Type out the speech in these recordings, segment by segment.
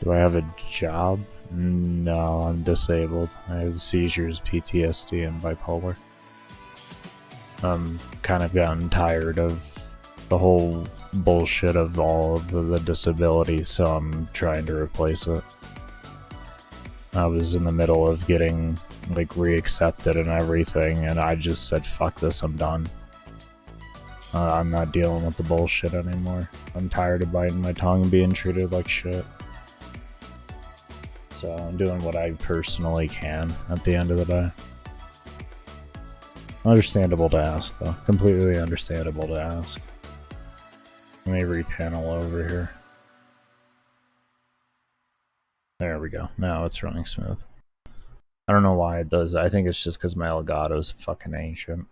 Do I have a job? No, I'm disabled. I have seizures, PTSD, and bipolar. I'm kind of gotten tired of the whole bullshit of all of the disability, so I'm trying to replace it. I was in the middle of getting like reaccepted and everything, and I just said, fuck this, I'm done. I'm not dealing with the bullshit anymore. I'm tired of biting my tongue and being treated like shit. So I'm doing what I personally can at the end of the day. Understandable to ask, though. Completely understandable to ask. Let me repanel over here. There we go. Now it's running smooth. I don't know why it does that. I think it's just because my Elgato's fucking ancient.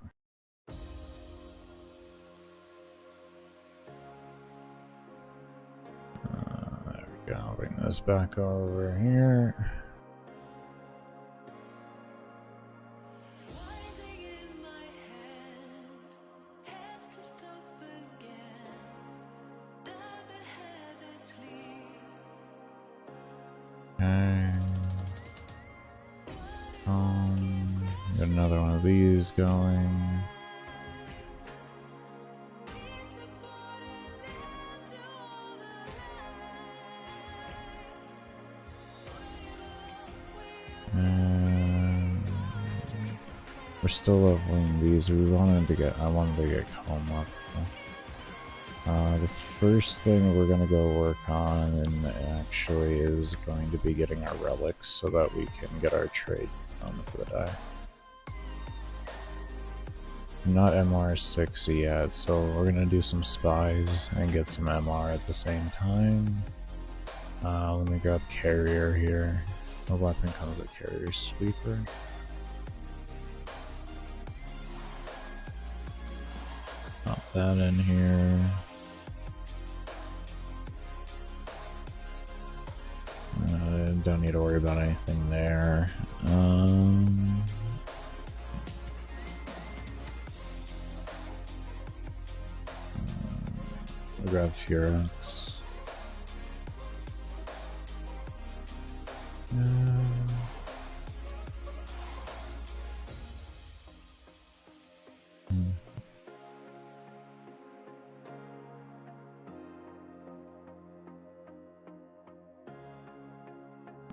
There we go. Bring this back over here. Okay. Got another one of these going. And we're still leveling these. I wanted to get comb up. The first thing we're gonna go work on, and actually is going to be getting our relics so that we can get our trade done for the day. I'm not MR6 yet, so we're gonna do some spies and get some MR at the same time. Let me grab carrier here. The weapon comes with carrier sweeper. Pop that in here. Don't need to worry about anything there. I'll grab Furex.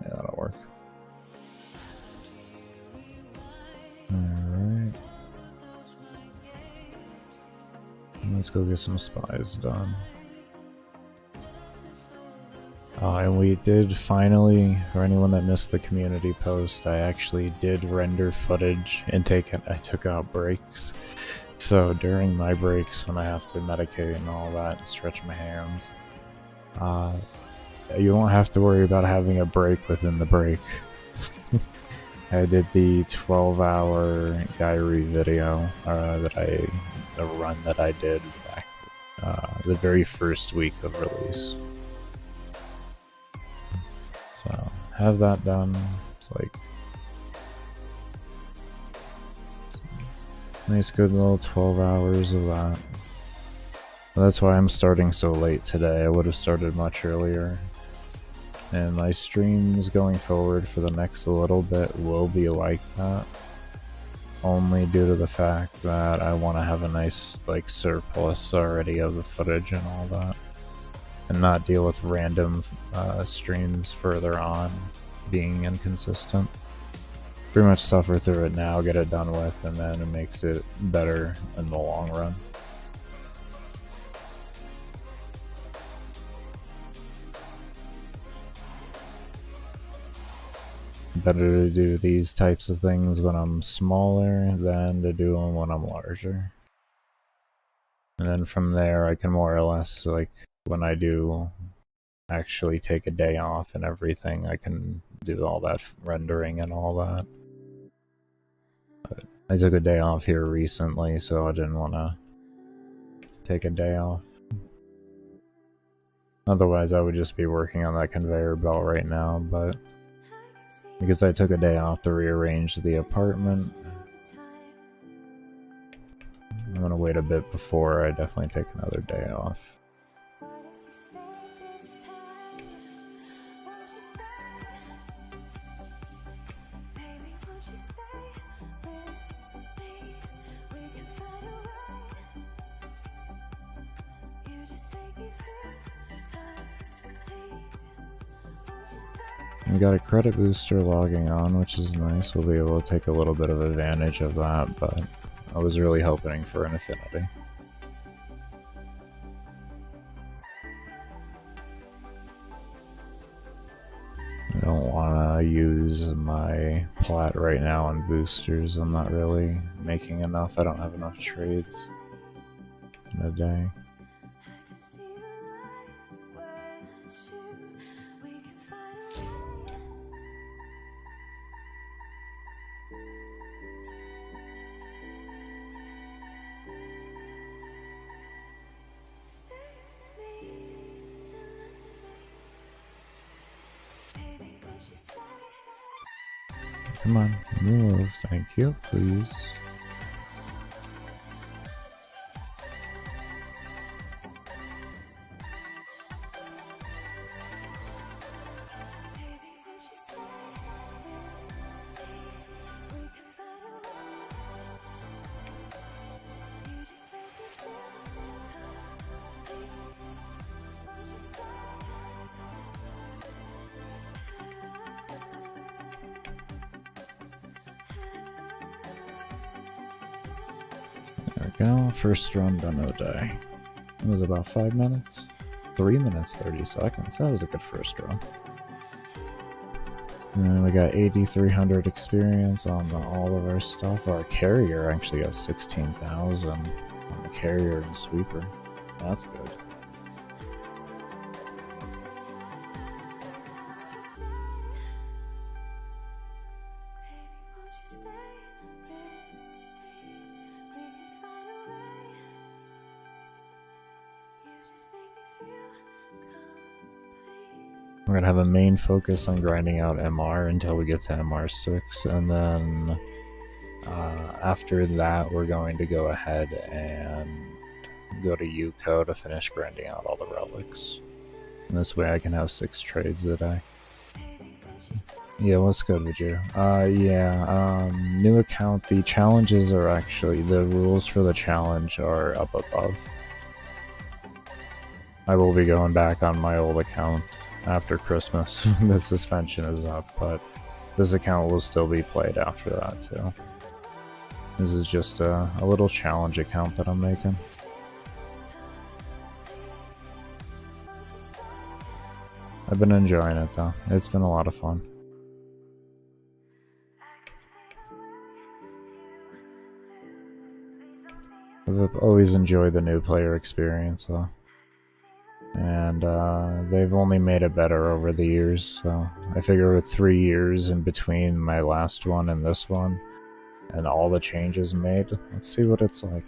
Yeah, that'll work. Alright. Let's go get some spies done. And we did finally, for anyone that missed the community post, I actually did render footage and I took out breaks. So during my breaks, when I have to medicate and all that and stretch my hands, you won't have to worry about having a break within the break. I did the 12-hour Gyri video the run that I did back the very first week of release. So have that done. It's like nice good little 12 hours of that. That's why I'm starting so late today. I would have started much earlier. And my streams going forward for the next little bit will be like that. Only due to the fact that I want to have a nice like surplus already of the footage and all that. And not deal with random streams further on being inconsistent. Pretty much suffer through it now, get it done with, and then it makes it better in the long run. Better to do these types of things when I'm smaller than to do them when I'm larger. And then from there I can more or less, like, when I do actually take a day off and everything, I can do all that rendering and all that. But I took a day off here recently, so I didn't want to take a day off. Otherwise I would just be working on that conveyor belt right now, but because I took a day off to rearrange the apartment, I'm gonna wait a bit before I definitely take another day off. We got a credit booster logging on, which is nice. We'll be able to take a little bit of advantage of that, but I was really hoping for an affinity. I don't want to use my plat right now on boosters. I'm not really making enough. I don't have enough trades in a day. Come on, move. Thank you, please. There we go, first run done all day. It was about 5 minutes? 3 minutes, 30 seconds. That was a good first run. And then we got 8,300 experience on all of our stuff. Our carrier actually got 16,000 on the carrier and sweeper. That's good. We're gonna have a main focus on grinding out MR until we get to MR6, and then after that we're going to go ahead and go to UCO to finish grinding out all the relics. And this way I can have 6 trades a day. Yeah, what's good with you? New account. The challenges are actually, the rules for the challenge are up above. I will be going back on my old account after Christmas. The suspension is up, but this account will still be played after that too. This is just a little challenge account that I'm making. I've been enjoying it though. It's been a lot of fun. I've always enjoyed the new player experience though. And they've only made it better over the years, so I figure with 3 years in between my last one and this one, and all the changes made, let's see what it's like.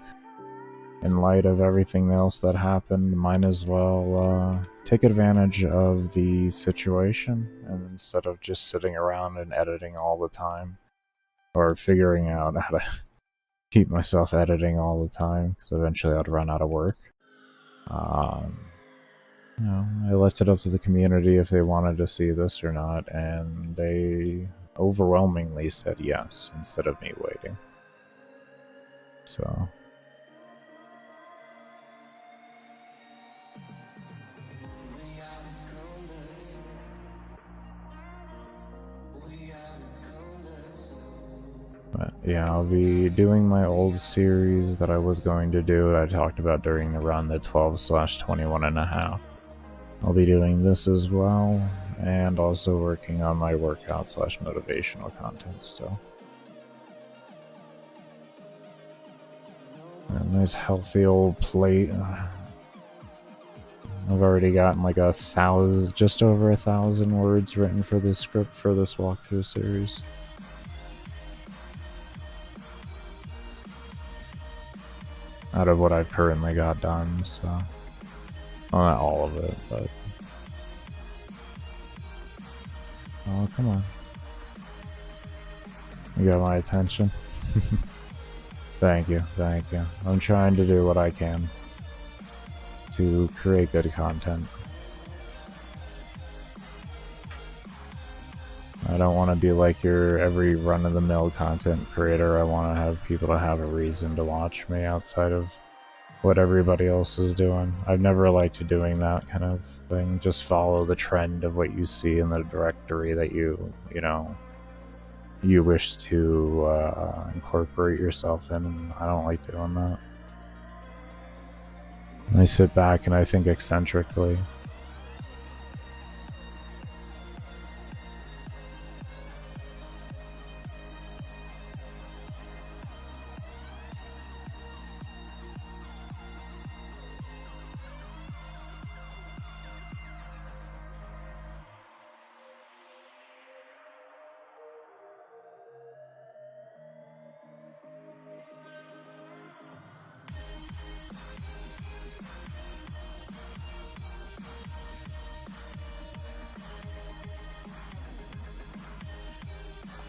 In light of everything else that happened, might as well take advantage of the situation, and instead of just sitting around and editing all the time, or figuring out how to keep myself editing all the time, because eventually I'd run out of work. You know, I left it up to the community if they wanted to see this or not, and they overwhelmingly said yes, instead of me waiting. So... But yeah, I'll be doing my old series that I was going to do, that I talked about during the run, the 12/21.5. I'll be doing this as well, and also working on my workout/motivational content still. A nice healthy old plate. I've already gotten like 1,000, just over 1,000 words written for this script for this walkthrough series. Out of what I've currently got done, so... Well, not all of it, but... Oh, come on. You got my attention. Thank you, thank you. I'm trying to do what I can to create good content. I don't want to be like your every run-of-the-mill content creator. I want to have people to have a reason to watch me outside of what everybody else is doing. I've never liked doing that kind of thing. Just follow the trend of what you see in the directory that you wish to incorporate yourself in, and I don't like doing that. I sit back and I think eccentrically.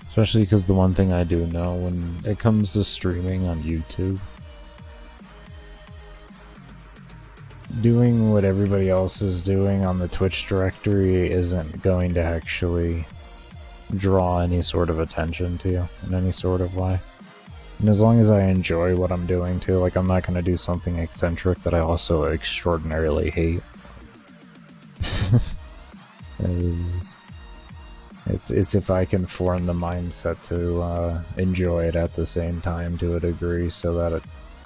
Especially because the one thing I do know when it comes to streaming on YouTube, doing what everybody else is doing on the Twitch directory isn't going to actually draw any sort of attention to you in any sort of way. And as long as I enjoy what I'm doing too, like I'm not going to do something eccentric that I also extraordinarily hate. It's if I can form the mindset to enjoy it at the same time to a degree so that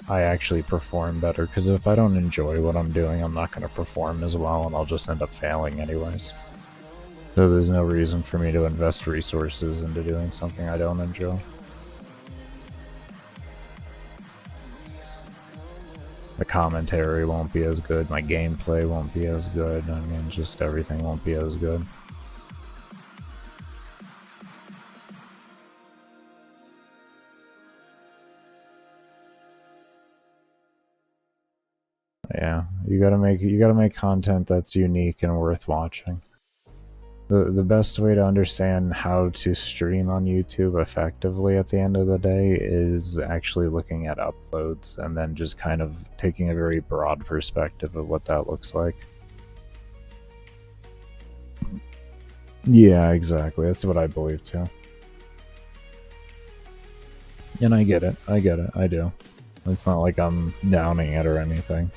I actually perform better. Because if I don't enjoy what I'm doing, I'm not going to perform as well and I'll just end up failing anyways. So there's no reason for me to invest resources into doing something I don't enjoy. The commentary won't be as good, my gameplay won't be as good, I mean just everything won't be as good. Yeah, you gotta make content that's unique and worth watching. The best way to understand how to stream on YouTube effectively at the end of the day is actually looking at uploads and then just kind of taking a very broad perspective of what that looks like. Yeah, exactly. That's what I believe too. And I get it. I do. It's not like I'm downing it or anything.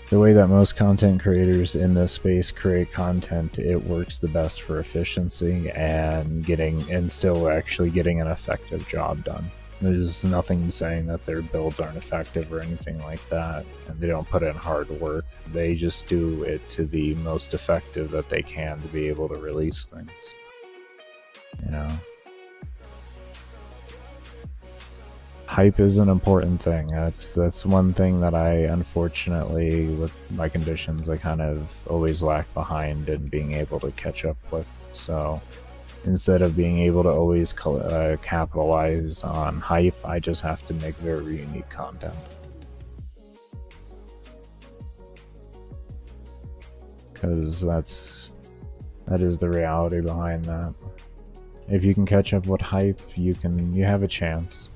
The way that most content creators in this space create content, it works the best for efficiency and still actually getting an effective job done. There's nothing saying that their builds aren't effective or anything like that, and they don't put in hard work. They just do it to the most effective that they can to be able to release things. You know? Hype is an important thing. That's one thing that I, unfortunately, with my conditions, I kind of always lack behind in being able to catch up with. So instead of being able to always capitalize on hype, I just have to make very unique content. Because that is the reality behind that. If you can catch up with hype, you have a chance.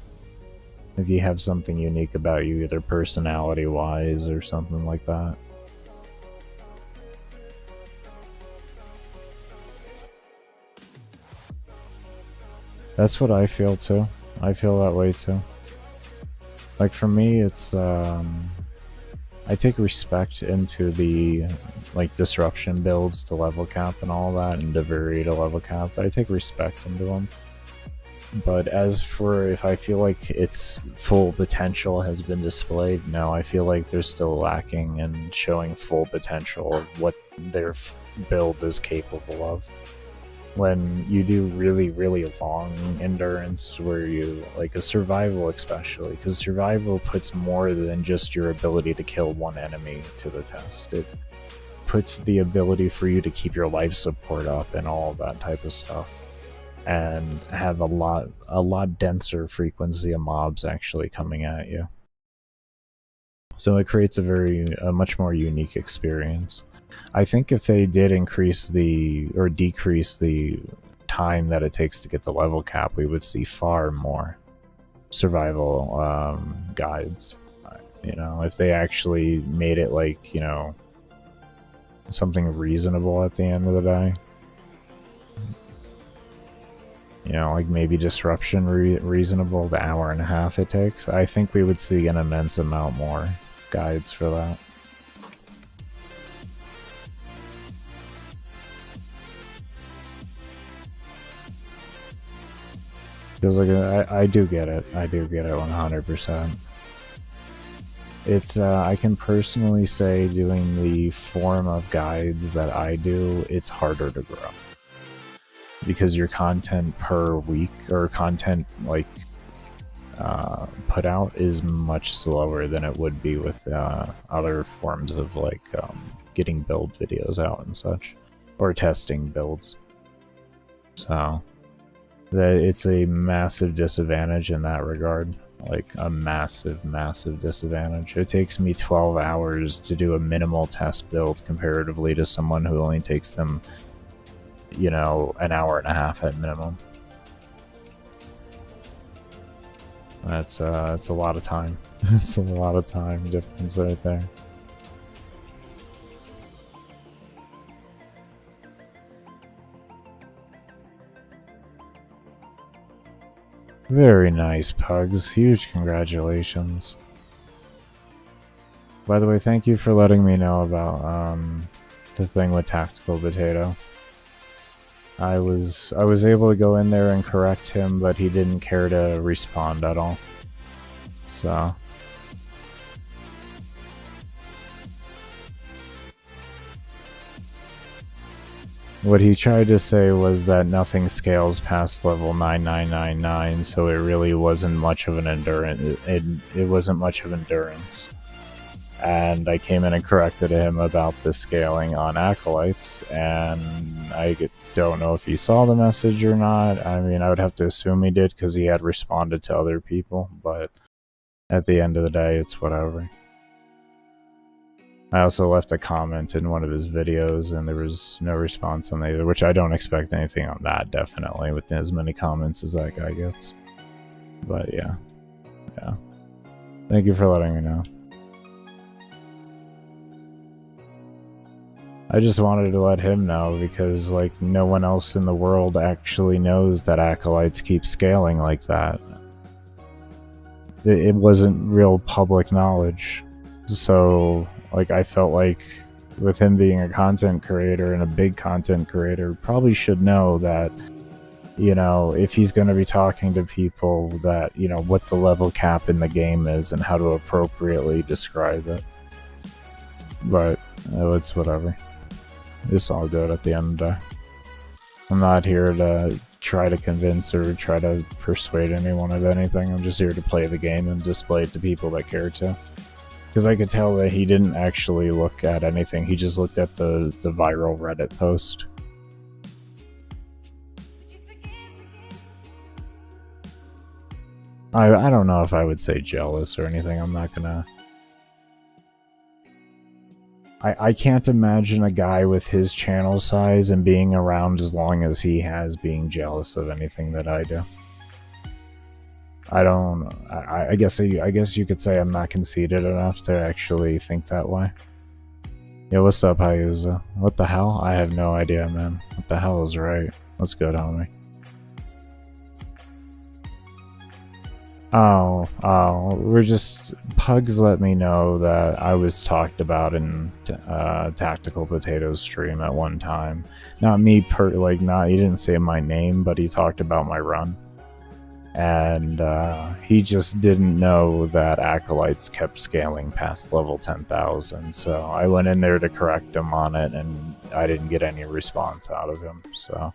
If you have something unique about you, either personality-wise or something like that. That's what I feel too. I feel that way too. Like for me, it's I take respect into the disruption builds to level cap and all that, and Devuri to level cap. I take respect into them. But as for if I feel like its full potential has been displayed, no, I feel like they're still lacking in showing full potential of what their build is capable of. When you do really, really long endurance, where you, like a survival especially, because survival puts more than just your ability to kill one enemy to the test. It puts the ability for you to keep your life support up and all of that type of stuff. And have a lot denser frequency of mobs actually coming at you. So it creates a much more unique experience. I think if they did increase or decrease the time that it takes to get the level cap, we would see far more survival guides. You know, if they actually made it like, you know, something reasonable at the end of the day. You know, like maybe disruption reasonable, the hour and a half it takes. I think we would see an immense amount more guides for that. Because like I do get it. I do get it 100%. It's I can personally say doing the form of guides that I do, it's harder to grow. Because your content per week or content like put out is much slower than it would be with other forms of like getting build videos out and such, or testing builds. So that it's a massive disadvantage in that regard, like a massive disadvantage. It takes me 12 hours to do a minimal test build comparatively to someone who only takes them, you know, an hour and a half at minimum. That's a lot of time. It's a lot of time difference right there. Very nice, Pugs. Huge congratulations. By the way, thank you for letting me know about the thing with Tactical Potato. I was able to go in there and correct him, but he didn't care to respond at all. So what he tried to say was that nothing scales past level 9999, so it really wasn't much of an endurance. It wasn't much of endurance. And I came in and corrected him about the scaling on Acolytes, and I don't know if he saw the message or not. I mean, I would have to assume he did because he had responded to other people, but at the end of the day, it's whatever. I also left a comment in one of his videos, and there was no response on either, which I don't expect anything on that, definitely, with as many comments as that guy gets. But yeah. Thank you for letting me know. I just wanted to let him know because, like, no one else in the world actually knows that Acolytes keep scaling like that. It wasn't real public knowledge. So, like, I felt like with him being a content creator and a big content creator, probably should know that, you know, if he's going to be talking to people, that, you know, what the level cap in the game is and how to appropriately describe it. But it's whatever. It's all good at the end of the day. I'm not here to try to convince or try to persuade anyone of anything. I'm just here to play the game and display it to people that care to. Because I could tell that he didn't actually look at anything. He just looked at the viral Reddit post. I don't know if I would say jealous or anything. I'm not gonna... I can't imagine a guy with his channel size and being around as long as he has being jealous of anything that I do. I guess you could say I'm not conceited enough to actually think that way. Yo, what's up, Hayuza? What the hell? I have no idea, man. What the hell is right? What's good, homie? Oh, we're just... Pugs let me know that I was talked about in Tactical Potato's stream at one time. Not me, he didn't say my name, but he talked about my run. And he just didn't know that Acolytes kept scaling past level 10,000, so I went in there to correct him on it, and I didn't get any response out of him, so...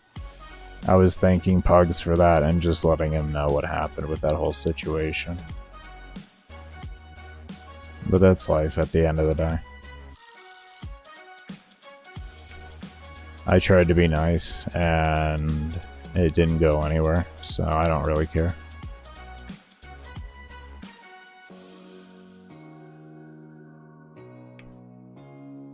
I was thanking Pugs for that and just letting him know what happened with that whole situation. But that's life at the end of the day. I tried to be nice and it didn't go anywhere, so I don't really care.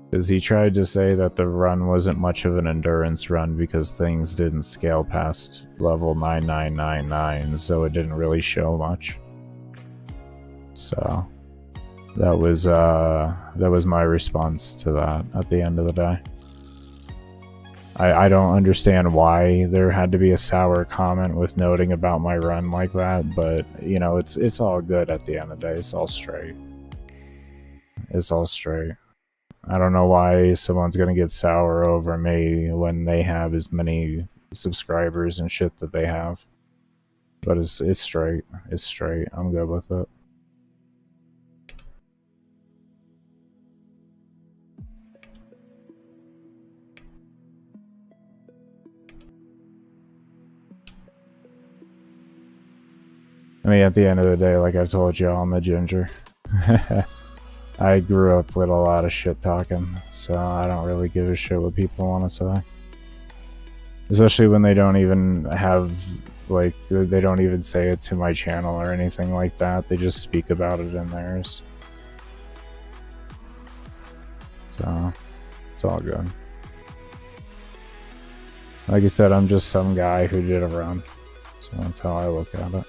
Because he tried to say that the run wasn't much of an endurance run because things didn't scale past level 9999, so it didn't really show much. So that was my response to that at the end of the day. I don't understand why there had to be a sour comment with noting about my run like that, but you know, it's all good at the end of the day. It's all straight. It's all straight. I don't know why someone's gonna get sour over me when they have as many subscribers and shit that they have. But it's straight. It's straight. I'm good with it. I mean, at the end of the day, like I've told you, I'm a ginger. I grew up with a lot of shit talking, so I don't really give a shit what people want to say. Especially when they don't even have, like, they don't even say it to my channel or anything like that. They just speak about it in theirs. So, it's all good. Like I said, I'm just some guy who did a run. So that's how I look at it.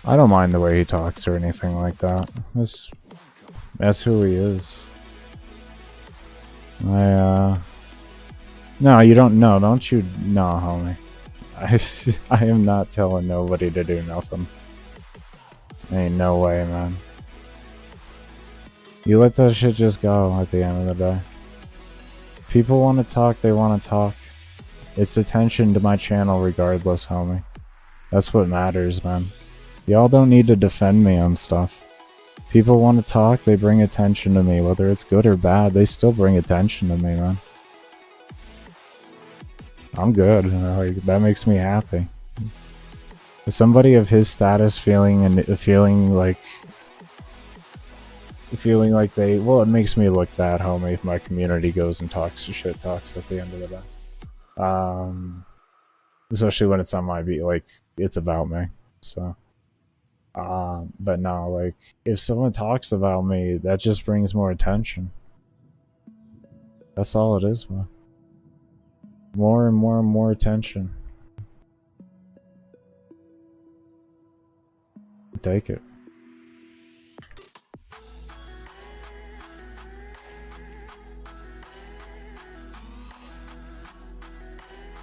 I don't mind the way he talks or anything like that. That's who he is. No, you don't. No, don't you? No, homie. I am not telling nobody to do nothing. Ain't no way, man. You let that shit just go at the end of the day. People want to talk, they want to talk. It's attention to my channel regardless, homie. That's what matters, man. Y'all don't need to defend me on stuff. People want to talk, they bring attention to me. Whether it's good or bad, they still bring attention to me, man. I'm good. Like, that makes me happy. Somebody of his status feeling like they, well, it makes me look bad, homie, if my community goes and talks at the end of the day. Especially when it's on my beat, like, it's about me. So, but no, like, if someone talks about me, that just brings more attention. That's all it is, man. More and more and more attention. Take it.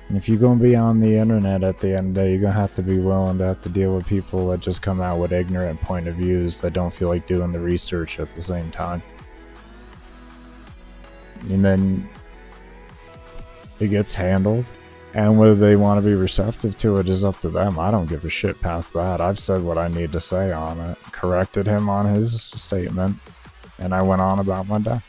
And if you're gonna be on the internet at the end of the day, you're gonna have to be willing to have to deal with people that just come out with ignorant point of views that don't feel like doing the research at the same time. And then it gets handled, and whether they want to be receptive to it is up to them. I don't give a shit past that. I've said what I need to say on it, corrected him on his statement, and I went on about my day.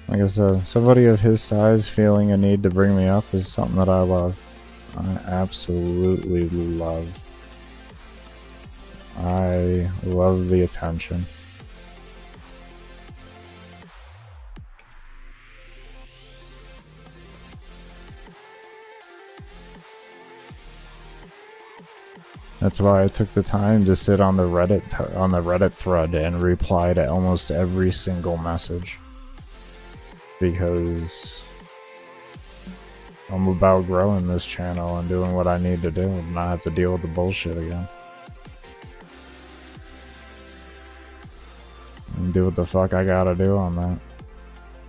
Like I said, somebody of his size feeling a need to bring me up is something that I love. I absolutely love. I love the attention. That's why I took the time to sit on the Reddit thread and reply to almost every single message. Because I'm about growing this channel and doing what I need to do and not have to deal with the bullshit again. And do what the fuck I gotta do on that.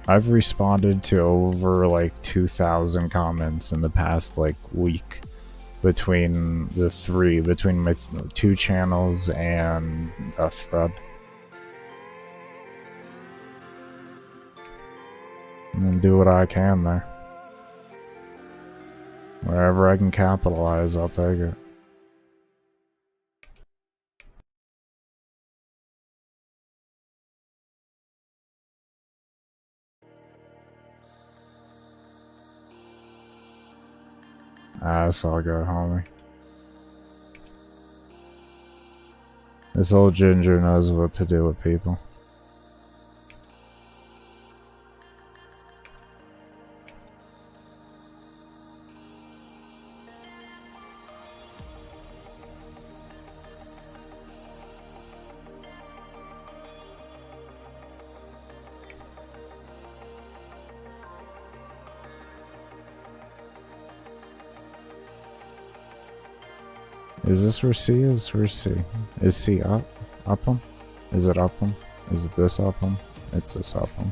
I've responded to over like 2,000 comments in the past like week between my two channels and a thread. And do what I can there. Wherever I can capitalize, I'll take it. That's all good, homie. This old ginger knows what to do with people. Is this where C is? Where's C? Is C up? Up 'em? Is it up 'em? Is it this up 'em? It's this up 'em.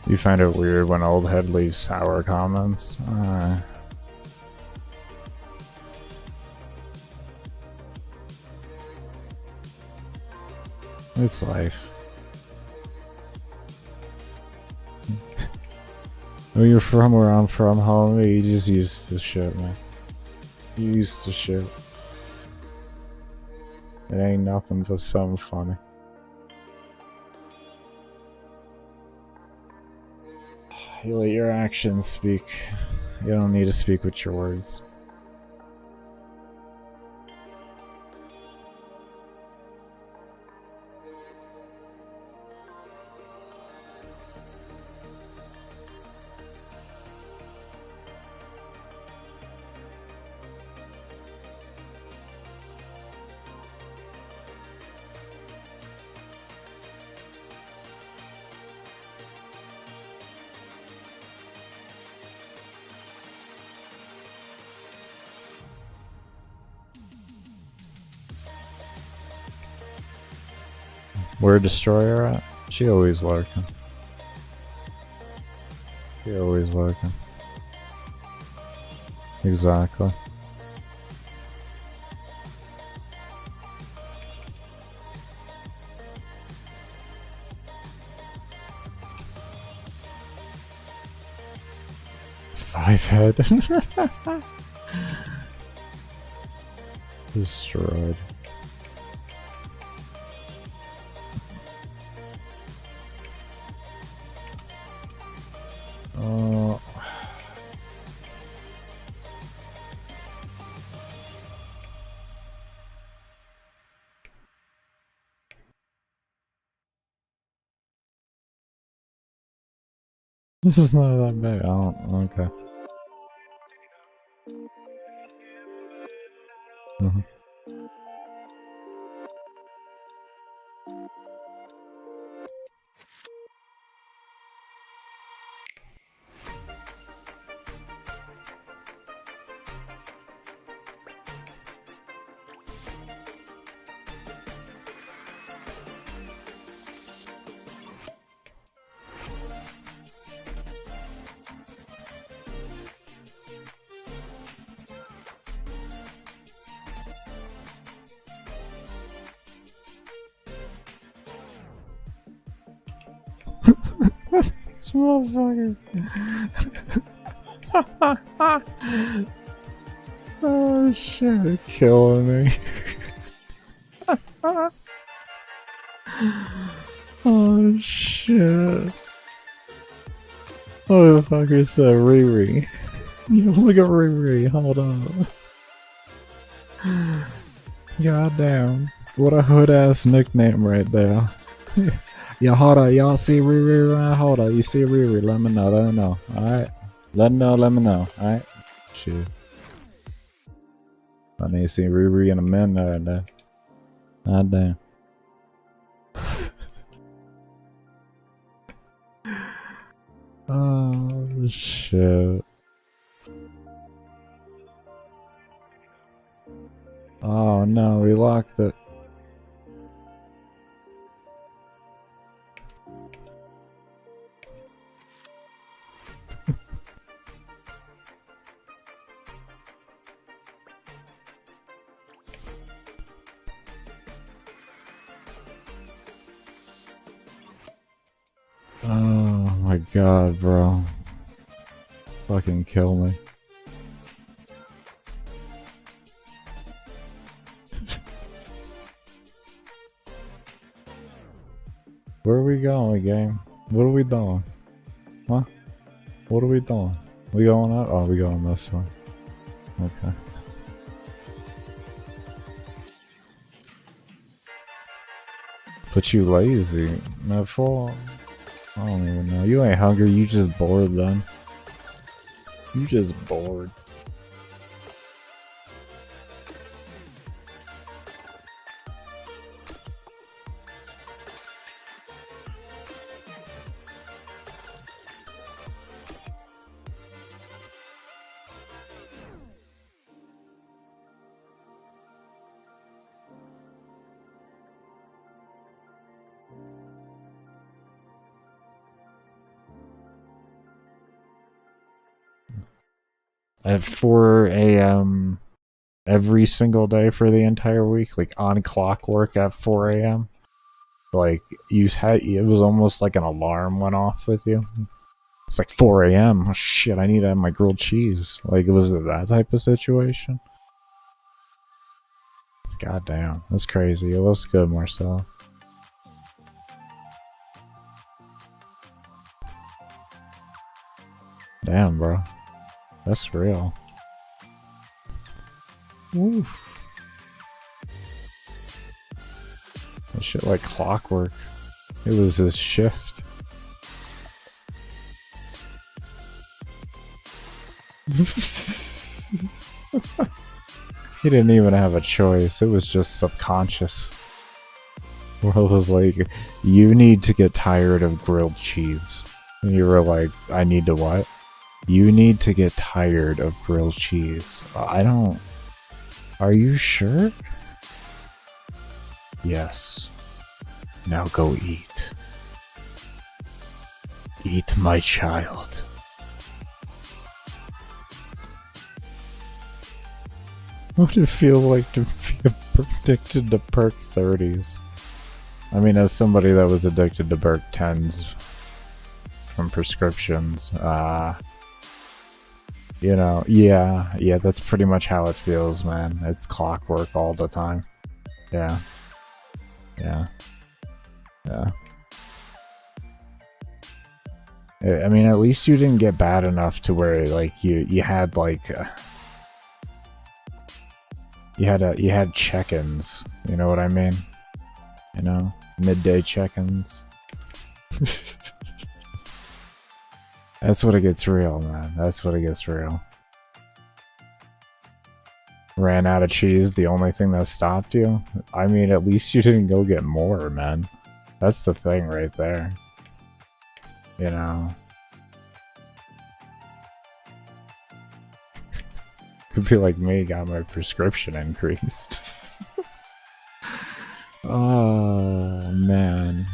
You find it weird when old head leaves sour comments? It's life. When you're from where I'm from, homie, you just used to shit, man. You used to shit. It ain't nothing but something funny. You let your actions speak. You don't need to speak with your words. Where Destroyer at? She always lurking. She always lurking. Exactly. Five head. Destroyed. Oh. This is not that big. I don't. Okay. Mm-hmm. This motherfucker. Oh shit, killing me. Oh shit. Motherfucker said Riri. Look at Riri, hold on. Goddamn. What a hood ass nickname right there. Yeah, hold on, y'all see Riri around? Hold on, you see Riri, let me know, alright? Let me know, alright? Shit. I need to see Riri in a minute right there. God damn. Oh shit. Oh no, we locked it. Oh my god, bro. Fucking kill me. Where are we going, game? What are we doing? Huh? What are we doing? We going up? Oh, we going this way. Okay. But you lazy. No fool. I don't even know. You ain't hungry, you just bored then. You just bored. At 4 a.m. every single day for the entire week, like on clockwork at 4 a.m. Like it was almost like an alarm went off with you. It's like 4 a.m. Oh shit, I need to have my grilled cheese. Like, was it that type of situation? God damn, that's crazy. It was good, Marcel. Damn, bro. That's real. Oof. That shit like clockwork. It was his shift. He didn't even have a choice. It was just subconscious. Well, it was like, you need to get tired of grilled cheese. And you were like, I need to what? You need to get tired of grilled cheese. I don't... Are you sure? Yes. Now go eat. Eat, my child. What it feels like to be addicted to perk 30s. I mean, as somebody that was addicted to perk 10s from prescriptions, you know, yeah, that's pretty much how it feels, man. It's clockwork all the time. Yeah. I mean, at least you didn't get bad enough to where, like, you had, like, you had check-ins, you know what I mean? You know, midday check-ins. That's what it gets real, man. That's what it gets real. Ran out of cheese, the only thing that stopped you? I mean, at least you didn't go get more, man. That's the thing right there. You know? Could be like me, got my prescription increased. Oh, man.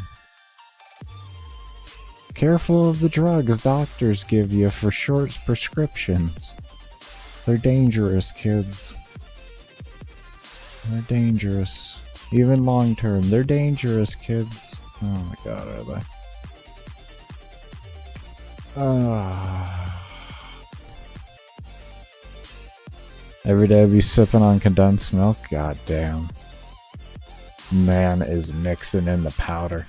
Careful of the drugs doctors give you for short prescriptions. They're dangerous, kids. They're dangerous. Even long term, they're dangerous, kids. Oh my god, are they? Every day I be sipping on condensed milk? God damn. Man is mixing in the powder.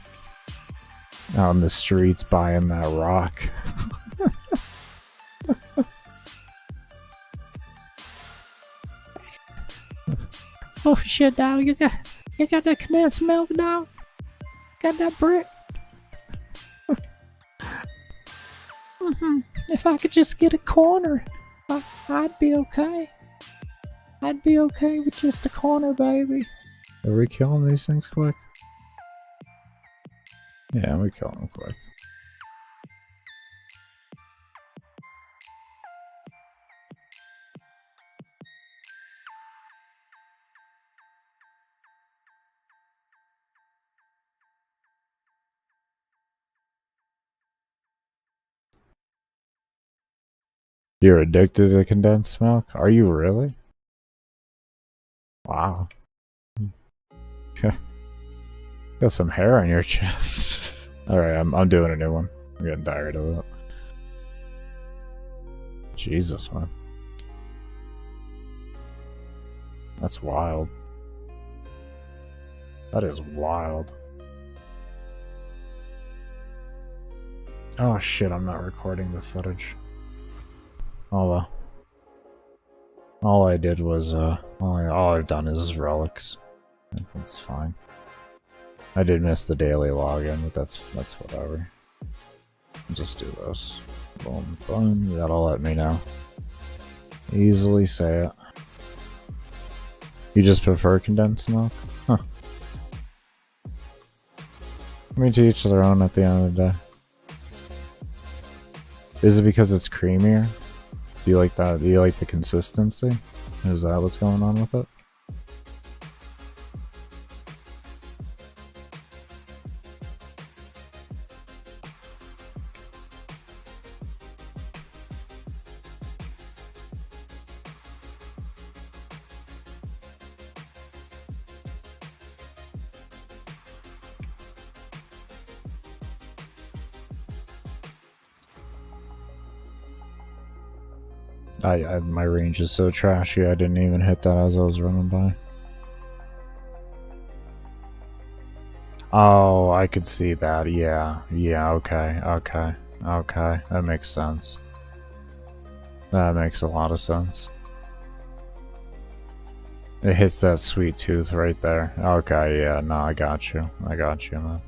Out in the streets buying that rock. Oh shit, now you got that condensed milk now? Got that brick? If I could just get a corner, I'd be okay. I'd be okay with just a corner, baby. Are we killing these things quick? Yeah, we kill them quick. You're addicted to condensed milk? Are you really? Wow. Got some hair on your chest. Alright, I'm doing a new one. I'm getting tired of it. Jesus, man. That's wild. That is wild. Oh shit, I'm not recording the footage. Oh well. All I did was, all I've done is relics. It's fine. I did miss the daily login, but that's whatever. Just do this. Boom, boom. That'll let me know. Easily say it. You just prefer condensed milk? Huh. I mean, to each their own at the end of the day. Is it because it's creamier? Do you like that? Do you like the consistency? Is that what's going on with it? My range is so trashy, I didn't even hit that as I was running by. Oh, I could see that. Yeah, okay. That makes sense. That makes a lot of sense. It hits that sweet tooth right there. Okay, yeah, no, I got you, man.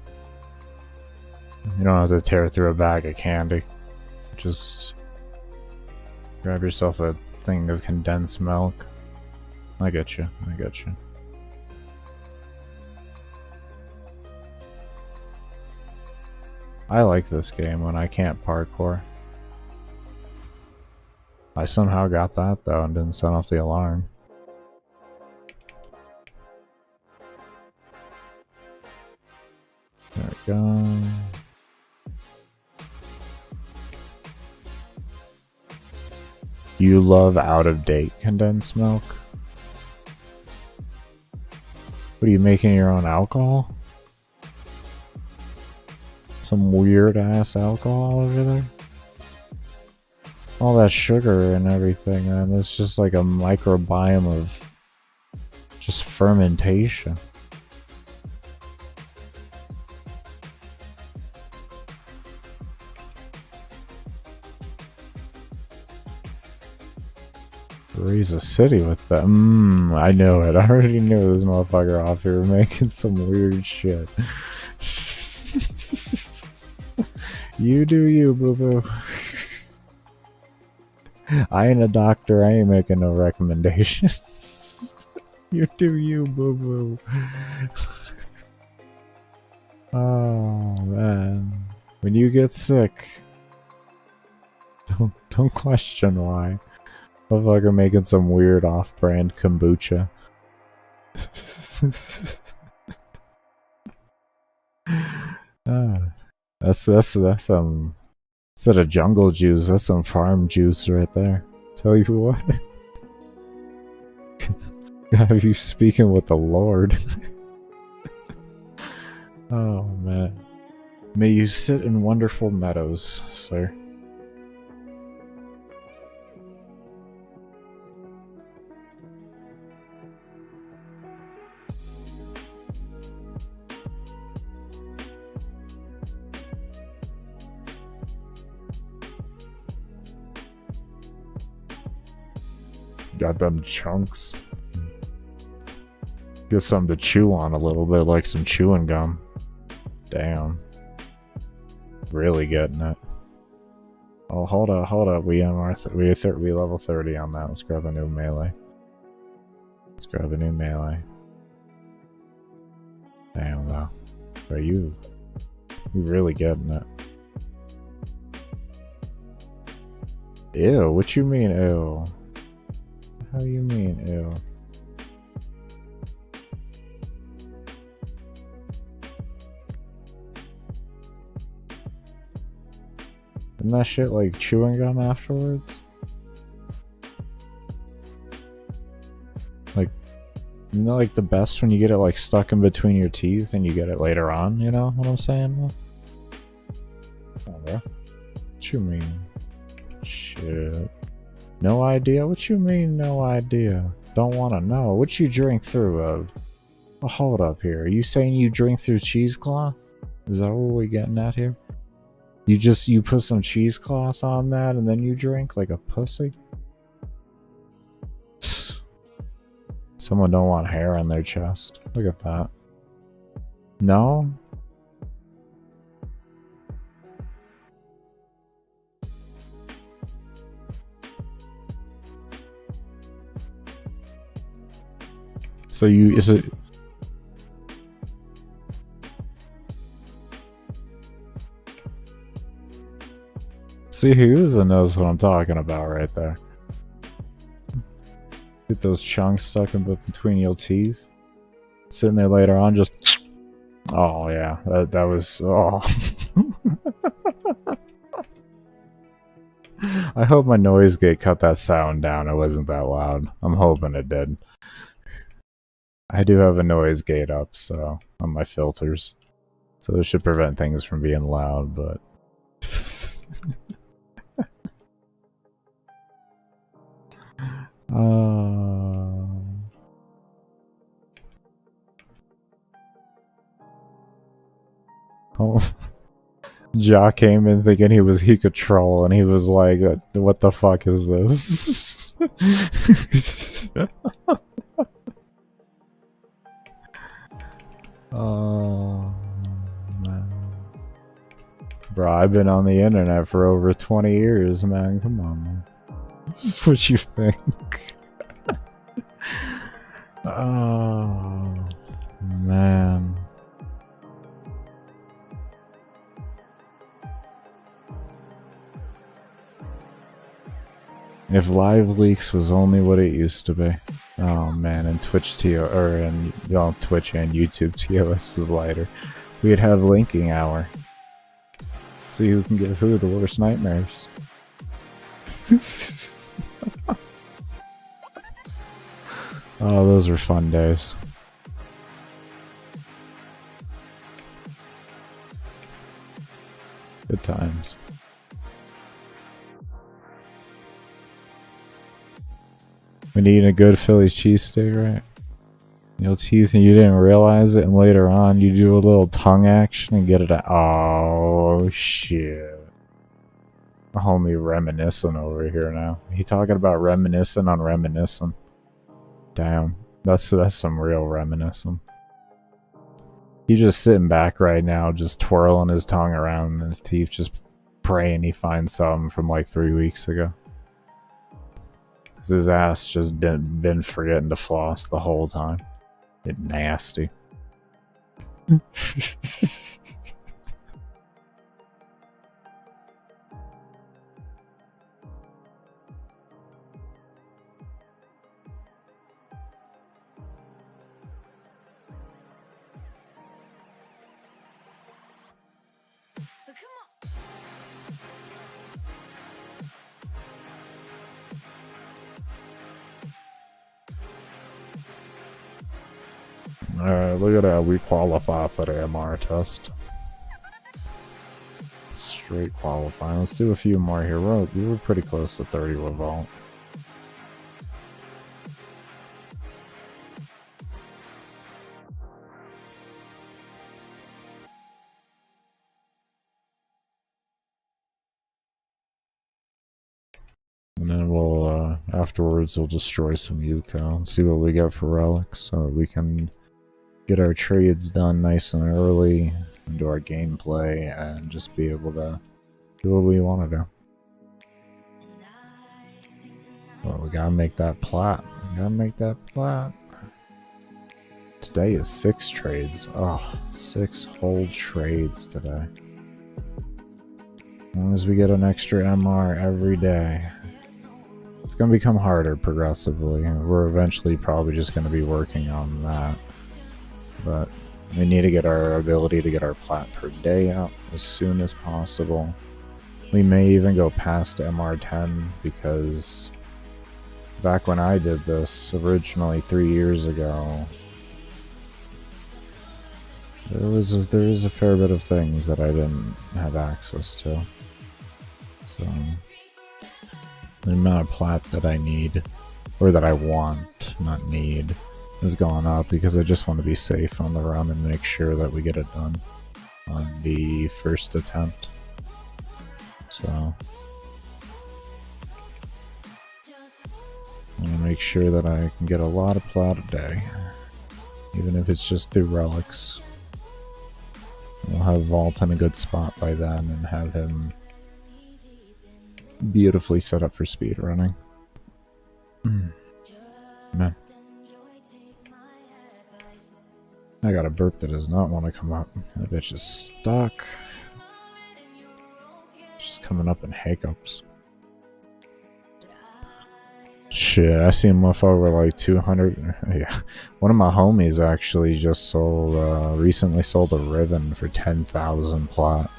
You don't have to tear through a bag of candy. Just grab yourself a thing of condensed milk. I get you. I like this game when I can't parkour. I somehow got that though and didn't set off the alarm. There we go. You love out-of-date condensed milk? What are you making your own alcohol? Some weird-ass alcohol over there? All that sugar and everything, and it's just like a microbiome of just fermentation. Raise a city with that. I know it. I already knew this motherfucker off here making some weird shit. You do you, boo-boo. I ain't a doctor. I ain't making no recommendations. You do you, boo-boo. Oh, man. When you get sick, don't question why. Motherfucker making some weird off-brand kombucha. That's some, instead of jungle juice, that's some farm juice right there. Tell you what. Have you speaking with the Lord. Oh man. May you sit in wonderful meadows, sir. Got them chunks. Get something to chew on a little bit, like some chewing gum. Damn. Really getting it. Oh, hold up. We level 30 on that. Let's grab a new melee. Damn though. Are you really getting it? Ew, what you mean ew? How you mean ew? Isn't that shit like chewing gum afterwards? Like, you know, like the best when you get it like stuck in between your teeth and you get it later on, you know what I'm saying? Oh, bro. What you mean? Shit. No idea? What you mean, no idea? Don't want to know. What you drink through, oh, hold up here. Are you saying you drink through cheesecloth? Is that what we're getting at here? You put some cheesecloth on that and then you drink like a pussy? Someone don't want hair on their chest. Look at that. No? So is it... See, Huza knows what I'm talking about right there. Get those chunks stuck in between your teeth. Sitting there later on, just... Oh, yeah. That was... Oh. I hope my noise gate cut that sound down. It wasn't that loud. I'm hoping it did. I do have a noise gate up, so... on my filters. So this should prevent things from being loud, but... Oh, Ja came in thinking he could troll, and he was like, "What the fuck is this?" Oh man, bro, I've been on the internet for over 20 years, man. Come on, man. What you think? Oh man. If live leaks was only what it used to be. Oh man, and Twitch and Twitch and YouTube TOS was lighter. We'd have linking hour. See who can get who the worst nightmares. Oh, those were fun days. Good times. When eating a good Philly cheesesteak, right? Your teeth and you didn't realize it, and later on you do a little tongue action and get it out. Oh shit. A homie reminiscing over here now. He talking about reminiscing on reminiscing. Damn. That's some real reminiscing. He's just sitting back right now, just twirling his tongue around in his teeth, just praying he finds something from like 3 weeks ago. Cause his ass just been forgetting to floss the whole time. It nasty. Alright, look at that. We qualify for the MR test. Straight qualifying. Let's do a few more here. We were pretty close to 30 revolt. And then we'll, afterwards, we'll destroy some Yuko and see what we get for relics so we can get our trades done nice and early, and do our gameplay, and just be able to do what we want to do. Well, we gotta make that plat. Today is 6 trades. Oh, 6 whole trades today. As long as we get an extra MR every day. It's gonna become harder progressively. We're eventually probably just gonna be working on that. But we need to get our ability to get our plat per day up as soon as possible. We may even go past MR10 because back when I did this originally 3 years ago, there was a fair bit of things that I didn't have access to. So the amount of plat that I need, or that I want, not need, has gone up because I just want to be safe on the run and make sure that we get it done on the first attempt. So I'm gonna make sure that I can get a lot of plat a day, even if it's just through relics. We'll have Vault in a good spot by then and have him beautifully set up for speedrunning. Man. I got a burp that does not want to come up. That bitch is stuck. Just coming up in hiccups. Shit, I see a motherfucker like 200. Yeah, one of my homies actually just sold, recently sold a Riven for 10,000 plat.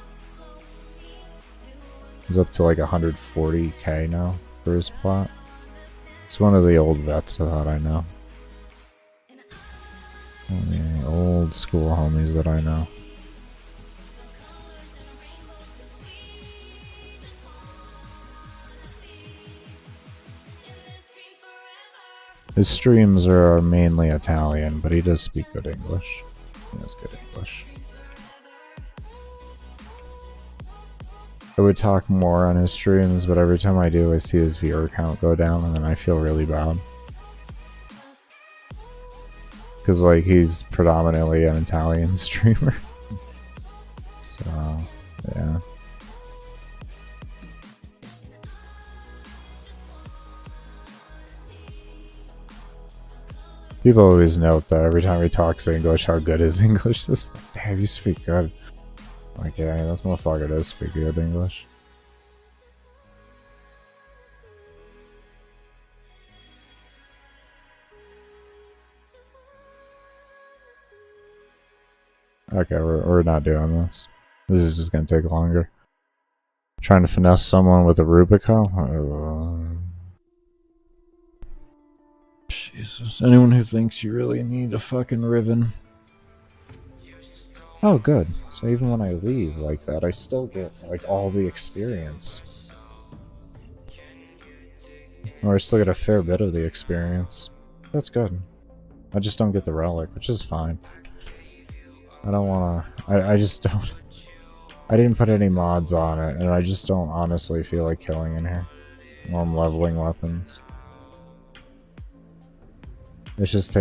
He's up to like 140k now for his plat. It's one of the old vets that I know. One of the old school homies that I know. His streams are mainly Italian, but he does speak good English. He has good English. I would talk more on his streams, but every time I do, I see his viewer count go down, and then I feel really bad. Because, like, he's predominantly an Italian streamer. So, yeah. People always note that every time he talks English, how good his English is. Damn, you speak good. Like, yeah, this motherfucker does speak good English. Okay, we're not doing this. This is just gonna take longer. Trying to finesse someone with a Rubico? Jesus. Anyone who thinks you really need a fucking Riven. Oh, good. So even when I leave like that, I still get, like, all the experience. Or I still get a fair bit of the experience. That's good. I just don't get the relic, which is fine. I don't wanna... I just don't... I didn't put any mods on it, and I just don't honestly feel like killing in here while I'm leveling weapons. It's just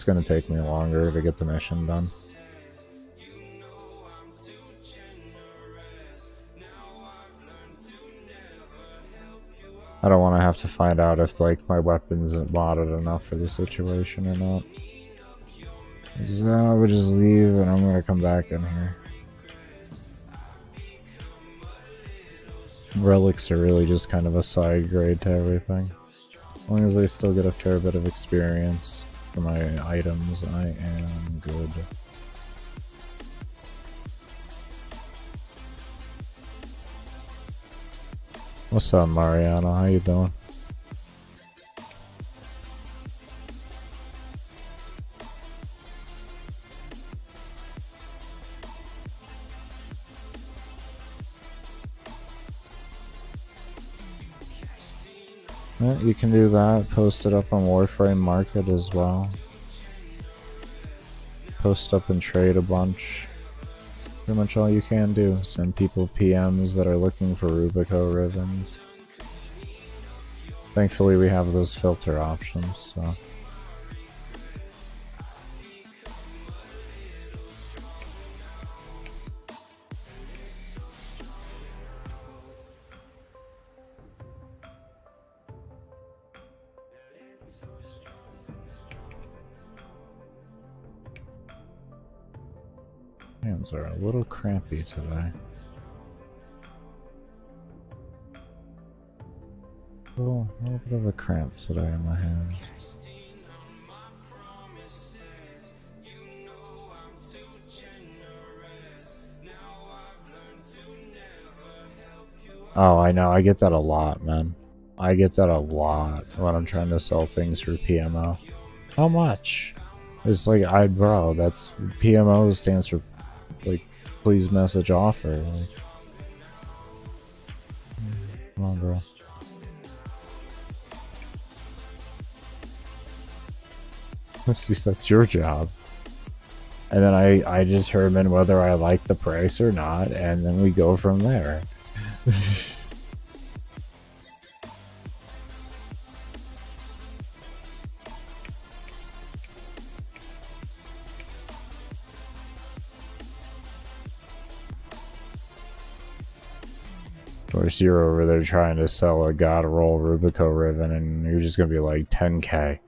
gonna take me longer to get the mission done. I don't want to have to find out if, like, my weapons isn't modded enough for the situation or not. So I would just leave and I'm gonna come back in here. Relics are really just kind of a side grade to everything. As long as I still get a fair bit of experience for my items, I am good. What's up, Mariana? How you doing? Yeah, you can do that. Post it up on Warframe Market as well. Post up and trade a bunch. Pretty much all you can do. Send people PMs that are looking for Rubico Rivens. Thankfully we have those filter options, so... Hands are a little crampy today. A little bit of a cramp today in my hands. Oh, I know. I get that a lot, man. I get that a lot when I'm trying to sell things through PMO. How much? It's like, bro, that's... PMO stands for, like, please message offer. Like, come on, bro. That's your job. And then I determine whether I like the price or not, and then we go from there. Of course, you're over there trying to sell a God Roll Rubico Ribbon, and you're just gonna be like 10k.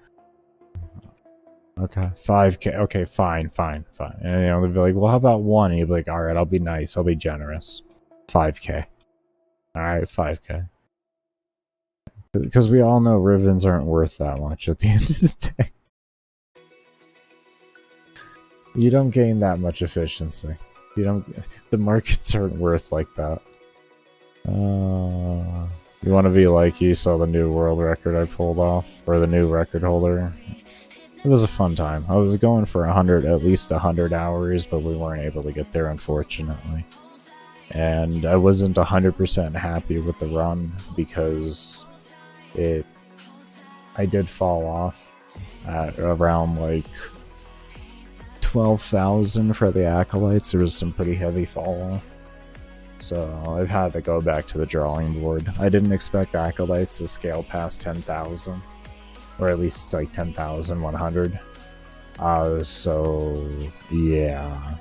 Okay, 5k. Okay, fine. And they'll be like, well, how about 1? And you'll be like, alright, I'll be nice. I'll be generous. 5k. Alright, 5k. Because we all know ribbons aren't worth that much at the end of the day. You don't gain that much efficiency. You don't. The markets aren't worth like that. You want to be like you saw the new world record I pulled off, or the new record holder. It was a fun time. I was going for at least 100 hours, but we weren't able to get there, unfortunately. And I wasn't 100% happy with the run because I did fall off at around like 12,000 for the acolytes. There was some pretty heavy fall off. So I've had to go back to the drawing board. I didn't expect acolytes to scale past 10,000, or at least like 10,100. So yeah.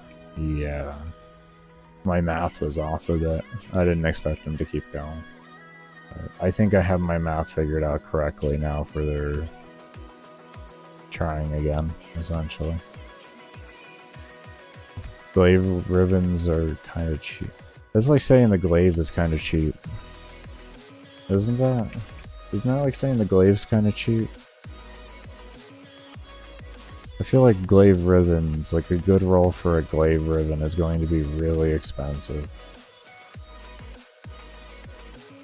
My math was off a bit. I didn't expect them to keep going. But I think I have my math figured out correctly now for their trying again, essentially. Glaive ribbons are kind of cheap. It's like saying the glaive is kind of cheap. Isn't that? Isn't that like saying the glaive's kind of cheap? I feel like glaive ribbons, like a good roll for a glaive ribbon is going to be really expensive.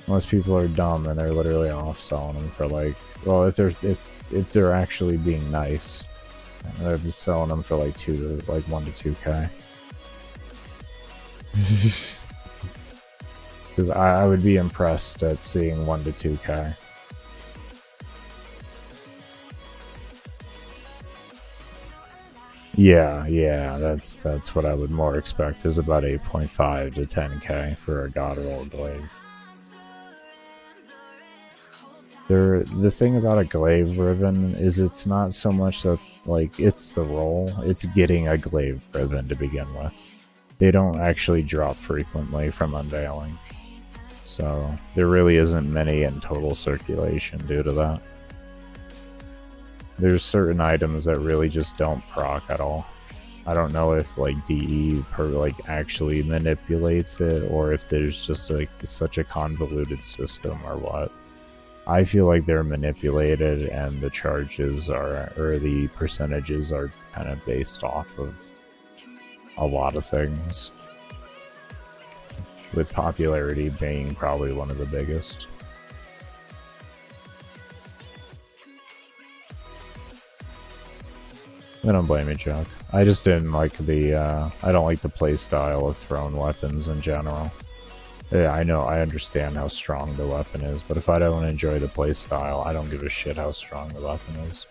Unless people are dumb and they're literally off selling them for like, well, if they're actually being nice, they're just selling them for like 1 to 2k. Because I would be impressed at seeing 1 to 2k. Yeah, that's what I would more expect, is about 8.5 to 10k for a God Roll glaive. The thing about a glaive ribbon is it's not so much that, like, it's the roll, it's getting a glaive ribbon to begin with. They don't actually drop frequently from unveiling. So there really isn't many in total circulation due to that. There's certain items that really just don't proc at all. I don't know if like DE actually manipulates it, or if there's just like such a convoluted system or what. I feel like they're manipulated, and the charges or the percentages are kind of based off of a lot of things, with popularity being probably one of the biggest. I don't blame you, Chuck. I just didn't like I don't like the playstyle of thrown weapons in general. Yeah, I know, I understand how strong the weapon is, but if I don't enjoy the playstyle, I don't give a shit how strong the weapon is.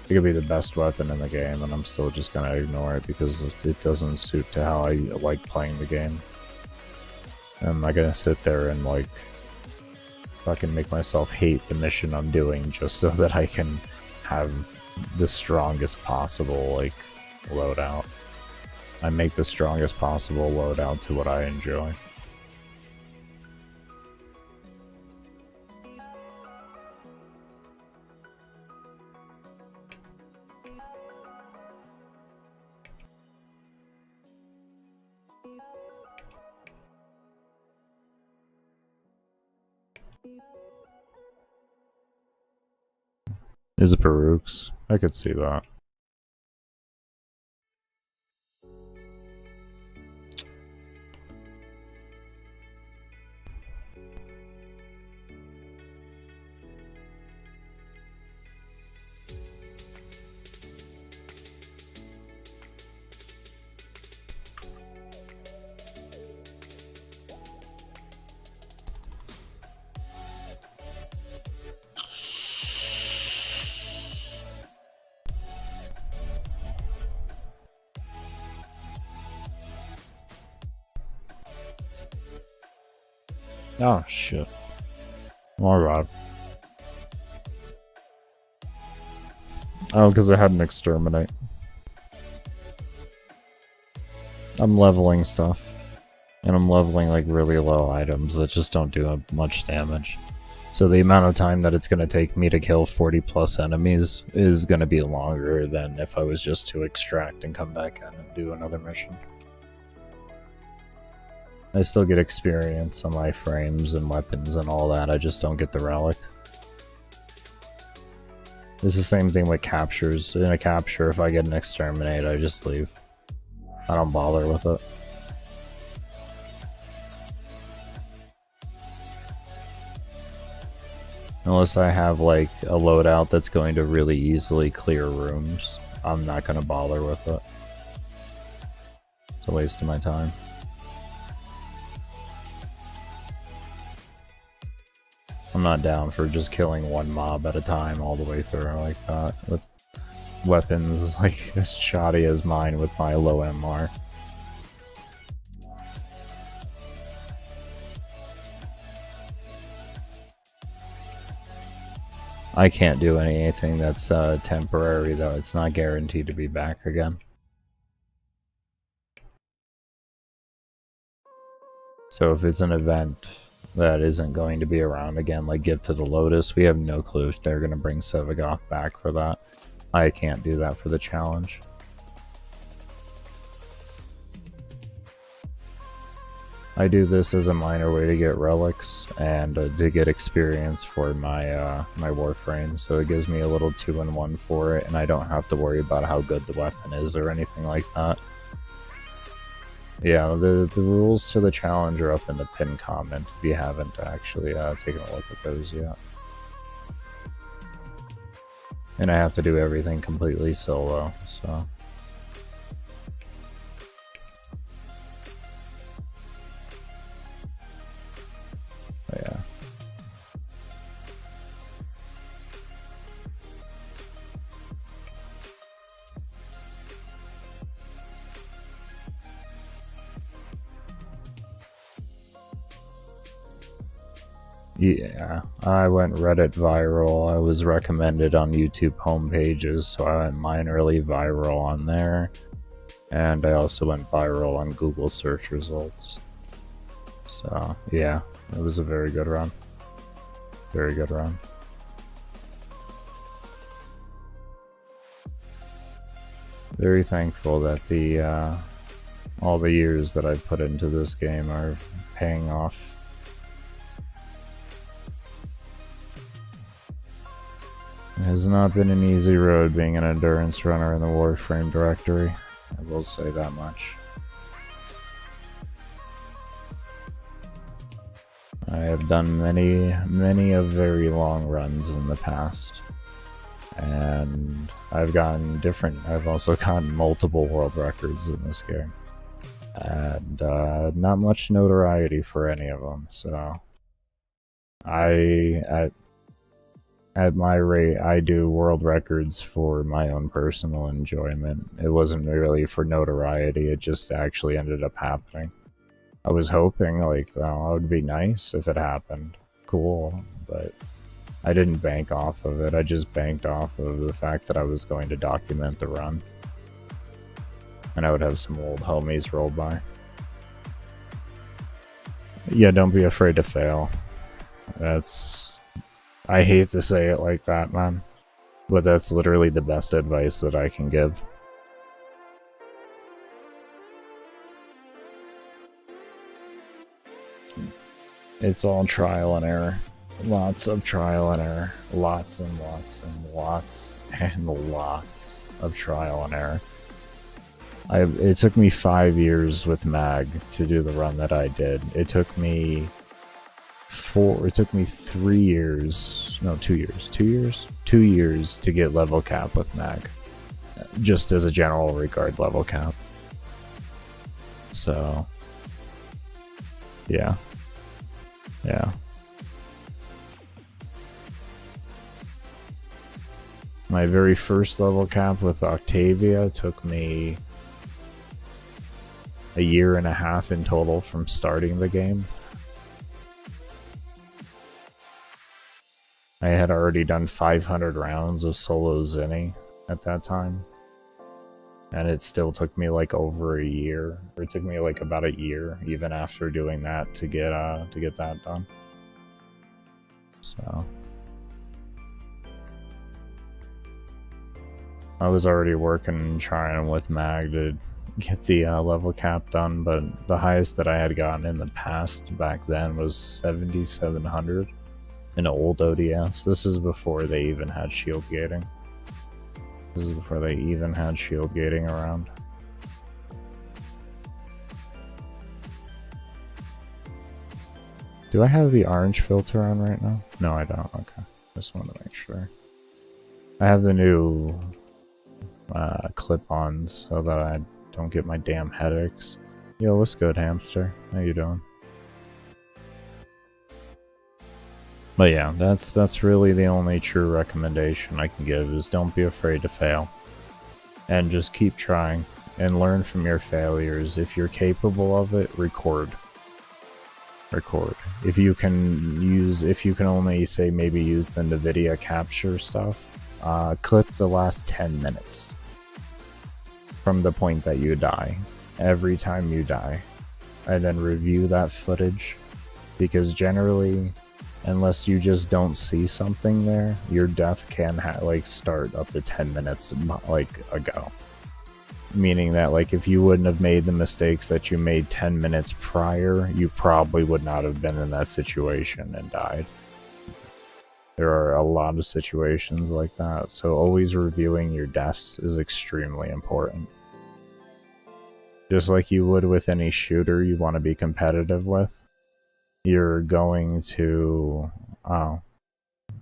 It could be the best weapon in the game, and I'm still just gonna ignore it because it doesn't suit to how I like playing the game. I'm not gonna sit there and like fucking make myself hate the mission I'm doing just so that I can have the strongest possible like loadout. I make the strongest possible loadout to what I enjoy. Is it Perukes? I could see that. Oh, shit. My god. Oh, because I had an exterminate. I'm leveling stuff. And I'm leveling like really low items that just don't do much damage. So the amount of time that it's going to take me to kill 40 plus enemies is going to be longer than if I was just to extract and come back in and do another mission. I still get experience on my frames and weapons and all that, I just don't get the relic. It's the same thing with captures. In a capture, if I get an exterminate, I just leave. I don't bother with it. Unless I have like a loadout that's going to really easily clear rooms, I'm not going to bother with it. It's a waste of my time. I'm not down for just killing one mob at a time all the way through like that, with weapons like as shoddy as mine with my low MR. I can't do anything that's temporary though, it's not guaranteed to be back again. So if it's an event that isn't going to be around again, like Gift to the Lotus, we have no clue if they're going to bring Sevagoth back for that. I can't do that for the challenge. I do this as a minor way to get relics and to get experience for my my Warframe, so it gives me a little 2-in-1 for it, and I don't have to worry about how good the weapon is or anything like that. Yeah, the rules to the challenge are up in the pinned comment if you haven't actually taken a look at those yet. And I have to do everything completely solo, so... But yeah. Yeah, I went Reddit viral. I was recommended on YouTube homepages, so I went minorly viral on there. And I also went viral on Google search results. So, yeah, it was a very good run. Very good run. Very thankful that the all the years that I've put into this game are paying off. It has not been an easy road being an endurance runner in the Warframe directory, I will say that much. I have done many of very long runs in the past, and I've also gotten multiple world records in this game, and not much notoriety for any of them, so at my rate, I do world records for my own personal enjoyment. It wasn't really for notoriety, it just actually ended up happening. I was hoping, like, well, it would be nice if it happened. Cool, but I didn't bank off of it. I just banked off of the fact that I was going to document the run. And I would have some old homies roll by. Yeah, don't be afraid to fail. I hate to say it like that, man, but that's literally the best advice that I can give. It's all trial and error. Lots of trial and error. Lots and lots and lots and lots of trial and error. It took me 5 years with Mag to do the run that I did. It took me 3 years, no, 2 years. 2 years to get level cap with Mag. Just as a general regard level cap. So, yeah. Yeah. My very first level cap with Octavia took me a year and a half in total from starting the game. I had already done 500 rounds of solo Zinni at that time. And it still took me like over a year. Or it took me like about a year, even after doing that, to get that done. So I was already working, trying with Mag to get the level cap done, but the highest that I had gotten in the past back then was 7,700 in old ODS. This is before they even had shield gating. This is before they even had shield gating around. Do I have the orange filter on right now? No, I don't. Okay. Just wanted to make sure. I have the new clip-ons so that I don't get my damn headaches. Yo, what's good, hamster? How you doing? But yeah, that's really the only true recommendation I can give, is don't be afraid to fail. And just keep trying and learn from your failures. If you're capable of it, record. If you can only say maybe use the NVIDIA capture stuff, clip the last 10 minutes from the point that you die, every time you die, and then review that footage, because generally, unless you just don't see something there, your death can start up to 10 minutes ago. Meaning that if you wouldn't have made the mistakes that you made 10 minutes prior, you probably would not have been in that situation and died. There are a lot of situations like that, so always reviewing your deaths is extremely important. Just like you would with any shooter you want to be competitive with, you're going to... Oh,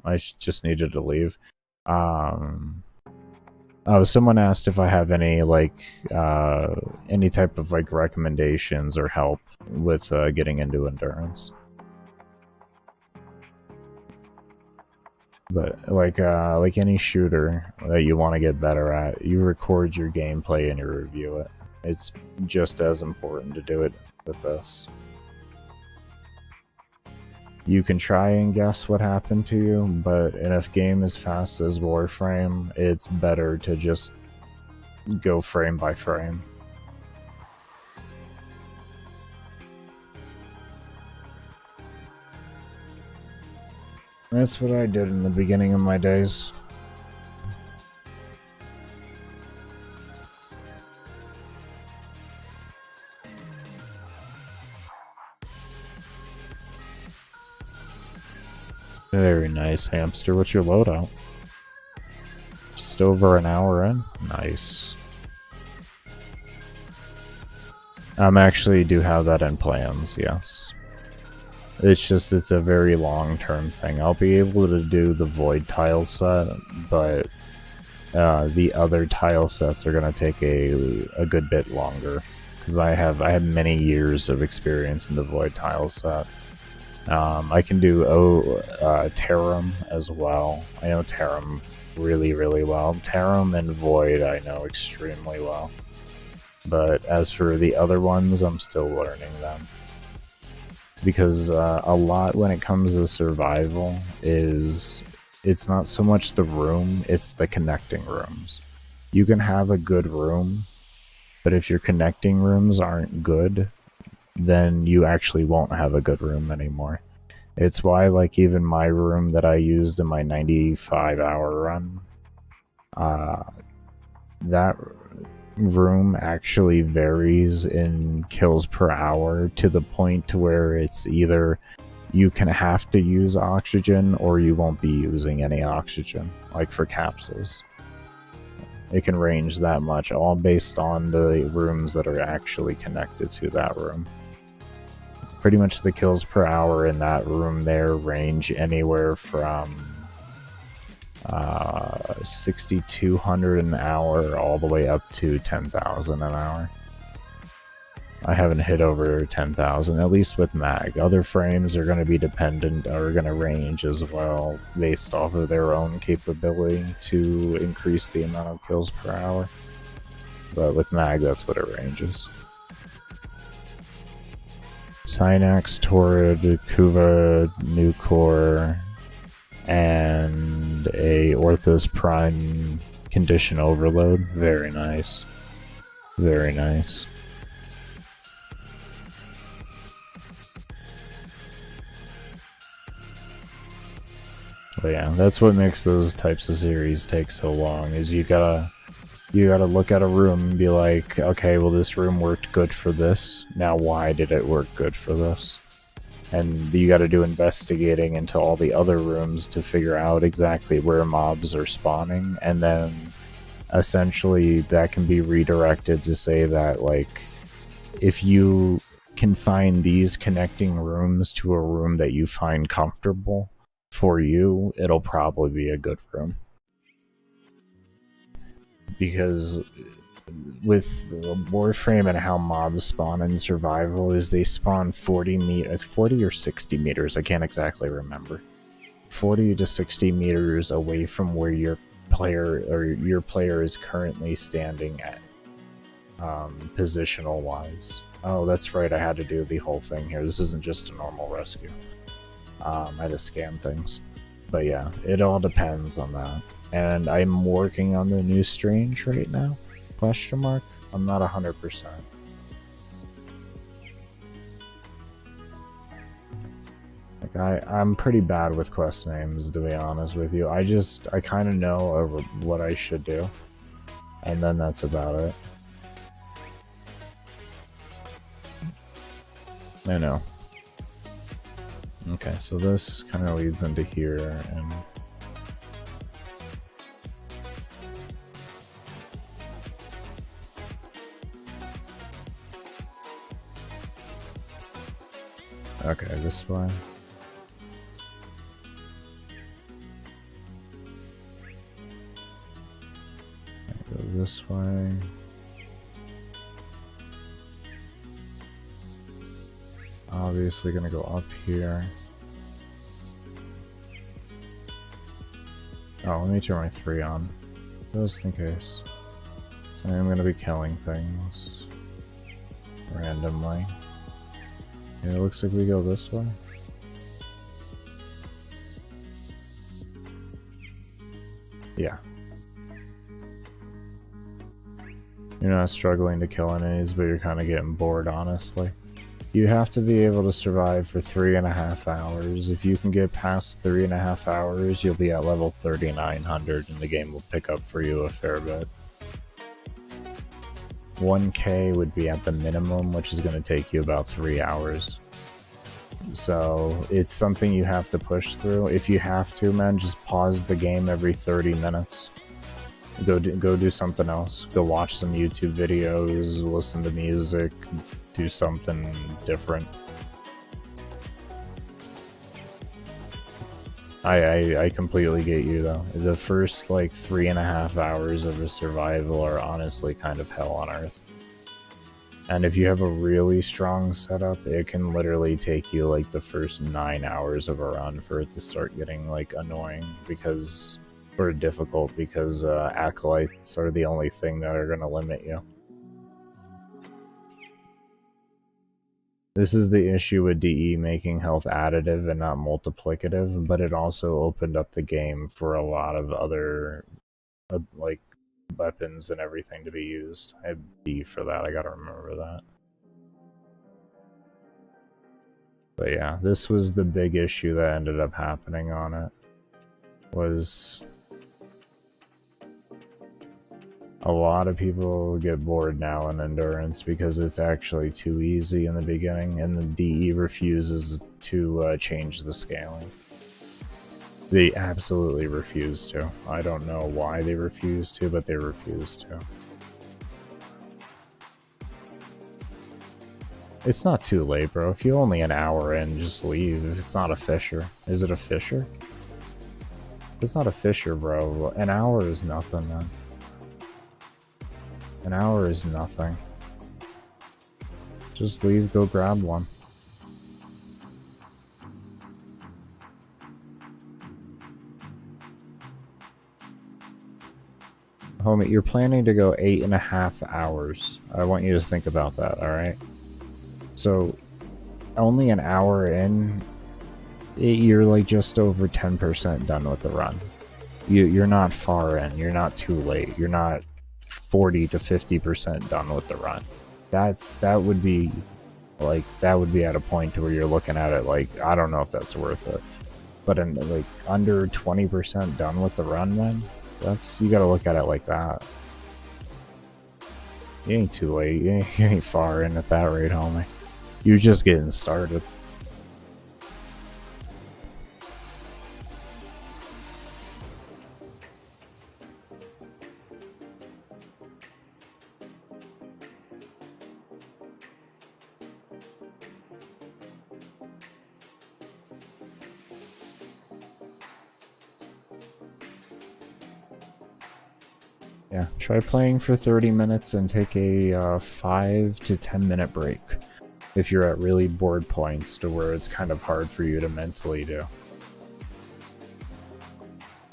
I just needed to leave. Someone asked if I have any type of recommendations or help with getting into endurance. But like any shooter that you want to get better at, you record your gameplay and you review it. It's just as important to do it with this. You can try and guess what happened to you, but in a game as fast as Warframe, it's better to just go frame by frame. That's what I did in the beginning of my days. Very nice, hamster. What's your loadout? Just over an hour in? Nice. Actually do have that in plans, yes. It's a very long-term thing. I'll be able to do the void tile set, but the other tile sets are going to take a good bit longer, because I have many years of experience in the void tile set. I can do Tarim as well. I know Tarim really, really well. Tarim and Void I know extremely well. But as for the other ones, I'm still learning them. Because a lot when it comes to survival it's not so much the room, it's the connecting rooms. You can have a good room, but if your connecting rooms aren't good, then you actually won't have a good room anymore. It's why, even my room that I used in my 95-hour run, that room actually varies in kills per hour to the point to where it's either you can have to use oxygen or you won't be using any oxygen, like for capsules. It can range that much, all based on the rooms that are actually connected to that room. Pretty much the kills per hour in that room there range anywhere from 6,200 an hour all the way up to 10,000 an hour. I haven't hit over 10,000, at least with Mag. Other frames are going to be dependent, or going to range as well, based off of their own capability to increase the amount of kills per hour. But with Mag, that's what it ranges. Synax, Torrid, Kuva, Nucor, and a Orthos Prime condition overload. Very nice. Very nice. But yeah, that's what makes those types of series take so long, is you gotta look at a room and be like, okay, well, this room worked good for this. Now why did it work good for this? And you gotta do investigating into all the other rooms to figure out exactly where mobs are spawning, and then essentially that can be redirected to say that, like, if you can find these connecting rooms to a room that you find comfortable for you, it'll probably be a good room. Because with Warframe and how mobs spawn in survival is they spawn 40 or 60 meters, I can't exactly remember. 40 to 60 meters away from where your player is currently standing at, positional wise. Oh, that's right, I had to do the whole thing here. This isn't just a normal rescue. I had to scan things. But yeah, it all depends on that. And I'm working on the new Strange right now? Question mark? I'm not 100%. Like, I'm pretty bad with quest names, to be honest with you. I kind of know what I should do. And then that's about it. I know. Okay, so this kind of leads into here, and okay, this way. Go this way. Obviously gonna go up here. Oh, let me turn my 3 on, just in case. So I'm gonna be killing things randomly. Yeah, it looks like we go this way. Yeah. You're not struggling to kill enemies, but you're kind of getting bored, honestly. You have to be able to survive for 3.5 hours. If you can get past 3.5 hours, you'll be at level 3900 and the game will pick up for you a fair bit. 1k would be at the minimum, which is going to take you about 3 hours. So it's something you have to push through. If you have to, man, just pause the game every 30 minutes. Go do something else. Go watch some YouTube videos, listen to music, do something different. I completely get you though. The first like 3.5 hours of a survival are honestly kind of hell on earth. And if you have a really strong setup, it can literally take you like the first 9 hours of a run for it to start getting like annoying, because or difficult, because acolytes are the only thing that are going to limit you. This is the issue with DE making health additive and not multiplicative, but it also opened up the game for a lot of other like weapons and everything to be used. I have B for that, I gotta remember that. But yeah, this was the big issue that ended up happening on it. Was a lot of people get bored now in Endurance because it's actually too easy in the beginning, and the DE refuses to change the scaling. They absolutely refuse to. I don't know why they refuse to, but they refuse to. It's not too late, bro. If you're only an hour in, just leave. If it's not a fisher. Is it a fisher? If it's not a fisher, bro, an hour is nothing, man. An hour is nothing. Just leave, go grab one. Homie, you're planning to go 8.5 hours. I want you to think about that, alright? So, only an hour in, you're like just over 10% done with the run. You're not far in. You're not too late. You're not 40 to 50% done with the run. That would be at a point to where you're looking at it like, I don't know if that's worth it. But in like under 20% done with the run, man, you gotta look at it like that. You ain't too late. You ain't far in at that rate, homie. You're just getting started. Yeah, try playing for 30 minutes and take a 5 to 10 minute break if you're at really bored points to where it's kind of hard for you to mentally do.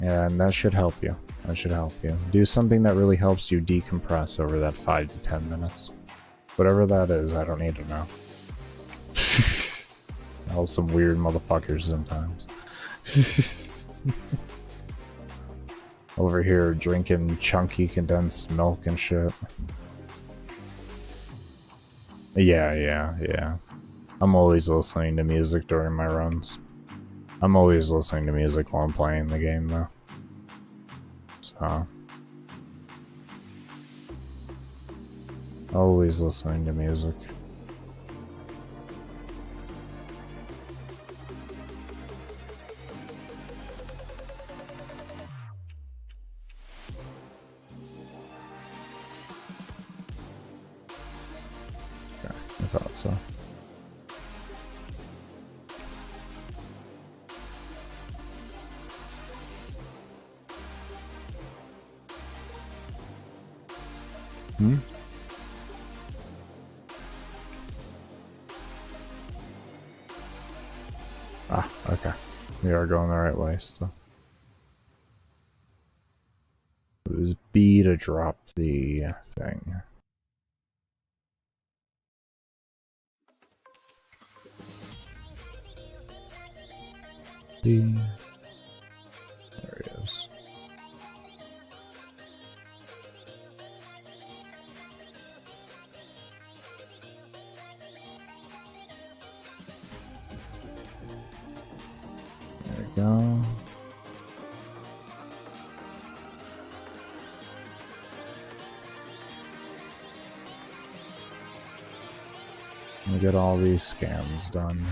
And that should help you. That should help you. Do something that really helps you decompress over that 5 to 10 minutes. Whatever that is, I don't need to know. All some weird motherfuckers sometimes. Over here drinking chunky condensed milk and shit. Yeah. I'm always listening to music during my runs. I'm always listening to music while I'm playing the game though. So always listening to music. I thought so. Ah, okay. We are going the right way still. It was B to drop the thing. B. There he is. There we go. We get all these scans done.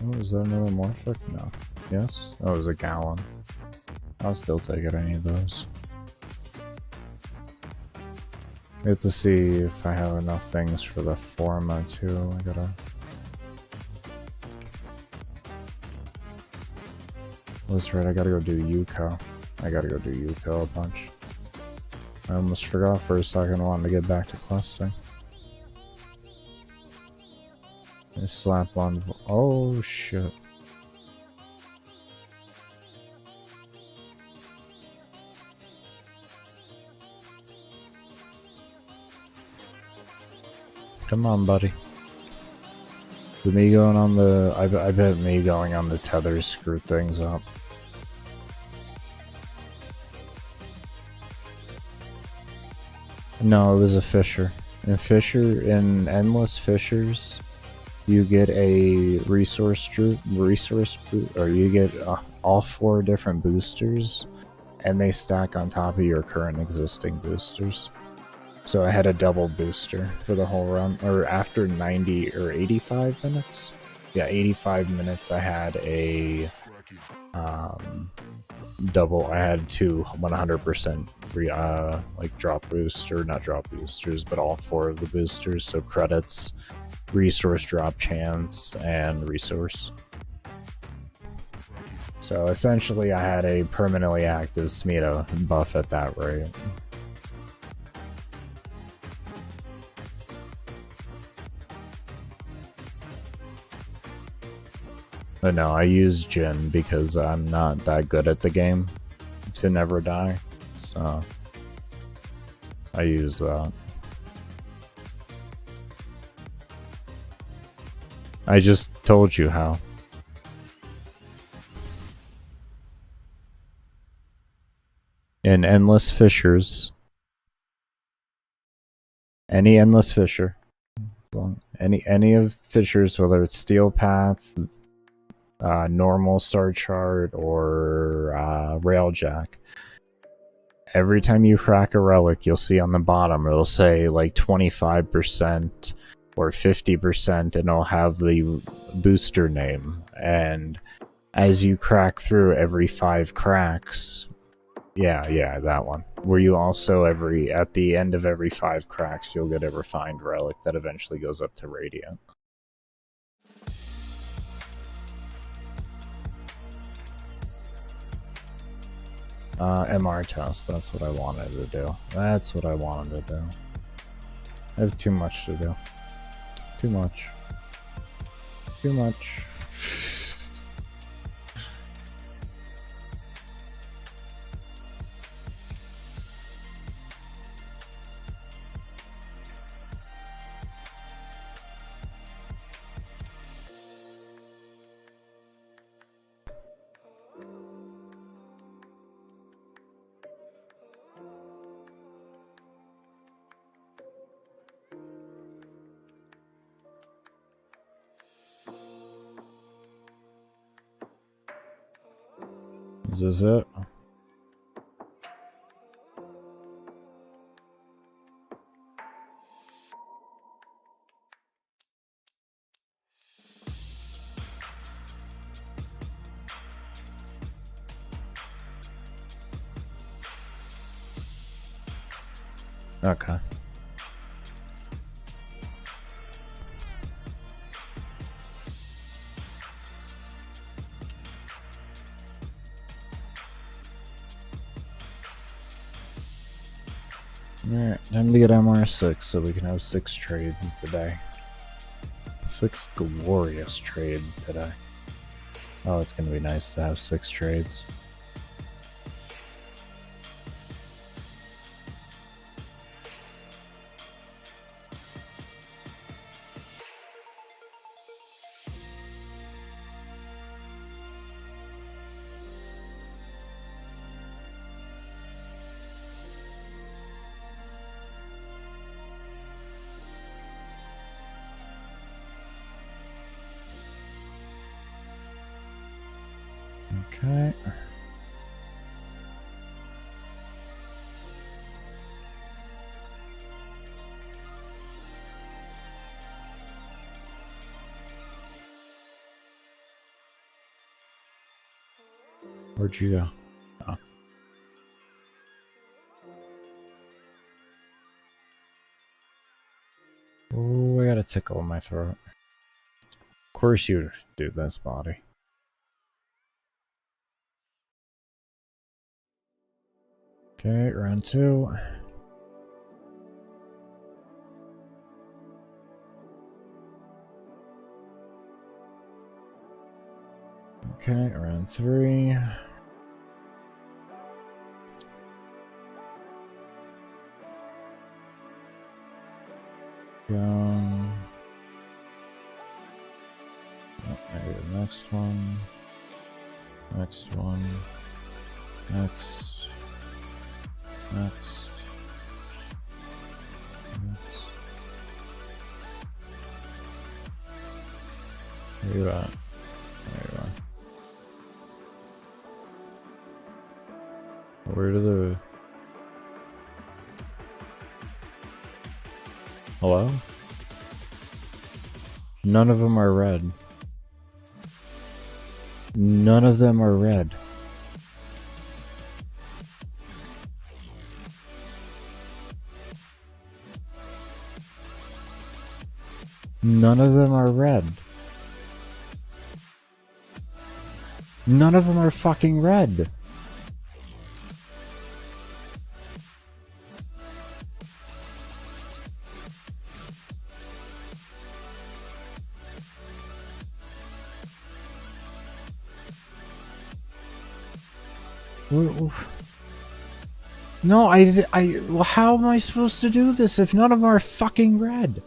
Oh, is that another Morphic? No. Yes? Oh, it was a gallon. I'll still take it, any of those. We have to see if I have enough things for the Forma too. I gotta... That's right, I gotta go do Yuko. I gotta go do Yuko a bunch. I almost forgot for a second I wanted to get back to questing. I slap on... Oh shit. Come on, buddy. With me going on the... I bet me going on the tethers screwed things up. No, it was a fissure. In endless fissures, you get a resource or you get all 4 different boosters, and they stack on top of your current existing boosters. So I had a double booster for the whole run, or after 90 or 85 minutes. Yeah, 85 minutes I had a double. I had 2 100% like drop booster, not drop boosters, but all 4 of the boosters. So credits, resource drop chance, and resource. So essentially I had a permanently active Smeeta buff at that rate. But no, I use Jin because I'm not that good at the game to never die, so I use that. I just told you how. In endless fissures, any endless fissure, any of fissures, whether it's steel path, normal star chart, or railjack, every time you crack a relic, you'll see on the bottom it'll say like 25% or 50%, and it'll have the booster name. And as you crack through every 5 cracks, yeah, that one. Where you also at the end of every 5 cracks, you'll get a refined relic that eventually goes up to Radiant. MR test, that's what I wanted to do. That's what I wanted to do. I have too much to do. Too much. Too much. Is this it? Okay. Alright, time to get MR6 so we can have 6 trades today. 6 glorious trades today. Oh, it's gonna be nice to have 6 trades. Okay. Where'd you go? Oh. Oh, I got a tickle in my throat. Of course you do this, body. Okay, round 2. Okay, round 3. Go. Oh, maybe the next one. Next one. Next. Next. Next. Where you at? There you are. Where do the... Hello? None of them are red. None of them are red. None of them are red. None of them are fucking red. No, well, how am I supposed to do this if none of them are fucking red?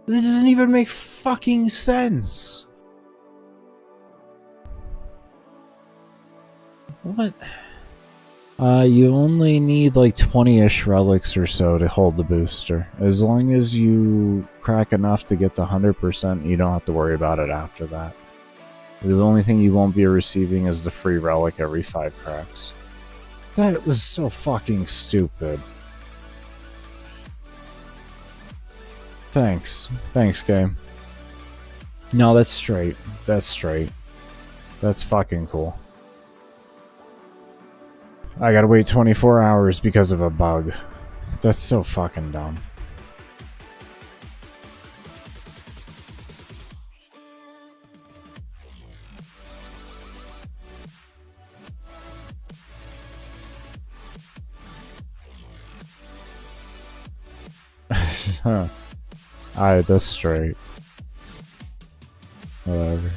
That doesn't even make fucking sense. What? You only need like 20-ish relics or so to hold the booster. As long as you crack enough to get to 100%, you don't have to worry about it after that. The only thing you won't be receiving is the free relic every 5 cracks. That was so fucking stupid. Thanks. Thanks, game. No, that's straight. That's straight. That's fucking cool. I gotta wait 24 hours because of a bug. That's so fucking dumb. Alright, that's straight. Whatever.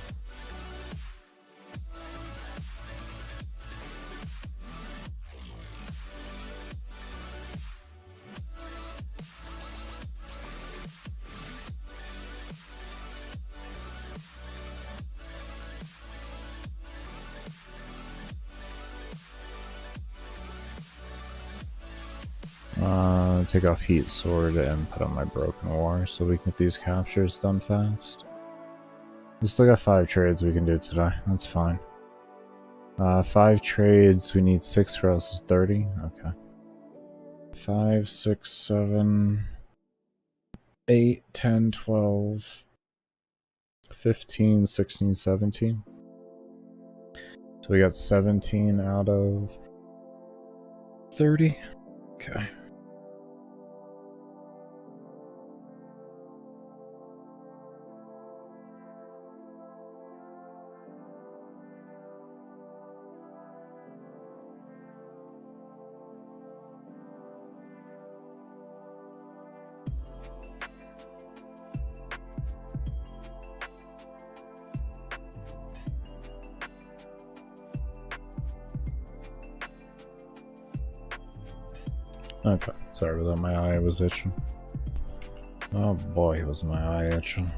Take off Heat Sword and put on my Broken War so we can get these captures done fast. We still got 5 trades we can do today. That's fine. 5 trades, we need 6 for us is 30. Okay. 5, 6, 7, 8, 10, 12, 15, 16, 17. So we got 17 out of 30. Okay. Okay, sorry about that, my eye was itching. Oh boy, was my eye itching.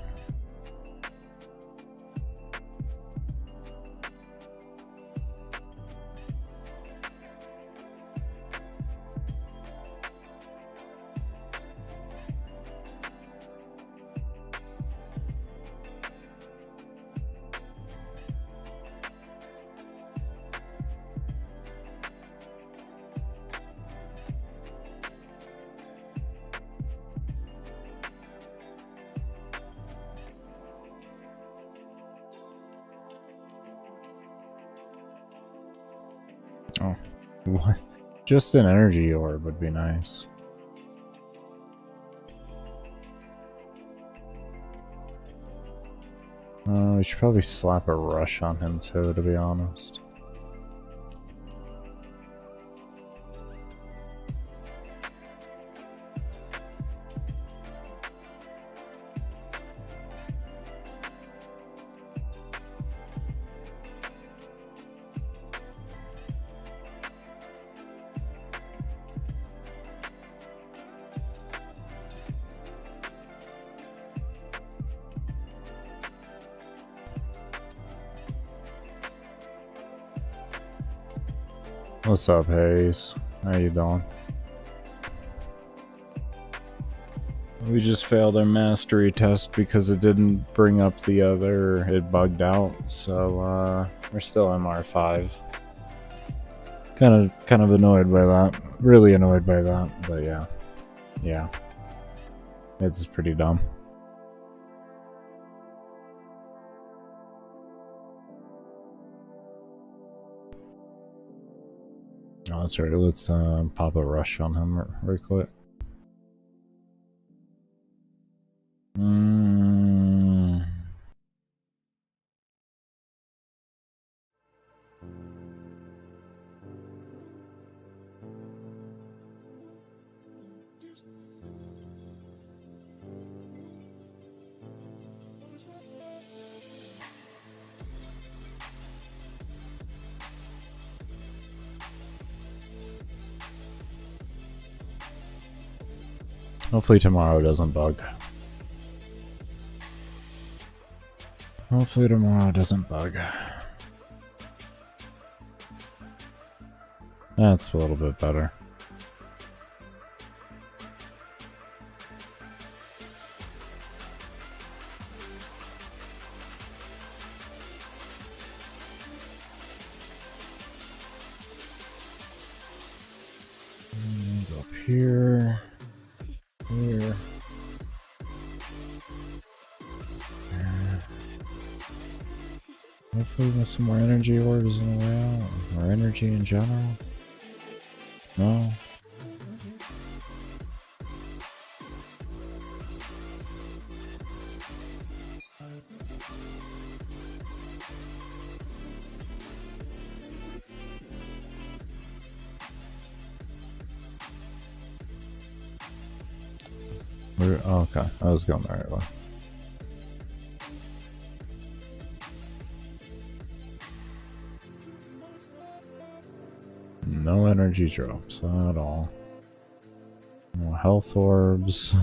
Oh, what? Just an energy orb would be nice. We should probably slap a rush on him too, to be honest. What's up, Hayes? How you doing? We just failed our mastery test because it didn't bring up the other, it bugged out, so we're still MR5. Kind of annoyed by that. Really annoyed by that, but yeah. Yeah. It's pretty dumb. Oh, that's right. Let's pop a rush on him real quick. Hopefully tomorrow doesn't bug. Hopefully tomorrow doesn't bug. That's a little bit better. Go up here. Here. Hopefully with some more energy orbs in the way out, or energy in general. No. Oh, okay, I was going the right way. No energy drops at all. No health orbs.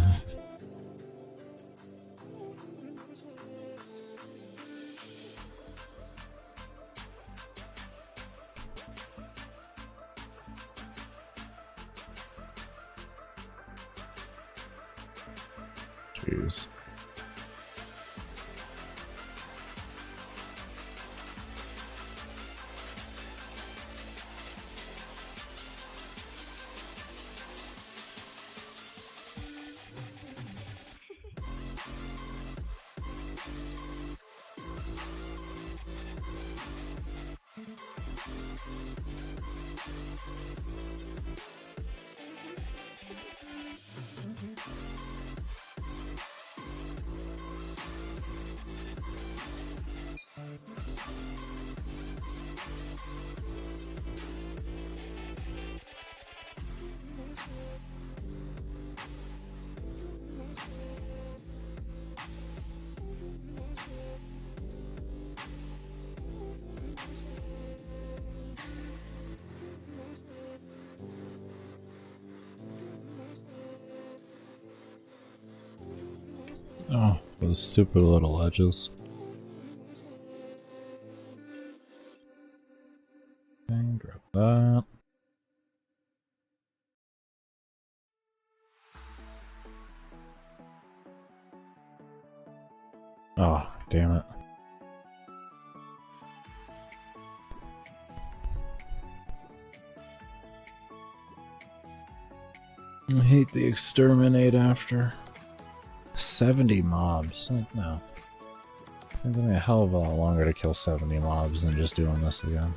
Jeez. Oh, those stupid little edges. And grab that. Oh, damn it. I hate the exterminate after. 70 mobs. Like, no. It's gonna take me a hell of a lot longer to kill 70 mobs than just doing this again.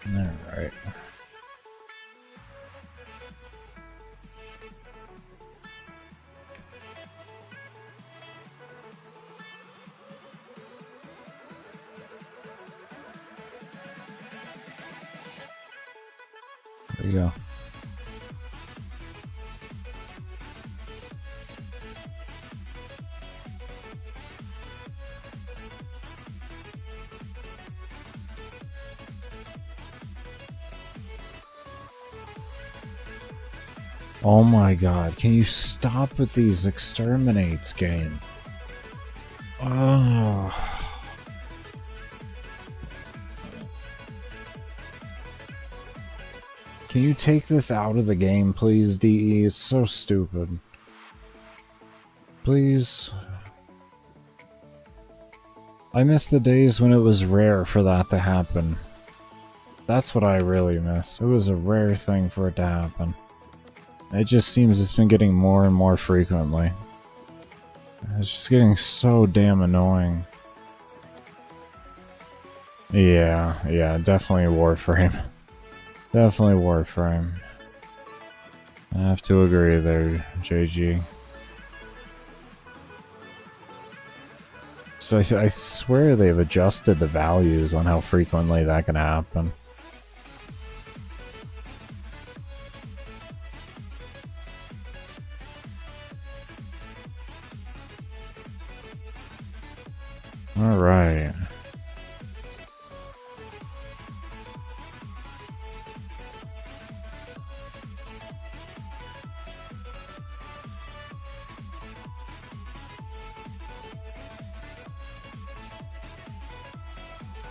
Alright. There you go. Oh my god, can you stop with these exterminates, game? Oh. Can you take this out of the game, please, DE? It's so stupid. Please. I miss the days when it was rare for that to happen. That's what I really miss. It was a rare thing for it to happen. It just seems it's been getting more and more frequently. It's just getting so damn annoying. Yeah, definitely Warframe. Definitely Warframe. I have to agree there, JG. So I swear they've adjusted the values on how frequently that can happen. Alright.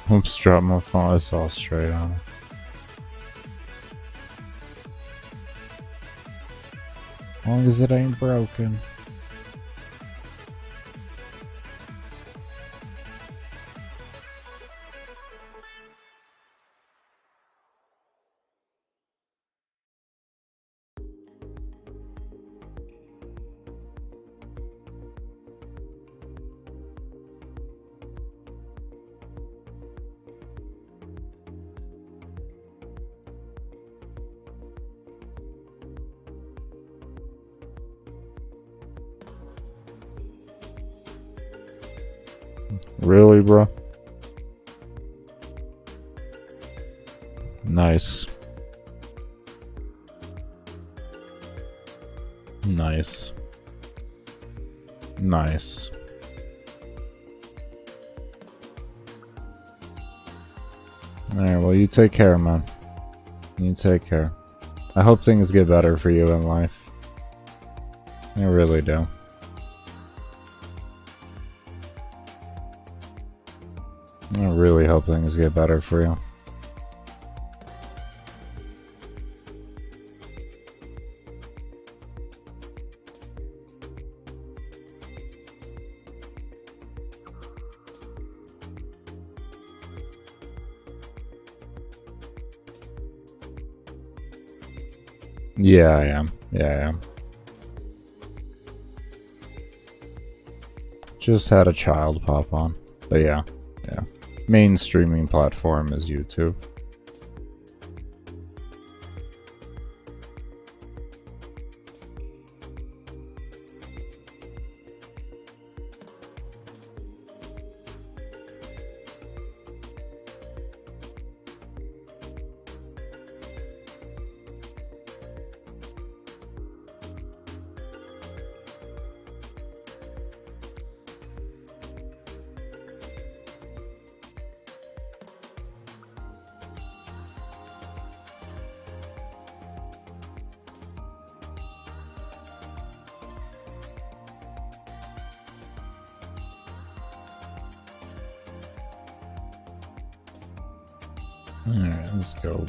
Oops, dropped my phone. I saw straight on. As long as it ain't broken. Really, bro? Nice. Nice. Nice. Alright, well, you take care, man. You take care. I hope things get better for you in life. I really do. I really hope things get better for you. Yeah, I am. Yeah, I am. Just had a child pop on. But yeah, yeah. Main streaming platform is YouTube. Alright, let's go.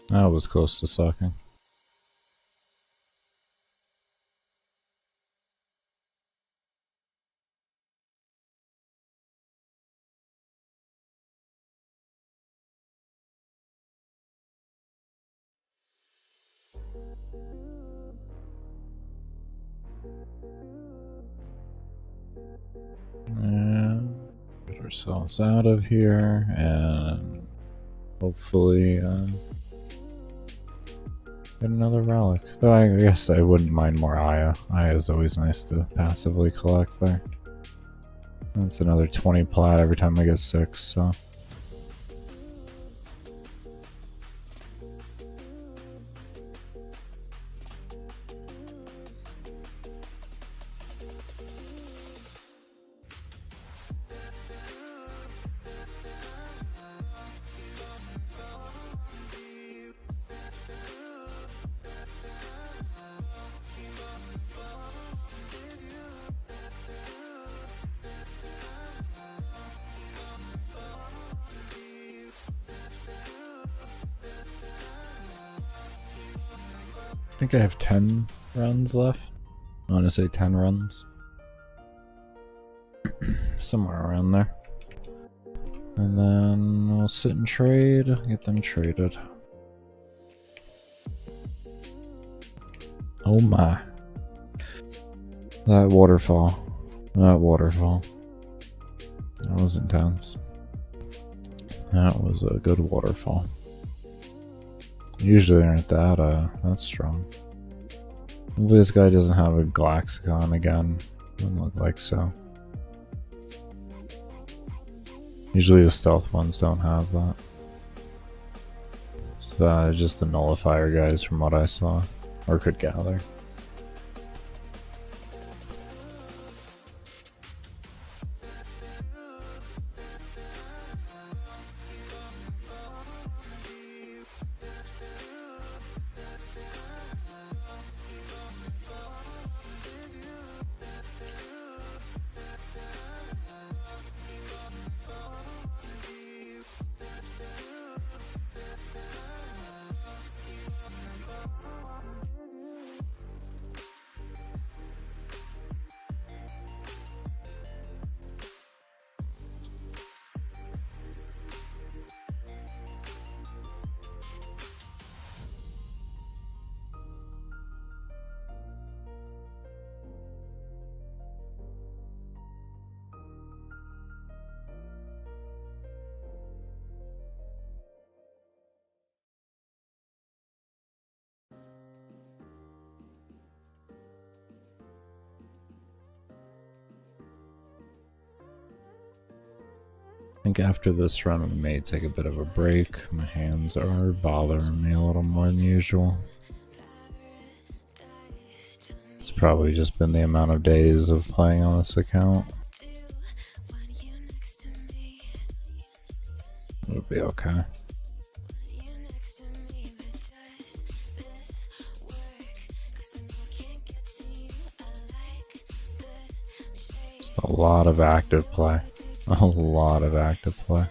That was close to sucking. And get ourselves out of here and hopefully get another relic. Though I guess I wouldn't mind more Aya. Aya is always nice to passively collect there. That's another 20 plat every time I get 6, so. I think I have 10 runs left. I want to say 10 runs. Somewhere around there. And then we'll sit and trade, get them traded. Oh my. That waterfall. That waterfall. That was intense. That was a good waterfall. Usually aren't that strong. Hopefully this guy doesn't have a Glaxicon again. Doesn't look like so. Usually the stealth ones don't have that. So just the nullifier guys from what I saw, or could gather. think after this run we may take a bit of a break. My hands are bothering me a little more than usual. It's probably just been the amount of days of playing on this account. It'll be okay. Just a lot of active play. A lot of active play.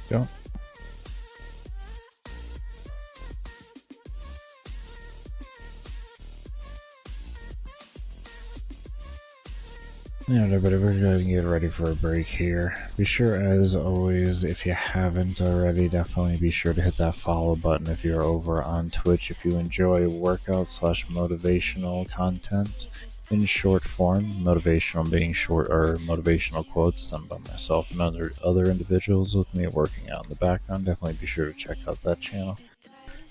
Go. Yeah, everybody, we're going to get ready for a break here. Be sure, as always, if you haven't already, definitely be sure to hit that follow button if you're over on Twitch. If you enjoy workout/motivational content in short form, motivational being short or motivational quotes done by myself and other individuals with me working out in the background, definitely be sure to check out that channel.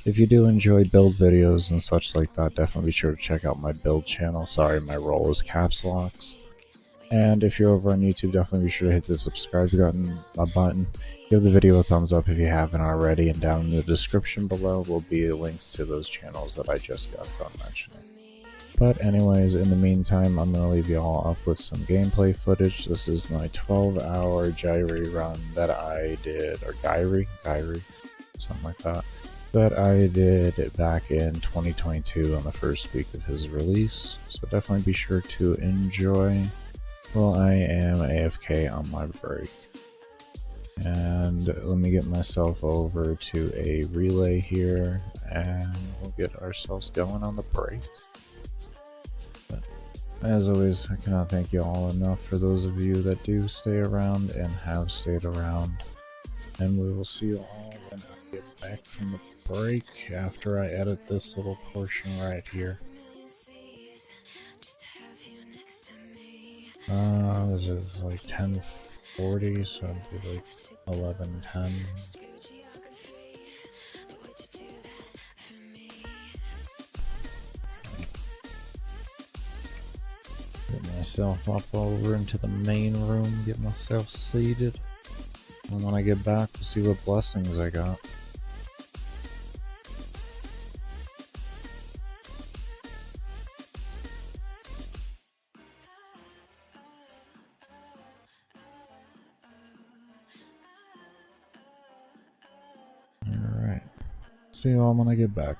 If you do enjoy build videos and such like that, definitely be sure to check out my build channel. Sorry, my role is caps locks. And if you're over on YouTube, definitely be sure to hit the subscribe button. Give the video a thumbs up if you haven't already, and down in the description below will be links to those channels that I just got done mentioning. But anyways, in the meantime, I'm going to leave you all up with some gameplay footage. This is my 12-hour Gyri run that I did, or Gyri, something like that I did back in 2022 on the first week of his release. So definitely be sure to enjoy. Well, I am AFK on my break. And let me get myself over to a relay here, and we'll get ourselves going on the break. But as always, I cannot thank you all enough for those of you that do stay around and have stayed around. And we will see you all when I get back from the break after I edit this little portion right here. This is like 10:40, so it'd be like 11:10. Get myself up over into the main room, get myself seated, and when I get back, we'll see what blessings I got. Alright. See you all when I get back.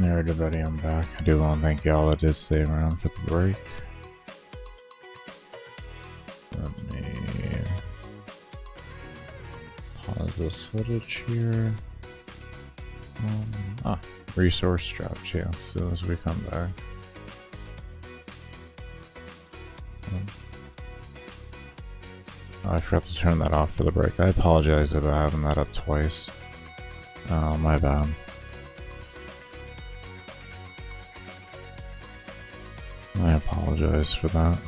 Alright everybody, I'm back. I do want to thank y'all that did stay around for the break. Let me pause this footage here. Resource drop chance as soon as we come back. I forgot to turn that off for the break. I apologize about having that up twice. Oh, my bad. I apologize for that.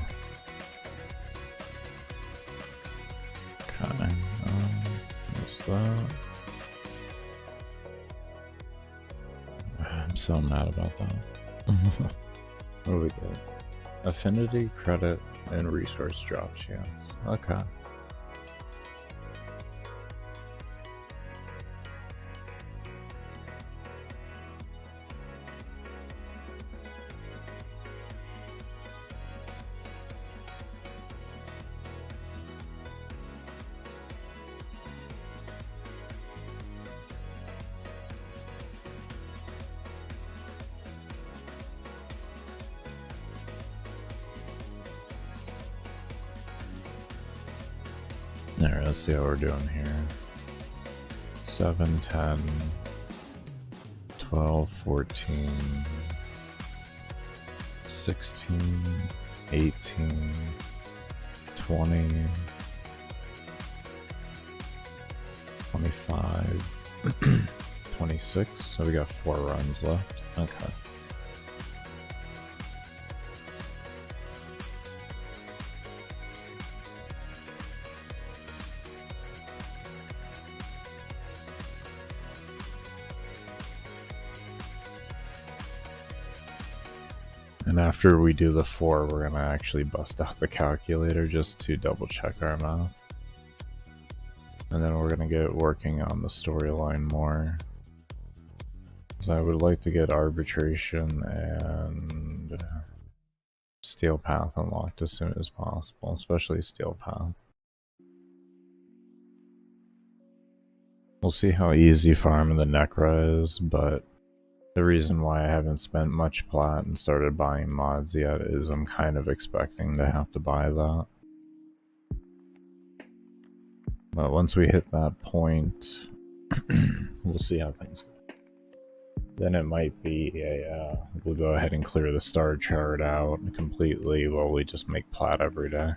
Okay, there's that. I'm so mad about that. What do we get? Affinity, credit, and resource drop chance. Okay. Alright, let's see how we're doing here. 7, 10, 12, 14, 16, 18, 20, 25, 26. So we got 4 runs left. Okay. And after we do the 4, we're gonna actually bust out the calculator just to double check our math. And then we're gonna get working on the storyline more. So I would like to get arbitration and steel path unlocked as soon as possible, especially steel path. We'll see how easy farming the Necra is, but the reason why I haven't spent much plat and started buying mods yet is I'm kind of expecting to have to buy that. But once we hit that point, we'll see how things go. Then it might be a, we'll go ahead and clear the star chart out completely while we just make plat every day.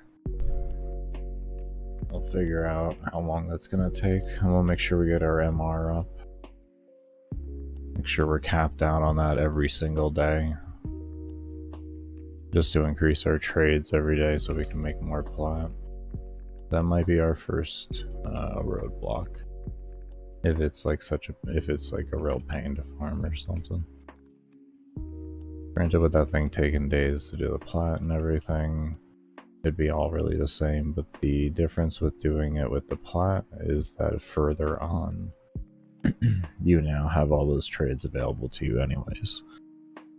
We'll figure out how long that's gonna take, and we'll make sure we get our MR up. Make sure we're capped down on that every single day, just to increase our trades every day so we can make more plat. That might be our first roadblock, if it's like a real pain to farm or something. Granted, with that thing taking days to do the plat and everything, it'd be all really the same, but the difference with doing it with the plat is that further on, you now have all those trades available to you anyways.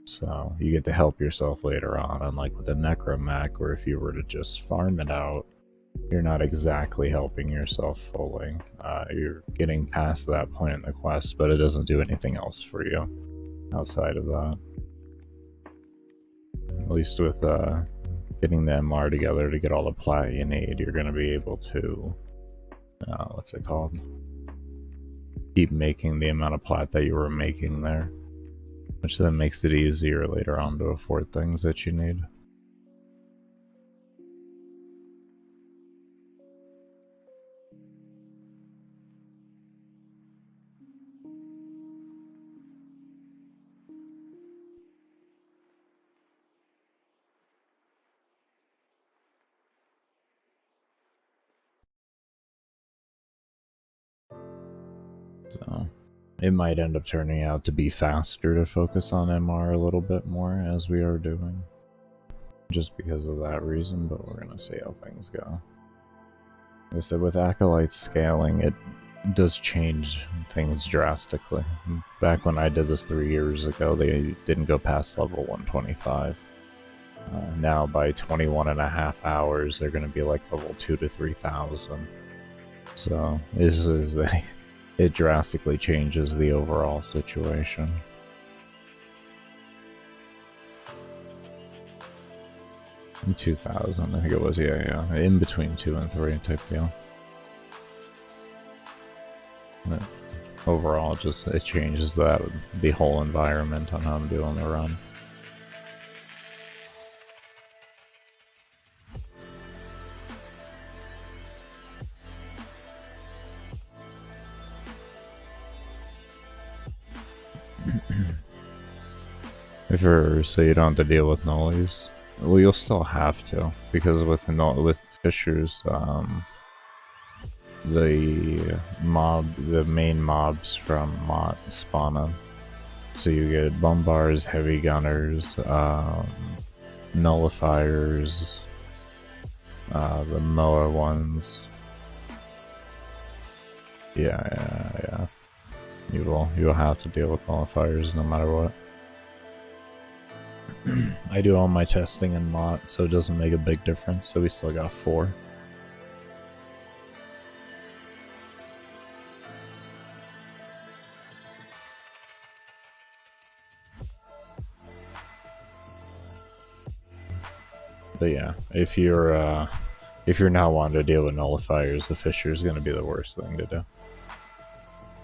So you get to help yourself later on, unlike with the Necromech, where if you were to just farm it out you're not exactly helping yourself fully. You're getting past that point in the quest, but it doesn't do anything else for you outside of that. At least with getting the MR together to get all the plat you need, you're going to be able to, what's it called? Keep making the amount of plat that you were making there, which then makes it easier later on to afford things that you need. So it might end up turning out to be faster to focus on MR a little bit more, as we are doing, just because of that reason, but we're going to see how things go. Like I said, with Acolyte scaling, it does change things drastically. Back when I did this 3 years ago, they didn't go past level 125. Now by 21.5 hours, they're going to be like level 2 to 3,000. So it drastically changes the overall situation. In 2000, I think it was, yeah, in between 2 and 3 type deal. But overall, just it changes the whole environment on how I'm doing the run. So you don't have to deal with nullies. Well, you'll still have to, because with fissures, the main mobs from Mott spawn them. So you get bombars, heavy gunners, nullifiers, the Moa ones. Yeah. You'll have to deal with nullifiers no matter what. I do all my testing in Mott, so it doesn't make a big difference, so we still got 4. But yeah, if you're not wanting to deal with nullifiers, the fissure is going to be the worst thing to do.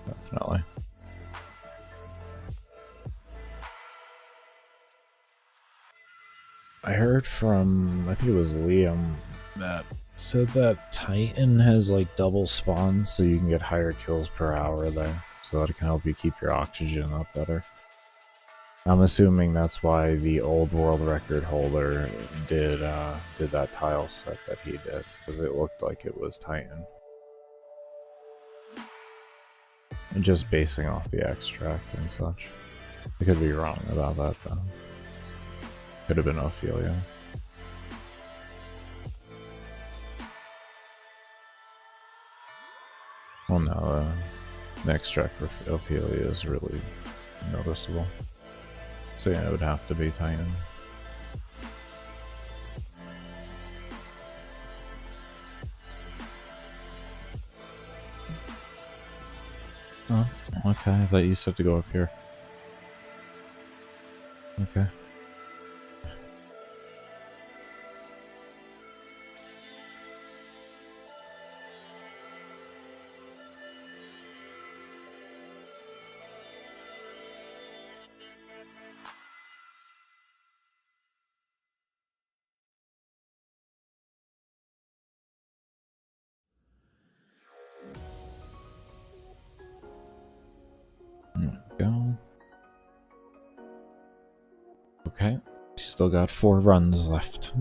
Definitely. I heard from, I think it was Liam, that said that Titan has like double spawns, so you can get higher kills per hour there, so that it can help you keep your oxygen up better. I'm assuming that's why the old world record holder did that tile set that he did, because it looked like it was Titan. And just basing off the extract and such. I could be wrong about that though. Could have been Ophelia. Well, no, the extract for Ophelia is really noticeable. So yeah, it would have to be Titan. Oh, okay, I thought you used to have to go up here. Okay. Go. Okay, still got 4 runs left.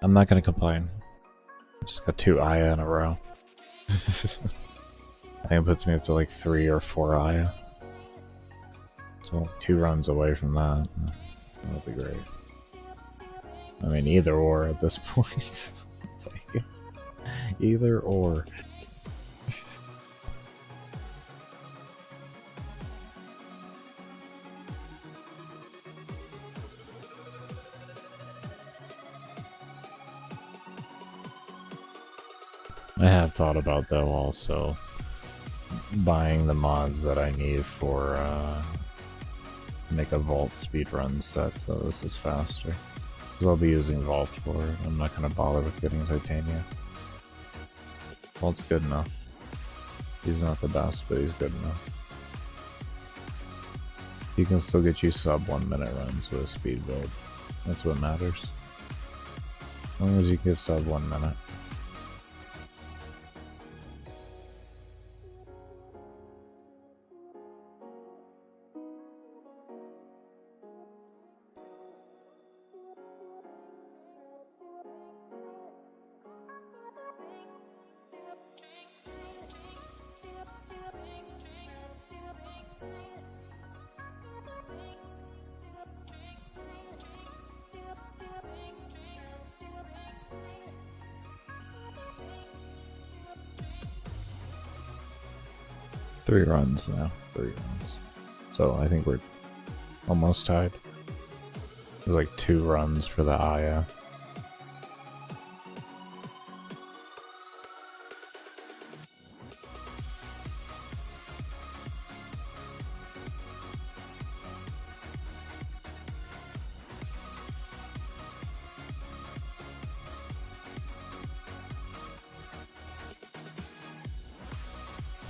I'm not gonna complain. Just got 2 Aya in a row. I think it puts me up to like 3 or 4 Aya. So 2 runs away from that. That'll be great. I mean, either or at this point. It's like either or. I have thought about, though, also buying the mods that I need for make a vault speedrun set, so this is faster. Because I'll be using vault for it. I'm not going to bother with getting titanium. Vault's good enough. He's not the best, but he's good enough. He can still get you sub 1 minute runs with a speed build. That's what matters. As long as you get sub 1 minute. Three runs now. 3 runs. So I think we're almost tied. There's like 2 runs for the Aya.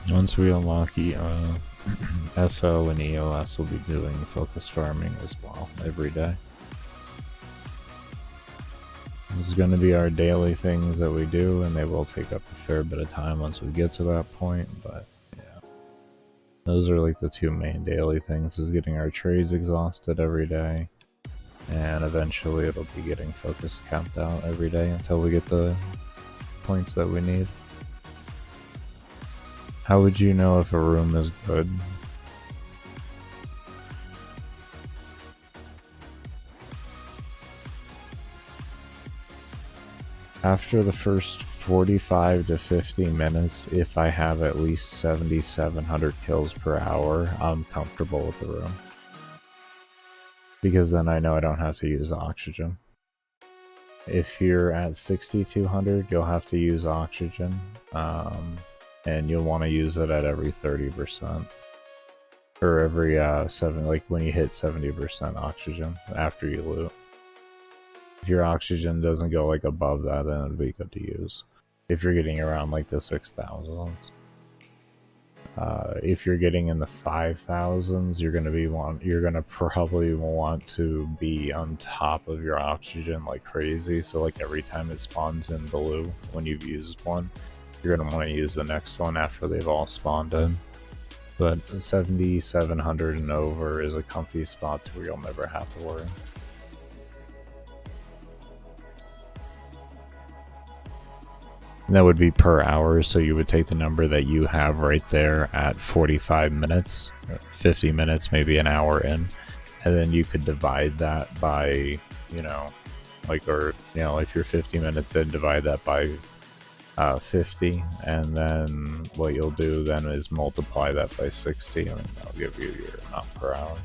Once we unlock SO and EOS, we'll be doing focus farming as well every day. This is going to be our daily things that we do, and they will take up a fair bit of time once we get to that point, but yeah. Those are like the 2 main daily things, is getting our trades exhausted every day, and eventually it'll be getting focus capped out every day until we get the points that we need. How would you know if a room is good? After the first 45 to 50 minutes, if I have at least 7,700 kills per hour, I'm comfortable with the room. Because then I know I don't have to use oxygen. If you're at 6,200, you'll have to use oxygen. And you'll want to use it at every 30%. Or every 7, like when you hit 70% oxygen after you loot. If your oxygen doesn't go like above that, then it'd be good to use. If you're getting around like the 6,000s. If you're getting in the 5,000s, you're gonna probably want to be on top of your oxygen like crazy. So like every time it spawns in blue when you've used one, you're going to want to use the next one after they've all spawned in. But 7,700 and over is a comfy spot to where you'll never have to worry. And that would be per hour, so you would take the number that you have right there at 45 minutes, 50 minutes, maybe an hour in, and then you could divide that by, you know, like, or, you know, if you're 50 minutes in, divide that by 50, and then what you'll do then is multiply that by 60, and that'll give you your amount per hour.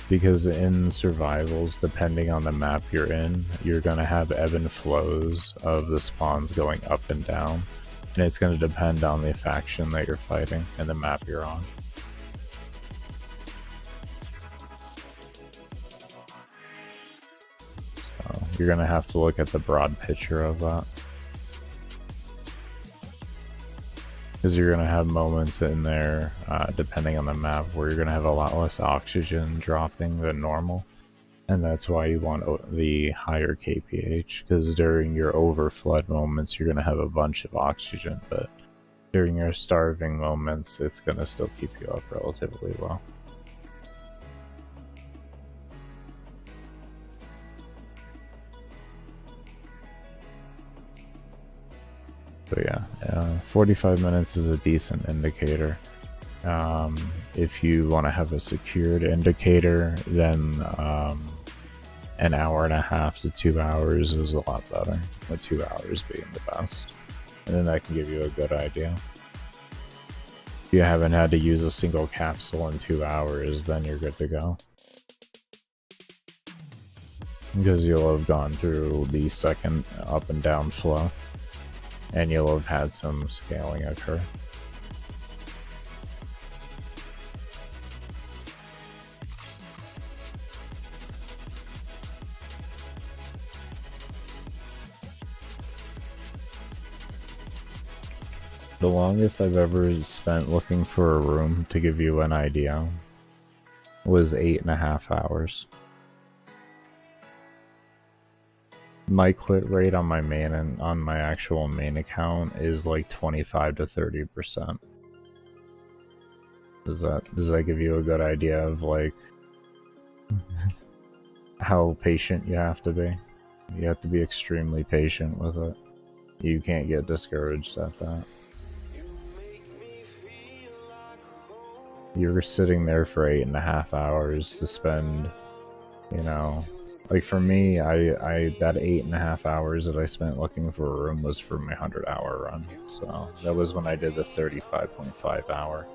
Because in survivals, depending on the map you're in, you're going to have ebb and flows of the spawns going up and down, and it's going to depend on the faction that you're fighting and the map you're on. You're going to have to look at the broad picture of that. Because you're going to have moments in there, depending on the map, where you're going to have a lot less oxygen dropping than normal. And that's why you want the higher KPH, because during your overflood moments, you're going to have a bunch of oxygen, but during your starving moments, it's going to still keep you up relatively well. So yeah, 45 minutes is a decent indicator. If you want to have a secured indicator, then an hour and a half to 2 hours is a lot better, with 2 hours being the best. And then that can give you a good idea. If you haven't had to use a single capsule in 2 hours, then you're good to go. because you'll have gone through the second up and down flow, and you'll have had some scaling occur. The longest I've ever spent looking for a room, to give you an idea, was 8.5 hours. My quit rate on my main and on my actual main account is like 25 to 30%. Does that give you a good idea of like how patient you have to be? You have to be extremely patient with it. You can't get discouraged at that. You're sitting there for 8.5 hours to spend, you know, like for me, I that 8.5 hours that I spent looking for a room was for my 100-hour run. So that was when I did the 35.5 hour.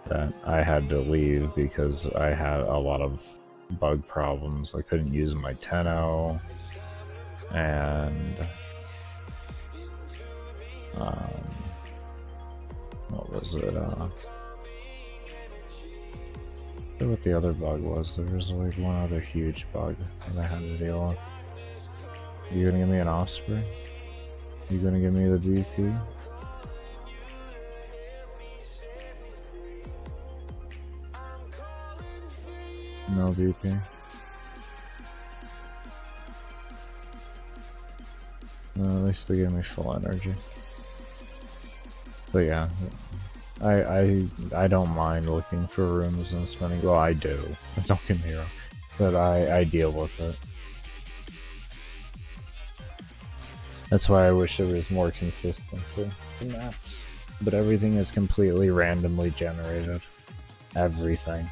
That I had to leave because I had a lot of bug problems. I couldn't use my 10.0, and what was it? I forget what the other bug was. There was like one other huge bug that I had to deal with. You gonna give me an offspring? You gonna give me the DP? No DP. No, at least they gave me full energy. But yeah, I don't mind looking for rooms and spending. Well, I do. Don't get me wrong, but I deal with it. That's why I wish there was more consistency in maps. But everything is completely randomly generated. Everything.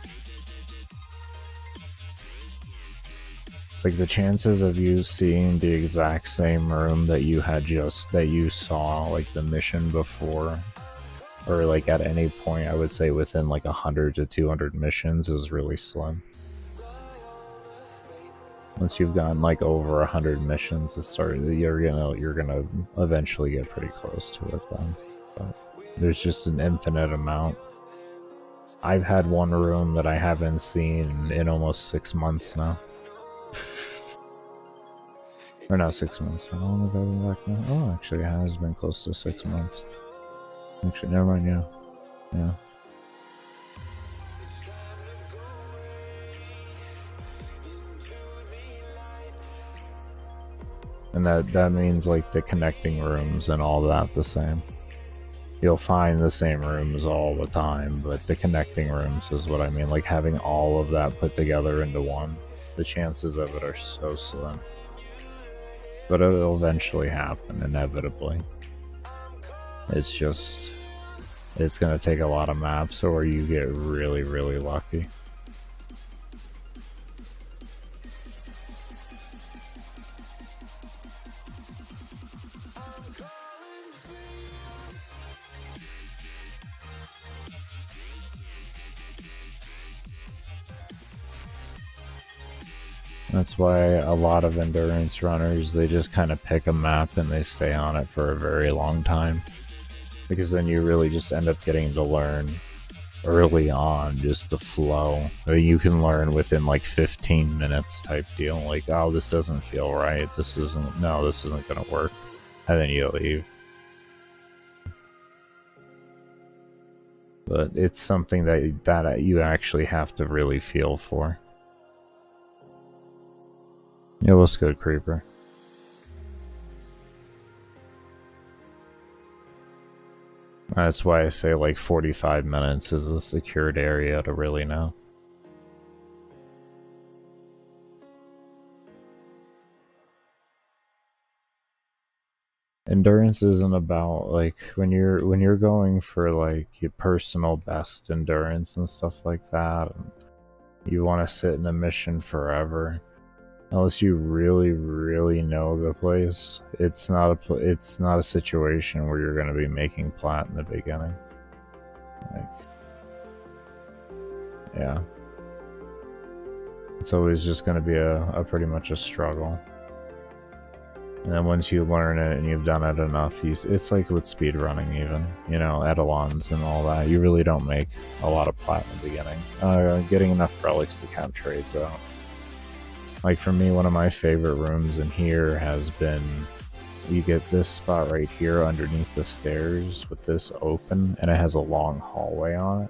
It's like the chances of you seeing the exact same room that you saw like the mission before, or like at any point, I would say within like 100 to 200 missions, is really slim. Once you've gotten like over 100 missions, you're gonna eventually get pretty close to it then. But there's just an infinite amount. I've had one room that I haven't seen in almost 6 months now. Or not 6 months. How long have I been back now? Oh, actually, it has been close to 6 months. Actually, never mind. Yeah. And that means like the connecting rooms and all that the same. You'll find the same rooms all the time, but the connecting rooms is what I mean. Like having all of that put together into one. The chances of it are so slim. But it'll eventually happen, inevitably. It's gonna take a lot of maps, or you get really, really lucky. That's why a lot of endurance runners, they just kind of pick a map and they stay on it for a very long time. Because then you really just end up getting to learn early on just the flow. I mean, you can learn within like 15 minutes type deal. Like, oh, this doesn't feel right. This isn't going to work. And then you leave. But it's something that you actually have to really feel for. Yeah, what's good, Creeper? That's why I say like 45 minutes is a secured area to really know. Endurance isn't about like when you're going for like your personal best endurance and stuff like that, and you want to sit in a mission forever. Unless you really, really know the place, it's not a situation where you're going to be making plat in the beginning. Like, yeah. It's always just going to be a pretty much a struggle. And then once you learn it and you've done it enough, it's like with speedrunning even, you know, etalons and all that. You really don't make a lot of plat in the beginning. Getting enough relics to cap trades out. Like for me, one of my favorite rooms in here has been, you get this spot right here underneath the stairs with this open, and it has a long hallway on it.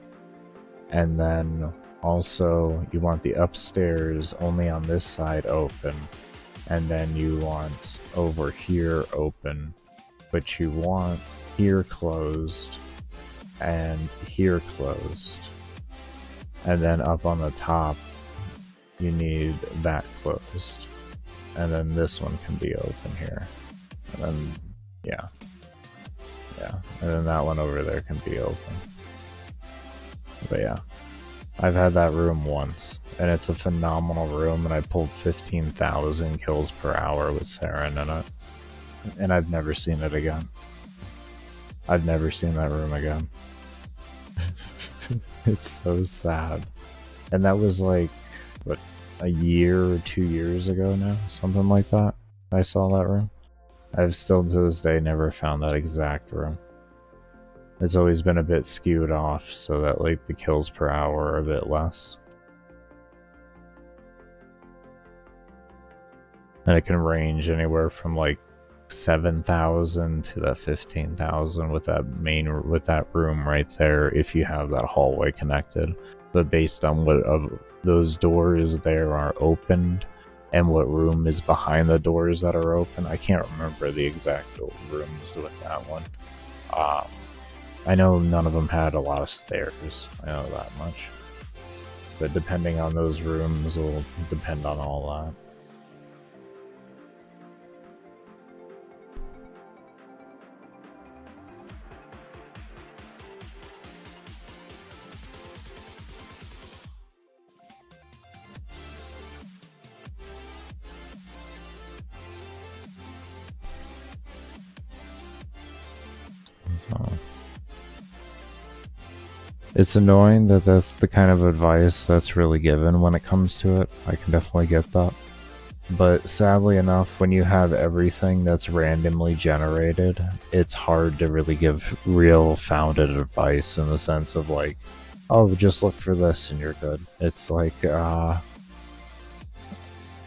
And then also you want the upstairs only on this side open, and then you want over here open, but you want here closed and here closed, and then up on the top you need that closed, and then this one can be open here, and then yeah, and then that one over there can be open. But yeah, I've had that room once, and it's a phenomenal room, and I pulled 15,000 kills per hour with Saren in it, and I've never seen it again. I've never seen that room again. It's so sad. And that was like, what, a year or 2 years ago now? Something like that. I saw that room. I've still to this day never found that exact room. It's always been a bit skewed off so that like the kills per hour are a bit less. And it can range anywhere from like 7,000 to that 15,000 with that room right there if you have that hallway connected. But based on what of those doors there are opened and what room is behind the doors that are open, I can't remember the exact rooms with that one. I know none of them had a lot of stairs, I know that much. But depending on those rooms will depend on all that. So it's annoying that that's the kind of advice that's really given when it comes to it. I can definitely get that. But sadly enough, when you have everything that's randomly generated, it's hard to really give real founded advice in the sense of like, oh, just look for this and you're good. It's like,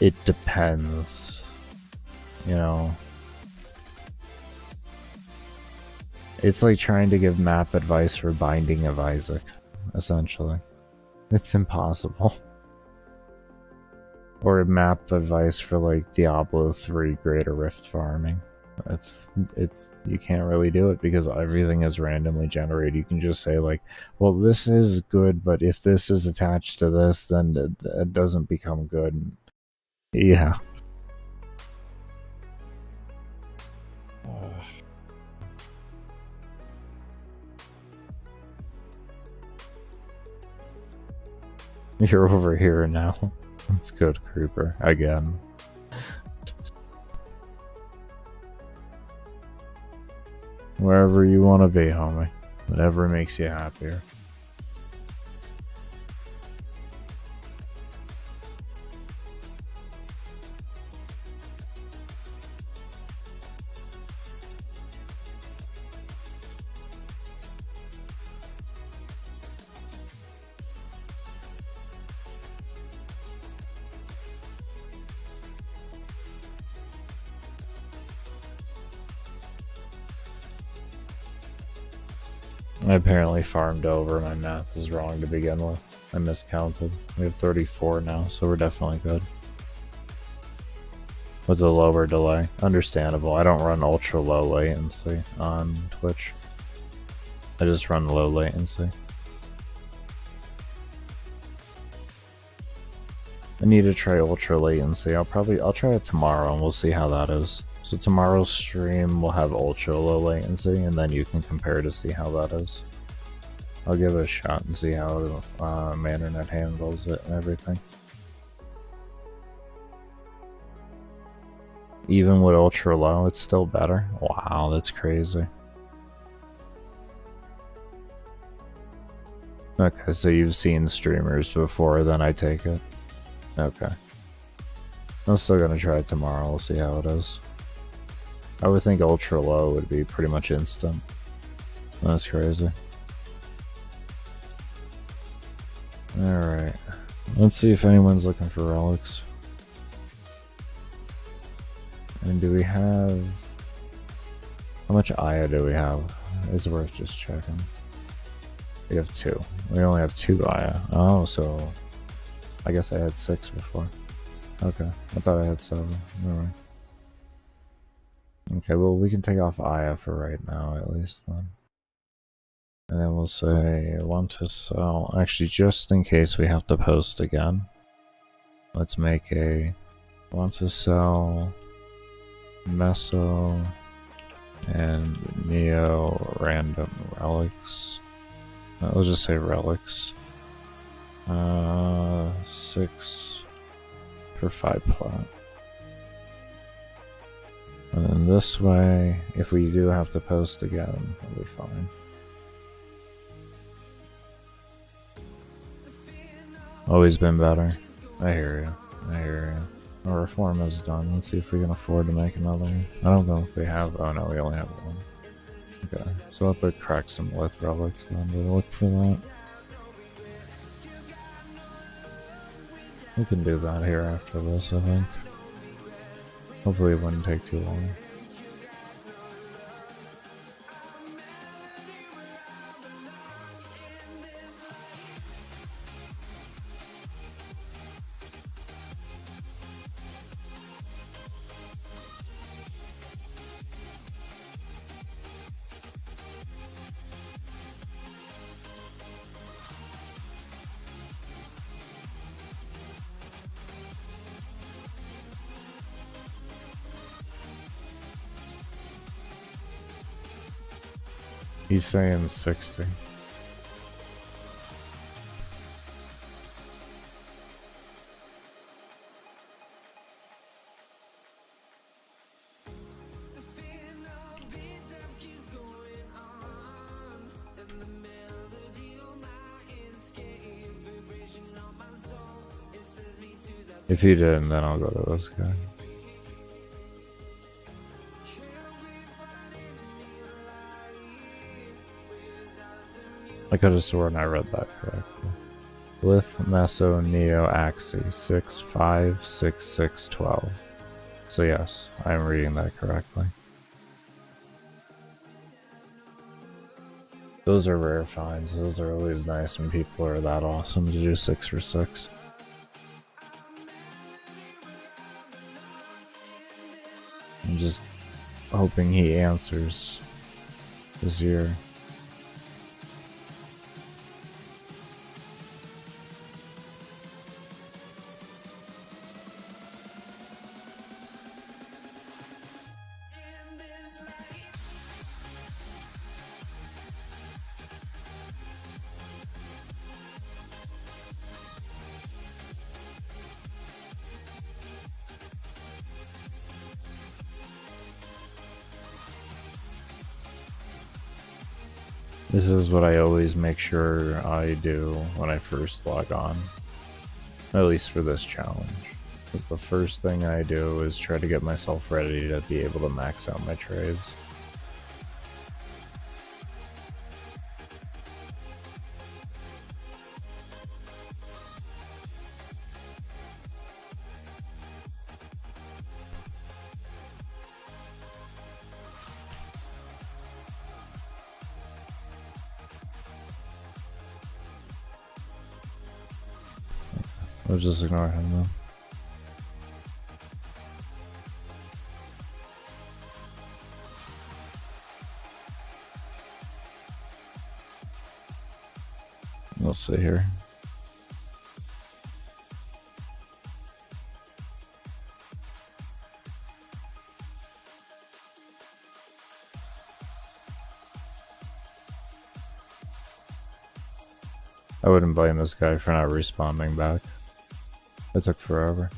it depends, you know. It's like trying to give map advice for Binding of Isaac, essentially. It's impossible. Or map advice for like Diablo 3 Greater Rift farming. You can't really do it because everything is randomly generated. You can just say like, well, this is good, but if this is attached to this, then it doesn't become good. Yeah. You're over here now. That's good, Creeper. Again. Wherever you want to be, homie. Whatever makes you happier. I apparently farmed over. My math is wrong to begin with. I miscounted. We have 34 now, so we're definitely good. With a lower delay. Understandable. I don't run ultra low latency on Twitch. I just run low latency. I need to try ultra latency. I'll try it tomorrow and we'll see how that is. So tomorrow's stream will have ultra low latency and then you can compare to see how that is. I'll give it a shot and see how Manternet handles it and everything. Even with ultra low, it's still better. Wow, that's crazy. Okay, so you've seen streamers before, then I take it. Okay. I'm still gonna try it tomorrow. We'll see how it is. I would think ultra low would be pretty much instant. That's crazy. Alright. Let's see if anyone's looking for relics. And do we have... How much Aya do we have? It's worth just checking. We have 2. We only have 2 Aya. Oh, so... I guess I had 6 before. Okay. I thought I had 7. Alright. Okay, well we can take off Aya for right now at least then. And then we'll say want to sell. Actually, just in case we have to post again, let's make a want to sell Meso and Neo random relics. Let's just say relics. 6 for 5 plat. And then this way, if we do have to post again, we'll be fine. Always been better. I hear you. I hear you. Our reform is done. Let's see if we can afford to make another. I don't know if we have. Oh no, we only have 1. Okay, so we'll have to crack some lith relics then to look for that. We can do that here after this, I think. Hopefully it wouldn't take too long. He's saying 60. If he didn't, then I'll go to this guy. I could have sworn I read that correctly. Lith, Meso, Neo, Axie, 6, 5, 6, 6, 12. So yes, I am reading that correctly. Those are rare finds. Those are always nice when people are that awesome to do 6 for 6. I'm just hoping he answers this year. This is what I always make sure I do when I first log on. At least for this challenge. Because the first thing I do is try to get myself ready to be able to max out my trades. We'll just ignore him though. We'll see here. I wouldn't blame this guy for not responding back. It took forever.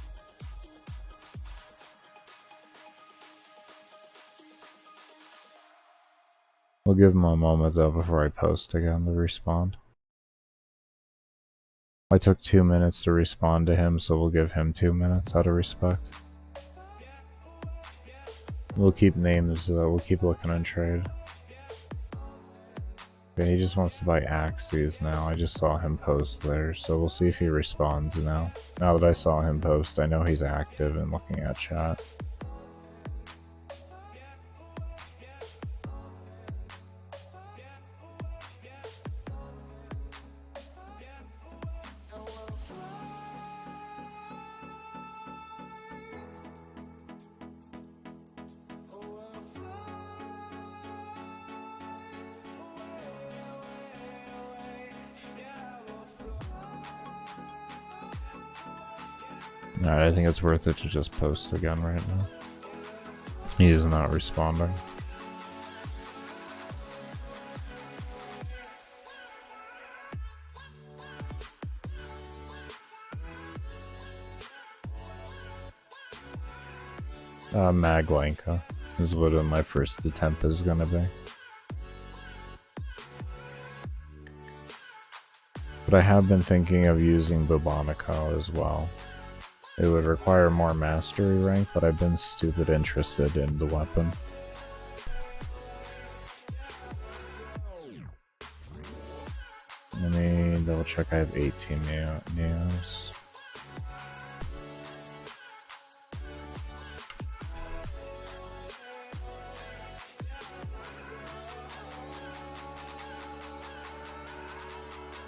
We'll give him a moment though before I post again to respond. I took 2 minutes to respond to him, so we'll give him 2 minutes out of respect. We'll keep names, we'll keep looking in trade. Okay, he just wants to buy Axes now. I just saw him post there, so we'll see if he responds now. Now that I saw him post, I know he's active and looking at chat. Alright, I think it's worth it to just post again right now. He is not responding. Maglanka is what my first attempt is gonna be. But I have been thinking of using Bobonico as well. It would require more mastery rank, but I've been stupid interested in the weapon. Let me double check, I have 18 Neos.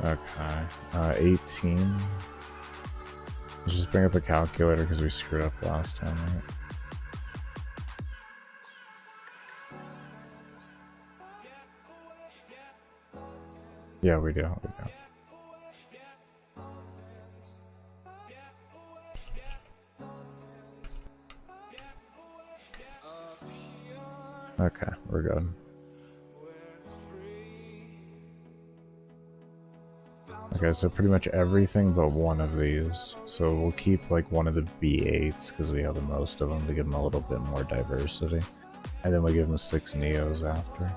Okay, 18. Let's just bring up a calculator because we screwed up last time, right? Yeah, we do. Okay, we're good. Okay, so pretty much everything but one of these. So we'll keep like one of the B8s because we have the most of them to give them a little bit more diversity. And then we give them 6 Neos after.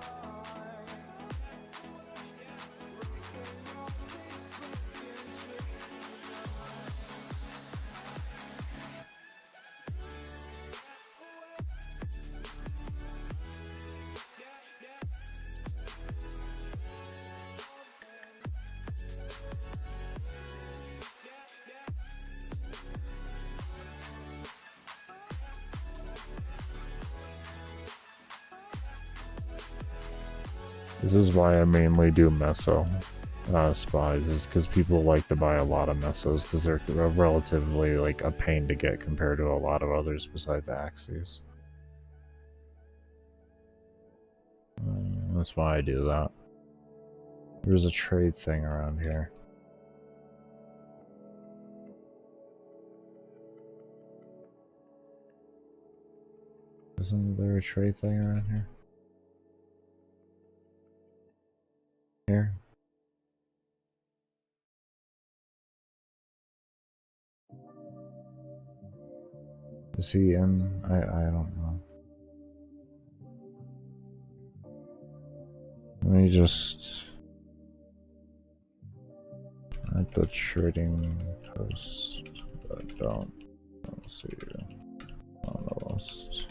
This is why I mainly do meso spies, is because people like to buy a lot of mesos because they're relatively like a pain to get compared to a lot of others besides Axes. That's why I do that. There's a trade thing around here. Isn't there a trade thing around here? Here? Is he in? I don't know. Let me just at the trading post, but don't see you on the list.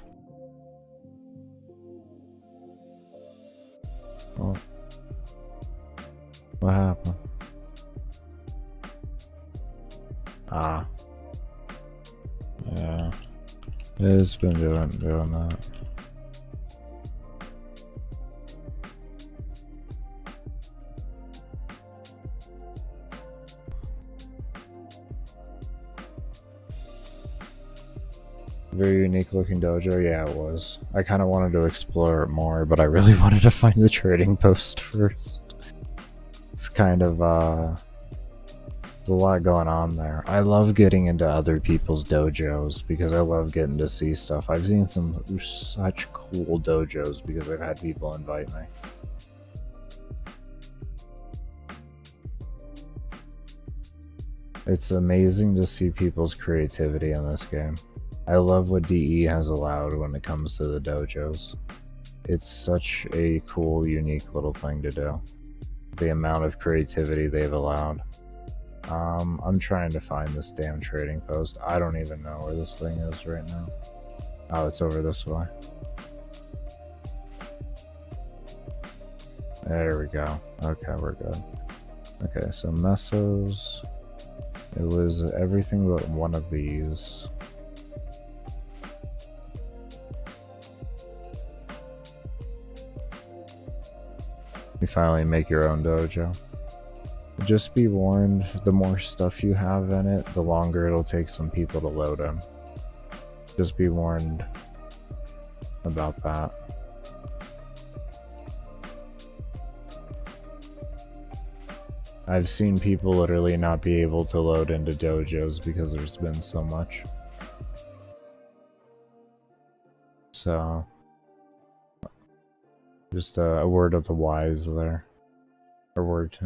Oh. What happened? Ah. Yeah. It's been doing that. Very unique looking dojo, yeah it was. I kind of wanted to explore it more, but I really wanted to find the trading post first. It's kind of, there's a lot going on there. I love getting into other people's dojos because I love getting to see stuff. I've seen some such cool dojos because I've had people invite me. It's amazing to see people's creativity in this game. I love what DE has allowed when it comes to the dojos. It's such a cool, unique little thing to do. The amount of creativity they've allowed. I'm trying to find this damn trading post. I don't even know where this thing is right now. Oh, it's over this way. There we go. Okay, we're good. Okay, so Mesos. It was everything but one of these. You finally make your own dojo. Just be warned, the more stuff you have in it, the longer it'll take some people to load in. Just be warned about that. I've seen people literally not be able to load into dojos because there's been so much. So, just a word of the wise there. A word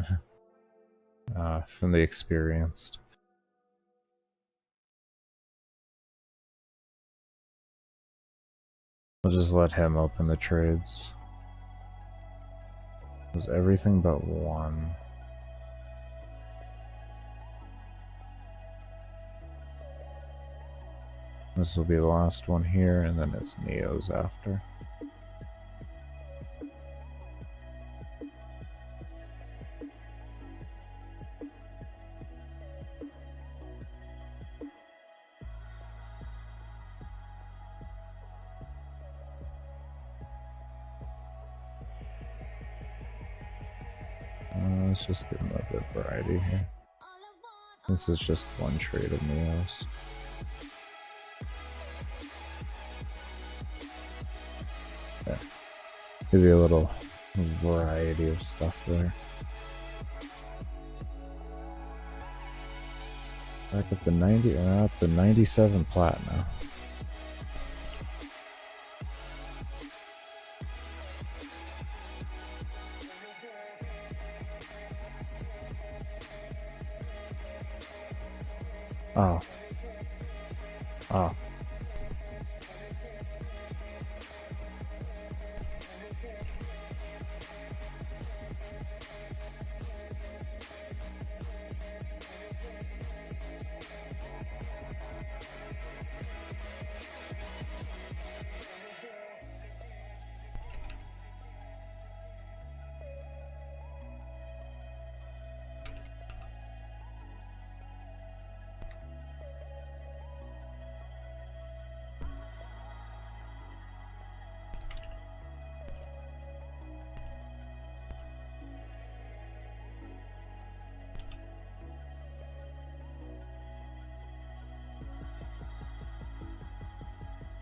from the experienced. I'll just let him open the trades. It was everything but one. This will be the last one here, and then it's Neo's after. Let's just give him a bit of variety here. This is just one trade of Neos. Yeah. Give you a little variety of stuff there. Back up to 90, up to 97 plat now. Oh. Oh.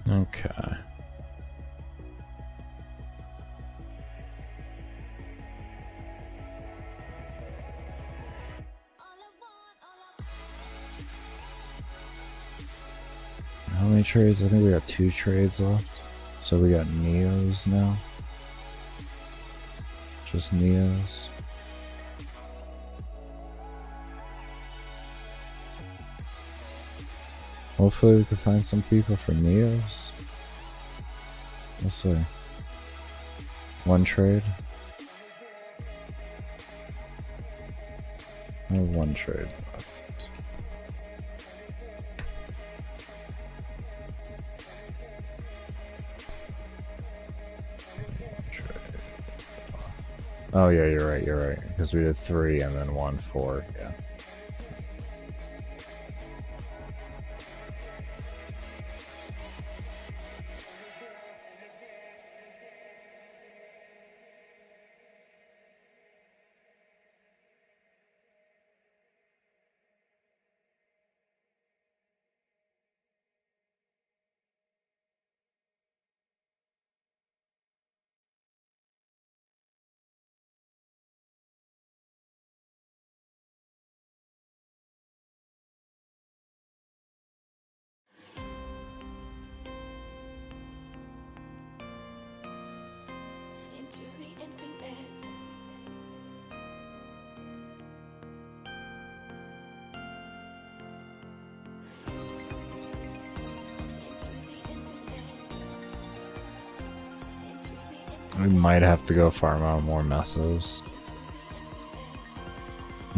Okay. How many trades? I think we got 2 trades left. So we got Neos now. Just Neos. Hopefully we can find some people for Neos. We'll see. 1 trade. Only 1 trade left. Oh yeah, you're right. Because we did 3 and then 1, 4, yeah. Into the infinite. We might have to go farm out more Mesos.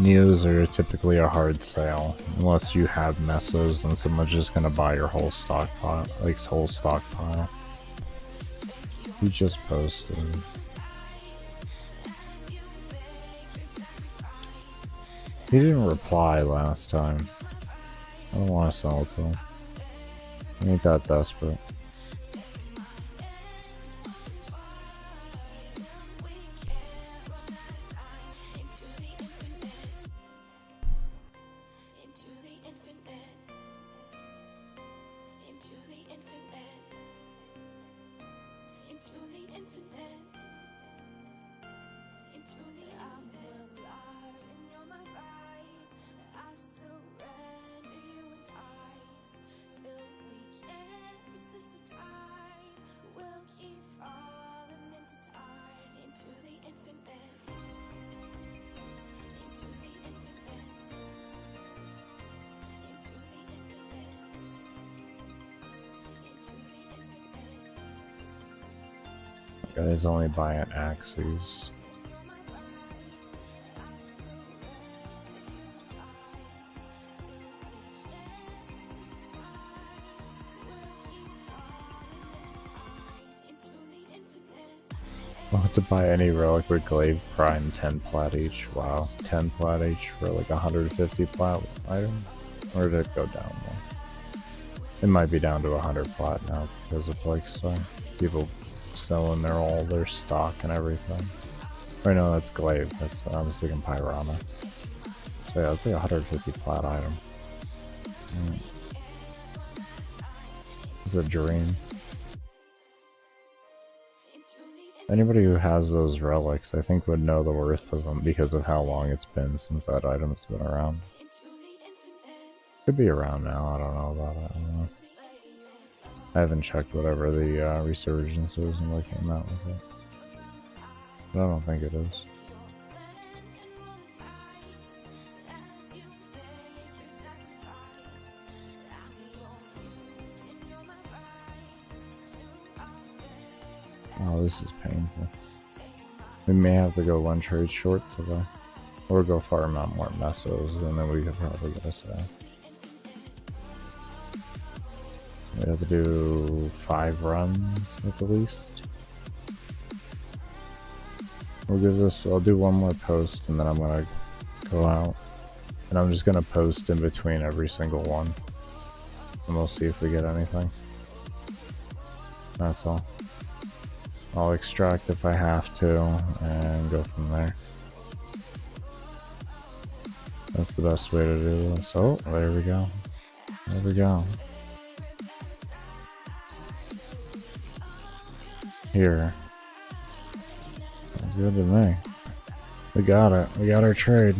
Neos are typically a hard sale. Unless you have mesos and someone's just gonna buy your whole stockpile. Like, whole stockpile. You just posted. He didn't reply last time. I don't want to sell to him. I ain't that desperate. Guys only buy at Axes. I'll have to buy any relic with Glaive Prime 10 plat each. Wow, 10 plat each for like 150 plat item? Or did it go down more? It might be down to 100 plat now because of like people selling all their stock and everything. Or no, that's Glaive. I was thinking Pyrama. So yeah, it's like 150 plat item. It's a dream. Anybody who has those relics, I think, would know the worth of them because of how long it's been since that item's been around. Could be around now, I don't know about it. I don't know. I haven't checked whatever the resurgence is and what came out with it. But I don't think it is. Oh, this is painful. We may have to go one trade short today. Or go farm out more mesos, and then we could probably get a sale. We have to do 5 runs at the least. We'll give this, I'll do one more post and then I'm gonna go out. And I'm just gonna post in between every single one. And we'll see if we get anything. That's all. I'll extract if I have to and go from there. That's the best way to do this. Oh, there we go. There we go. Here. Sounds good to me. We got it. We got our trade.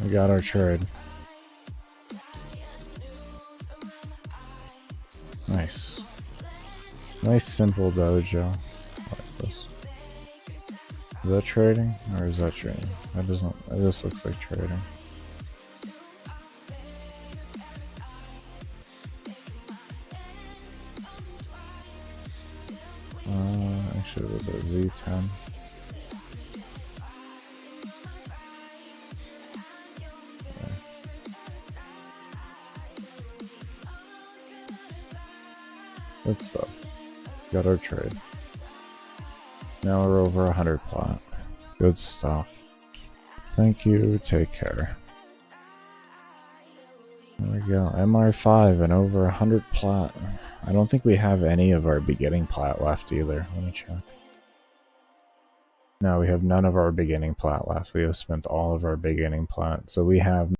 We got our trade. Nice. Nice simple dojo. I like this. Is that trading? Or is that trading? That doesn't, this looks like trading. Actually, it was a Z10. Good stuff. Got our trade. Now we're over 100 plat. Good stuff. Thank you. Take care. There we go. MR5 and over 100 plat. I don't think we have any of our beginning plat left either. Let me check. No, we have none of our beginning plat left. We have spent all of our beginning plat. So we have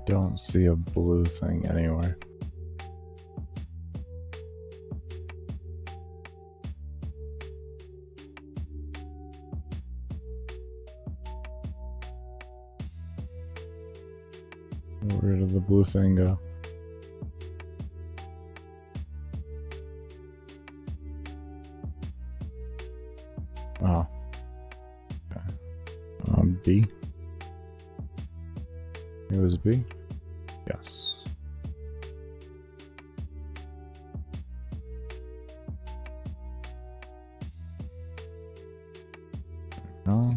Don't see a blue thing anywhere. Where did the blue thing go? Oh. Okay. B. It was B? Yes. No.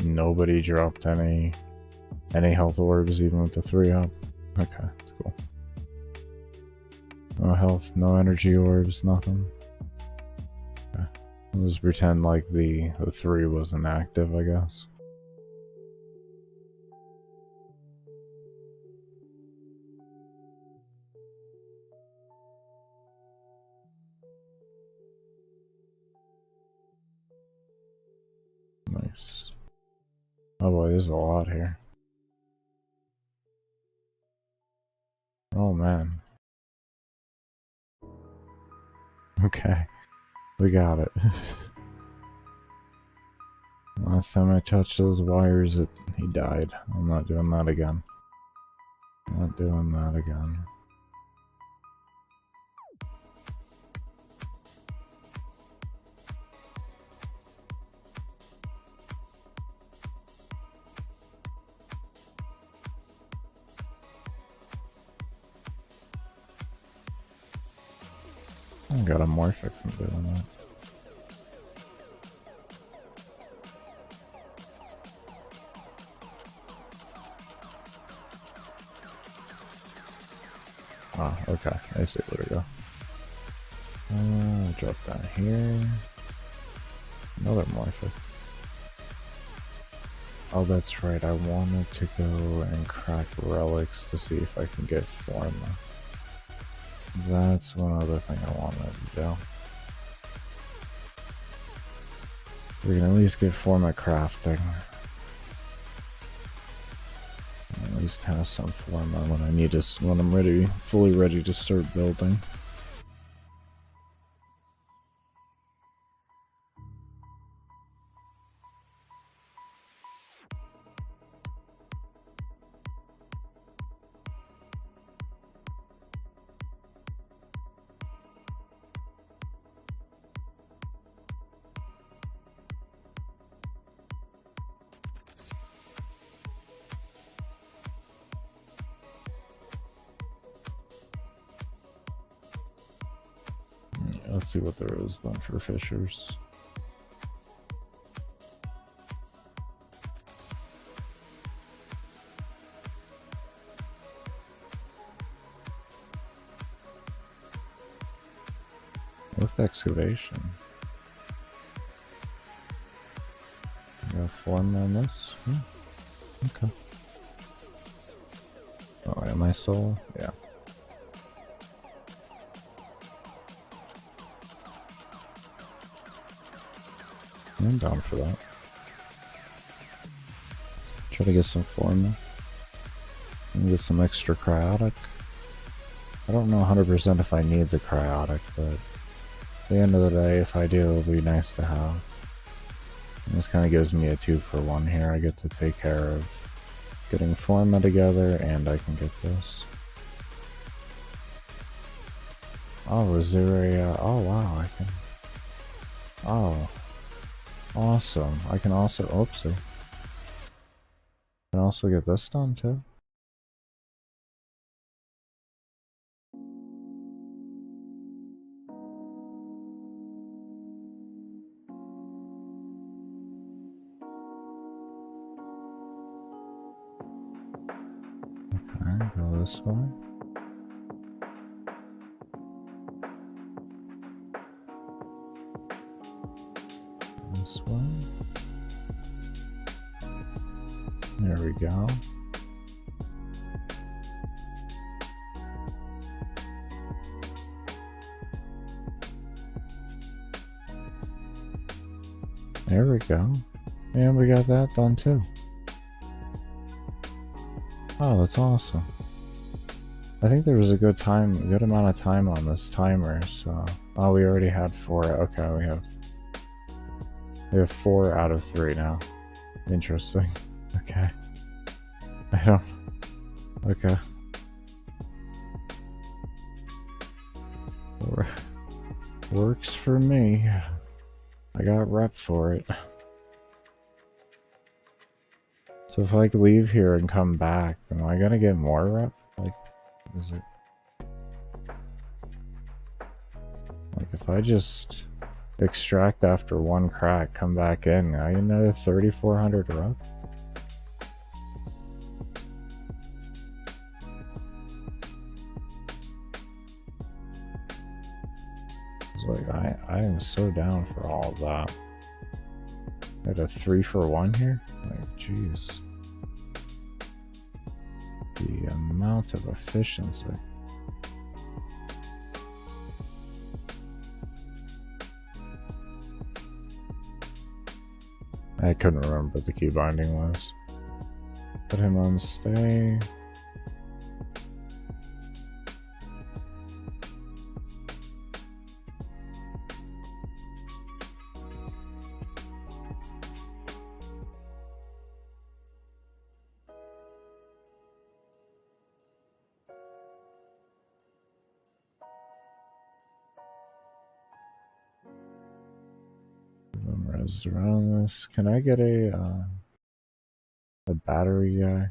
Nobody dropped any health orbs, even with the 3 up. Okay, that's cool. No health, no energy orbs, nothing. Okay. I'll just pretend like the 3 wasn't active, I guess. Nice. Oh boy, there's a lot here. Oh man. Okay, we got it. Last time I touched those wires, he died. I'm not doing that again. Not doing that again. I got a morphic from doing that. Ah, okay. I see where to go. Drop down here. Another morphic. Oh, that's right. I wanted to go and crack relics to see if I can get forma. That's one other thing I wanted to do. We can at least get forma crafting. At least have some forma when I need to, when I'm ready, fully ready to start building. Let's see what there is then for fishers. With excavation. I got form on this. Okay. Oh, am I soul? Yeah. I'm down for that. Try to get some form. And get some extra cryotic. I don't know 100% if I need the cryotic, but at the end of the day, if I do, it'll be nice to have. And this kind of gives me a 2-for-1 here. I get to take care of getting forma together, and I can get this. Oh, is there a... oh, wow, I can... oh. Awesome. I can also... oopsie. I can also get this done, too. Go this way. This way. There we go. There we go. And we got that done too. Oh, that's awesome. I think there was a good amount of time on this timer, so... Oh, we already had 4. Okay, we have 4 out of 3 now. Interesting. Okay. I don't... Okay. Works for me. I got rep for it. So if I like leave here and come back, am I gonna get more rep? Like, is it... Like if I just extract after 1 crack, come back in, I get another 3,400 rep? It's like, I am so down for all of that. I had a 3 for 1 here? Like, jeez. The amount of efficiency. I couldn't remember what the key binding was. Put him on stay. Rezzed around this. Can I get a battery guy?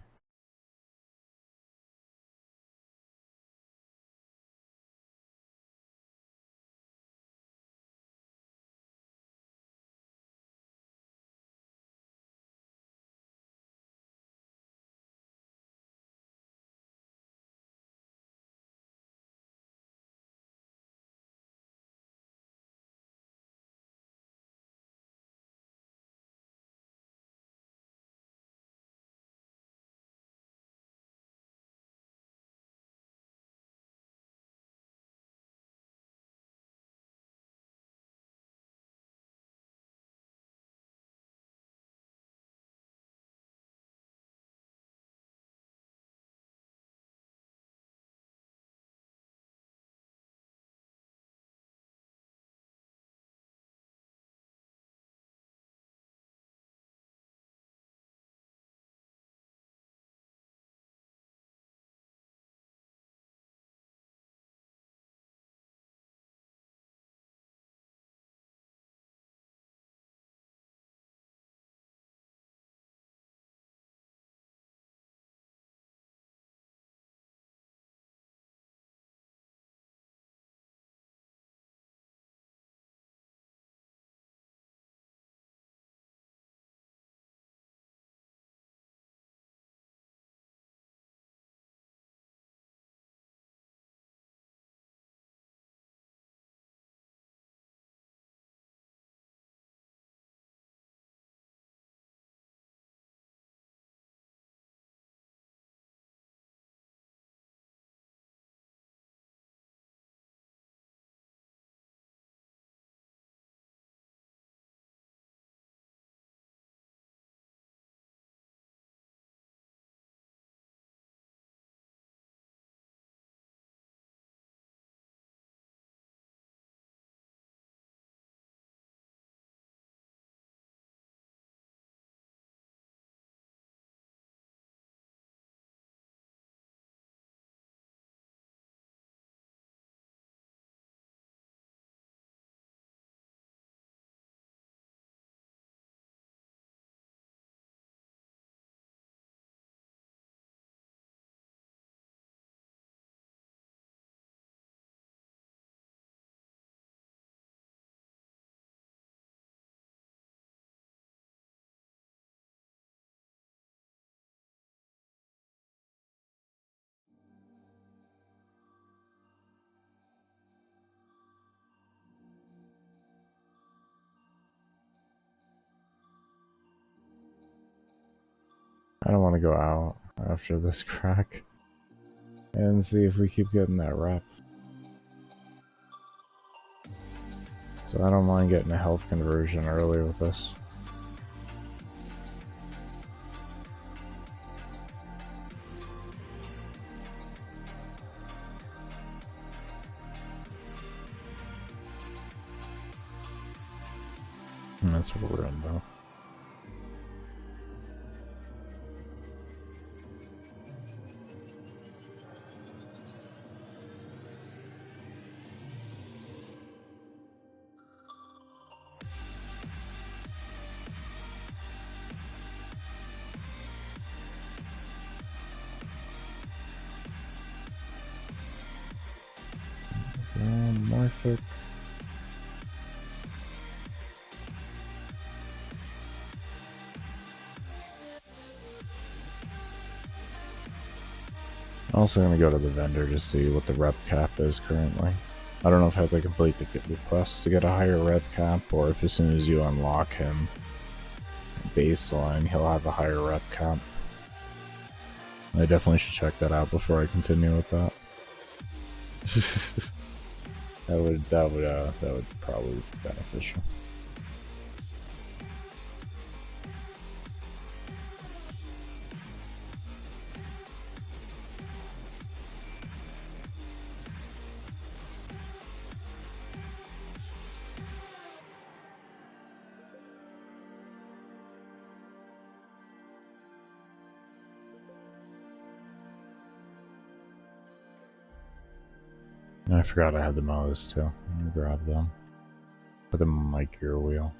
I don't want to go out after this crack and see if we keep getting that rep. So I don't mind getting a health conversion early with this. And that's what we're in though. Morphic. I'm also going to go to the vendor to see what the rep cap is currently. I don't know if I have to complete the quest to get a higher rep cap, or if as soon as you unlock him baseline, he'll have a higher rep cap. I definitely should check that out before I continue with that. that would probably be beneficial. I forgot I had the mows too. Let me grab them. Put them on my gear wheel.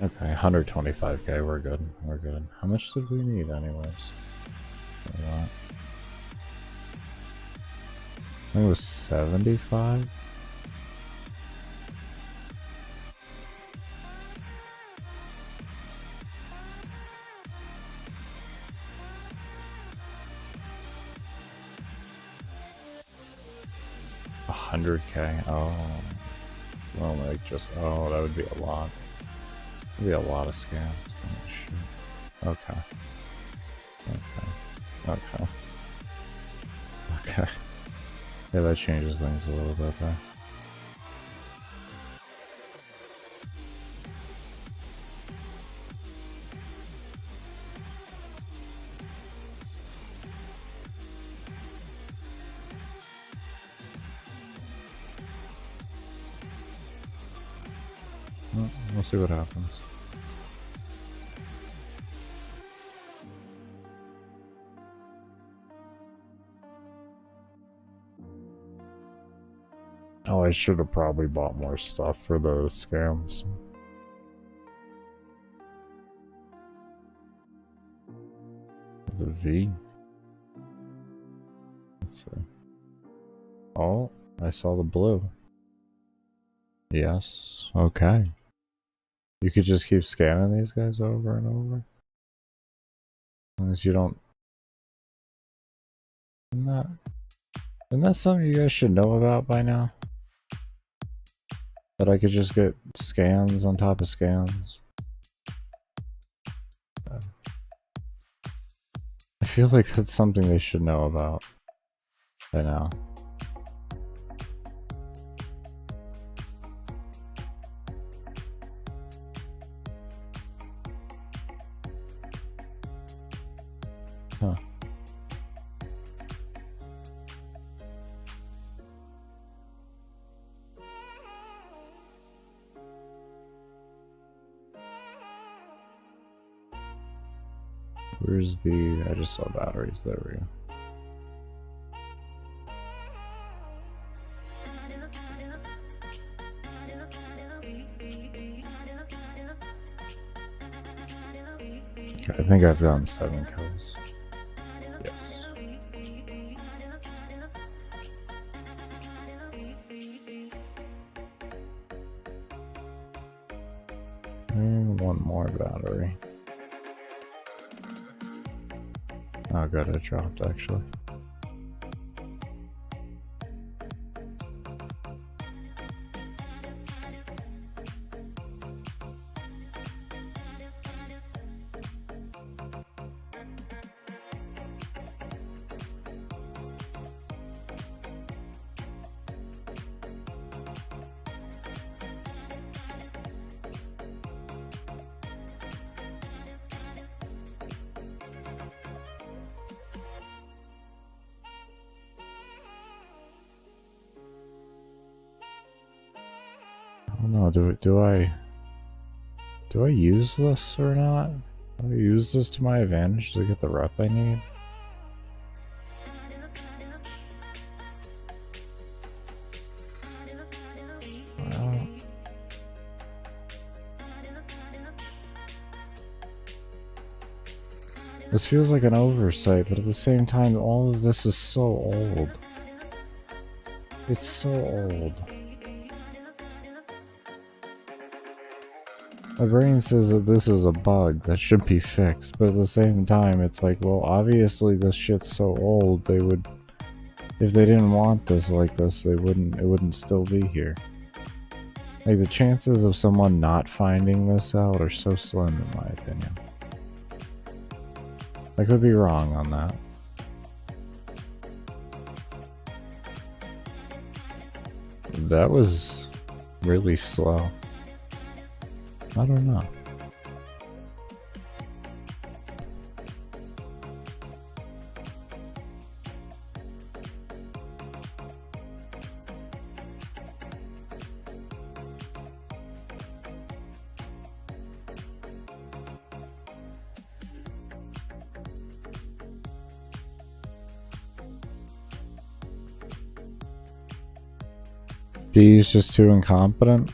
Okay, 125k, we're good. We're good. How much did we need anyways? I think it was 75? $100k? Oh. Well, like just, oh, that would be a lot. That'd be a lot of scams. Oh, shit. Okay. Okay. Okay. Yeah, that changes things a little bit there. Well, we'll see what happens. Oh, I should have probably bought more stuff for those scams. Is it V? Let's see. Oh, I saw the blue. Yes, okay. You could just keep scanning these guys over and over. As long as you don't... Isn't that something you guys should know about by now? That I could just get scans on top of scans? I feel like that's something they should know about by now. Huh. Where's the... I just saw batteries, there we go. Okay, I think I've gotten 7 kills. Yes. And one more battery. Oh good, it dropped actually. I don't know, do I use this or not? Do I use this to my advantage to get the rep I need? Well, this feels like an oversight, but at the same time, all of this is so old. It's so old. My brain says that this is a bug that should be fixed, but at the same time, it's like, well, obviously this shit's so old, they would, if they didn't want this like this, it wouldn't still be here. Like, the chances of someone not finding this out are so slim, in my opinion. I could be wrong on that. That was really slow. I don't know. D's just too incompetent?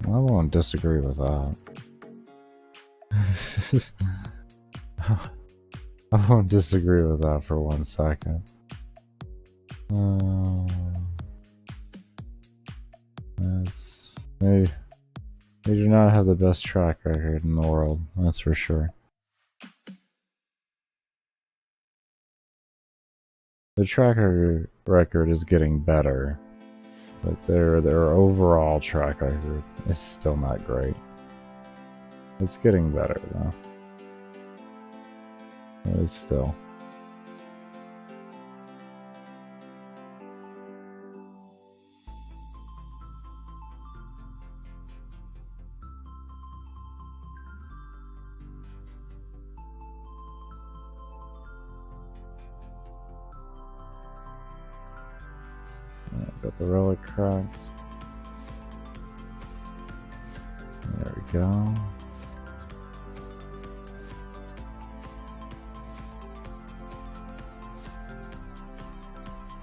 I won't disagree with that. I won't disagree with that for 1 second. They do not have the best track record in the world, that's for sure. The track record is getting better, but their overall track record is still not great. It's getting better though. But it's still. Got the relic cracked. There we go.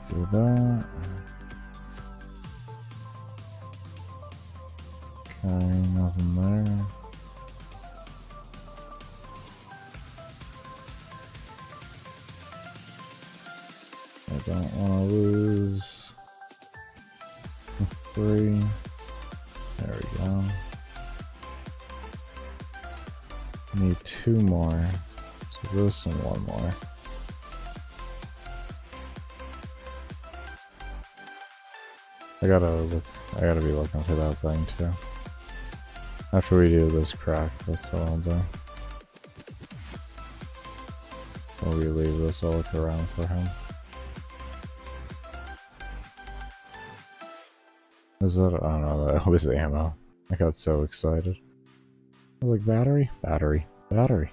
Do that. Okay, nothing there. I don't want to lose. 3. There we go. Need 2 more. So this and 1 more. I gotta be looking for that thing too. After we do this crack, that's all I'll do. Or we leave this, I'll look around for him. Is that, I don't know, that was ammo. I got so excited. I was like, battery? Battery. Battery.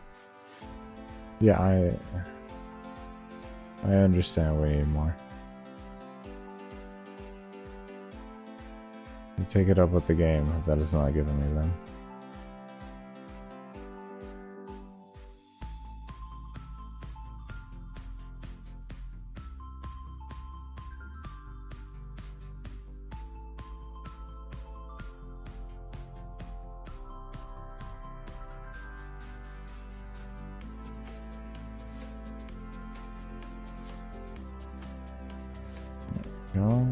Yeah, I understand we need more. You take it up with the game if that is not giving me them. go.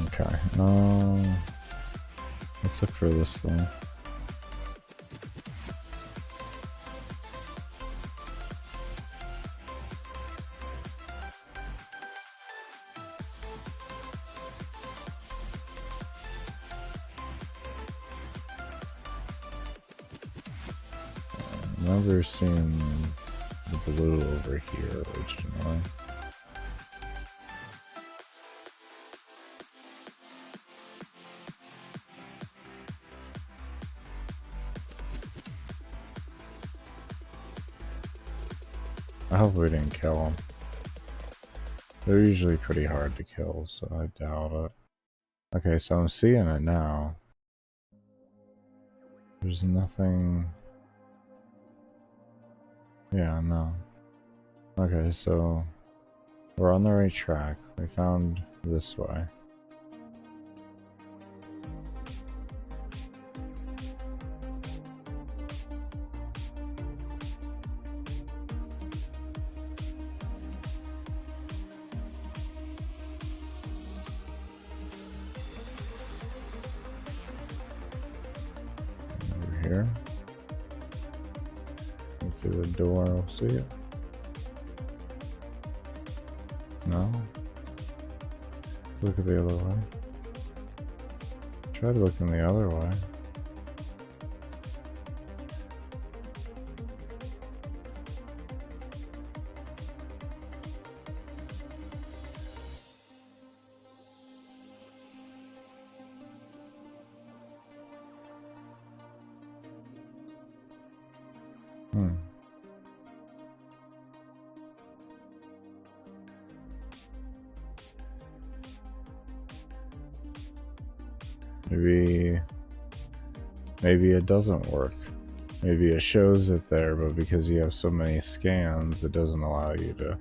Okay, let's look for this thing. I've never seen the blue over here originally. I hope we didn't kill them. They're usually pretty hard to kill, so I doubt it. Okay, so I'm seeing it now. There's nothing... Yeah, no. Okay, so we're on the right track. We found this way. Here. Go through the door, we'll see it. No? Look at the other way. Try looking the other way. Maybe it doesn't work. Maybe it shows it there, but because you have so many scans, it doesn't allow you to...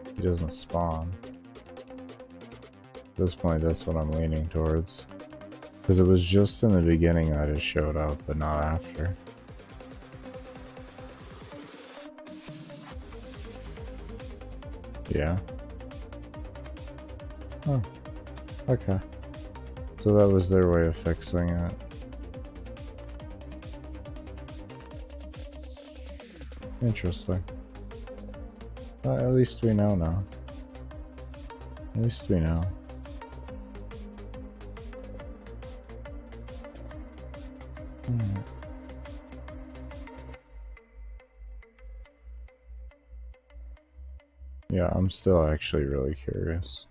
It doesn't spawn. At this point, that's what I'm leaning towards. Because it was just in the beginning that it showed up, but not after. Yeah. Oh. Okay. So that was their way of fixing it. Interesting. At least we know now. At least we know. Yeah, I'm still actually really curious.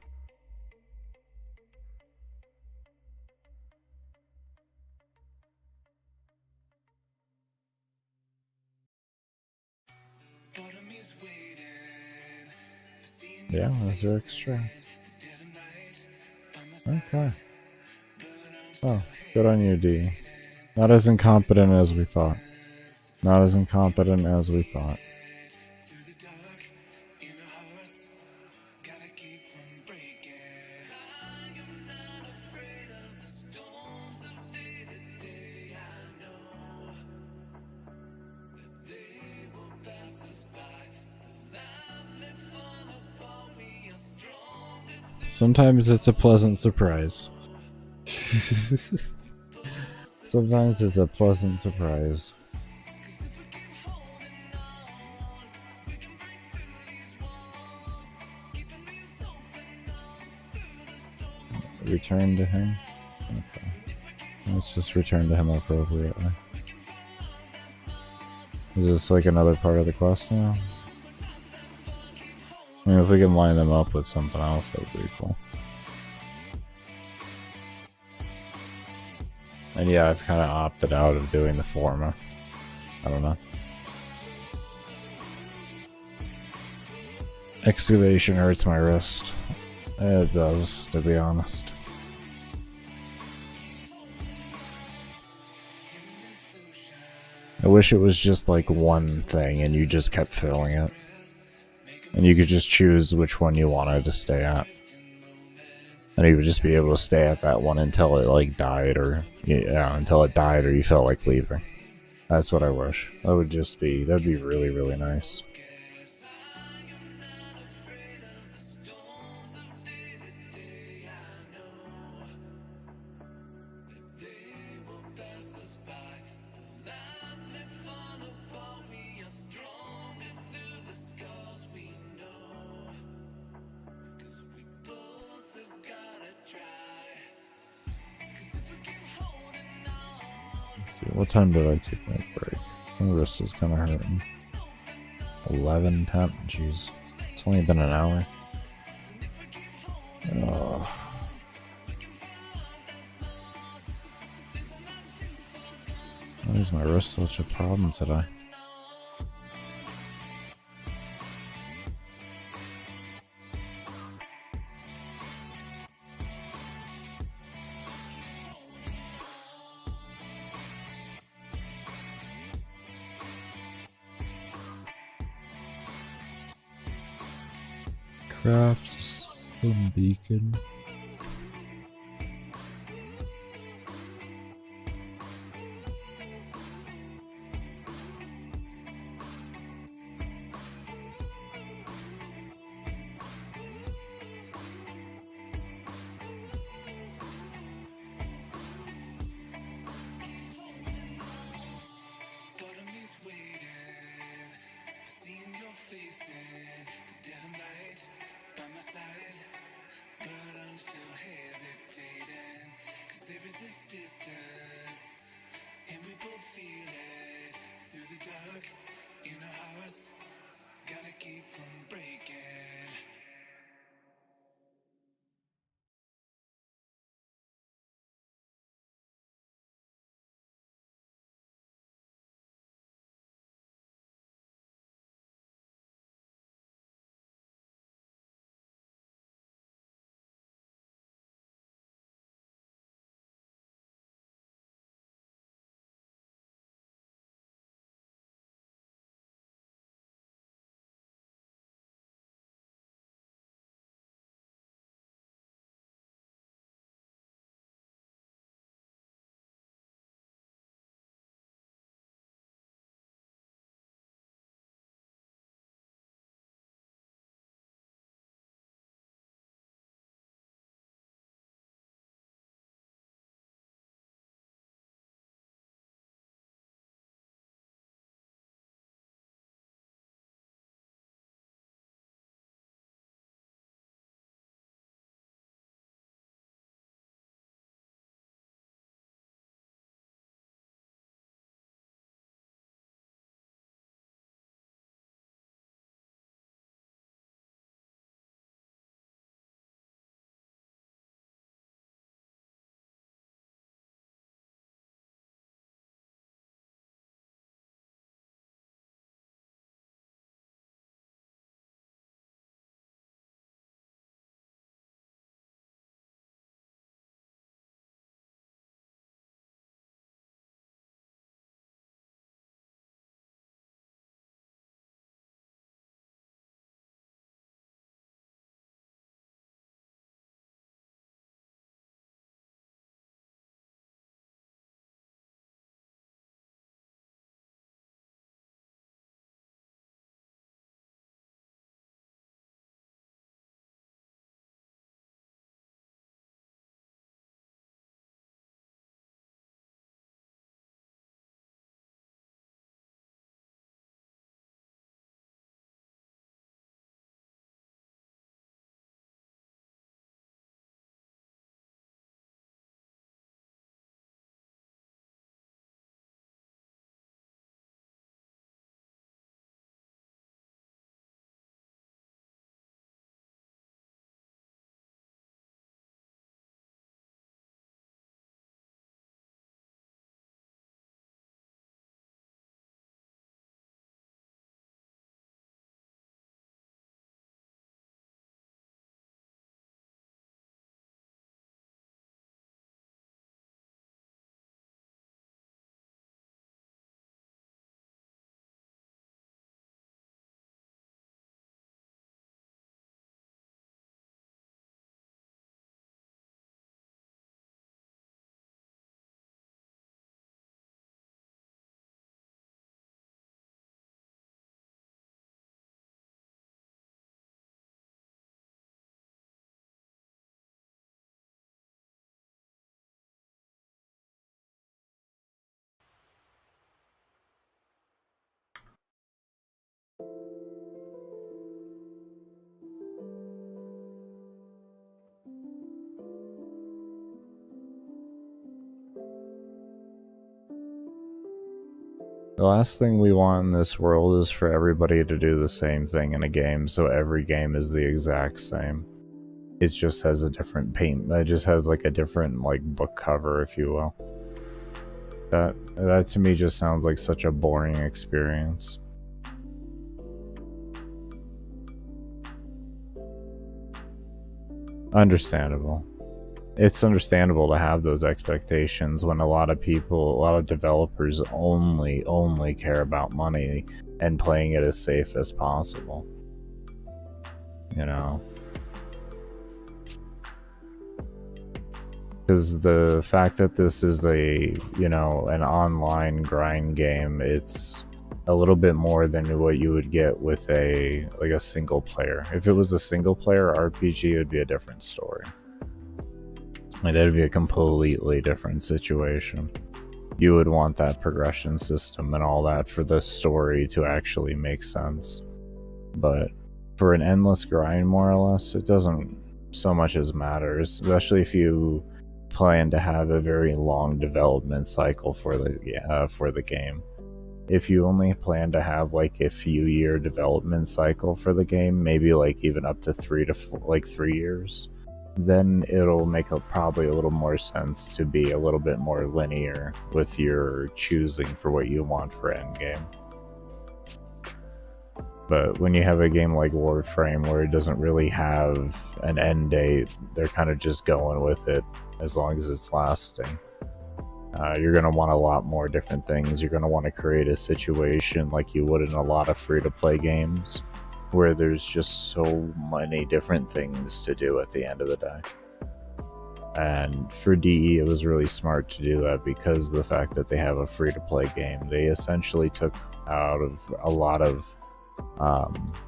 Yeah, those are extra. Okay. Oh, good on you, D. Not as incompetent as we thought. Not as incompetent as we thought. Sometimes it's a pleasant surprise. Sometimes it's a pleasant surprise. Return to him? Okay. Let's just return to him appropriately. Is this like another part of the quest now? I mean, if we can line them up with something else, that would be cool. And yeah, I've kind of opted out of doing the former. I don't know. Excavation hurts my wrist. It does, to be honest. I wish it was just like one thing and you just kept filling it. And you could just choose which one you wanted to stay at. And you would just be able to stay at that one until it like died, or yeah, until it died or you felt like leaving. That's what I wish. That'd be really, really nice. Let's see, what time did I take my break? My wrist is kind of hurting. 11:10. Jeez, it's only been an hour. Why is my wrist such a problem today? Craft some beacon. In our hearts, gotta keep from breaking. The last thing we want in this world is for everybody to do the same thing in a game, so every game is the exact same. It just has a different paint. It just has like a different like book cover, if you will. That to me just sounds like such a boring experience. Understandable. It's understandable to have those expectations when a lot of people, a lot of developers only care about money and playing it as safe as possible. You know? Because the fact that this is a, you know, an online grind game, it's a little bit more than what you would get with a single player. If it was a single player RPG, it would be a different story. Like, that'd be a completely different situation. You would want that progression system and all that for the story to actually make sense. But for an endless grind, more or less, it doesn't so much as matter, especially if you plan to have a very long development cycle for the game. If you only plan to have like a few year development cycle for the game, maybe like even up to 3 years, then it'll make probably a little more sense to be a little bit more linear with your choosing for what you want for endgame. But when you have a game like Warframe where it doesn't really have an end date, they're kind of just going with it as long as it's lasting. You're going to want a lot more different things. You're going to want to create a situation like you would in a lot of free-to-play games, where there's just so many different things to do at the end of the day. And for DE, it was really smart to do that because of the fact that they have a free-to-play game. They essentially took out of a lot of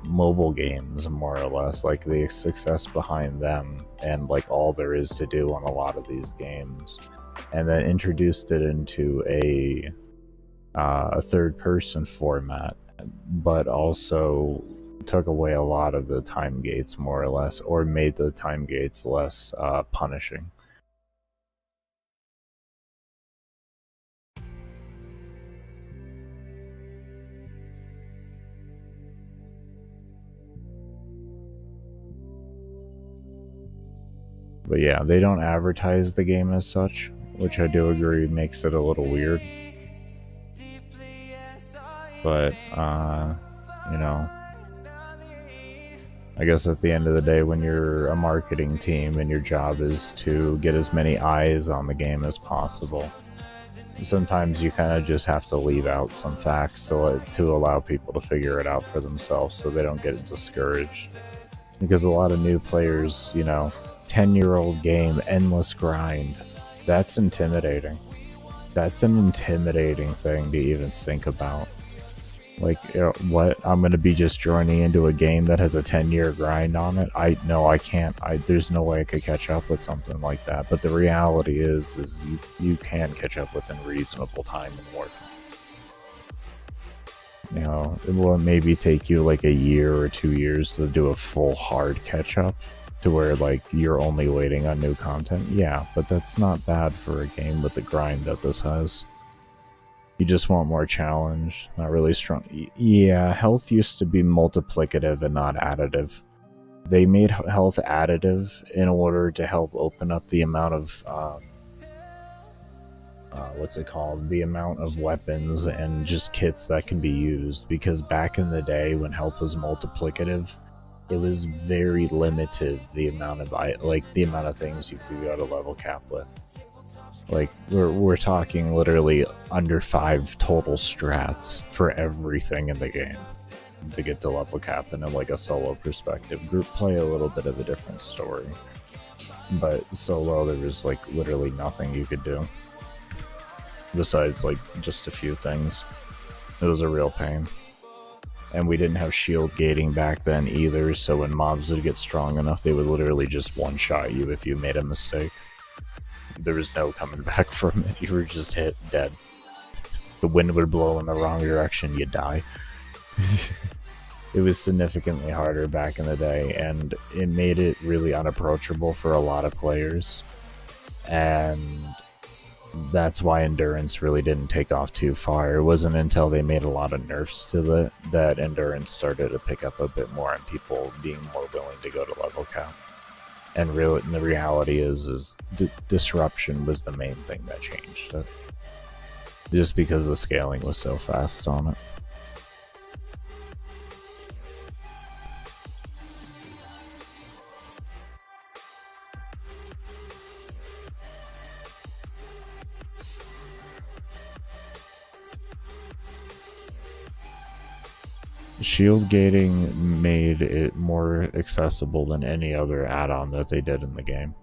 mobile games, more or less, like the success behind them and like all there is to do on a lot of these games, and then introduced it into a third-person format, but also took away a lot of the time gates, more or less, or made the time gates less punishing. But yeah, they don't advertise the game as such, which I do agree makes it a little weird. But, you know, I guess at the end of the day, when you're a marketing team and your job is to get as many eyes on the game as possible, sometimes you kind of just have to leave out some facts to allow people to figure it out for themselves so they don't get discouraged. Because a lot of new players, you know, 10-year-old game, endless grind, that's intimidating. That's an intimidating thing to even think about. Like, you know, what? I'm going to be just joining into a game that has a 10-year grind on it? I can't. There's no way I could catch up with something like that. But the reality is you can catch up within reasonable time in Warframe. You know, it will maybe take you like a year or 2 years to do a full hard catch up, to where like you're only waiting on new content. Yeah, but that's not bad for a game with the grind that this has. You just want more challenge, not really strong. Yeah, health used to be multiplicative and not additive. They made health additive in order to help open up the amount of what's it called? The amount of weapons and just kits that can be used. Because back in the day when health was multiplicative, it was very limited the amount of things you could go to level cap with. Like we're talking literally under 5 total strats for everything in the game to get to level cap. And in like a solo perspective, group play a little bit of a different story, but solo there was like literally nothing you could do besides like just a few things. It was a real pain. And we didn't have shield gating back then either, so when mobs would get strong enough, they would literally just one-shot you if you made a mistake. There was no coming back from it. You were just hit dead. The wind would blow in the wrong direction, you'd die. It was significantly harder back in the day, and it made it really unapproachable for a lot of players. And that's why endurance really didn't take off too far. It wasn't until they made a lot of nerfs to it that endurance started to pick up a bit more and people being more willing to go to level cap. And the reality is disruption was the main thing that changed it. Just because the scaling was so fast on it. Shield gating made it more accessible than any other add-on that they did in the game.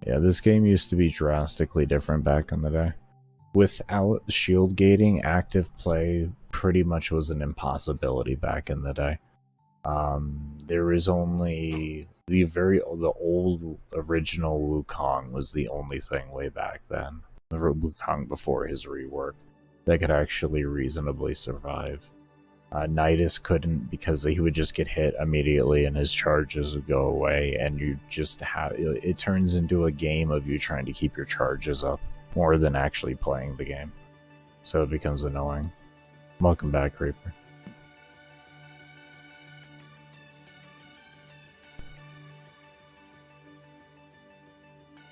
Yeah, this game used to be drastically different back in the day. Without shield gating, active play pretty much was an impossibility back in the day. There was only the old original Wukong was the only thing way back then. The Wukong before his rework that could actually reasonably survive. Nidus couldn't because he would just get hit immediately and his charges would go away, and you just have it turns into a game of you trying to keep your charges up more than actually playing the game. So it becomes annoying. Welcome back, Creeper.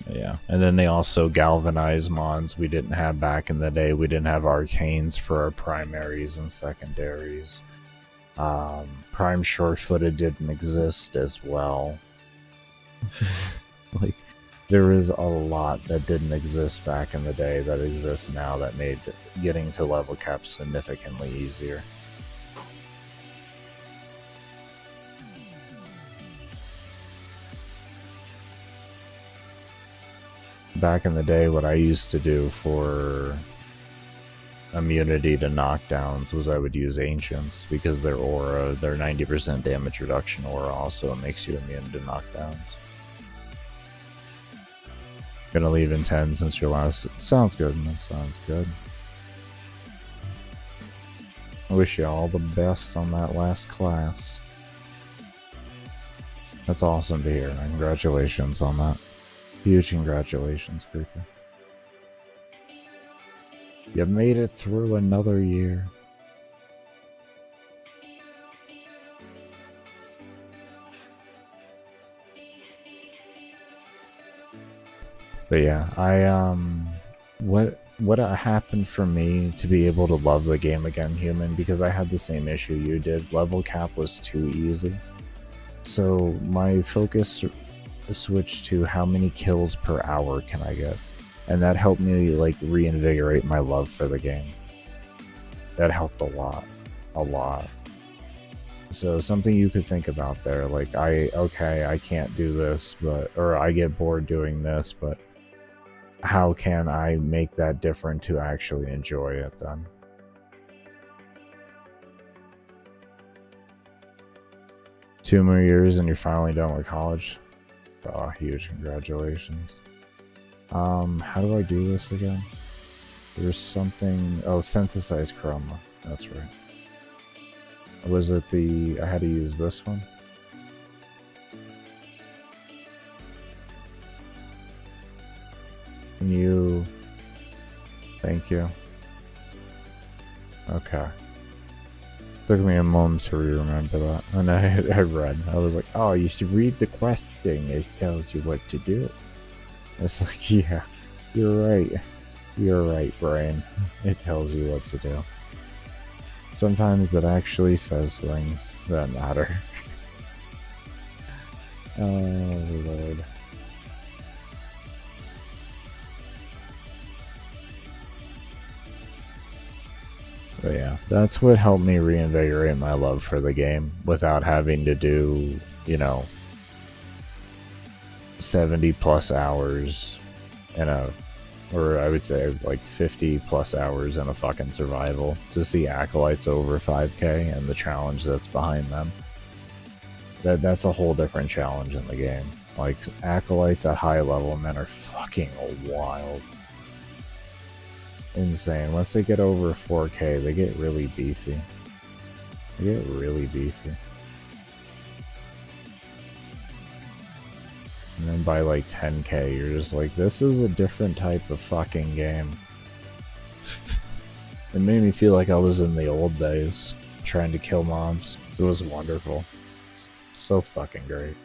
Yeah, and then they also galvanized mods we didn't have back in the day. We didn't have arcanes for our primaries and secondaries. Prime short-footed didn't exist as well. Like, there is a lot that didn't exist back in the day that exists now that made getting to level cap significantly easier. Back in the day, what I used to do for immunity to knockdowns was I would use Ancients, because their aura, their 90% damage reduction aura also makes you immune to knockdowns. Gonna leave in 10 since your last... Sounds good, man. Sounds good. I wish you all the best on that last class. That's awesome to hear. Congratulations on that. Huge congratulations, Creeper. You made it through another year. But yeah, what happened for me to be able to love the game again, Human, because I had the same issue you did. Level cap was too easy. So my focus switch to how many kills per hour can I get, and that helped me like reinvigorate my love for the game. That helped a lot. So something you could think about there, like I can't do this, or I get bored doing this, but how can I make that different to actually enjoy it then? 2 more years and you're finally done with college. Oh, huge congratulations. How do I do this again? There's something... Oh, synthesize chroma. That's right. Was it the... I had to use this one? Can you... Thank you. Okay. Took me a moment to remember that. And I read. I was like, oh, you should read the quest thing. It tells you what to do. It's like, yeah, you're right. You're right, brain. It tells you what to do. Sometimes it actually says things that matter. Oh, Lord. But yeah, that's what helped me reinvigorate my love for the game without having to do, you know, 70 plus hours in a, or I would say like 50 plus hours in a fucking survival to see acolytes over 5k and the challenge that's behind them. That's a whole different challenge in the game. Like, acolytes at high level, men, are fucking wild. Insane. Once they get over 4k, they get really beefy. They get really beefy. And then by like 10k, you're just like, this is a different type of fucking game. It made me feel like I was in the old days, trying to kill mobs. It was wonderful. So fucking great.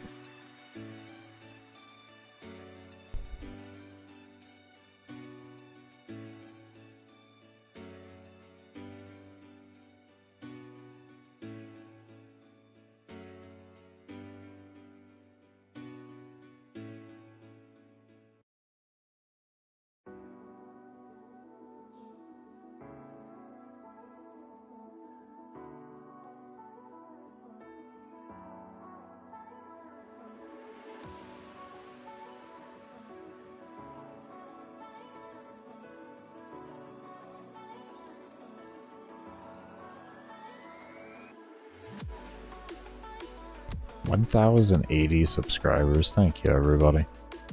$1,080 subscribers. Thank you, everybody.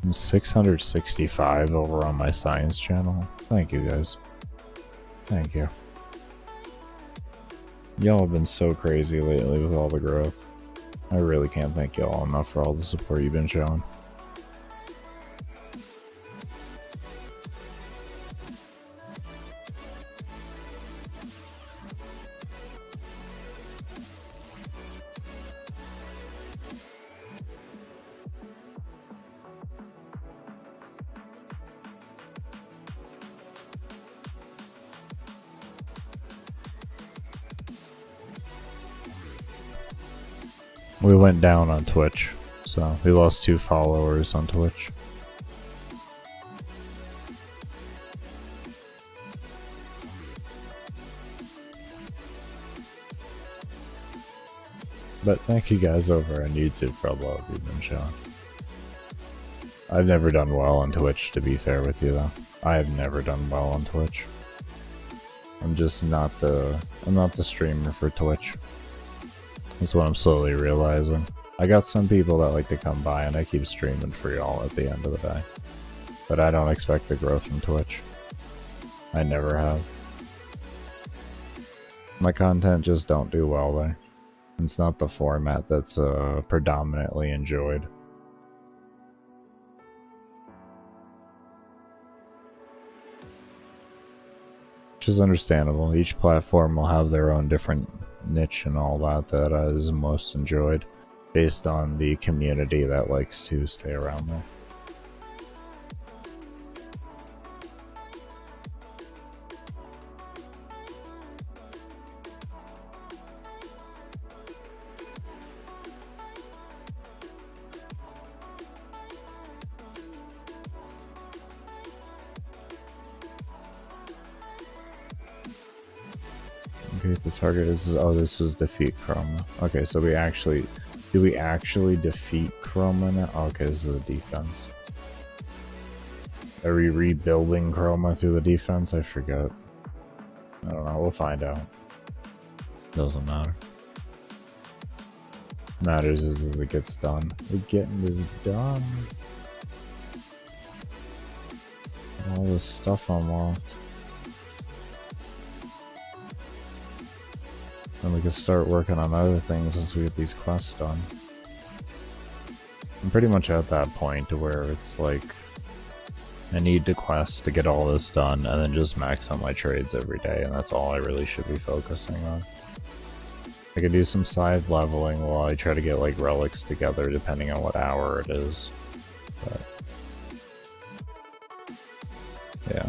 I'm 665 over on my science channel. Thank you, guys. Thank you. Y'all have been so crazy lately with all the growth. I really can't thank y'all enough for all the support you've been showing. We went down on Twitch, so we lost 2 followers on Twitch. But thank you guys over on YouTube for all the love you've been showing. I've never done well on Twitch, to be fair with you, though. I have never done well on Twitch. I'm just not the streamer for Twitch. That's what I'm slowly realizing. I got some people that like to come by and I keep streaming for y'all at the end of the day. But I don't expect the growth from Twitch. I never have. My content just don't do well there. It's not the format that's predominantly enjoyed. Which is understandable. Each platform will have their own different niche and all that is most enjoyed based on the community that likes to stay around there. Okay, the target is, oh, this was defeat Chroma. Okay, so do we actually defeat Chroma now? Oh, okay, this is a defense. Are we rebuilding Chroma through the defense? I forget. I don't know, we'll find out. Doesn't matter. Matters is as it gets done. We're getting this done. All this stuff unlocked. And we can start working on other things once we get these quests done. I'm pretty much at that point to where it's like I need to quest to get all this done and then just max out my trades every day, and that's all I really should be focusing on. I could do some side leveling while I try to get like relics together depending on what hour it is. But yeah.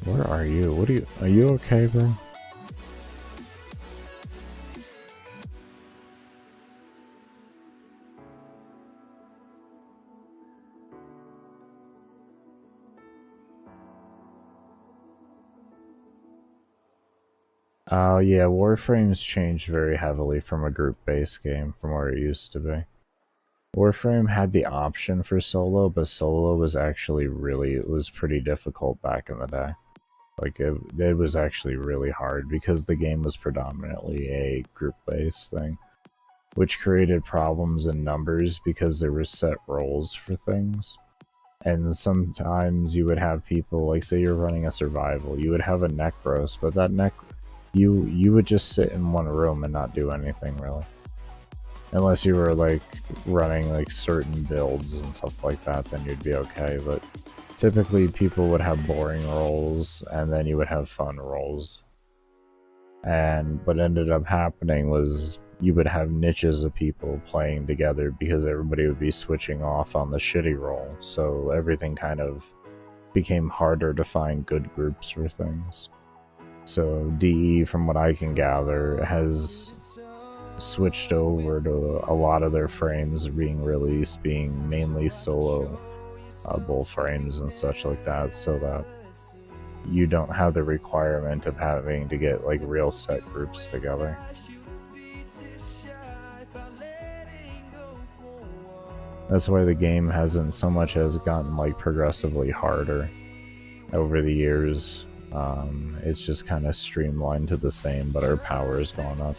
Where are you? Are you okay, bro? Oh yeah, Warframe's changed very heavily from a group-based game from where it used to be. Warframe had the option for solo, but solo was actually it was pretty difficult back in the day. Like, it was actually really hard because the game was predominantly a group-based thing, which created problems in numbers because there were set roles for things. And sometimes you would have people, like say you're running a survival, you would have a necros, but that you would just sit in one room and not do anything really. Unless you were like running like certain builds and stuff like that, then you'd be okay. But typically people would have boring roles and then you would have fun roles. And what ended up happening was you would have niches of people playing together because everybody would be switching off on the shitty role. So everything kind of became harder to find good groups for things. So DE, from what I can gather, has switched over to a lot of their frames being released being mainly solo bull frames and such like that, so that you don't have the requirement of having to get like real set groups together. That's why the game hasn't so much as gotten like progressively harder over the years. It's just kind of streamlined to the same, but our power has gone up.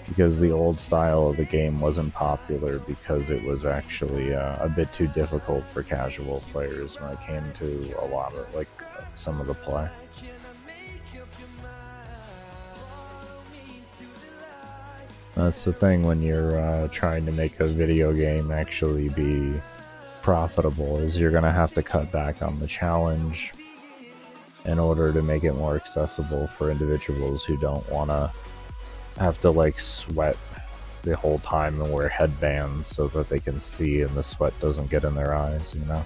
Because the old style of the game wasn't popular because it was actually a bit too difficult for casual players when it came to a lot of like some of the play. That's the thing when you're trying to make a video game actually be profitable, is you're gonna have to cut back on the challenge in order to make it more accessible for individuals who don't want to have to like sweat the whole time and wear headbands so that they can see and the sweat doesn't get in their eyes, you know?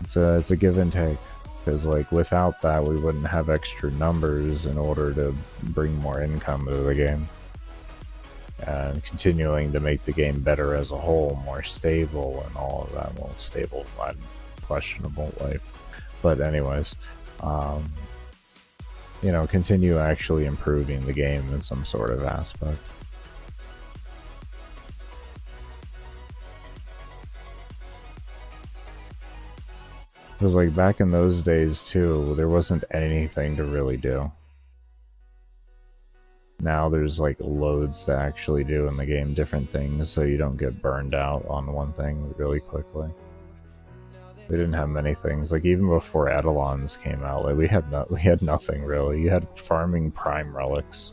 It's a give and take, because like without that we wouldn't have extra numbers in order to bring more income to the game, and continuing to make the game better as a whole, more stable and all of that. Well, stable, questionable life, but anyways, you know, continue actually improving the game in some sort of aspect. Because like back in those days too, there wasn't anything to really do. Now there's like loads to actually do in the game, different things, so you don't get burned out on one thing really quickly. We didn't have many things. Like even before Eidolons came out, like we had nothing really. You had farming prime relics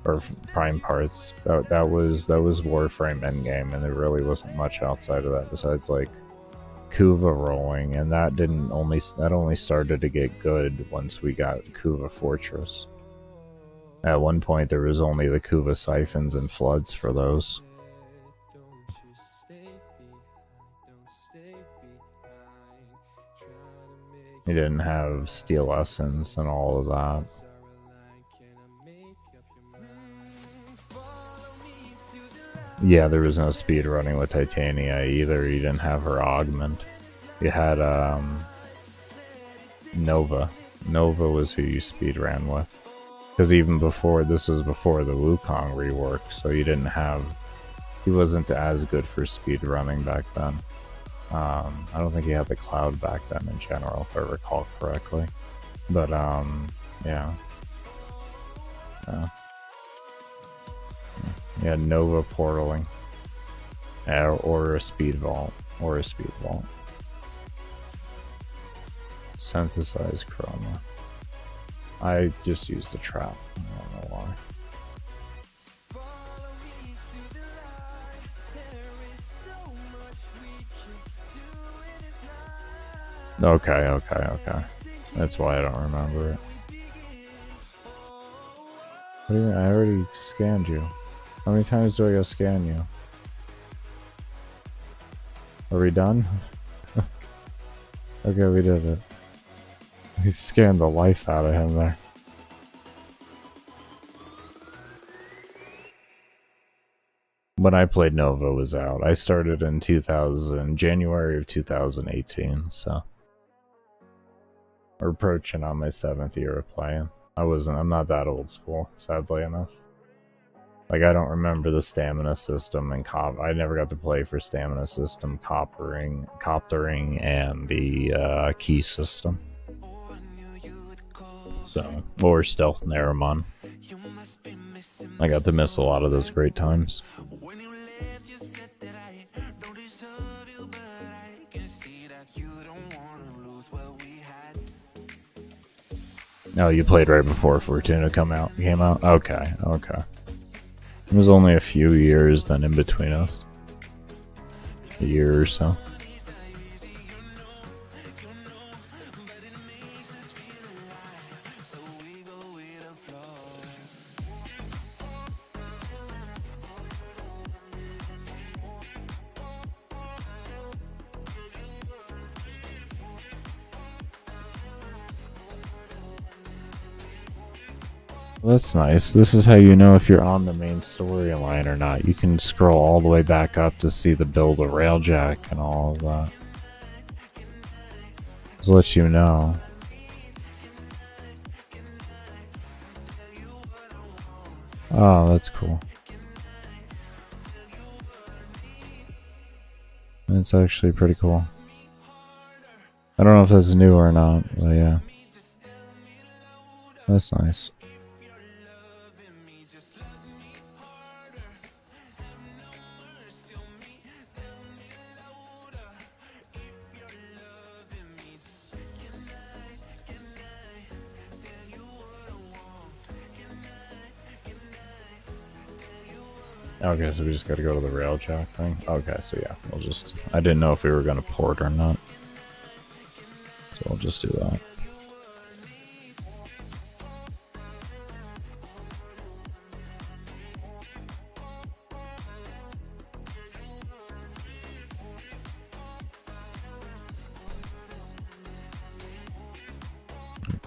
or prime parts. That was Warframe endgame, and there really wasn't much outside of that besides like Kuva rolling, and that only started to get good once we got Kuva Fortress. At one point, there was only the Kuva siphons and floods for those. You didn't have Steel Essence and all of that. Yeah, there was no speed running with Titania either. You didn't have her augment. You had Nova. Nova was who you speed ran with. Because even before, this was before the Wukong rework, so you didn't have... He wasn't as good for speed running back then. I don't think he had the Cloud back then in general, if I recall correctly. But, yeah. Yeah, Nova portaling. Or a speed vault. Synthesize chroma. I just used a trap. I don't know why. Okay. That's why I don't remember it. What do you mean? I already scanned you. How many times do I gotta scan you? Are we done? Okay, we did it. We scanned the life out of him there. When I played Nova was out. I started in January of 2018, so we're approaching on my 7th year of playing. I'm not that old school, sadly enough. Like, I don't remember the stamina system and I never got to play for stamina system, coptering, and the key system. So, or stealth Naramon. I got to miss a lot of those great times. Oh, you played right before Fortuna came out? Okay. It was only a few years then in between us. A year or so. Well, that's nice. This is how you know if you're on the main storyline or not. You can scroll all the way back up to see the build of Railjack and all of that. Just let you know. Oh, that's cool. That's actually pretty cool. I don't know if that's new or not, but yeah. That's nice. Okay, so we just gotta go to the Railjack thing. Okay, so yeah, we'll just... I didn't know if we were gonna port or not. So we'll just do that.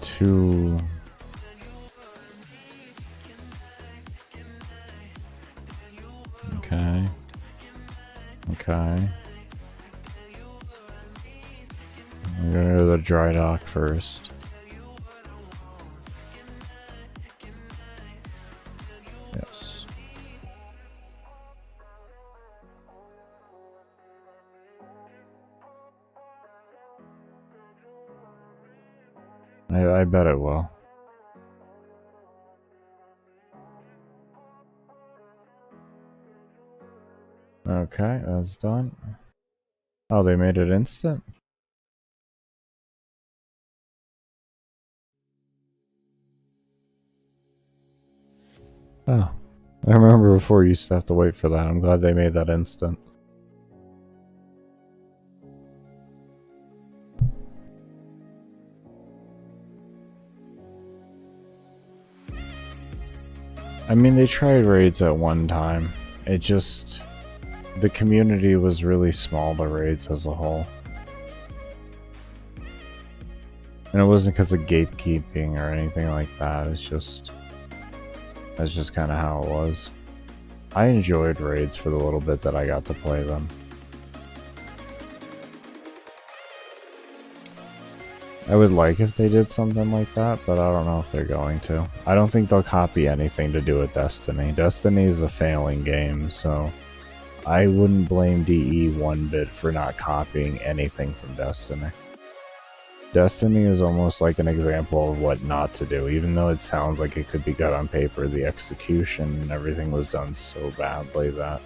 Two... Okay. Okay. I'm gonna go to the dry dock first. Yes. I bet it will. Okay, that's done. Oh, they made it instant? Oh. I remember before you used to have to wait for that. I'm glad they made that instant. I mean, they tried raids at one time. It just... the community was really small to raids as a whole. And it wasn't because of gatekeeping or anything like that. It's just... that's just kind of how it was. I enjoyed raids for the little bit that I got to play them. I would like if they did something like that, but I don't know if they're going to. I don't think they'll copy anything to do with Destiny. Destiny is a failing game, so I wouldn't blame DE one bit for not copying anything from Destiny. Destiny is almost like an example of what not to do. Even though it sounds like it could be good on paper, the execution and everything was done so badly that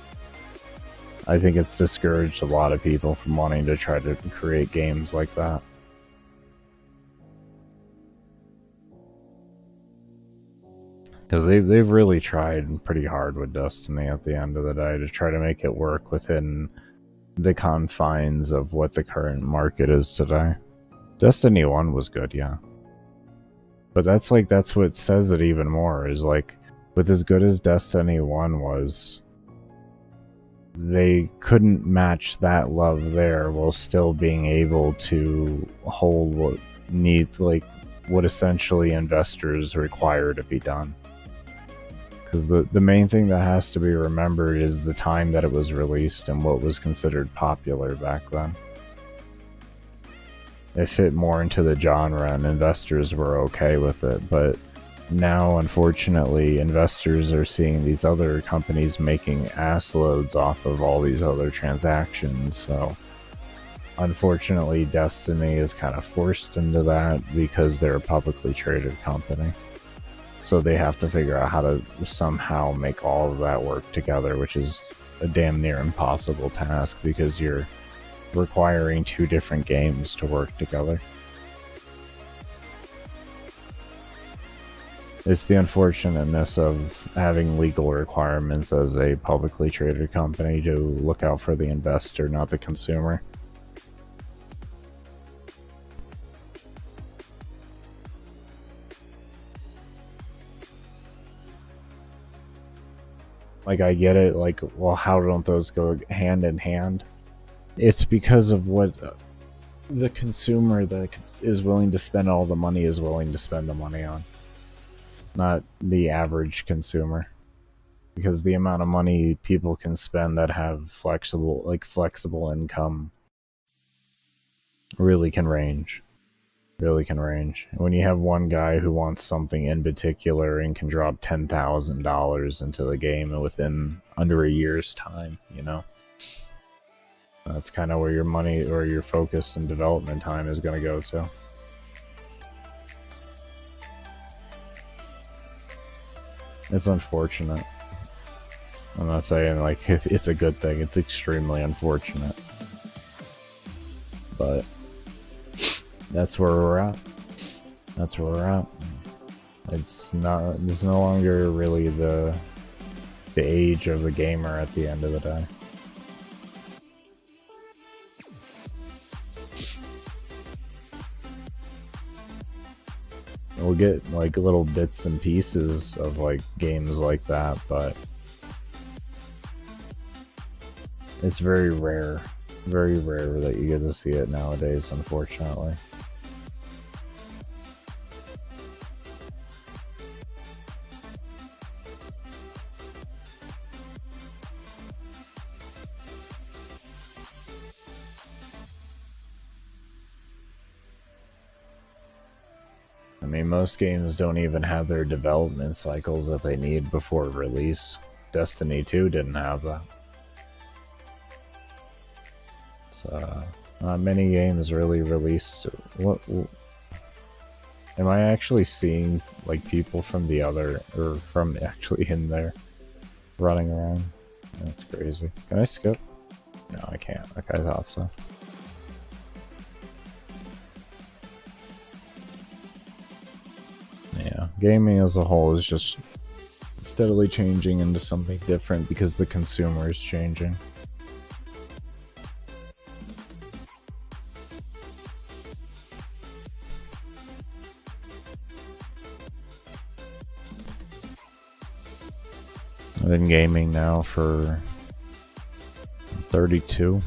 I think it's discouraged a lot of people from wanting to try to create games like that. Because they've really tried pretty hard with Destiny at the end of the day to try to make it work within the confines of what the current market is today. Destiny 1 was good, yeah. But that's what says it even more, is like, with as good as Destiny 1 was, they couldn't match that love there while still being able to hold what essentially investors require to be done. Because the main thing that has to be remembered is the time that it was released and what was considered popular back then. It fit more into the genre and investors were okay with it, but now unfortunately investors are seeing these other companies making ass loads off of all these other transactions, so unfortunately Destiny is kind of forced into that because they're a publicly traded company. So they have to figure out how to somehow make all of that work together, which is a damn near impossible task because you're requiring two different games to work together. It's the unfortunateness of having legal requirements as a publicly traded company to look out for the investor, not the consumer. Like, I get it, like, well, how don't those go hand in hand? It's because of what the consumer that is willing to spend all the money is willing to spend the money on, not the average consumer. Because the amount of money people can spend that have flexible income really can range. Really can range. When you have one guy who wants something in particular and can drop $10,000 into the game within under a year's time, you know? That's kind of where your money or your focus and development time is going to go to. It's unfortunate. I'm not saying like it's a good thing. It's extremely unfortunate. But that's where we're at. That's where we're at. It's no longer really the age of the gamer at the end of the day. We'll get like little bits and pieces of like games like that, but it's very rare that you get to see it nowadays, unfortunately. I mean, most games don't even have their development cycles that they need before release. Destiny 2 didn't have that. So, not many games really released. What am I actually seeing? Like people from the other, or from actually in there, running around? That's crazy. Can I skip? No, I can't. Okay, I thought so. Yeah, gaming as a whole is just steadily changing into something different because the consumer is changing. I've been gaming now for 32,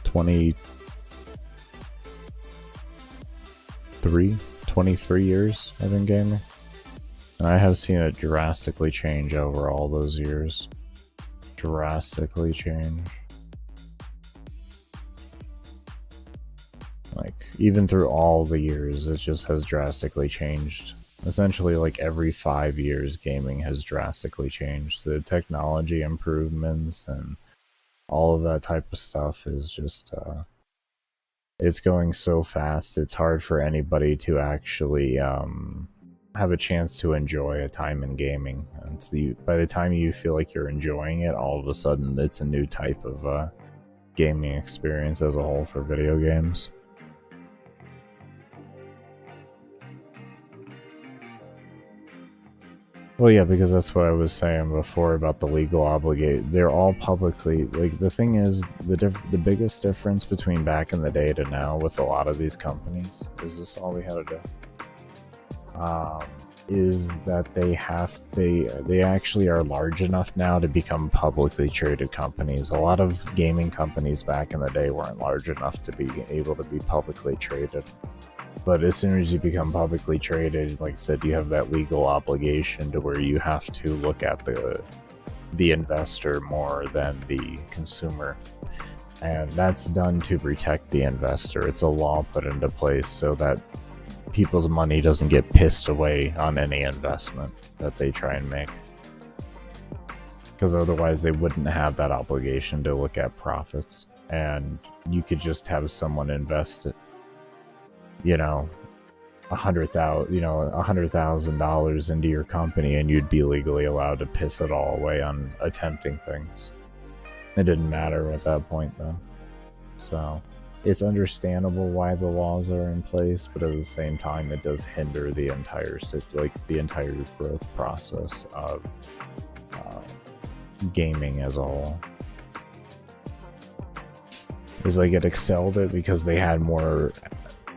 23 years I've been gaming. And I have seen it drastically change over all those years. Drastically change. Like, even through all the years, it just has drastically changed. Essentially, like every 5 years, gaming has drastically changed. The technology improvements and all of that type of stuff is just, it's going so fast, it's hard for anybody to actually have a chance to enjoy a time in gaming. And by the time you feel like you're enjoying it, all of a sudden it's a new type of gaming experience as a whole for video games. Well, yeah, because that's what I was saying before about the legal obligation. They're all publicly, like, the thing is, the biggest difference between back in the day to now with a lot of these companies, is this all we had to do? Is that they actually are large enough now to become publicly traded companies. A lot of gaming companies back in the day weren't large enough to be able to be publicly traded. But as soon as you become publicly traded, like I said, you have that legal obligation to where you have to look at the investor more than the consumer. And that's done to protect the investor. It's a law put into place so that people's money doesn't get pissed away on any investment that they try and make. Because otherwise they wouldn't have that obligation to look at profits. And you could just have someone invest it, $100,000 into your company, and you'd be legally allowed to piss it all away on attempting things. It didn't matter at that point, though. So it's understandable why the laws are in place, but at the same time, it does hinder the entire growth process of gaming as a whole. It's like it excelled it because they had more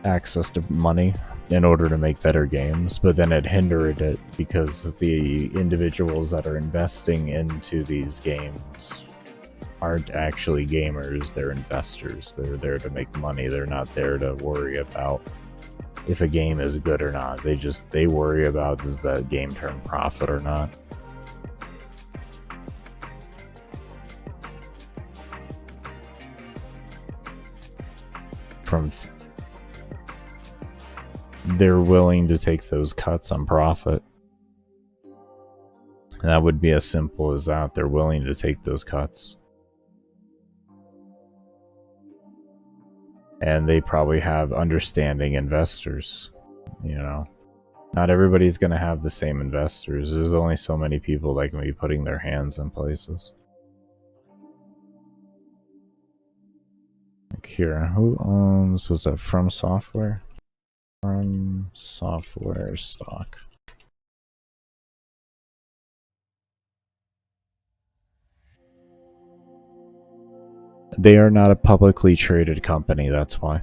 access to money in order to make better games, but then it hindered it because the individuals that are investing into these games aren't actually gamers, they're investors. They're there to make money. They're not there to worry about if a game is good or not. They worry about, does that game turn profit or not. They're willing to take those cuts on profit. And that would be as simple as that. They're willing to take those cuts. And they probably have understanding investors, you know. Not everybody's going to have the same investors. There's only so many people that can be putting their hands in places. Like here, who owns, was that From Software? From Software stock. They are not a publicly traded company, that's why.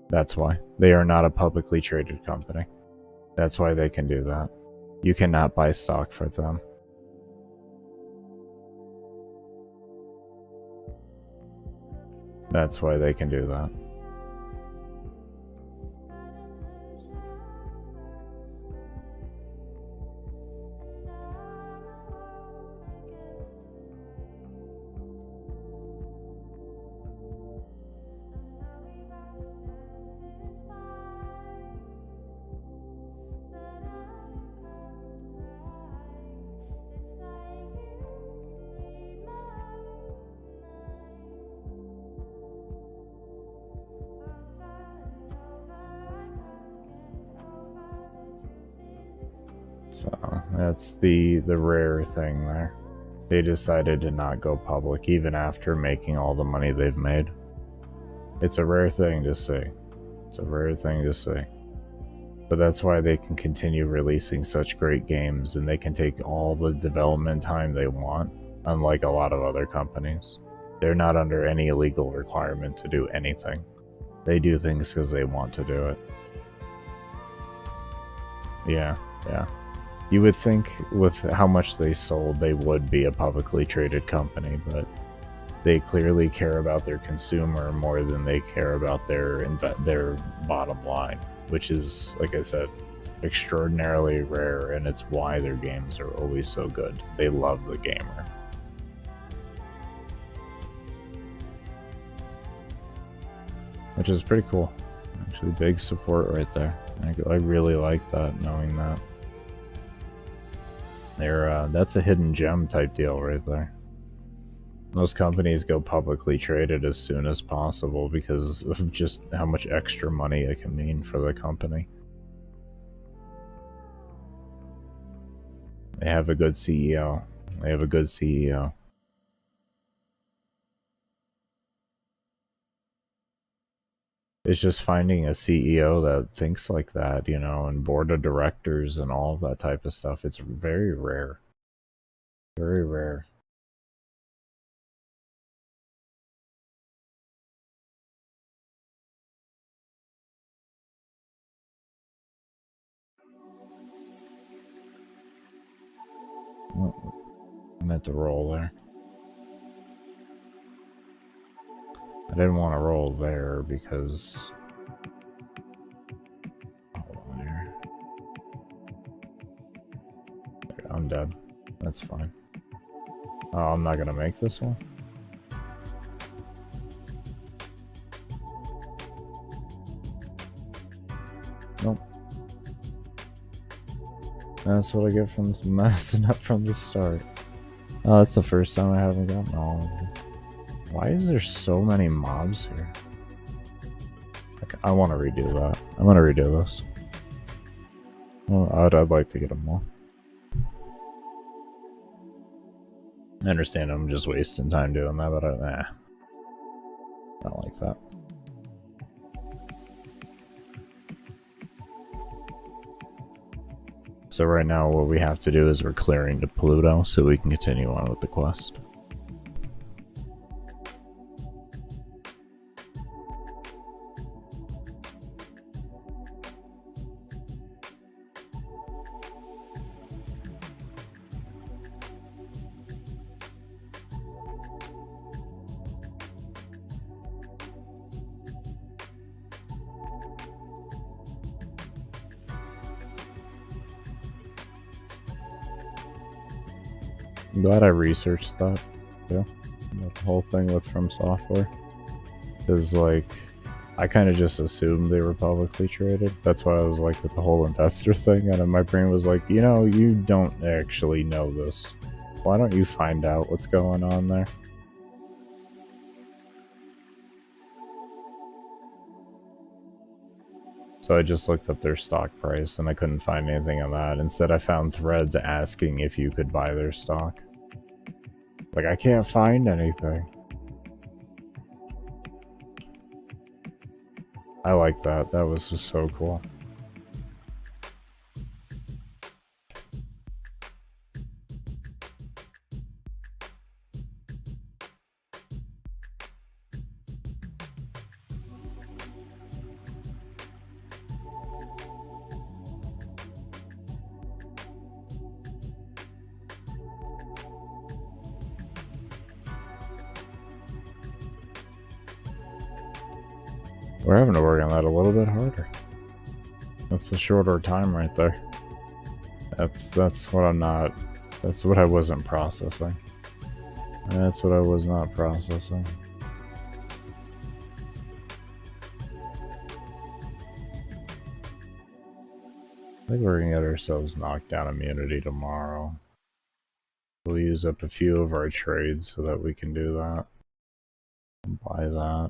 That's why. They are not a publicly traded company. That's why they can do that. You cannot buy stock for them. That's why they can do that. So that's the rare thing there. They decided to not go public even after making all the money they've made. It's a rare thing to see. It's a rare thing to see. But that's why they can continue releasing such great games, and they can take all the development time they want, unlike a lot of other companies. They're not under any legal requirement to do anything. They do things because they want to do it. Yeah. You would think with how much they sold, they would be a publicly traded company, but they clearly care about their consumer more than they care about their bottom line, which is, like I said, extraordinarily rare, and it's why their games are always so good. They love the gamer. Which is pretty cool. Actually, big support right there. I really like that, knowing that. That's a hidden gem type deal right there. Most companies go publicly traded as soon as possible because of just how much extra money it can mean for the company. They have a good CEO. They have a good CEO. It's just finding a CEO that thinks like that, you know, and board of directors and all of that type of stuff. It's very rare. Very rare. Oh, I meant to roll there. I didn't want to roll there because... Hold on here. I'm dead. That's fine. Oh, I'm not gonna make this one? Nope. That's what I get from messing up from the start. Oh, that's the first time I haven't gotten all of them. Why is there so many mobs here? I want to redo that. I want to redo this. Well, I'd like to get them all. I understand I'm just wasting time doing that, but I don't like that. So right now what we have to do is we're clearing to Pluto so we can continue on with the quest. I'm glad I researched that, too. The whole thing with From Software. Because, like, I kind of just assumed they were publicly traded. That's why I was like with the whole investor thing, and my brain was like, you know, you don't actually know this. Why don't you find out what's going on there? So I just looked up their stock price, and I couldn't find anything on that. Instead, I found threads asking if you could buy their stock. Like, I can't find anything. I like that. That was just so cool. We're having to work on that a little bit harder. That's a shorter time right there. That's what I'm not... That's what I wasn't processing. That's what I was not processing. I think we're gonna get ourselves knockdown immunity tomorrow. We'll use up a few of our trades so that we can do that. Buy that.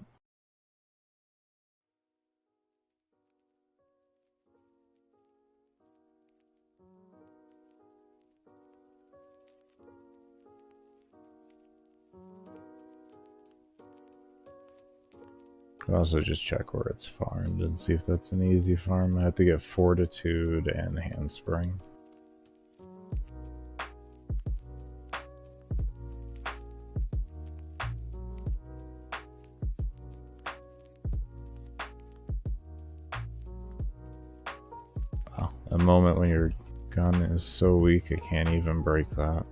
I'll also just check where it's farmed and see if that's an easy farm. I have to get Fortitude and Handspring. Wow, a moment when your gun is so weak it can't even break that.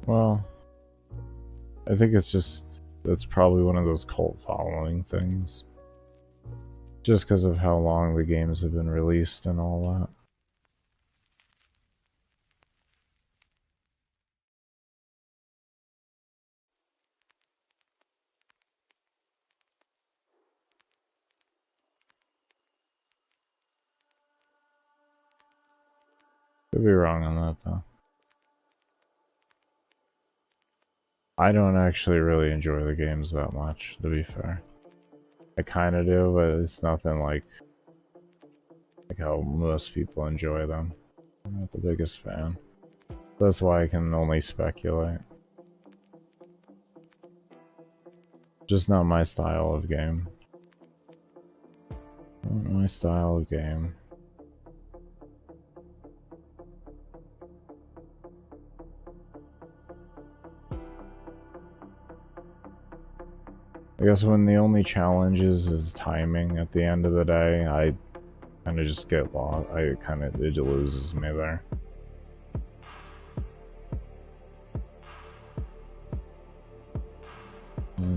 Well, I think it's just, that's probably one of those cult following things. Just because of how long the games have been released and all that. Could be wrong on that though. I don't actually really enjoy the games that much, to be fair. I kind of do, but it's nothing like how most people enjoy them. I'm not the biggest fan. That's why I can only speculate. Just not my style of game. Not my style of game. I guess when the only challenge is timing at the end of the day, I kind of just get lost. It loses me there.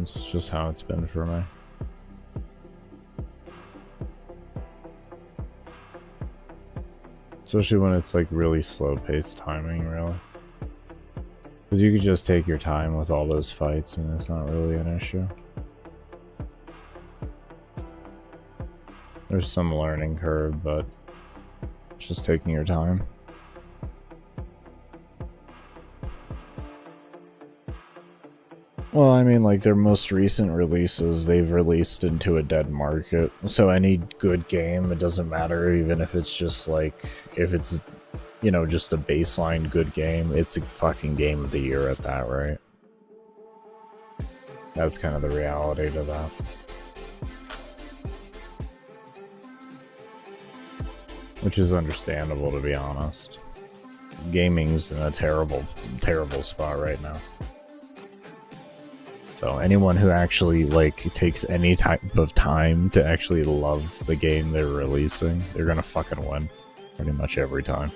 It's just how it's been for me. Especially when it's like really slow-paced timing, really. Because you could just take your time with all those fights and it's not really an issue. There's some learning curve, but just taking your time. Well, I mean, like, their most recent releases, they've released into a dead market. So any good game, it doesn't matter, even if it's just, like, if it's, you know, just a baseline good game, it's a fucking game of the year at that, right? That's kind of the reality to that. Which is understandable, to be honest. Gaming's in a terrible, terrible spot right now. So anyone who actually, like, takes any type of time to actually love the game they're releasing, they're gonna fucking win pretty much every time.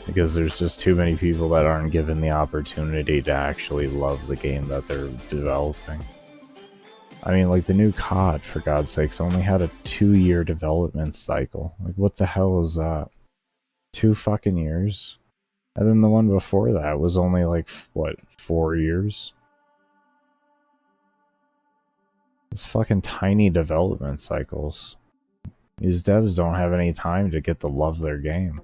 Because there's just too many people that aren't given the opportunity to actually love the game that they're developing. I mean, like, the new COD, for God's sakes, only had a 2-year development cycle. Like, what the hell is that? 2 fucking years? And then the one before that was only, like, what, 4 years? It's fucking tiny development cycles. These devs don't have any time to get to love their game.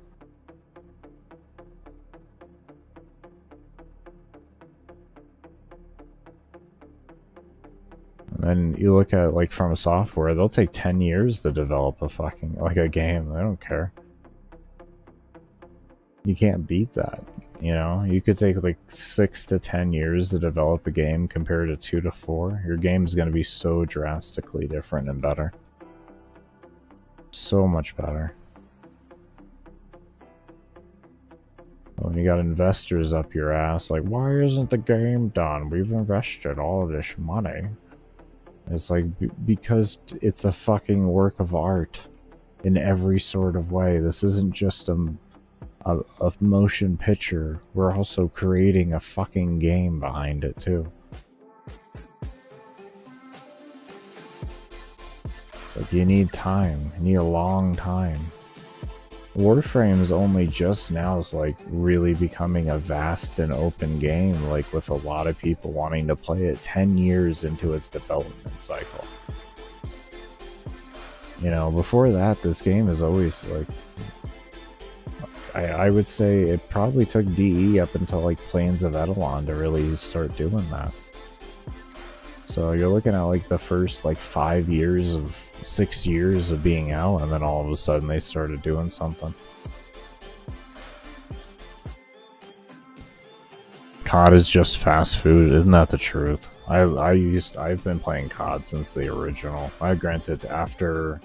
And then you look at, like, From Software, they'll take 10 years to develop a fucking, like, a game. They don't care. You can't beat that, you know? You could take, like, 6 to 10 years to develop a game compared to 2 to 4. Your game's gonna be so drastically different and better. So much better. When you got investors up your ass, like, why isn't the game done? We've invested all of this money. It's like, because it's a fucking work of art in every sort of way. This isn't just a motion picture. We're also creating a fucking game behind it, too. It's like, you need time. You need a long time. Warframe's only just now is, like, really becoming a vast and open game, like, with a lot of people wanting to play it 10 years into its development cycle. You know, before that, this game is always, like, I would say it probably took DE up until, like, Plains of Edelon to really start doing that. So you're looking at, like, the first, like, 5 years of 6 years of being out, and then all of a sudden they started doing something. COD is just fast food, isn't that the truth? I've been playing COD since the original. Granted, after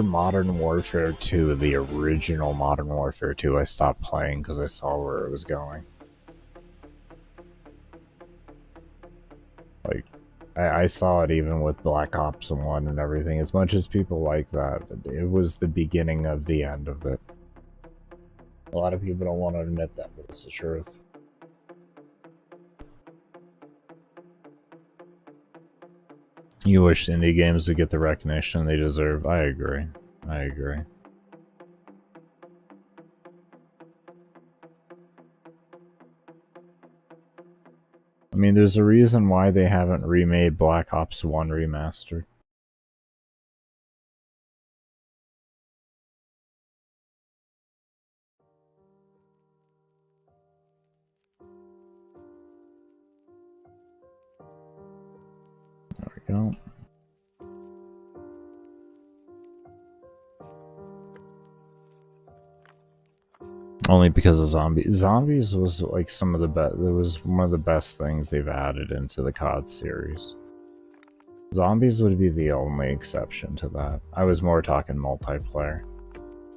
Modern Warfare 2, the original Modern Warfare 2, I stopped playing because I saw where it was going. Like, I saw it even with Black Ops 1 and everything. As much as people like that, it was the beginning of the end of it. A lot of people don't want to admit that, but it's the truth. You wish indie games would get the recognition they deserve. I agree. I agree. I mean, there's a reason why they haven't remade Black Ops 1 Remastered. There we go. Only because of zombies. Zombies was like some of the best. It was one of the best things they've added into the COD series. Zombies would be the only exception to that. I was more talking multiplayer.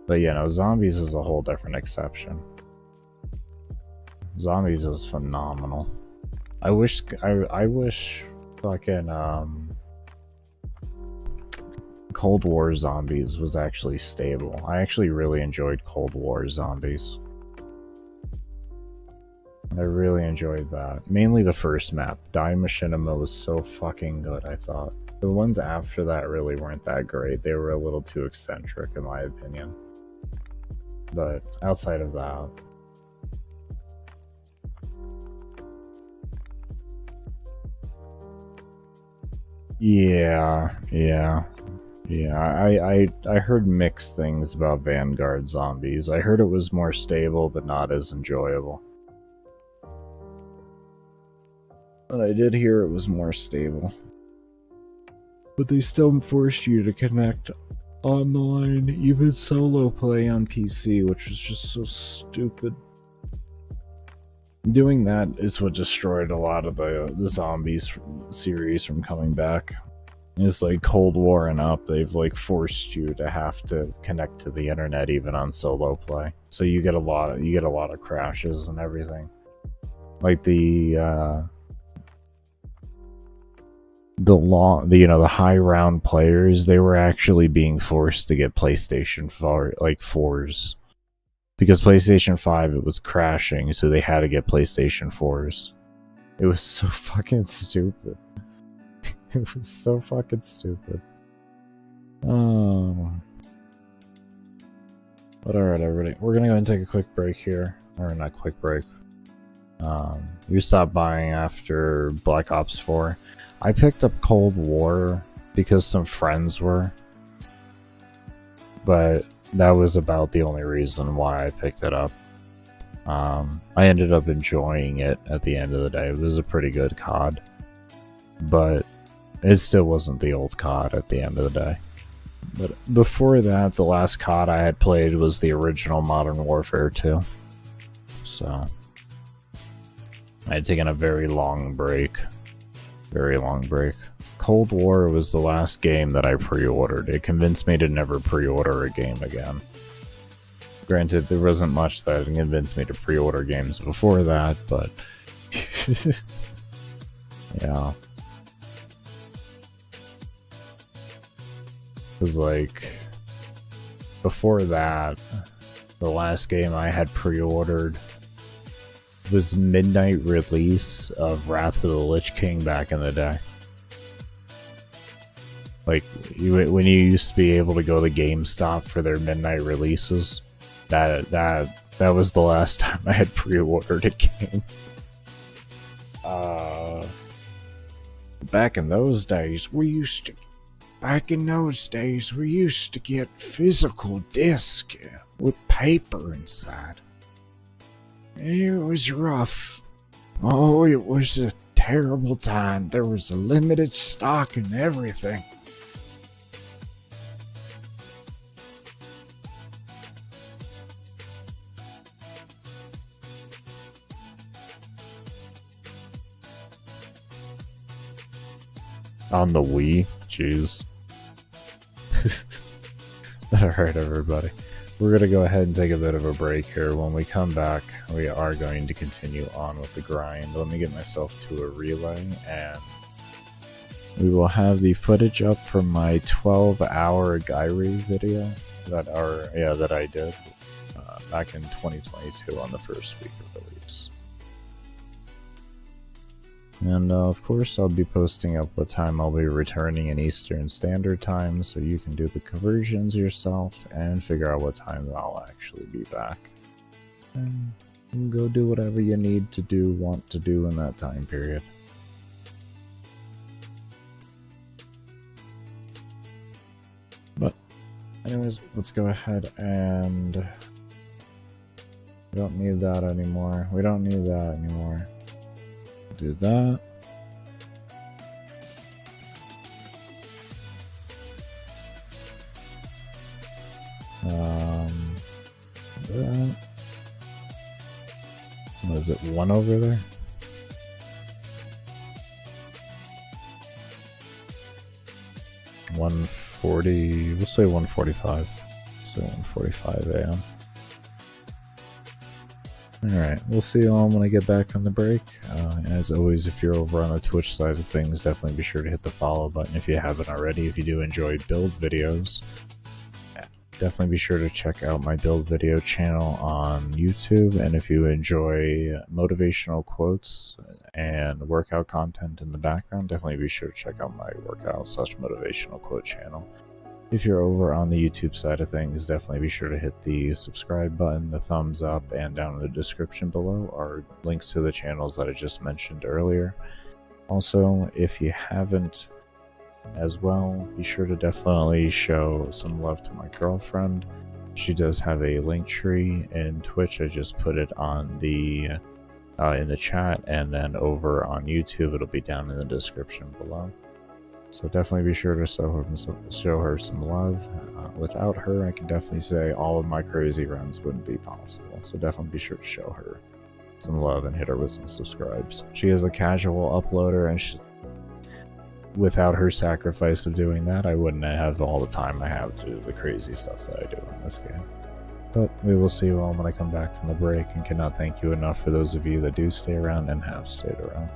But yeah, no, zombies is a whole different exception. Zombies is phenomenal. I wish fucking Cold War Zombies was actually stable. I actually really enjoyed Cold War Zombies. I really enjoyed that. Mainly the first map. Die Machinima was so fucking good, I thought. The ones after that really weren't that great. They were a little too eccentric, in my opinion. But outside of that... Yeah. I heard mixed things about Vanguard Zombies. I heard it was more stable, but not as enjoyable. But I did hear it was more stable. But they still forced you to connect online, even solo play on PC, which was just so stupid. Doing that is what destroyed a lot of the Zombies series from coming back. It's like Cold War and up, they've like forced you to have to connect to the internet even on solo play. So you get a lot of crashes and everything. Like the high round players, they were actually being forced to get PlayStation 4s. Because PlayStation 5 it was crashing, so they had to get PlayStation 4s. It was so fucking stupid. It was so fucking stupid. Oh. But alright, everybody. We're gonna go and take a quick break here. Or not quick break. You stopped buying after Black Ops 4. I picked up Cold War because some friends were. But that was about the only reason why I picked it up. I ended up enjoying it at the end of the day. It was a pretty good COD. But it still wasn't the old COD at the end of the day. But before that, the last COD I had played was the original Modern Warfare 2. So I had taken a very long break. Very long break. Cold War was the last game that I pre-ordered. It convinced me to never pre-order a game again. Granted, there wasn't much that convinced me to pre-order games before that, but... yeah. Because, like, before that, the last game I had pre-ordered was midnight release of Wrath of the Lich King back in the day. Like, when you used to be able to go to GameStop for their midnight releases, that was the last time I had pre-ordered a game. Back in those days, we used to get physical discs with paper inside. It was rough. Oh, it was a terrible time. There was a limited stock and everything. On the Wii? Jeez. Alright, everybody. We're going to go ahead and take a bit of a break here. When we come back, we are going to continue on with the grind. Let me get myself to a relay, and we will have the footage up from my 12-hour Gyri video that I did back in 2022 on the first week of release. And of course, I'll be posting up what time I'll be returning in Eastern Standard Time, so you can do the conversions yourself and figure out what time I'll actually be back. And you can go do whatever you need to do, want to do in that time period. But anyways, let's go ahead and... we don't need that anymore. We don't need that anymore. Do that. That. What is it, 1 over there? $1:40, we'll say 1:45. So 1:45 a.m. Alright, we'll see you all when I get back from the break. As always, if you're over on the Twitch side of things, definitely be sure to hit the follow button if you haven't already. If you do enjoy build videos, definitely be sure to check out my build video channel on YouTube. And if you enjoy motivational quotes and workout content in the background, definitely be sure to check out my workout/motivational quote channel. If you're over on the YouTube side of things, definitely be sure to hit the subscribe button, the thumbs up, and down in the description below are links to the channels that I just mentioned earlier. Also, if you haven't as well, be sure to definitely show some love to my girlfriend. She does have a link tree in Twitch. I just put it on the in the chat, and then over on YouTube it'll be down in the description below. So definitely be sure to show her some love. Without her, I can definitely say all of my crazy runs wouldn't be possible. So definitely be sure to show her some love and hit her with some subscribes. She is a casual uploader, and without her sacrifice of doing that, I wouldn't have all the time I have to do the crazy stuff that I do in this game. But we will see you all when I come back from the break, and cannot thank you enough for those of you that do stay around and have stayed around.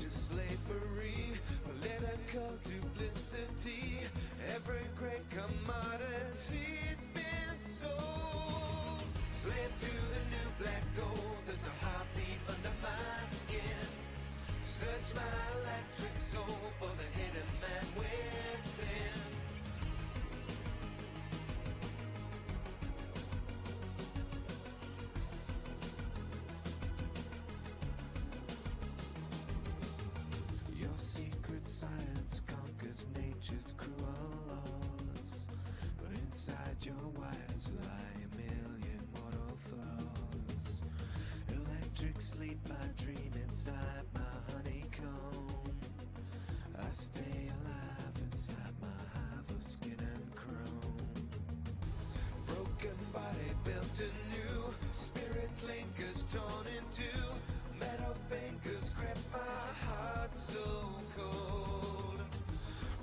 to slavery, political duplicity. Every great commodity's been sold. Slave to the new black gold, there's a heartbeat under my skin. Search my electric soul for the hidden man within. Your secret science conquers nature's cruel laws, but inside your wires lie a million mortal flaws. Electric sleep, I dream inside my honeycomb. I stay alive inside my hive of skin and chrome. Broken body built anew, spirit linkers torn in two. Metal fingers grip my heart so cold.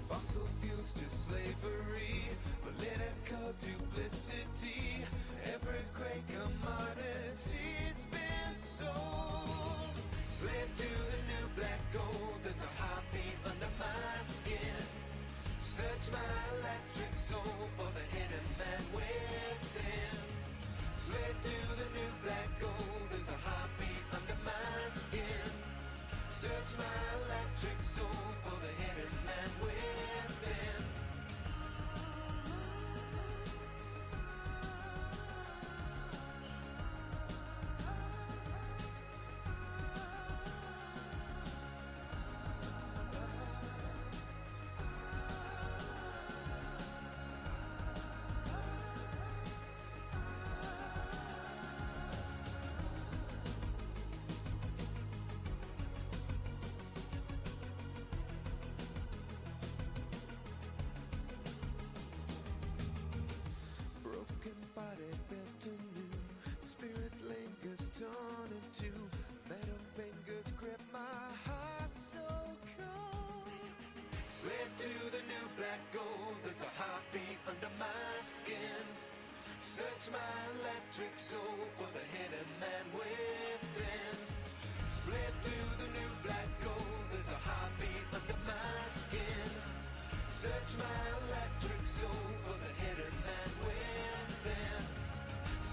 Fossil fuels to slavery, political duplicity. Every great commodity's been sold. Slave to the new black gold, there's a heartbeat under my skin. Search my electric soul for the hidden man within. Slave to the new black gold, there's a heartbeat under my skin. Search my electric soul for the hidden man within. Body built anew, spirit lingers torn in two. Metal fingers grip my heart so cold. Slave to the new black gold, there's a heartbeat under my skin. Search my electric soul for the hidden man within. Slave to the new black gold, there's a heartbeat under my skin. Search my electric soul for the hidden man within.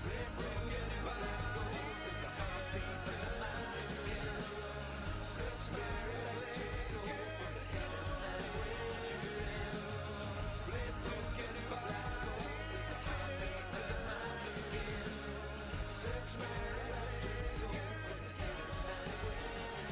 Slip through the new black gold, there's a heartbeat under my skin. Search my electric soul for the hidden man within. Slip through the new black gold, there's a heartbeat under my skin. Search my electric soul for the hidden man within.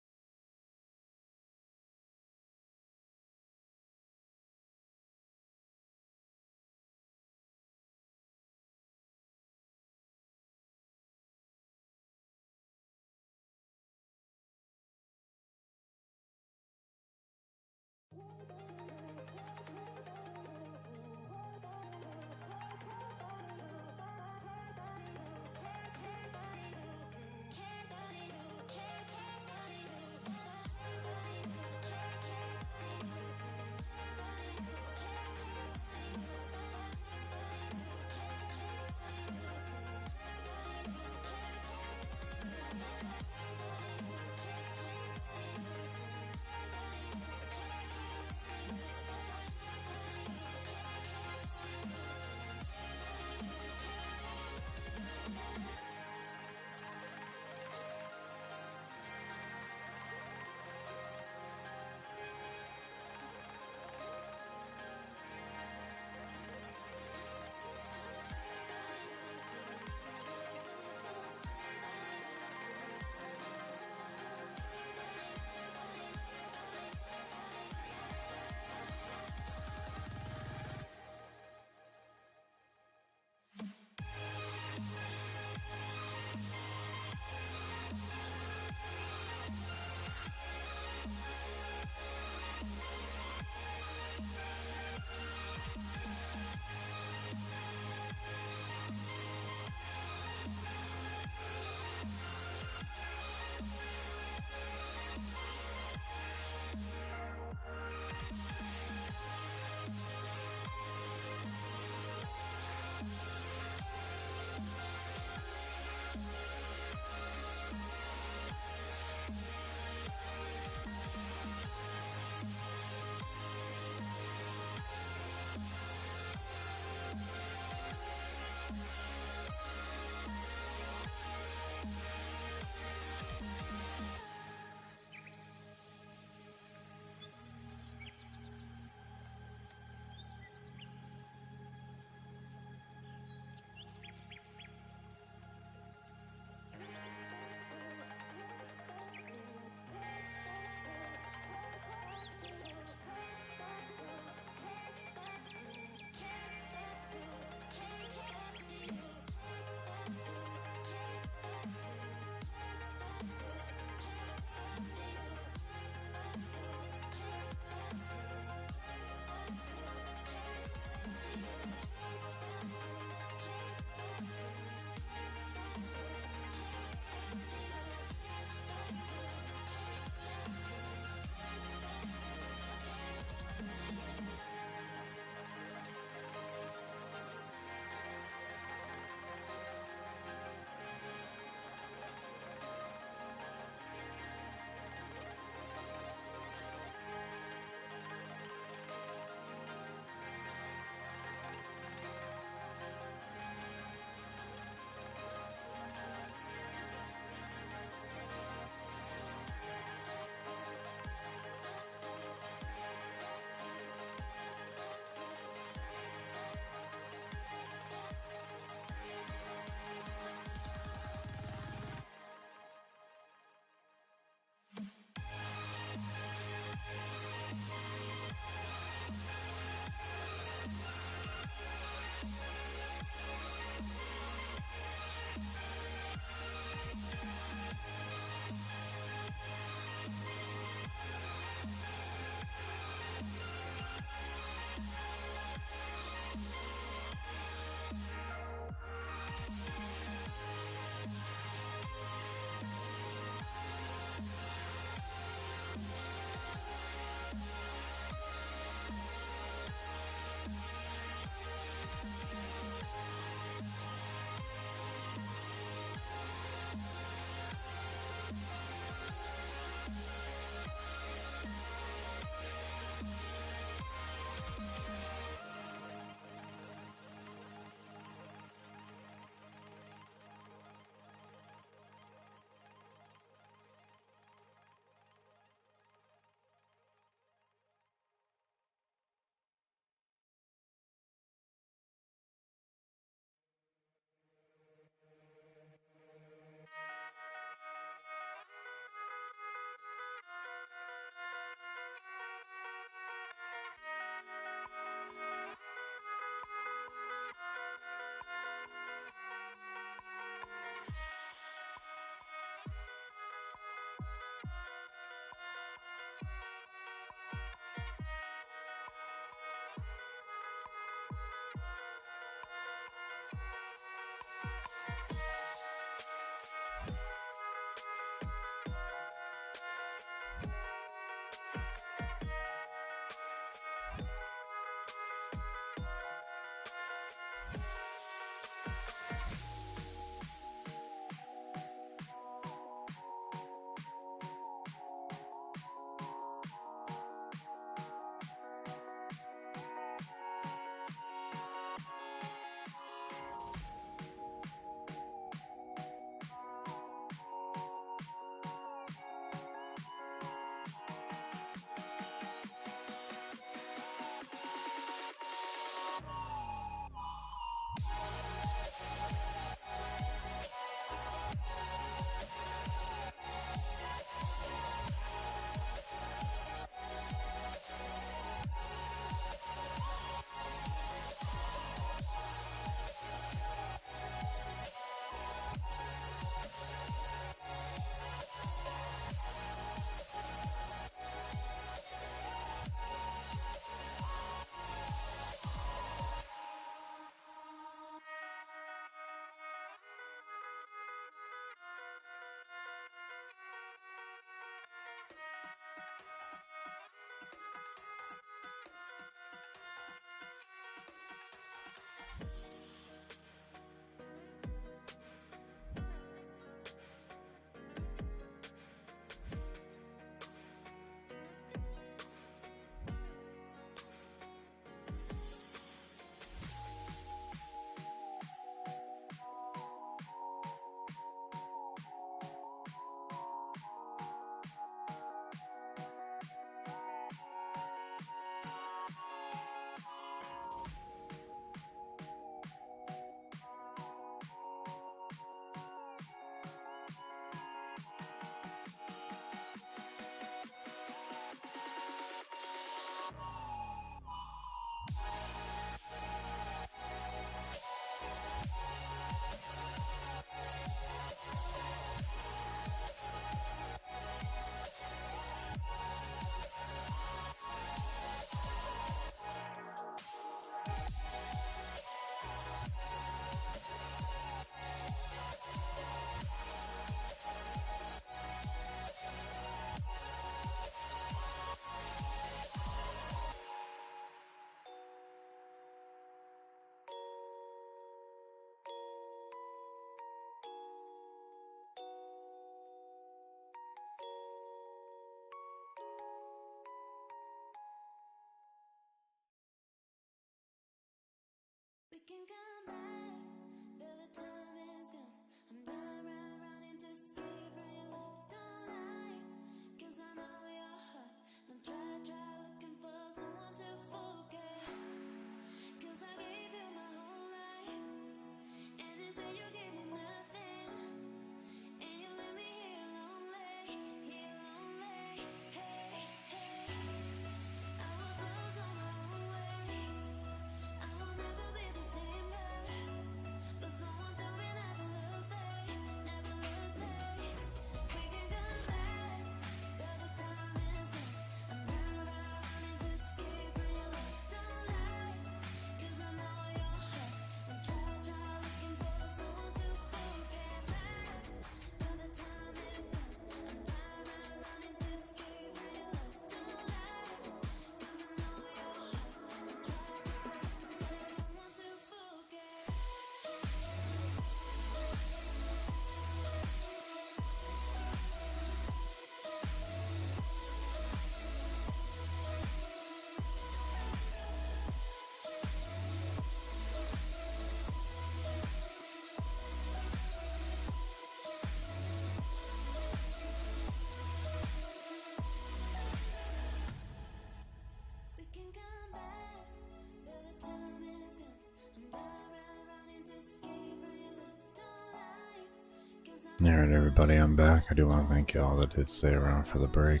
Alright, everybody, I'm back. I do want to thank y'all that did stay around for the break.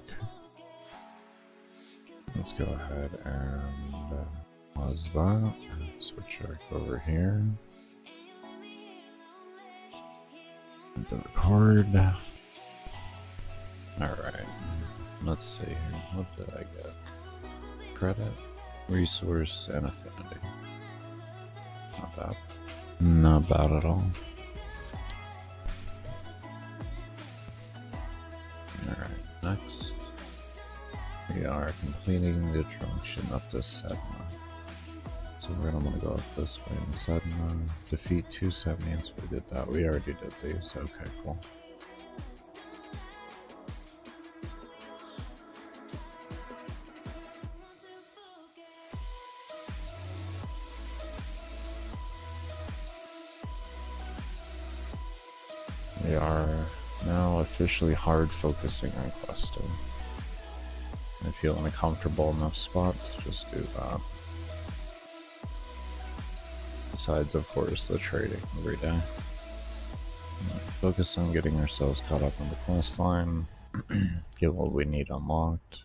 Let's go ahead and pause that. Switch back over here. The record. Alright, let's see here. What did I get? Credit, resource, and affinity. Not bad. Not bad at all. Alright, next. We are completing the junction up to Sedna. So we're gonna want to go up this way in Sedna. Defeat 270s. We did that. We already did these. Okay, cool. We are now officially hard focusing on questing. I feel in a comfortable enough spot to just do that. Besides, of course, the trading every day. Focus on getting ourselves caught up on the quest line, get what we need unlocked.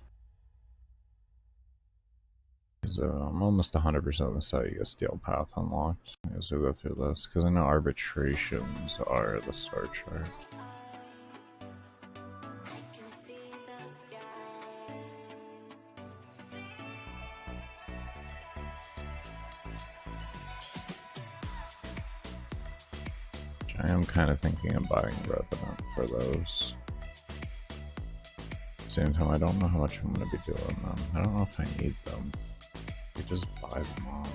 I'm almost 100% on the site you get Steel Path unlocked as we go through this, because I know arbitrations are the star chart. I am kind of thinking of buying Revenant for those. At the same time, I don't know how much I'm going to be doing them. I don't know if I need them. I could just buy them all.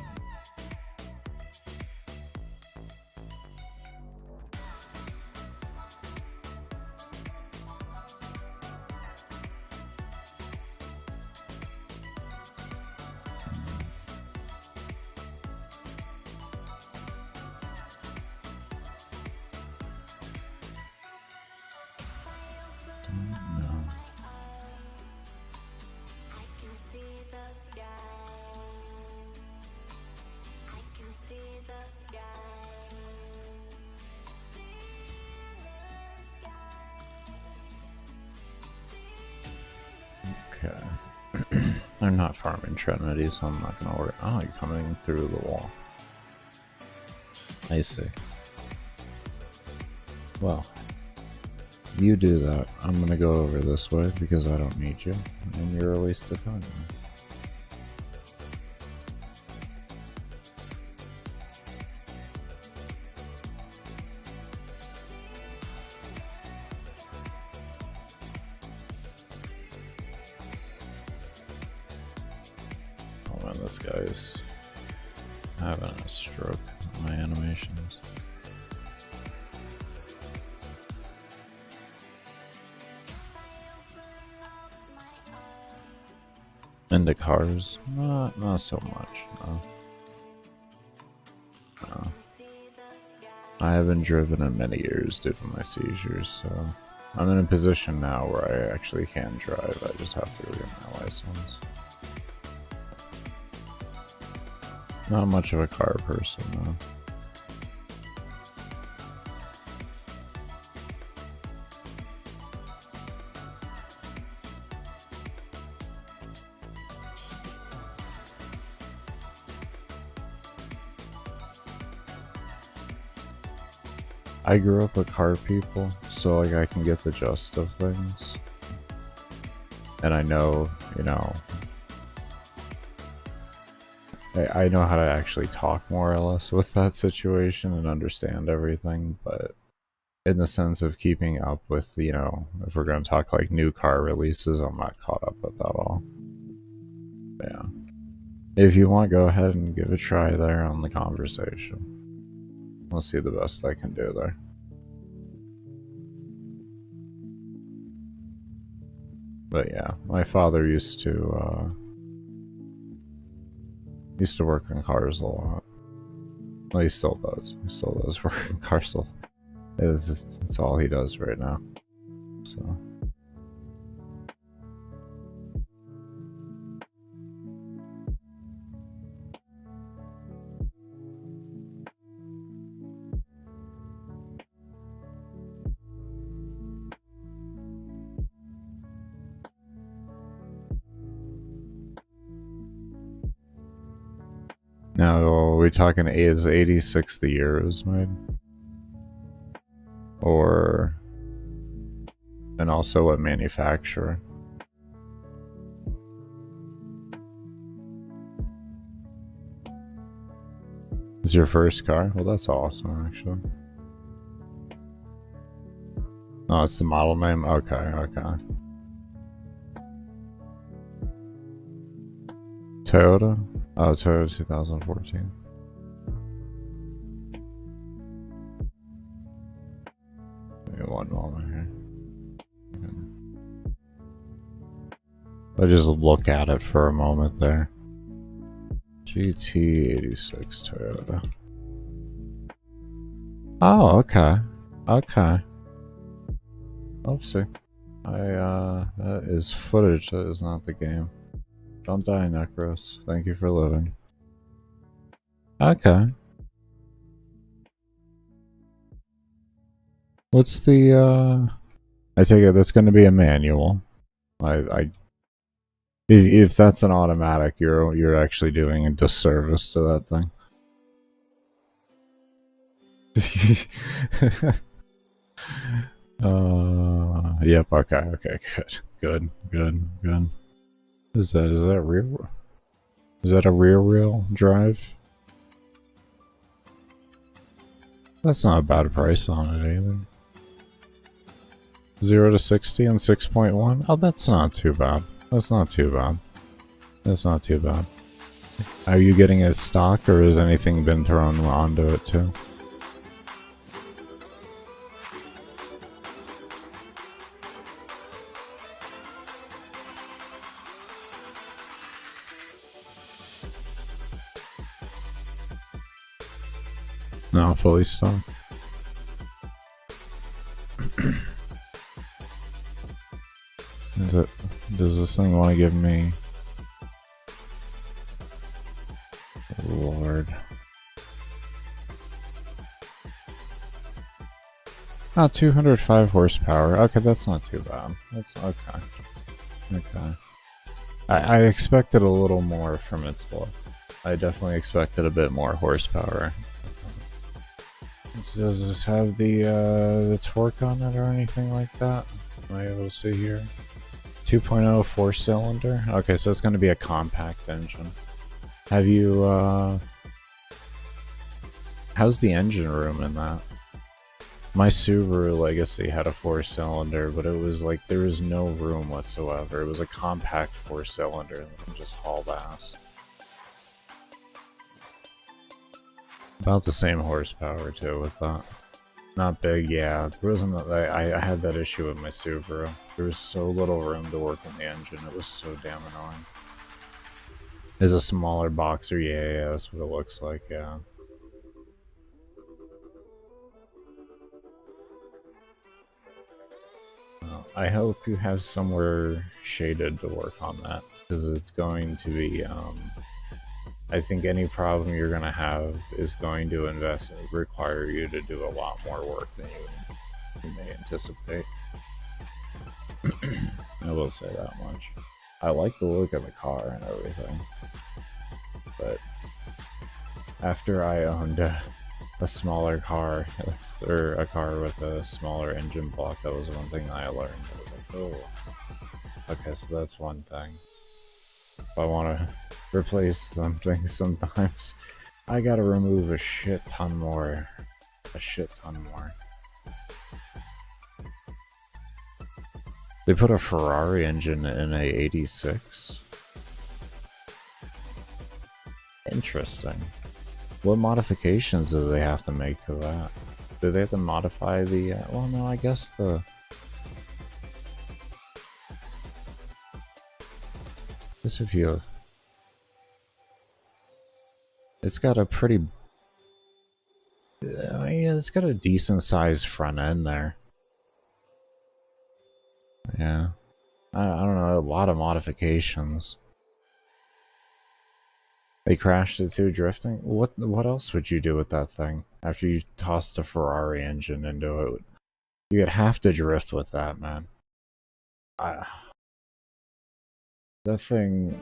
Okay. They're not farming Trinity, so I'm not gonna worry. Oh, you're coming through the wall. I see. Well, you do that. I'm gonna go over this way because I don't need you, and you're a waste of time. Oh man, this guy's having a stroke on my animations. Into cars? Not so much, no. No. I haven't driven in many years due to my seizures, so I'm in a position now where I actually can drive. I just have to go get my license. Not much of a car person, though. I grew up with car people, so like I can get the gist of things. And I know, you know, I know how to actually talk more or less with that situation and understand everything, but in the sense of keeping up with, you know, if we're going to talk like new car releases, I'm not caught up with that all. Yeah. If you want, go ahead and give a try there on the conversation. I'll see the best I can do there. But yeah, my father used to work on cars a lot. Well, he still does. He still does work on cars a lot. It's all he does right now. So. Now, are we talking is 86 the year it was made? Or... And also what manufacturer? Is your first car? Well, that's awesome, actually. Oh, it's the model name? Okay, okay. Toyota? Oh, Toyota 2014. Give me one moment here. I'll just look at it for a moment there. GT86 Toyota. Oh, okay. Okay. Oopsie. That is footage, that is not the game. Don't die, Necros. Thank you for living. Okay. What's the, I take it that's gonna be a manual. If that's an automatic, you're actually doing a disservice to that thing. Yep, okay, good. Is that rear? Is that a rear wheel drive? That's not a bad price on it either. 0 to 60 in 6.1? Oh, that's not too bad. That's not too bad. That's not too bad. Are you getting it stock or has anything been thrown onto it too? No, fully stock. Does this thing want to give me... Lord. Oh, 205 horsepower. Okay, that's not too bad. That's okay. Okay. I expected a little more from its look. I definitely expected a bit more horsepower. Does this have the torque on it or anything like that? Am I able to see here? 2.0 4-cylinder? Okay, so it's going to be a compact engine. Have you, how's the engine room in that? My Subaru Legacy had a 4-cylinder, but it was like, there was no room whatsoever. It was a compact 4-cylinder that can just haul ass. About the same horsepower too with that. Not big, yeah. There wasn't. I had that issue with my Subaru. There was so little room to work on the engine. It was so damn annoying. It's a smaller boxer, yeah, that's what it looks like, yeah. Well, I hope you have somewhere shaded to work on that, because it's going to be, I think any problem you're going to have is going to require you to do a lot more work than you may anticipate. I will say that much. I like the look of the car and everything, but after I owned a smaller car, or a car with a smaller engine block, that was one thing I learned. I was like, oh, okay, so that's one thing. If I want to replace something sometimes, I gotta remove a shit ton more. A shit ton more. They put a Ferrari engine in a 86? Interesting. What modifications do they have to make to that? Do they have to modify the... well, no, I guess the... This if you... It's got a pretty... yeah, it's got a decent sized front end there. Yeah. I don't know, a lot of modifications. They crashed it too, drifting? What else would you do with that thing? After you tossed a Ferrari engine into it? You'd have to drift with that, man. That thing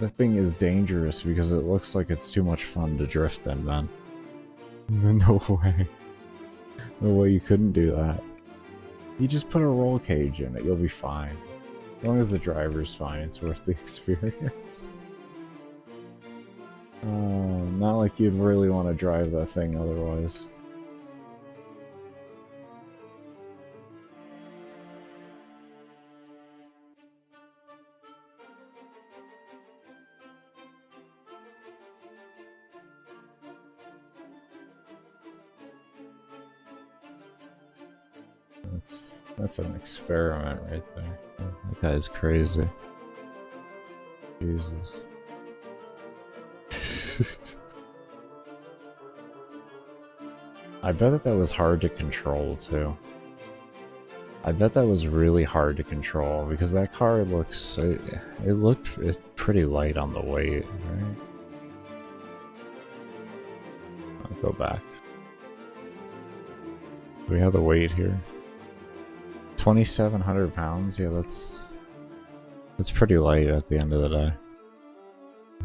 The thing is dangerous because it looks like it's too much fun to drift in, man. No way. No way you couldn't do that. You just put a roll cage in it, you'll be fine. As long as the driver's fine, it's worth the experience. Not like you'd really want to drive that thing otherwise. That's an experiment right there. That guy's crazy. Jesus. I bet that was hard to control too. I bet that was really hard to control because that car looks... It's pretty light on the weight, right? I'll go back. Do we have the weight here? 2,700 pounds? Yeah, that's pretty light at the end of the day.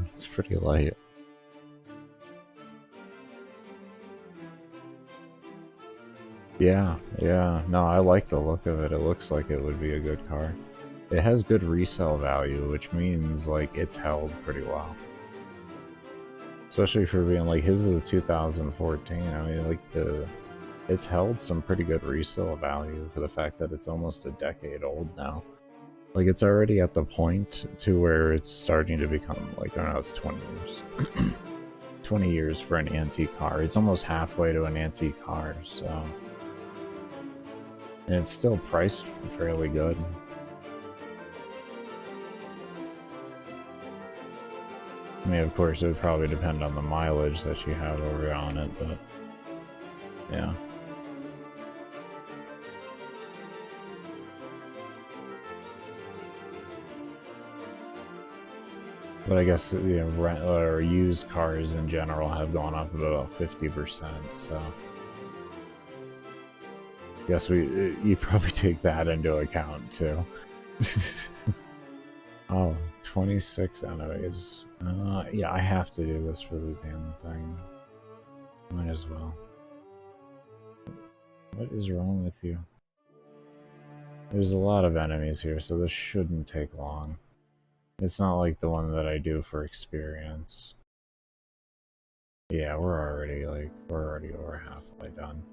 It's pretty light. Yeah. No, I like the look of it. It looks like it would be a good car. It has good resale value, which means, like, it's held pretty well. Especially for being, like, his is a 2014. I mean, like, it's held some pretty good resale value for the fact that it's almost a decade old now. Like, it's already at the point to where it's starting to become, like, I don't know, it's 20 years. 20 years for an antique car. It's almost halfway to an antique car, so... And it's still priced fairly good. I mean, of course, it would probably depend on the mileage that you have over on it, but... Yeah. But I guess, you know, rent or used cars in general have gone up about 50%, so... I guess you probably take that into account, too. Oh, 26 enemies. Yeah, I have to do this for the damn thing. Might as well. What is wrong with you? There's a lot of enemies here, so this shouldn't take long. It's not like the one that I do for experience. Yeah, we're already over halfway done.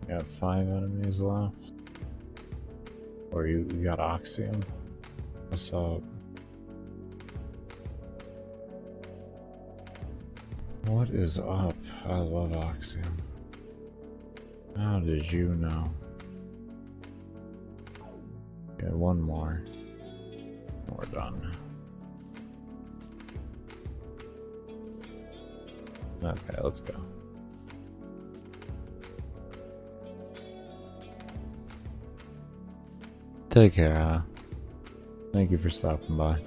Got 5 enemies left. Or you got Oxium? What's up? What is up? I love Oxium. How did you know? Okay, one more. We're done. Okay, let's go. Take care, Thank you for stopping by.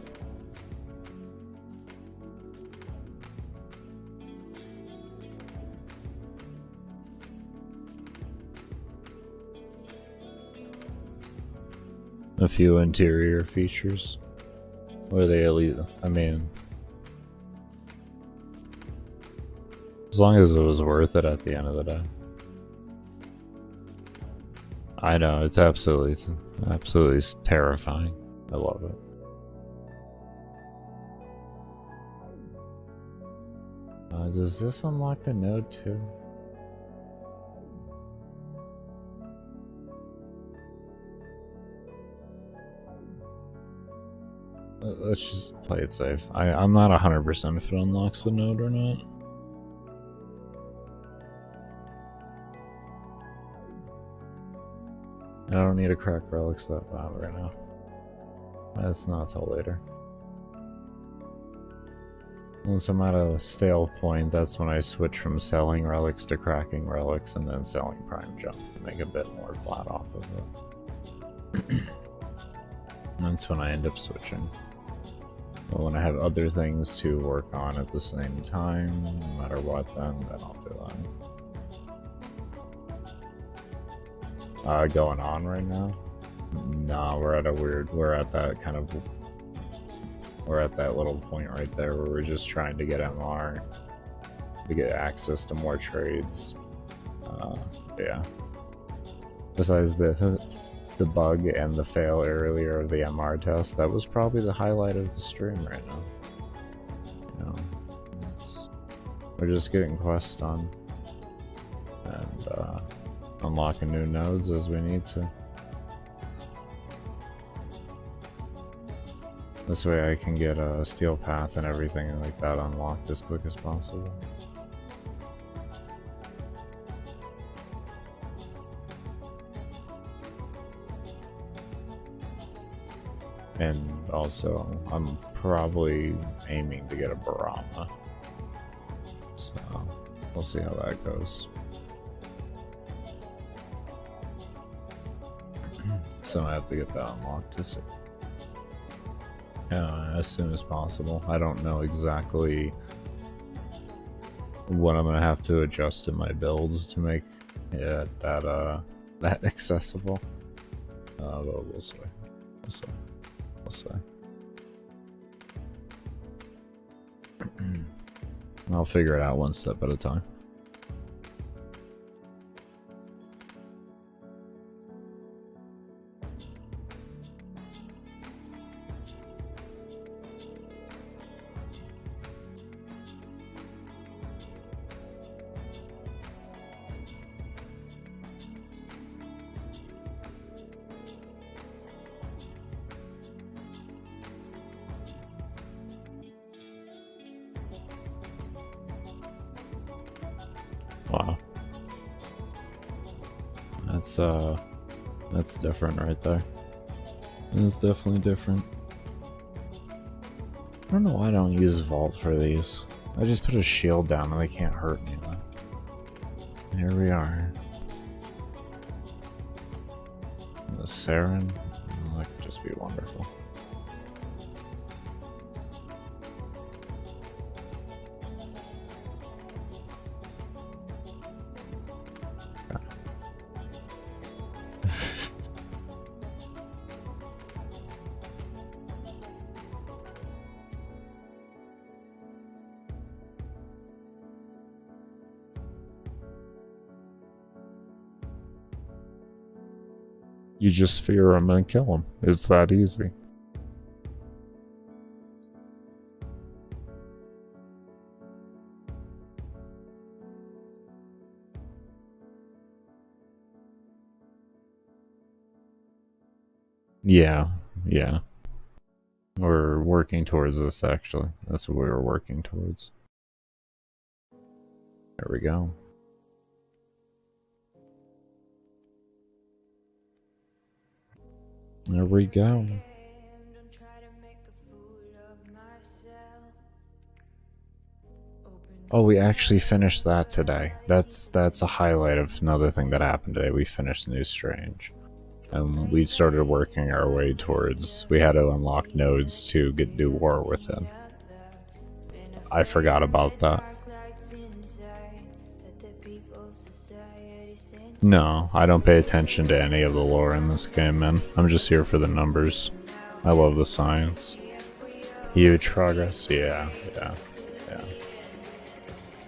A few interior features. Were they elite? I mean, as long as it was worth it at the end of the day. I know, it's absolutely terrifying. I love it. Does this unlock the node too? Let's just play it safe. I'm not 100% if it unlocks the node or not. I don't need to crack relics that bad right now. That's not till later. Once I'm at a stale point, that's when I switch from selling relics to cracking relics and then selling prime jump to make a bit more flat off of it. And that's when I end up switching. But when I have other things to work on at the same time, no matter what, then I'll do that. Going on right now? No, we're at that little point right there where we're just trying to get MR to get access to more trades. Yeah. Besides the bug and the fail earlier of the MR test, that was probably the highlight of the stream right now. You know, we're just getting quests done and unlocking new nodes as we need to. This way I can get a steel path and everything like that unlocked as quick as possible. And also, I'm probably aiming to get a Barama. So, we'll see how that goes. So I have to get that unlocked as soon as possible. I don't know exactly what I'm gonna have to adjust in my builds to make it that accessible. But we'll see. We'll see. I'll figure it out one step at a time. Wow. That's different right there. It's definitely different. I don't know why I don't use Vault for these. I just put a shield down and they can't hurt me. Here we are. The Saren. Oh, that could just be wonderful. You just fear him and kill him. It's that easy. Yeah. We're working towards this, actually. That's what we were working towards. There we go. There we go. Oh, we actually finished that today. That's a highlight of another thing that happened today. We finished New Strange. And we started working our way towards... We had to unlock nodes to do war with him. I forgot about that. No, I don't pay attention to any of the lore in this game, man. I'm just here for the numbers. I love the science. Huge progress? Yeah.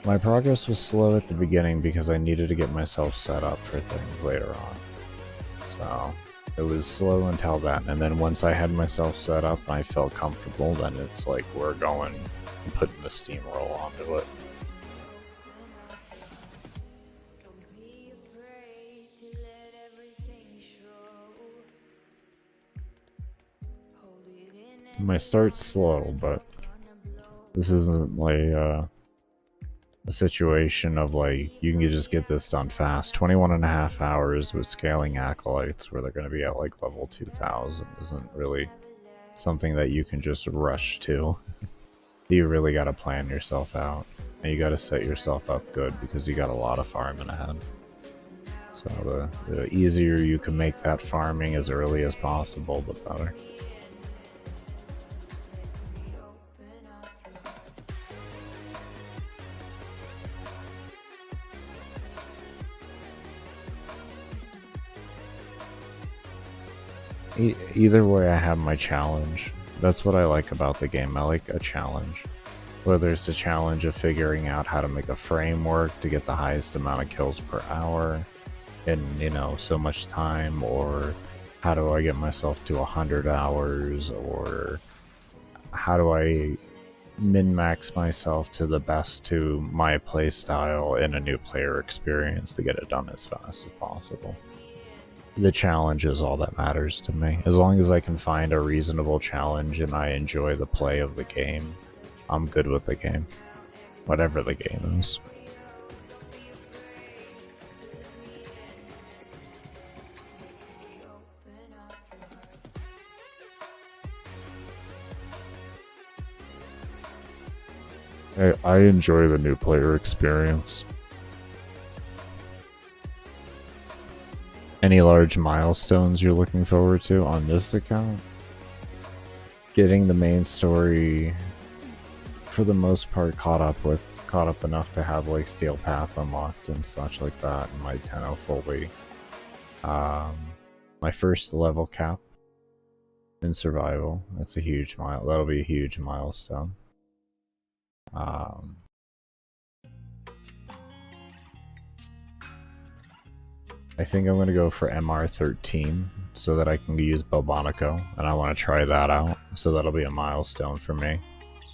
My progress was slow at the beginning because I needed to get myself set up for things later on. So, it was slow until then, and then once I had myself set up and I felt comfortable, then it's like we're going and putting the steamroll onto it. My start's slow, but this isn't like a situation of like you can just get this done fast. 21.5 hours with scaling acolytes where they're going to be at like level 2000 isn't really something that you can just rush to. You really got to plan yourself out, and you got to set yourself up good because you got a lot of farming ahead. So the easier you can make that farming as early as possible, the better. Either way, I have my challenge. That's what I like about the game. I like a challenge. Whether it's a challenge of figuring out how to make a framework to get the highest amount of kills per hour in, you know, so much time, or how do I get myself to 100 hours, or how do I min-max myself to the best to my playstyle in a new player experience to get it done as fast as possible. The challenge is all that matters to me. As long as I can find a reasonable challenge and I enjoy the play of the game, I'm good with the game. Whatever the game is. I enjoy the new player experience. Any large milestones you're looking forward to on this account? Getting the main story, for the most part, caught up enough to have like Steel Path unlocked and such like that, and my 10 fully. My first level cap in survival. That's a huge that'll be a huge milestone. I think I'm going to go for MR13 so that I can use Bobonico, and I want to try that out, so that'll be a milestone for me,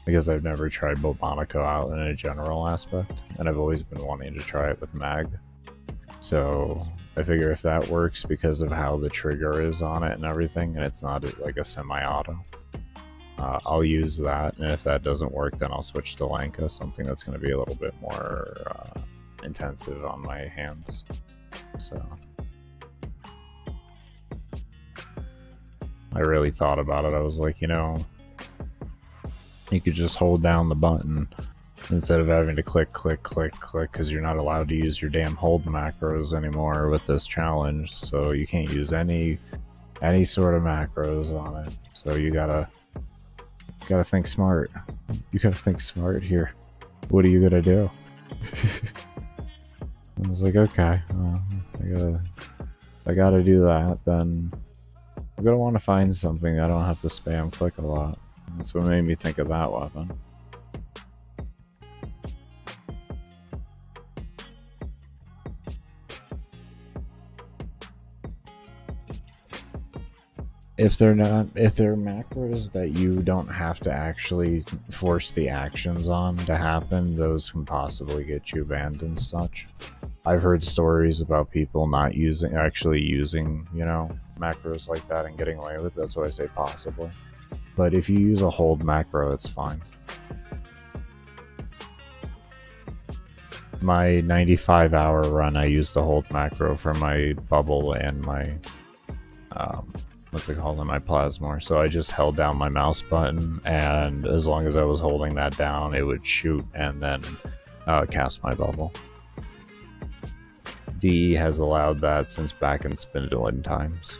because I've never tried Bobonico out in a general aspect, and I've always been wanting to try it with Mag. So I figure if that works because of how the trigger is on it and everything, and it's not like a semi-auto, I'll use that, and if that doesn't work, then I'll switch to Lanka, something that's going to be a little bit more intensive on my hands. So I really thought about it. I was like, you know, you could just hold down the button instead of having to click, because you're not allowed to use your damn hold macros anymore with this challenge. So you can't use any sort of macros on it. So you gotta think smart. You gotta think smart here. What are you gonna do? I was like, okay, I gotta do that. Then I'm gonna want to find something I don't have to spam click a lot. That's what made me think of that weapon. If they're macros that you don't have to actually force the actions on to happen, those can possibly get you banned and such. I've heard stories about people not actually using, you know, macros like that and getting away with it. That's why I say possibly. But if you use a hold macro, it's fine. My 95-hour run, I used a hold macro for my bubble and my what's it called, in my plasmor. So I just held down my mouse button, and as long as I was holding that down, it would shoot and then cast my bubble. DE has allowed that since back in Spindling times.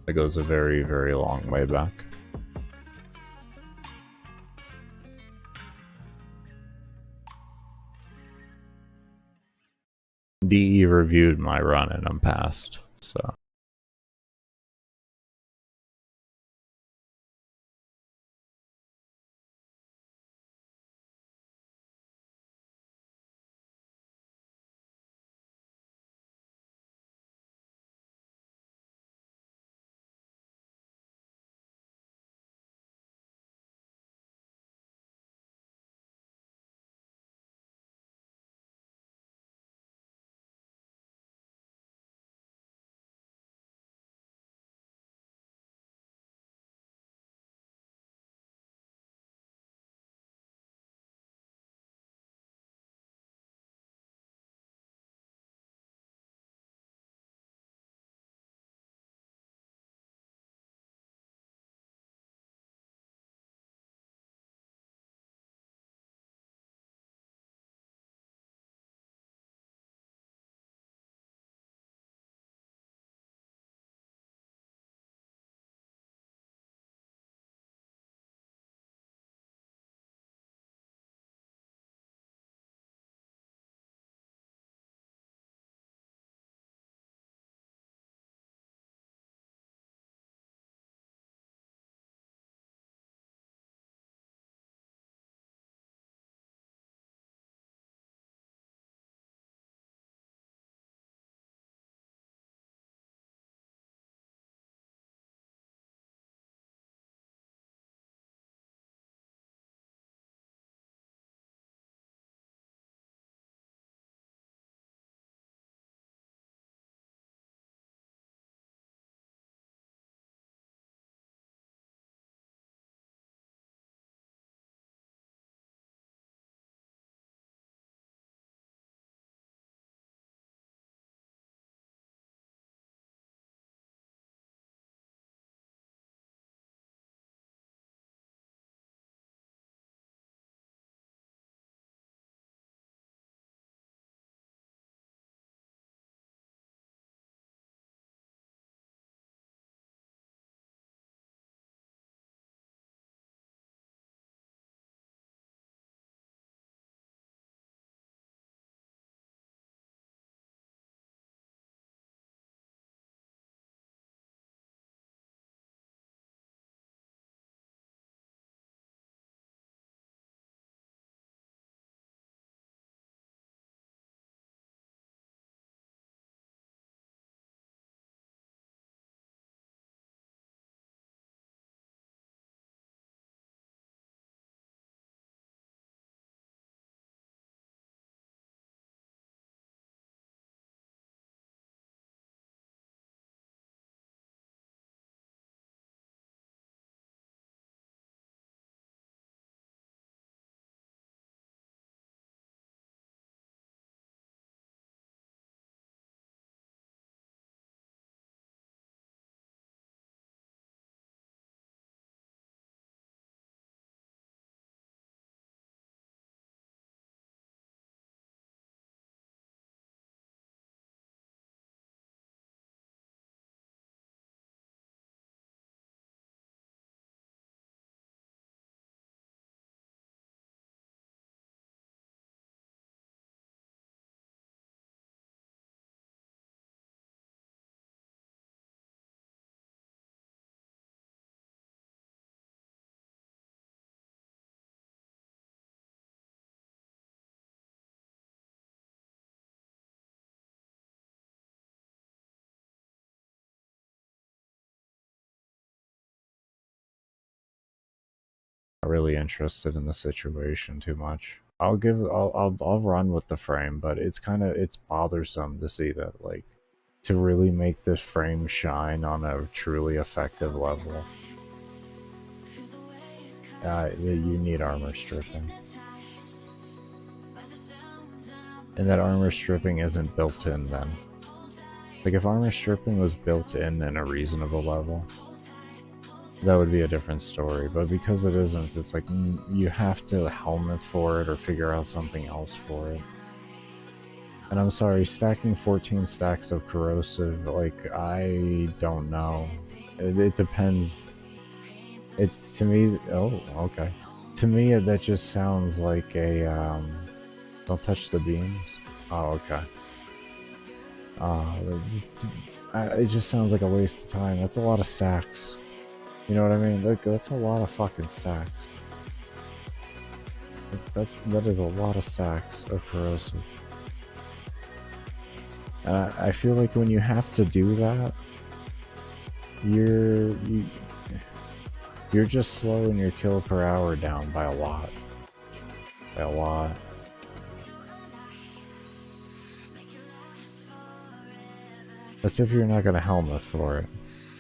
It goes a very, very long way back. DE reviewed my run and I'm passed, so. really interested in the situation too much. I'll run with the frame, but it's bothersome to see that, like, to really make this frame shine on a truly effective level, you need armor stripping. And that armor stripping isn't built in then. Like, if armor stripping was built in a reasonable level, that would be a different story. But because it isn't, it's like, you have to helmet for it or figure out something else for it. And I'm sorry, stacking 14 stacks of corrosive, like, I don't know. It depends. It's, to me, oh, okay. To me, that just sounds like a, don't touch the beams. Oh, okay. It just sounds like a waste of time. That's a lot of stacks. You know what I mean? Like, that's a lot of fucking stacks. That is a lot of stacks of corrosive. I feel like when you have to do that, you're just slowing your kill per hour down by a lot. By a lot. That's if you're not gonna helmet for it.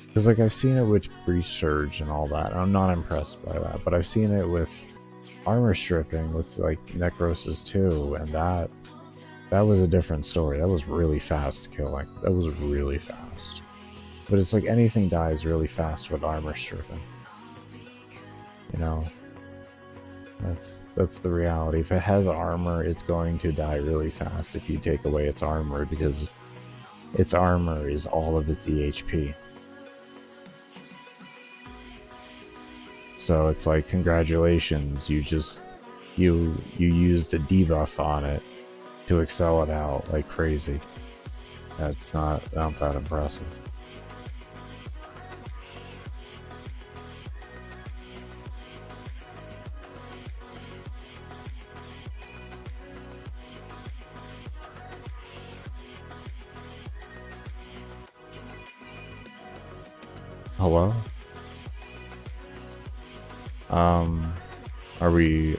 Because, like, I've seen it with Breach Surge and all that, and I'm not impressed by that, but I've seen it with armor stripping, with, like, Necrosis 2, and that was a different story. That was really fast killing. That was really fast. But it's like anything dies really fast with armor stripping. You know? That's the reality. If it has armor, it's going to die really fast if you take away its armor, because its armor is all of its EHP. So it's like, congratulations, you used a debuff on it to excel it out like crazy. That's not that impressive. Hello?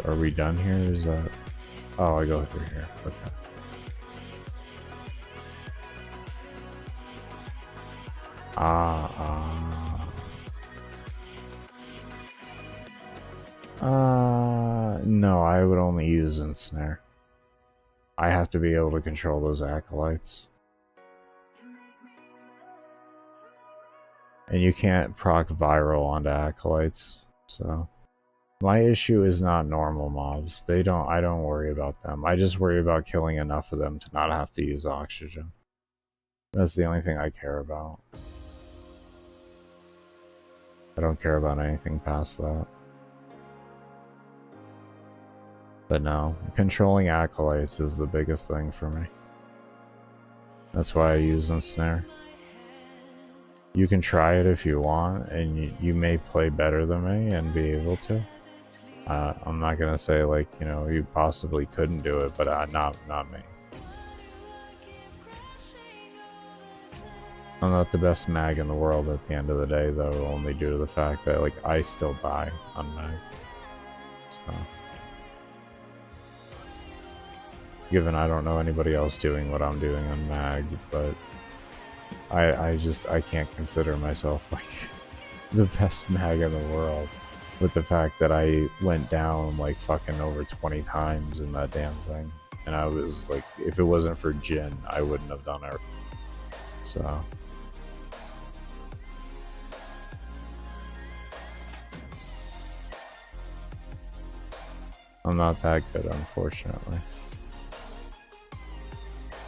Are we done here? Is that... Oh, I go through here. Okay. No, I would only use Ensnare. I have to be able to control those acolytes. And you can't proc viral onto acolytes, so... My issue is not normal mobs. I don't worry about them. I just worry about killing enough of them to not have to use oxygen. That's the only thing I care about. I don't care about anything past that. But no, controlling acolytes is the biggest thing for me. That's why I use Ensnare. You can try it if you want, and you may play better than me and be able to. I'm not gonna say, like, you know, you possibly couldn't do it, but not me. I'm not the best mag in the world at the end of the day, though, only due to the fact that, like, I still die on mag. So, given I don't know anybody else doing what I'm doing on mag, but I can't consider myself, like, the best mag in the world. With the fact that I went down like fucking over 20 times in that damn thing. And I was like, if it wasn't for Jin, I wouldn't have done it. So. I'm not that good, unfortunately.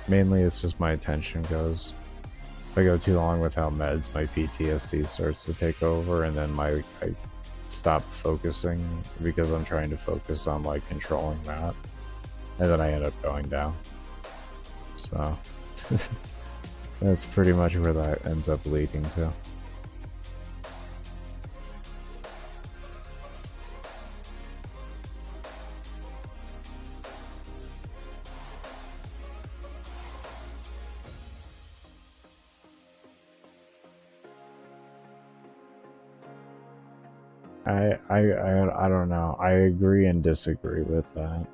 Mainly it's just my attention goes. If I go too long without meds, my PTSD starts to take over, and then I stop focusing because I'm trying to focus on, like, controlling that, and then I end up going down. So that's pretty much where that ends up leading to. I don't know. I agree and disagree with that.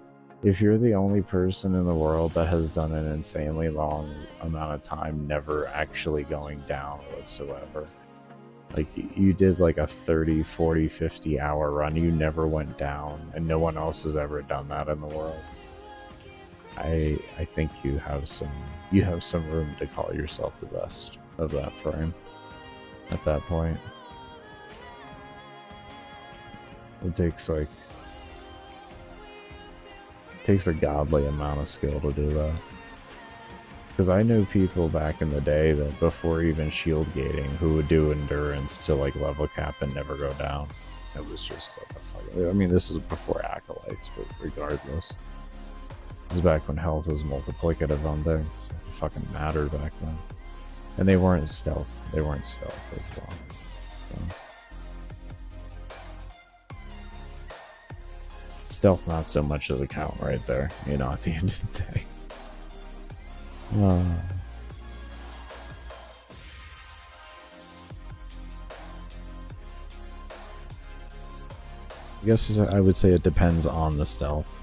If you're the only person in the world that has done an insanely long amount of time never actually going down whatsoever, like you did like a 30, 40, 50 hour run, you never went down, and no one else has ever done that in the world. I think you have some room to call yourself the best of that frame at that point. It takes a godly amount of skill to do that. Because I knew people back in the day that before even shield gating who would do endurance to like level cap and never go down. It was just like a fucking, I mean, this is before acolytes, but regardless. This is back when health was multiplicative on things. It fucking mattered back then. And they weren't stealth. They weren't stealth as well. So. Stealth not so much as a count right there, you know, at the end of the day. I guess I would say it depends on the stealth.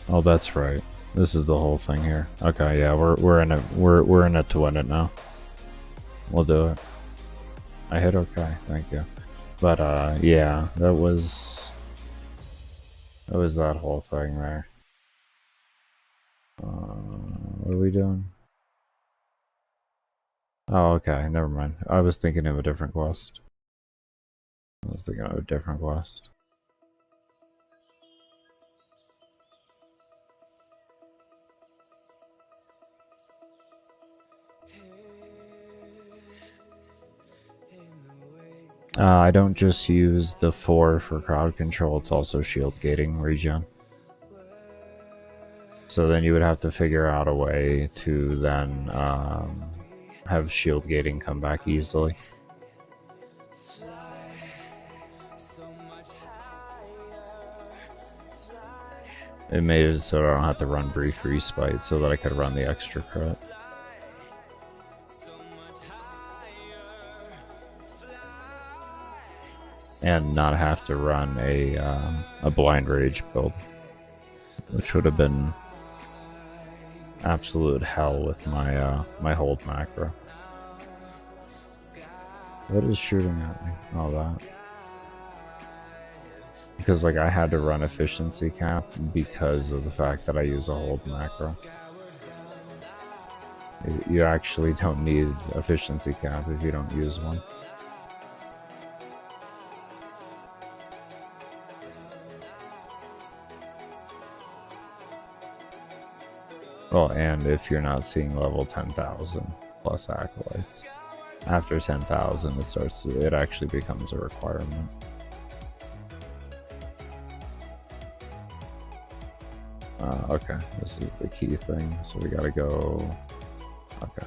Oh, that's right. This is the whole thing here. Okay, yeah, we're in it. We're in it to win it now. We'll do it. I hit okay, thank you. But yeah, that was that whole thing there. What are we doing? Oh, okay, never mind. I was thinking of a different quest. I don't just use the 4 for crowd control, it's also shield gating regen. So then you would have to figure out a way to then have shield gating come back easily. It made it so I don't have to run brief respite so that I could run the extra crit. And not have to run a blind rage build, which would have been absolute hell with my my hold macro. What is shooting at me? Oh, that. Because like I had to run efficiency cap because of the fact that I use a hold macro. You actually don't need efficiency cap if you don't use one. Well, and if you're not seeing level 10,000 plus acolytes. After 10,000 it actually becomes a requirement. Okay, this is the key thing, so we gotta go. Okay.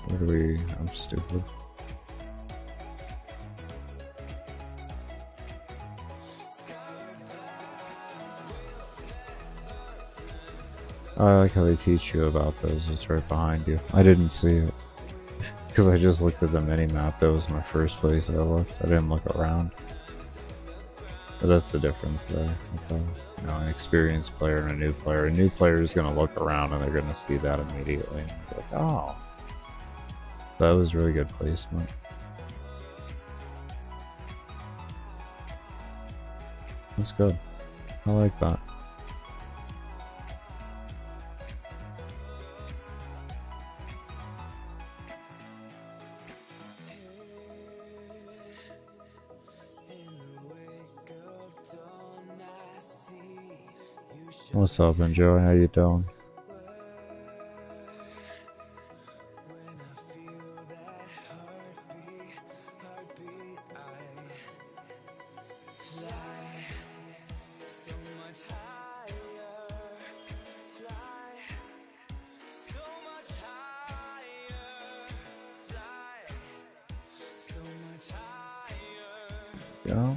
What do we? I'm stupid. I like how they teach you about those. It's right behind you. I didn't see it because I just looked at the mini map. That was my first place I looked. I didn't look around. But that's the difference there. Okay. You know, an experienced player and a new player. A new player is going to look around and they're going to see that immediately. And be like, oh, that was really good placement. That's good. I like that. What's up, Enjoy? How you doing? go.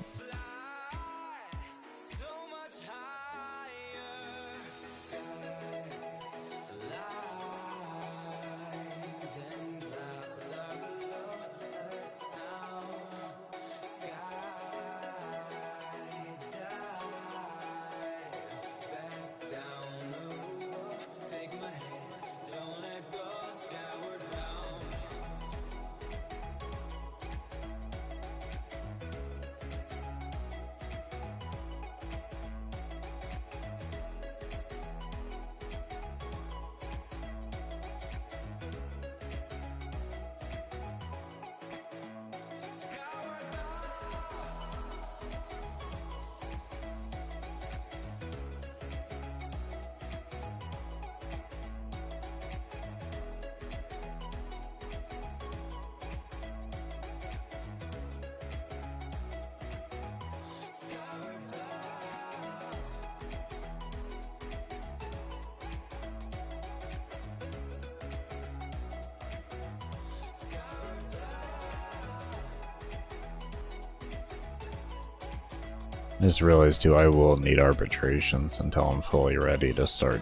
I just realized too, I will need arbitrations until I'm fully ready to start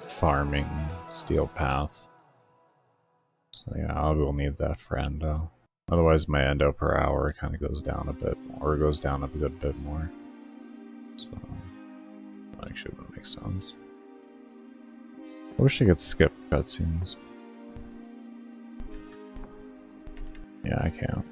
farming Steel Path. So yeah, I will need that for Endo. Otherwise my Endo per hour kind of goes down a bit more, or goes down a good bit more. So, that actually would make sense. I wish I could skip cutscenes. Yeah, I can't.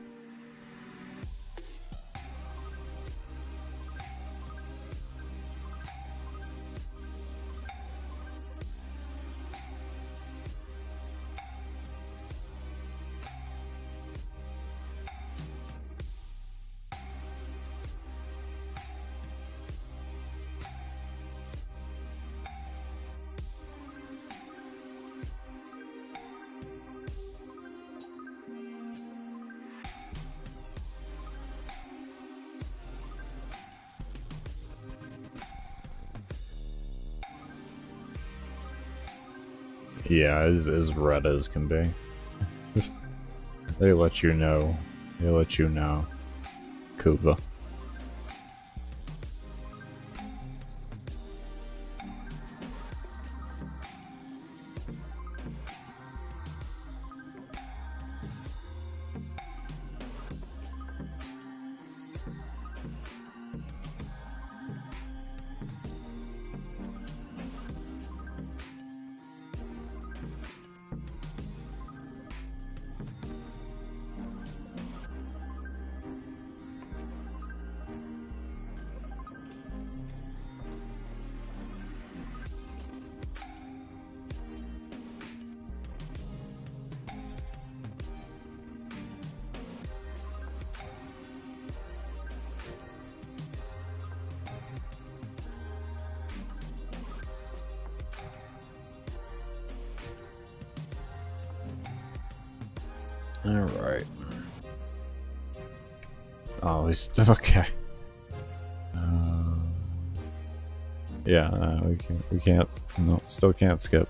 Yeah, as red as can be. They let you know. They let you know. Kuba. Alright. Oh, he's okay. Yeah, we can't, no, still can't skip.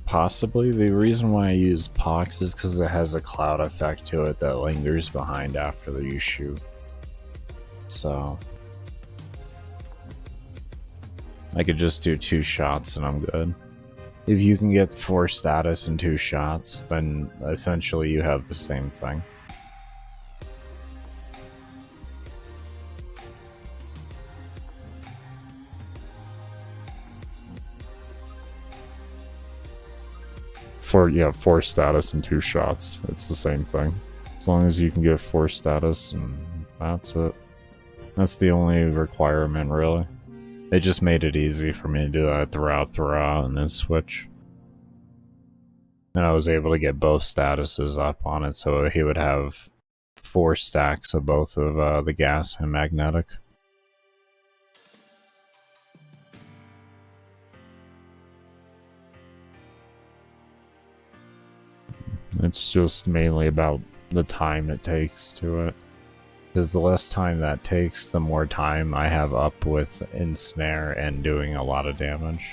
Possibly. The reason why I use Pox is because it has a cloud effect to it that lingers behind after you shoot. So I could just do 2 shots and I'm good. If you can get 4 status in 2 shots, then essentially you have the same thing. Yeah, 4 status and 2 shots. It's the same thing. As long as you can get 4 status, and that's it. That's the only requirement, really. They just made it easy for me to do that throughout, and then switch. And I was able to get both statuses up on it, so he would have 4 stacks of both of the gas and magnetic. It's just mainly about the time it takes to it. Because the less time that takes, the more time I have up with ensnare and doing a lot of damage.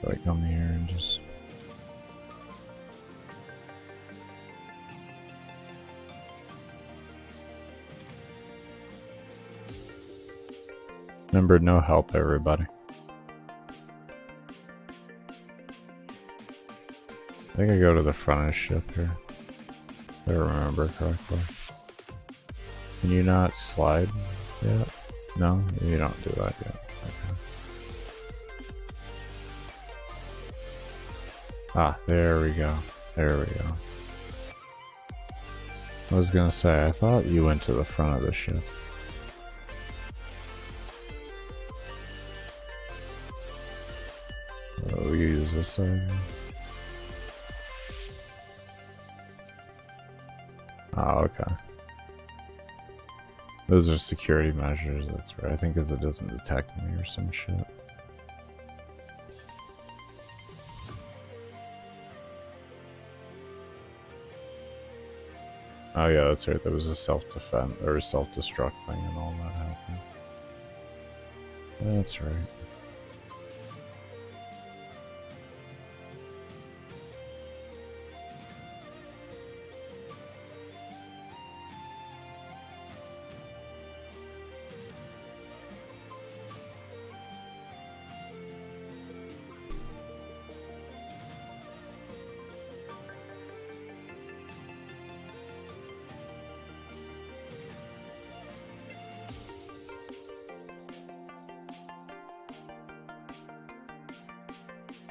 Should I come here and just... Remember, no help, everybody. I think I go to the front of the ship here. If I remember correctly. Can you not slide yet? No? You don't do that yet. Okay. Ah, there we go. There we go. I was gonna say, I thought you went to the front of the ship. Oh, we use this side. Oh, okay. Those are security measures, that's right. I think because it doesn't detect me or some shit. Oh yeah, that's right. There was a self-defense or self-destruct thing and all that happened. That's right.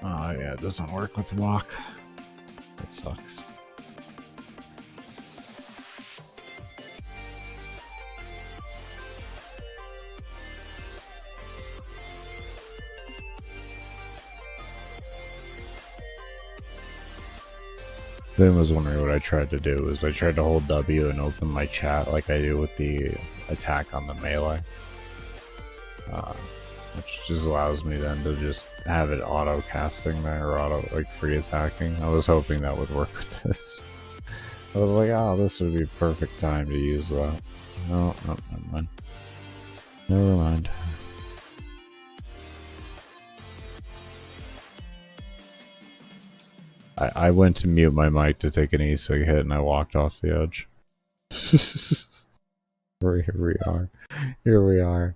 Oh yeah, it doesn't work with walk. That sucks. Then was wondering what I tried to do was I tried to hold W and open my chat like I do with the attack on the melee. Which just allows me then to just have it auto casting there or auto like free attacking. I was hoping that would work with this. I was like, oh, this would be perfect time to use that. No, never mind. Never mind. I went to mute my mic to take an e-cig hit and I walked off the edge. Here we are. Here we are.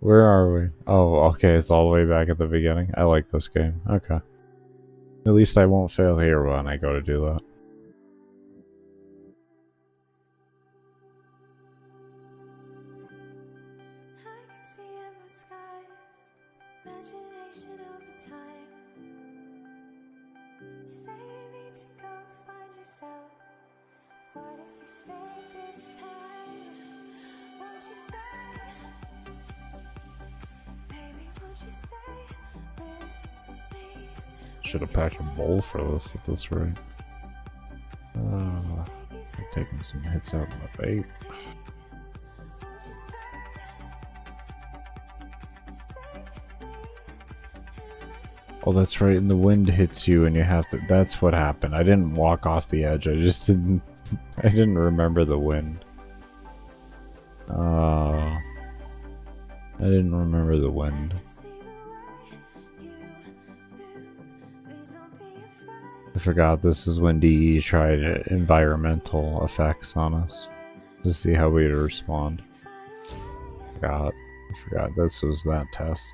Where are we? Oh, okay, it's all the way back at the beginning. I like this game. Okay. At least I won't fail here when I go to do that. Should have packed a bowl for this at this rate. I'm taking some hits out of my vape. Oh, that's right, and the wind hits you and you have to... That's what happened. I didn't walk off the edge, I just didn't... I didn't remember the wind. I didn't remember the wind. I forgot this is when DE tried environmental effects on us to see how we'd respond. I forgot this was that test.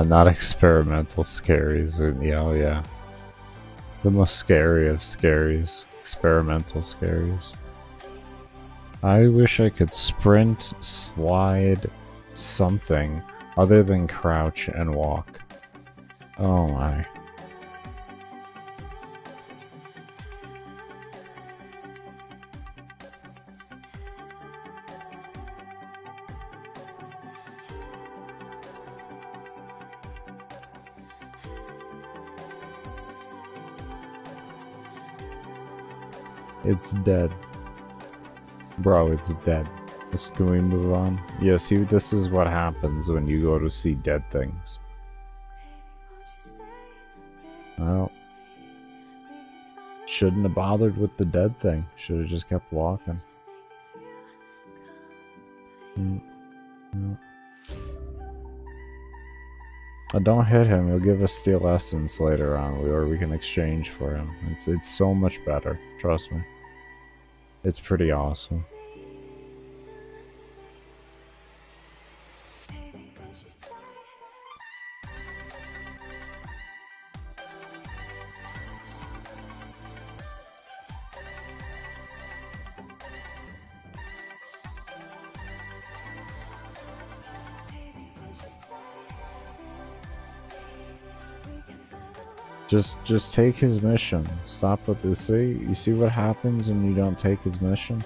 Not experimental scaries. Yeah, oh yeah. The most scary of scaries. Experimental scaries. I wish I could sprint, slide, something other than crouch and walk. Oh my. It's dead. Bro, it's dead. Can we move on? Yeah, see, this is what happens when you go to see dead things. Well, shouldn't have bothered with the dead thing. Should have just kept walking. Don't hit him. He'll give us steel essence later on, or we can exchange for him. It's so much better. Trust me. It's pretty awesome. Just take his mission. Stop with this. See, you see what happens when you don't take his mission?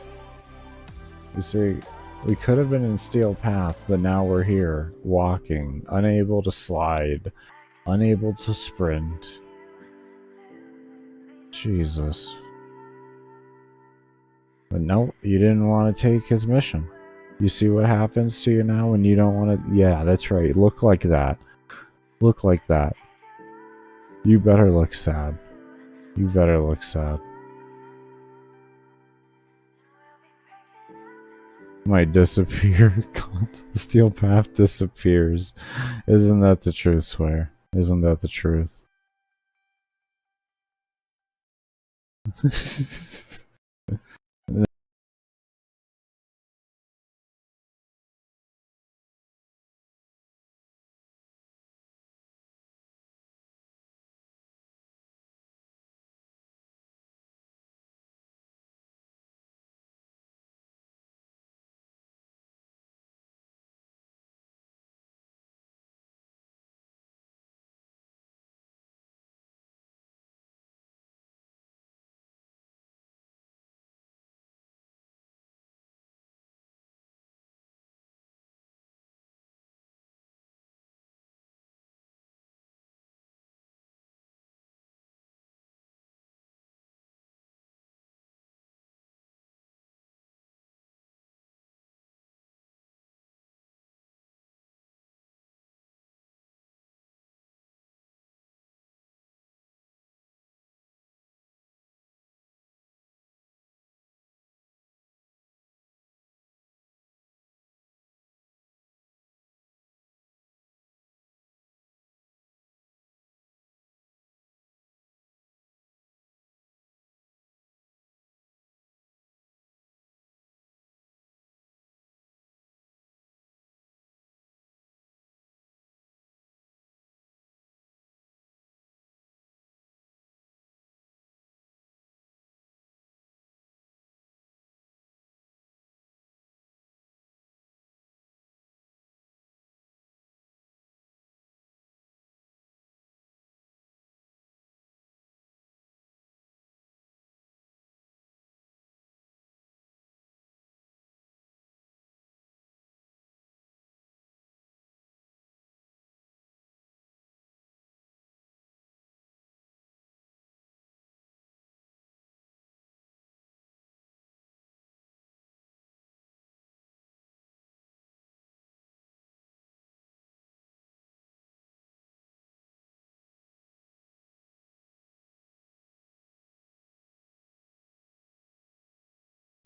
You see, we could have been in Steel Path, but now we're here, walking, unable to slide, unable to sprint. Jesus. But no, you didn't want to take his mission. You see what happens to you now when you don't want to? Yeah, that's right. Look like that. Look like that. You better look sad. You better look sad. Might disappear. Steel Path disappears. Isn't that the truth, Swear? Isn't that the truth?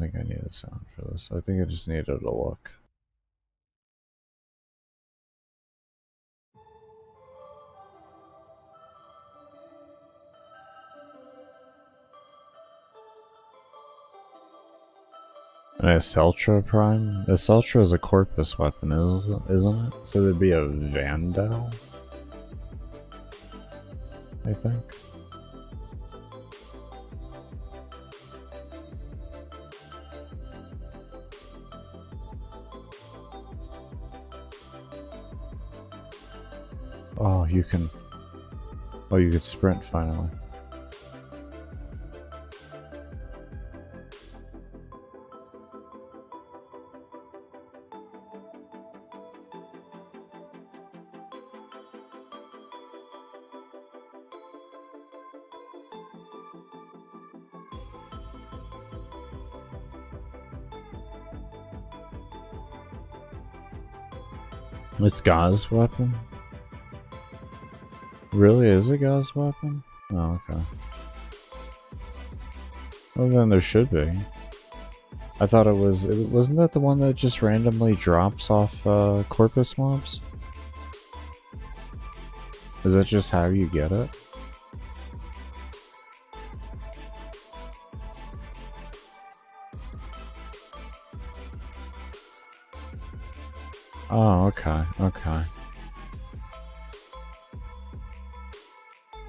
I think I need a sound for this. I think I just needed a look. An Aceltra Prime? Aceltra is a Corpus weapon, isn't it? So there'd be a Vandal? I think. Oh, you can... Oh, you could sprint finally. It's God's weapon? Really is a God's weapon? Oh, okay. Well, then there should be. I thought it was... wasn't that the one that just randomly drops off corpus mobs? Is that just how you get it? Oh, okay, okay.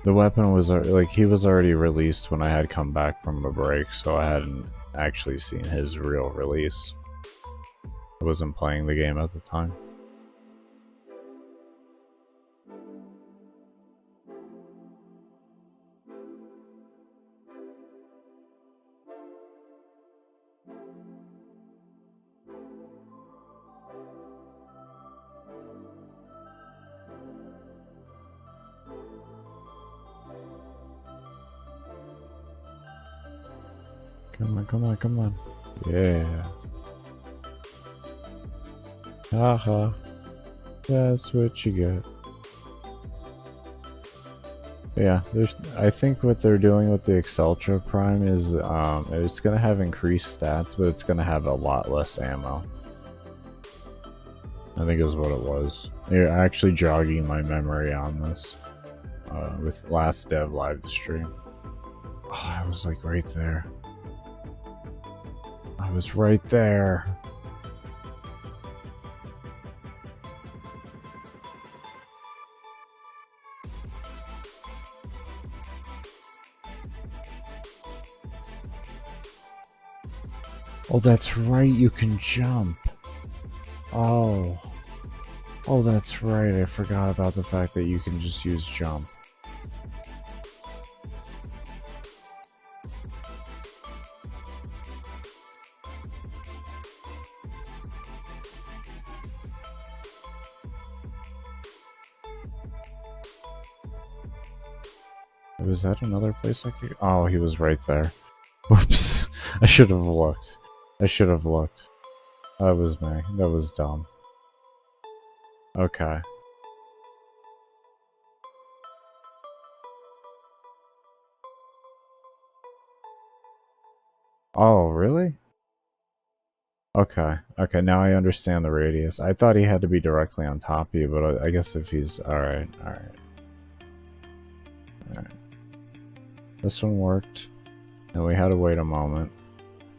The weapon was, like, he was already released when I had come back from a break, so I hadn't actually seen his real release. I wasn't playing the game at the time. Come on, come on, come on. Yeah. Haha. That's what you get. Yeah, I think what they're doing with the Exceltra Prime is it's gonna have increased stats, but it's gonna have a lot less ammo. I think is what it was. You're actually jogging my memory on this with last dev live stream. Oh, I was like right there. I was right there. Oh, that's right, you can jump. Oh. Oh, that's right, I forgot about the fact that you can just use jump. Was that another place I could... Oh, he was right there. Whoops. I should have looked. I should have looked. That was me. That was dumb. Okay. Oh, really? Okay. Okay, now I understand the radius. I thought he had to be directly on top of you, but I guess if he's... Alright, alright. Alright. This one worked. And we had to wait a moment.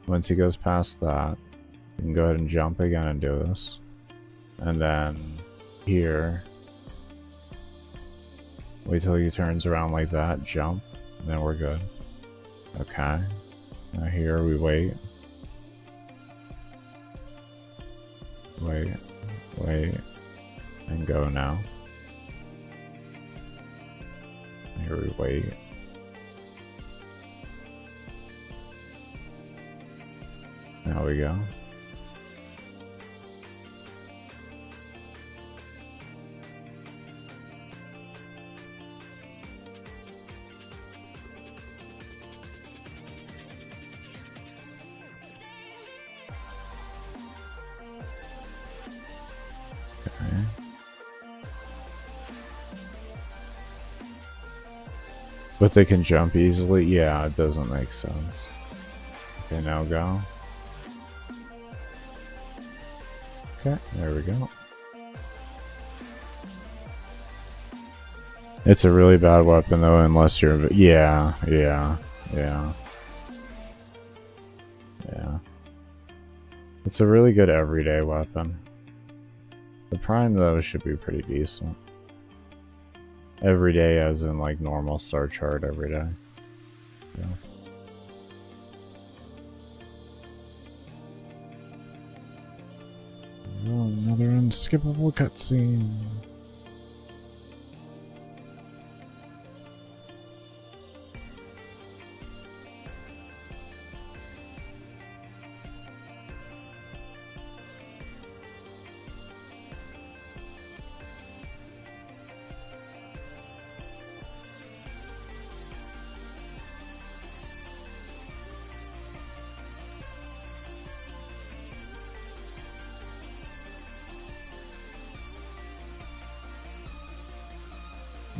Once he goes past that, you can go ahead and jump again and do this. And then here, wait till he turns around like that, jump, and then we're good. Okay. Now here we wait. Wait, wait, and go now. Here we wait. Now we go. Okay. But they can jump easily? Yeah, it doesn't make sense. Okay, now go. Okay, there we go. It's a really bad weapon though, unless you're... Yeah. It's a really good everyday weapon. The Prime though should be pretty decent. Every day as in like normal star chart every day. Yeah. Oh, another unskippable cutscene.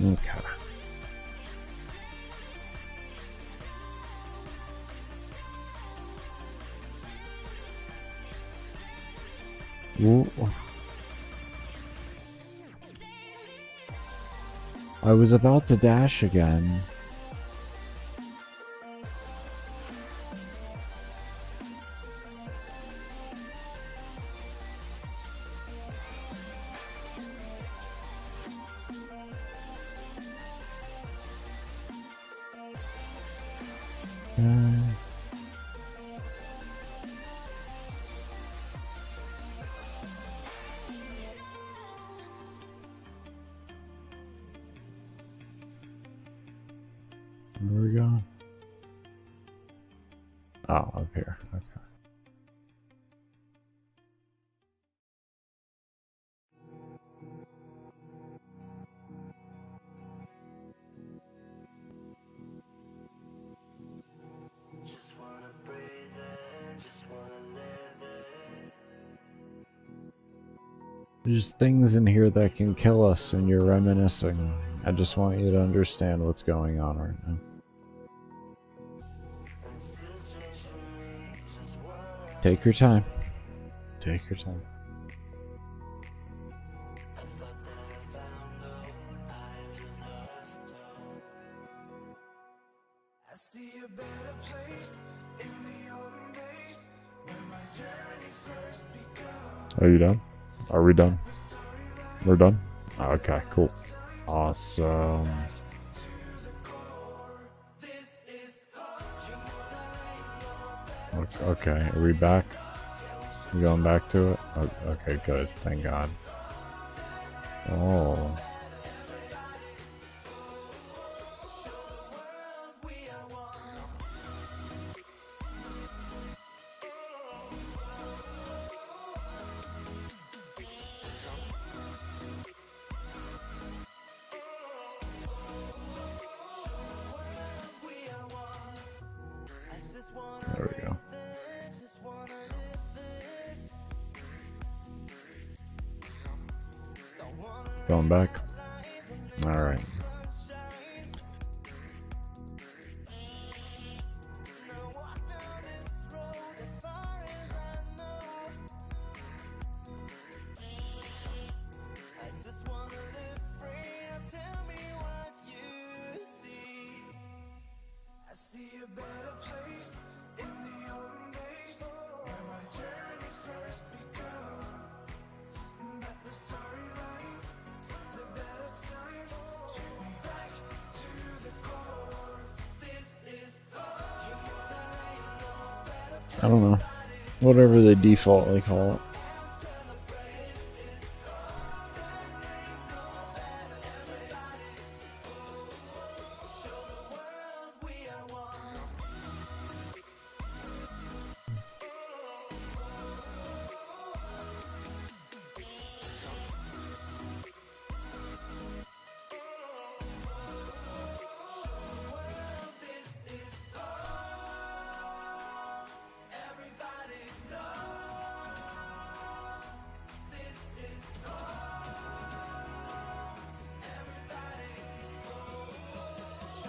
Okay. Ooh. I was about to dash again. Where are we going? Oh, up here. Okay. Just wanna breathe in, just wanna live it. There's things in here that can kill us, and you're reminiscing. I just want you to understand what's going on right now. Take your time. Take your time. I see a better place in the olden days when my journey first begun. Are you done? Are we done? We're done? Okay, cool. Awesome. Okay, are we back? You going back to it? Okay, good. Thank God. Oh. There we go. Going back? Alright. I see a better place in the olden days where my journey first begun. But the storylines, the better times, took me back to the core. This is I don't know. Whatever they defaultly call it.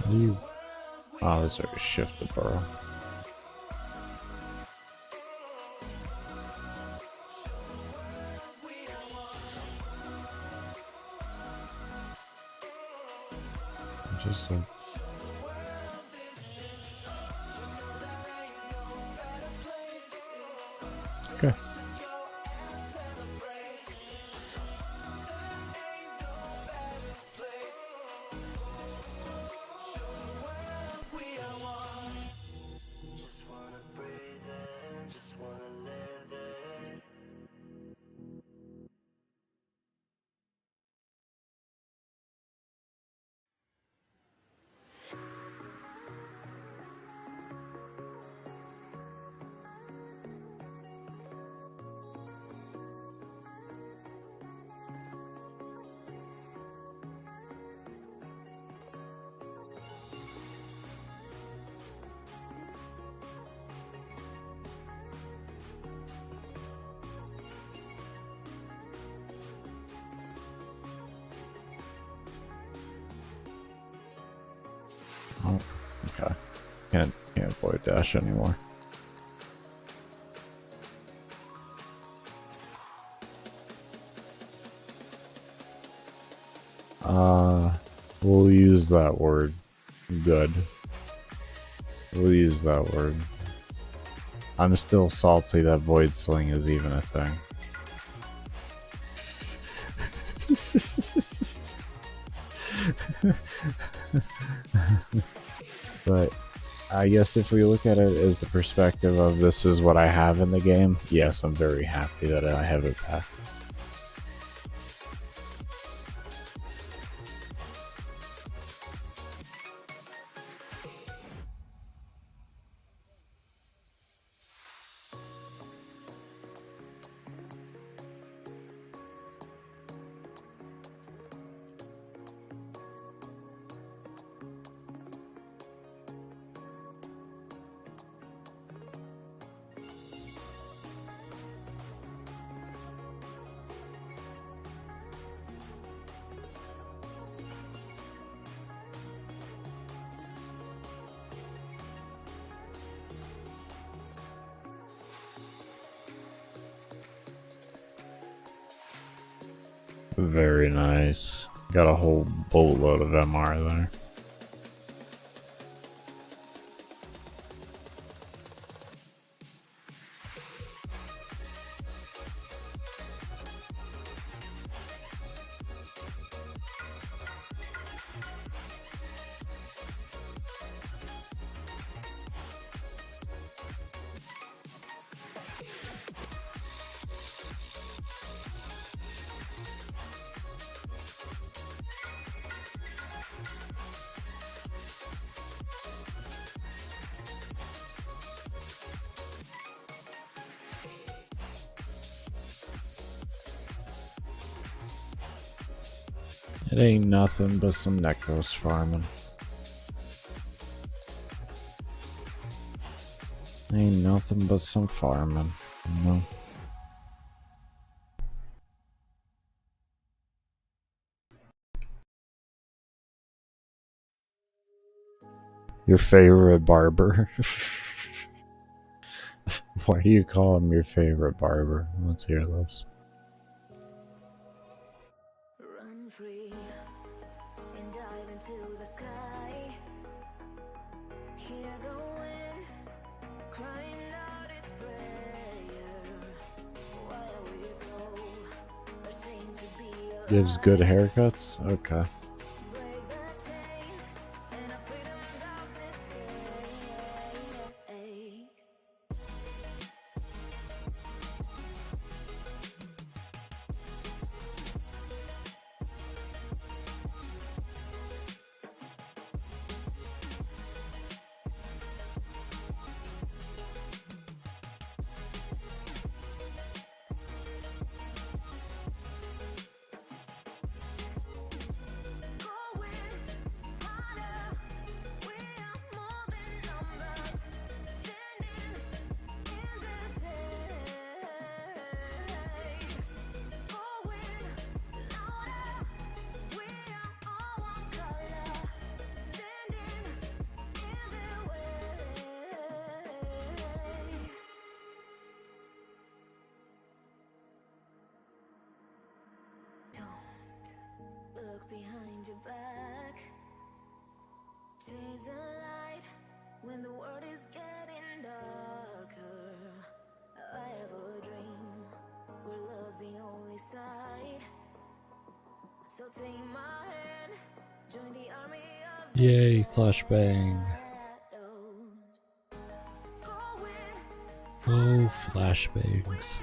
You. Oh, there's a shift to burrow. Just like. Okay. just wanna breathe in, just wanna live it. Oh, okay. Can't void dash anymore. We'll use that word. Good. We'll use that word. I'm still salty that void sling is even a thing. But I guess if we look at it as the perspective of this is what I have in the game, yes, I'm very happy that I have it back. Very nice. Got a whole boatload of MR there. It ain't nothing but some necros farming. Ain't nothing but some farming, you know? Your favorite barber? Why do you call him your favorite barber? Let's hear this. Run free and dive into the sky. Hear the wind crying out its prayer. Why are we so ashamed to be alive? Gives good haircuts? Okay. Break the chains and our freedom's ours to take. Look behind your back. Chase a light when the world is getting darker. I have a dream where love's the only side. So take my hand, join the army of the Yay, flashbang. Oh, flashbangs.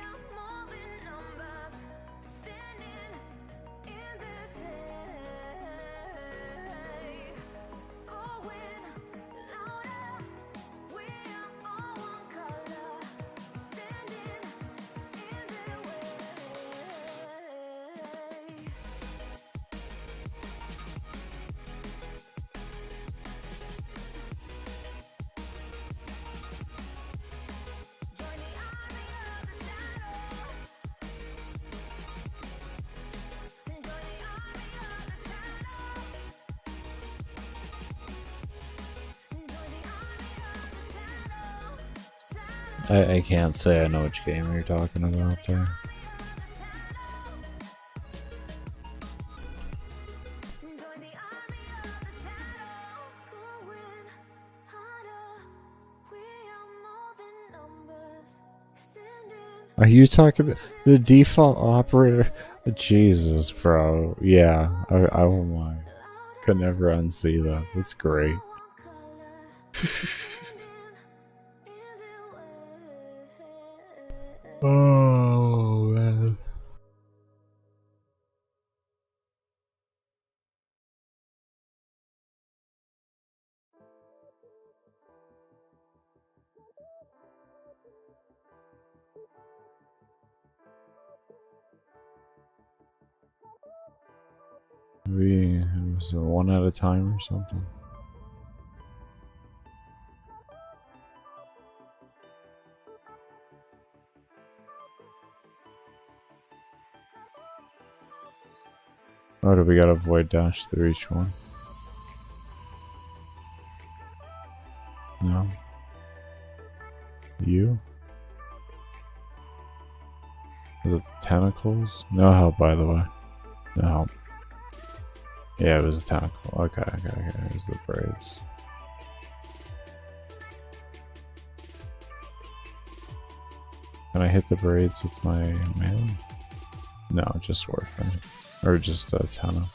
I can't say I know which game you're talking about there. Join the army of the shadows, going harder. We are more than numbers, standing. Are you talking the default operator? Jesus, bro. Yeah, I won't lie. Could never unsee that. That's great. Oh man. Maybe it was a one at a time or something. Or do we gotta avoid dash through each one? No. You? Was it the tentacles? No help, by the way. No help. Yeah, it was a tentacle. Okay. It was the braids. Can I hit the braids with my melee? No, just warframe. Or just a tenna.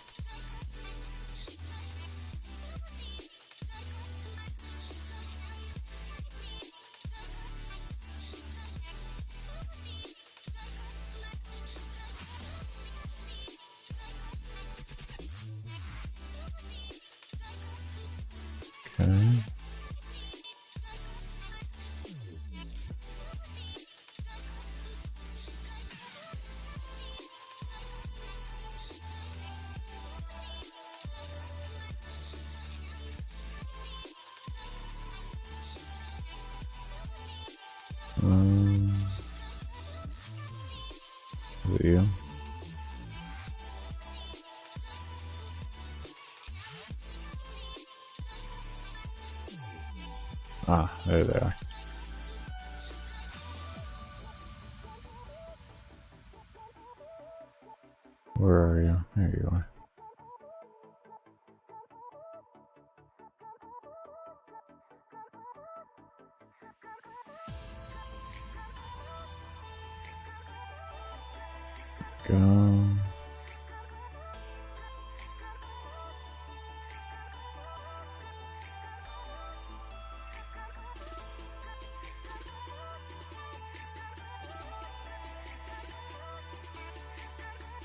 Okay. Is it you? Ah, there they are. Where are you? There you are. Go.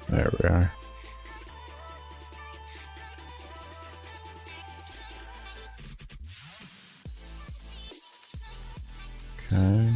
There we are. Okay.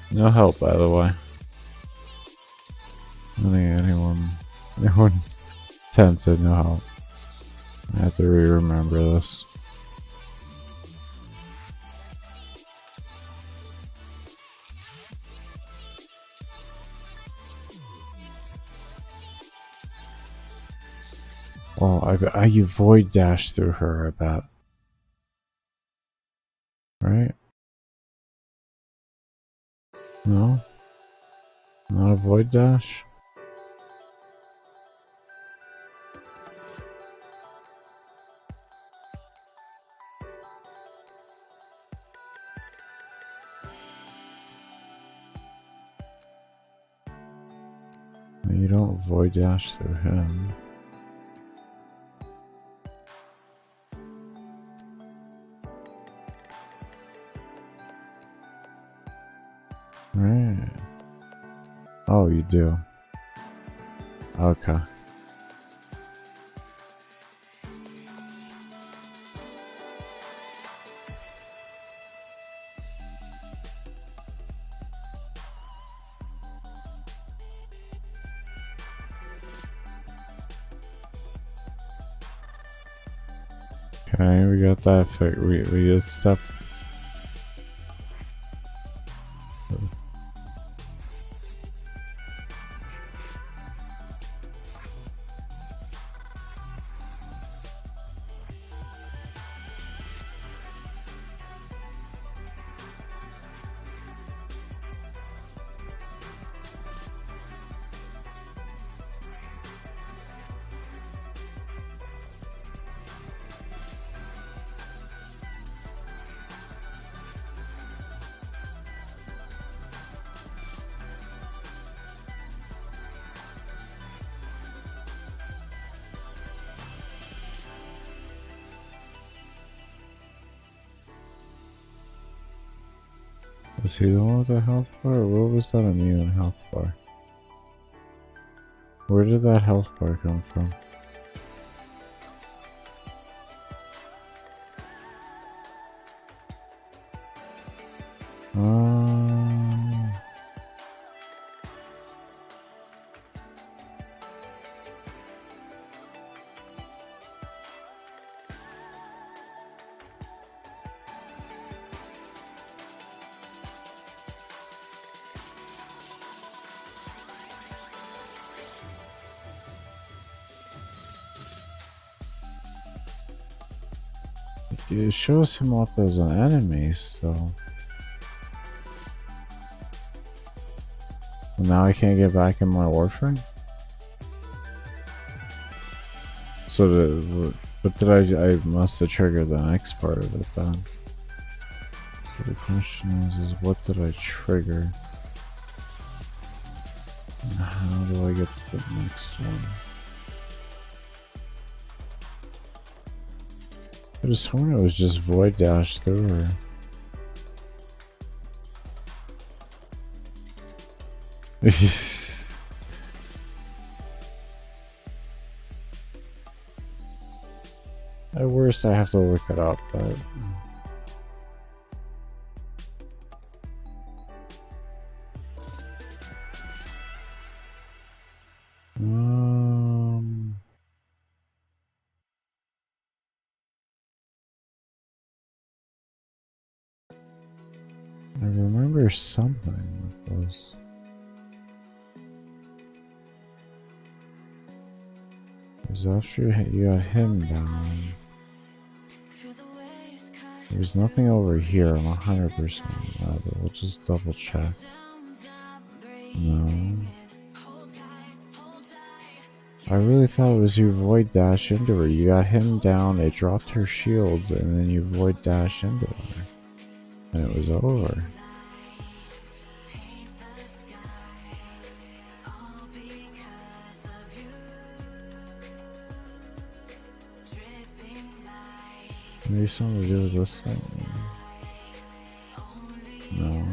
No help, by the way. I don't think anyone tempted, no help. I have to re-remember this. Well, I void dash through her, I bet. Right? No? Not a void dash? You don't void dash through him. Right. Oh, you do. Okay. Okay, we got that fixed. We just step. Was he the one with the health bar? Or what was that immune health bar? Where did that health bar come from? It shows him up as an enemy still. Well, now I can't get back in my orphan? So what did I must have triggered the next part of it then. So the question is what did I trigger? And how do I get to the next one? I just sworn it was just void dash through her. At worst, I have to look it up, but. I remember something with this. It was after you got him down. There's nothing over here, I'm 100% but we'll just double check. No. I really thought it was you void dash into her. You got him down, it dropped her shields, and then you void dash into her. And it was over. Maybe something to do with this thing? No.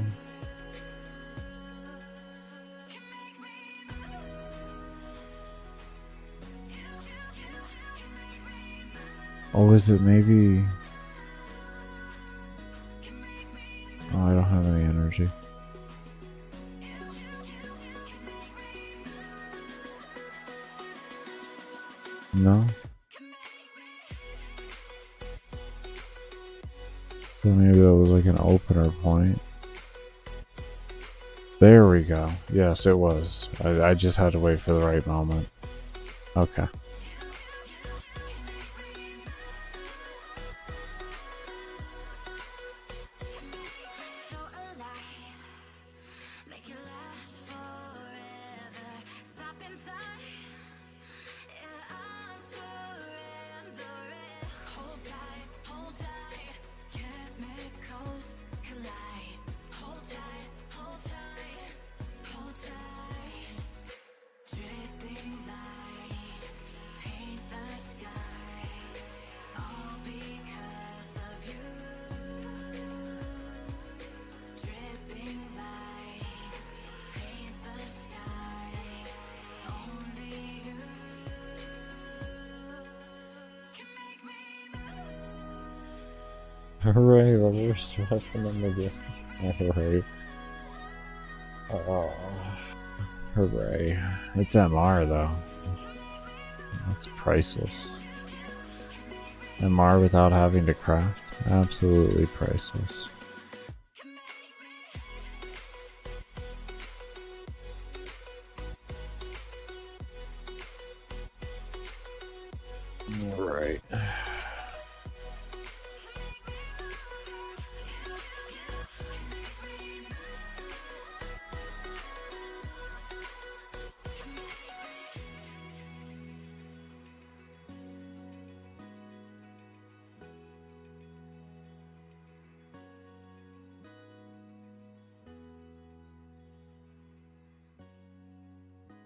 Oh, is it maybe... Oh, I don't have any energy. No? So maybe that was like an opener point. There we go. Yes, it was. I just had to wait for the right moment. Okay. Hooray, the worst weapon in the game. Hooray. Oh. Hooray. It's MR though. That's priceless. MR without having to craft. Absolutely priceless. Right.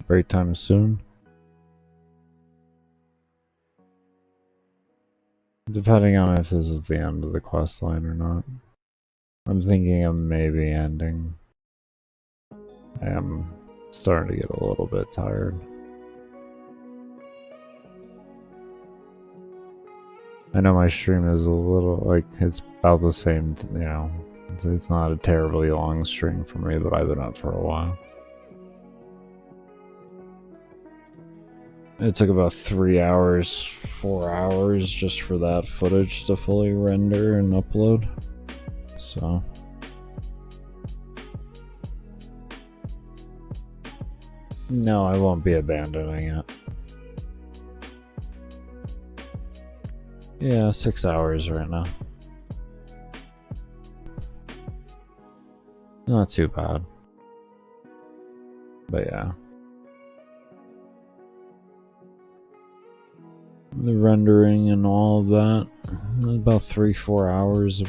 Break time soon. Depending on if this is the end of the quest line or not. I'm thinking of maybe ending. I am starting to get a little bit tired. I know my stream is a little, like, it's about the same, you know, it's not a terribly long stream for me, but I've been up for a while. It took about 3 hours, 4 hours just for that footage to fully render and upload. So. No, I won't be abandoning it. Yeah, 6 hours right now. Not too bad. But yeah. The rendering and all of that. About 3-4 hours of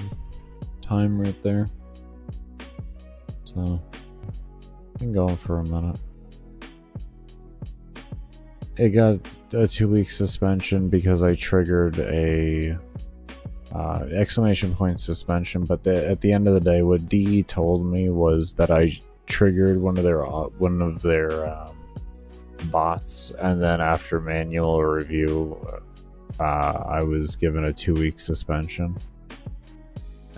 time right there. So, been going for a minute. It got a 2-week suspension because I triggered a exclamation point suspension, but at the end of the day, what DE told me was that I triggered one of their bots, and then after manual review, I was given a 2-week suspension.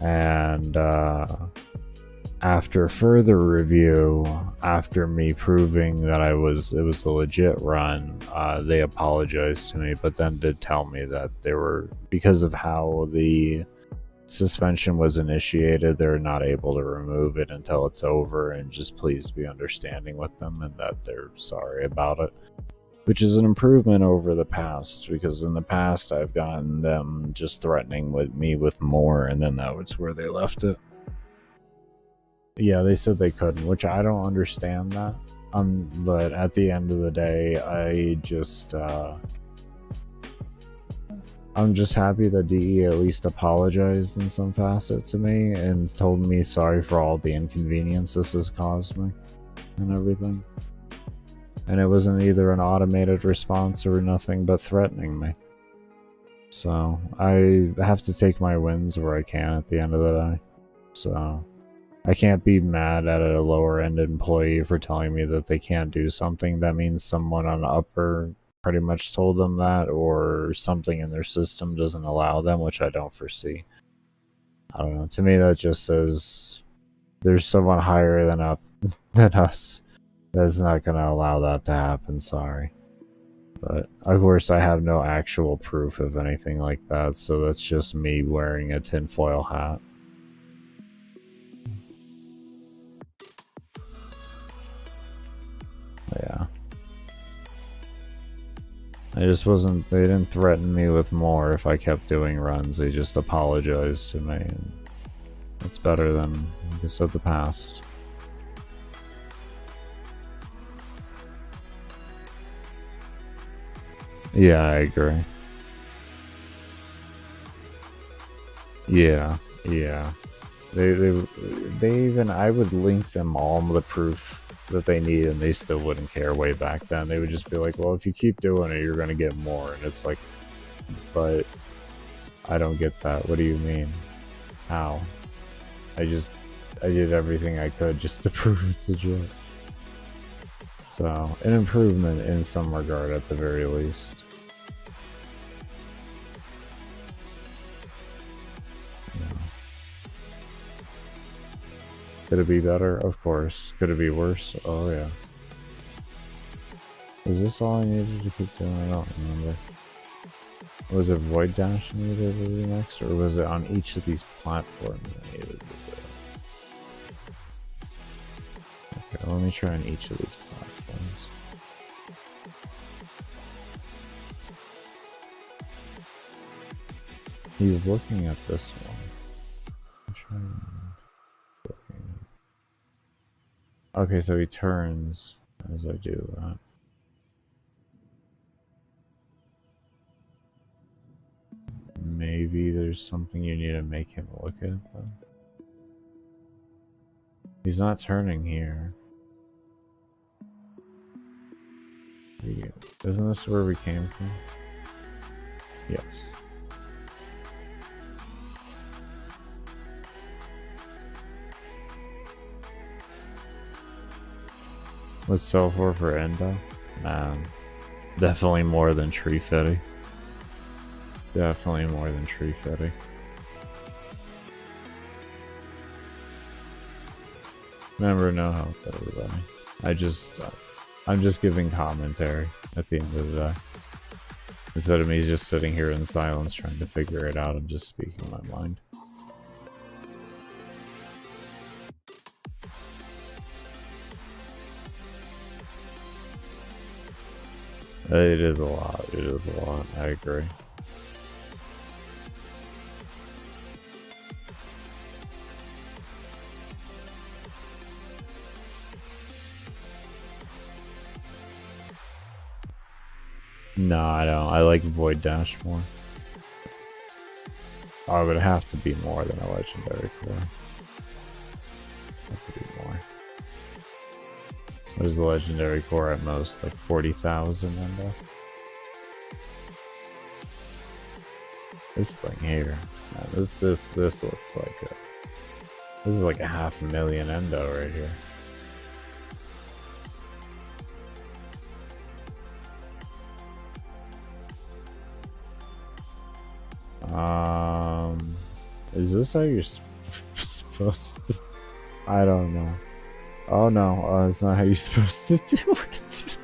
And after further review, after me proving that it was a legit run, they apologized to me, but then did tell me that they were, because of how the suspension was initiated, they're not able to remove it until it's over, and just please be understanding with them and that they're sorry about it. Which is an improvement over the past, because in the past I've gotten them just threatening me with more, and then that was where they left it. Yeah, they said they couldn't, which I don't understand that. But at the end of the day, I'm just happy that DE at least apologized in some facet to me and told me sorry for all the inconvenience this has caused me and everything. And it wasn't either an automated response or nothing but threatening me. So I have to take my wins where I can at the end of the day. So I can't be mad at a lower end employee for telling me that they can't do something. That means someone on the upper pretty much told them that, or something in their system doesn't allow them, which I don't foresee. I don't know. To me, that just says there's someone higher than us that's not going to allow that to happen. Sorry. But of course, I have no actual proof of anything like that, so that's just me wearing a tinfoil hat. Yeah. I just wasn't, they didn't threaten me with more if I kept doing runs. They just apologized to me. And it's better than, like I said, the past. Yeah, I agree. Yeah. They even, I would link them all the proof that they need, and they still wouldn't care way back then. They would just be like, well, if you keep doing it, you're going to get more. And it's like, but I don't get that. What do you mean? How? I did everything I could just to prove it's legit. So, an improvement in some regard at the very least. Yeah. Could it be better? Of course. Could it be worse? Oh yeah. Is this all I needed to keep doing? I don't remember. Was it Void Dash needed to do next, or was it on each of these platforms I needed to do? Okay, let me try on each of these platforms. He's looking at this one. I'm trying. Okay, so he turns as I do that. Maybe there's something you need to make him look at then. He's not turning here. Isn't this where we came from? Yes. What's sell for Endo? Man, definitely more than Tree Fitty. Definitely more than Tree Fitty. Remember, no help, everybody. I'm just giving commentary at the end of the day. Instead of me just sitting here in silence trying to figure it out, I'm just speaking my mind. It is a lot. It is a lot. I agree. No, I don't. I like Void Dash more. Oh, it would have to be more than a legendary core. Have to be more. What is the legendary core at most? Like 40,000 endo? This thing here. This looks like a... This is like a 500,000 endo right here. Is this how you're supposed to? I don't know. Oh no, it's not how you're supposed to do it.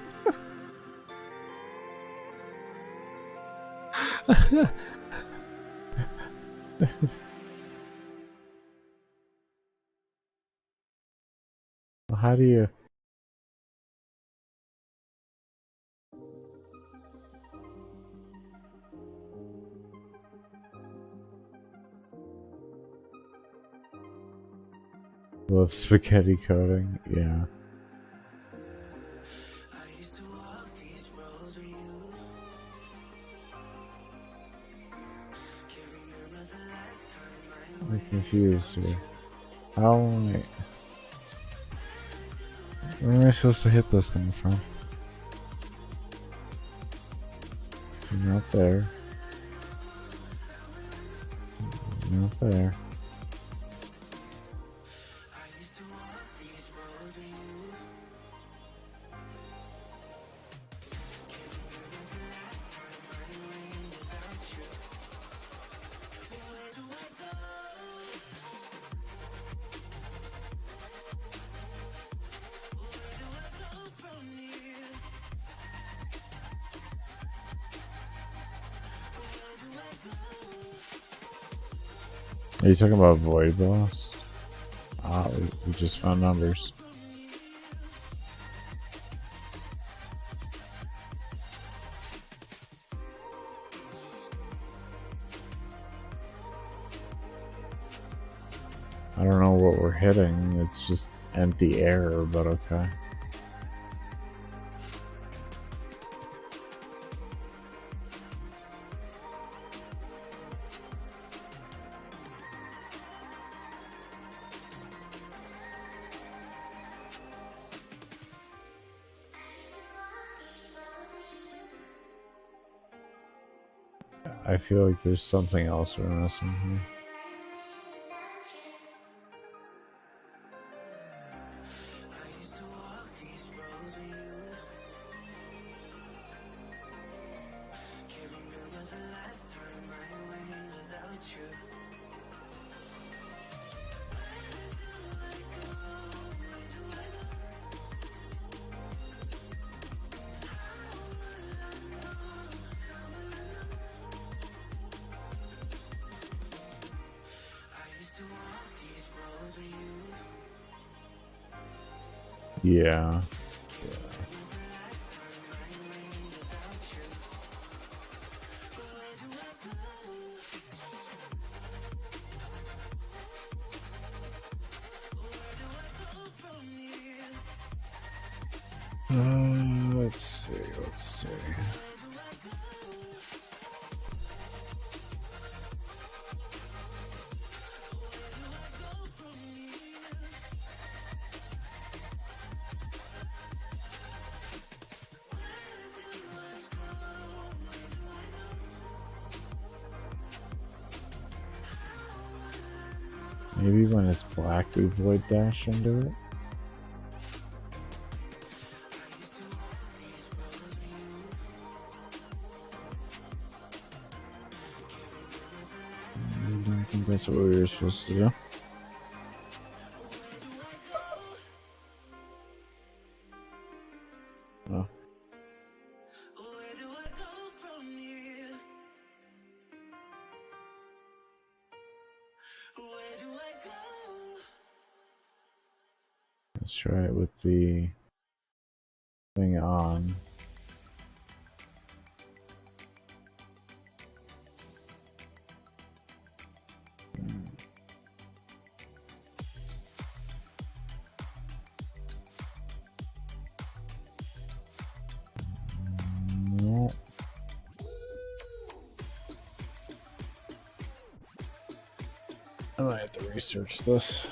How do you? Love spaghetti coating, yeah. I'm confused here. How am I... Where am I supposed to hit this thing from? Not there. Not there. Are you talking about Void Blast? Ah, we just found numbers. I don't know what we're hitting, it's just empty air, but okay. I feel like there's something else we're missing here. Yeah. Let's see, let's see. Maybe when it's black, we void dash into it. I don't think that's what we were supposed to do. Oh. Let's try it with the thing on. No. I might have to research this.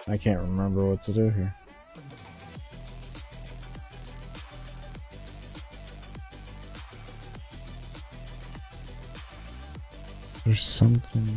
I can't remember what to do here. There's something.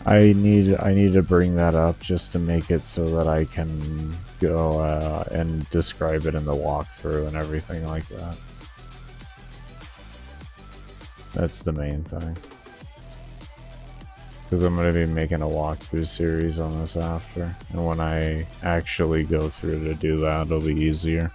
I need to bring that up just to make it so that I can go and describe it in the walkthrough and everything like that. That's the main thing. Because I'm going to be making a walkthrough series on this after. And when I actually go through to do that, it'll be easier.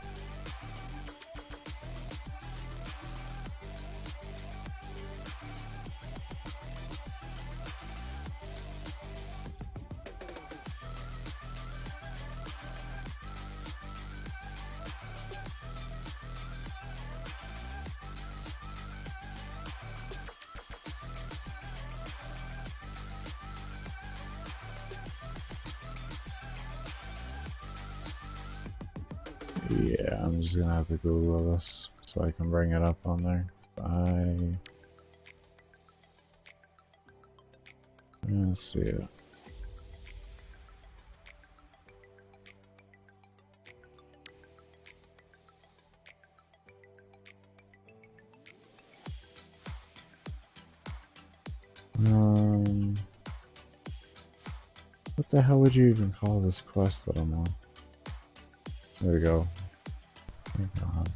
Yeah, I'm just gonna have to Google this so I can bring it up on there. Let's see it. What the hell would you even call this quest that I'm on? There we go. Thank God.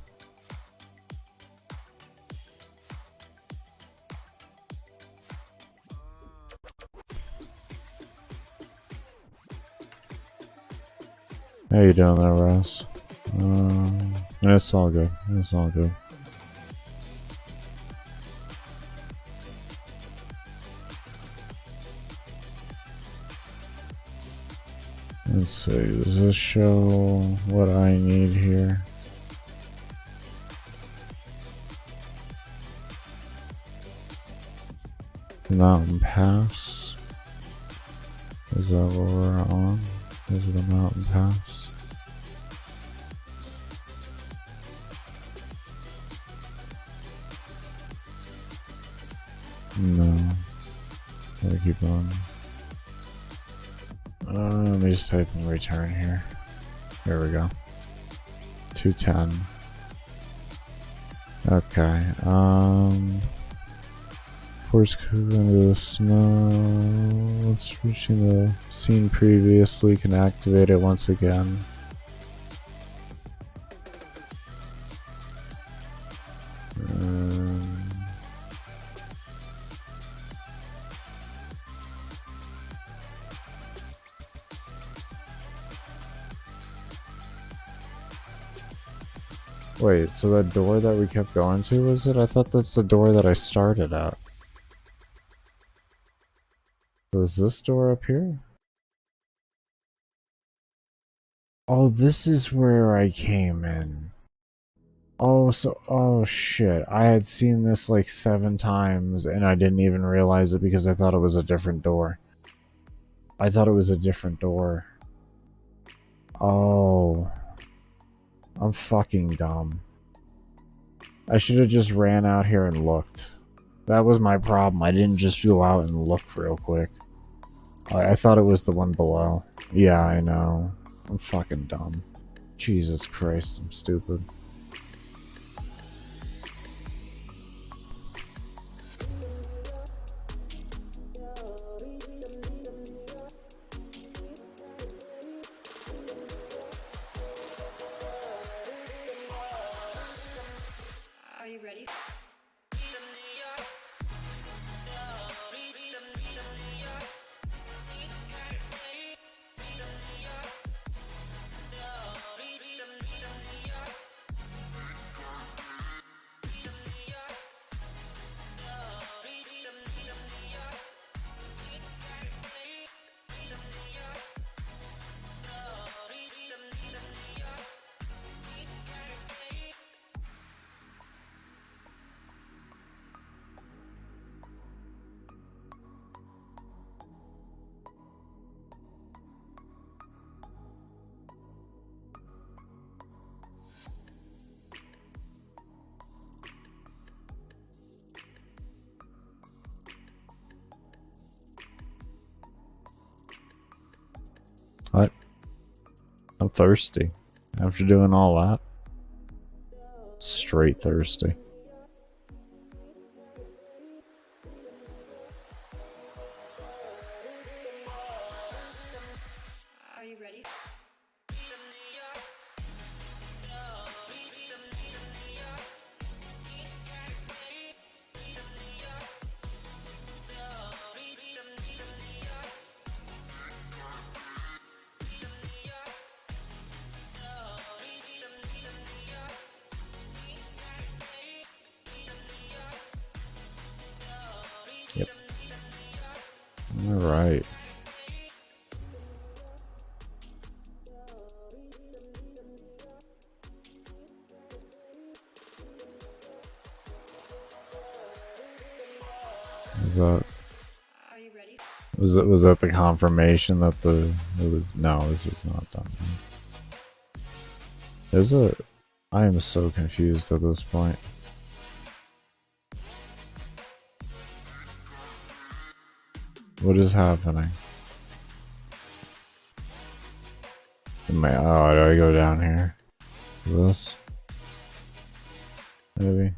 How you doing there, Ross? It's all good. It's all good. Let's see, does this show what I need here? Mountain Pass. Is that what we're on? Is the Mountain Pass? No. Gotta keep on. Let me just type in return here. There we go. 210. Okay. Force code into the snow. Once reaching the scene previously, can activate it once again. Wait, so that door that we kept going to, was it? I thought that's the door that I started at. Was this door up here? Oh, this is where I came in. Oh, so, oh shit. I had seen this like 7 times and I didn't even realize it because I thought it was a different door. I thought it was a different door. Oh. I'm fucking dumb. I should have just ran out here and looked. That was my problem. I didn't just go out and look real quick. I thought it was the one below. Yeah, I know. I'm fucking dumb. Jesus Christ, I'm stupid. Are you ready? What? I'm thirsty. After doing all that. Straight thirsty. Are you ready? Yep. Alright. Is that... Are you ready? Was that the confirmation that it was... No, this is not done. Is it? I am so confused at this point. What is happening? Oh, do I go down here? This? Maybe?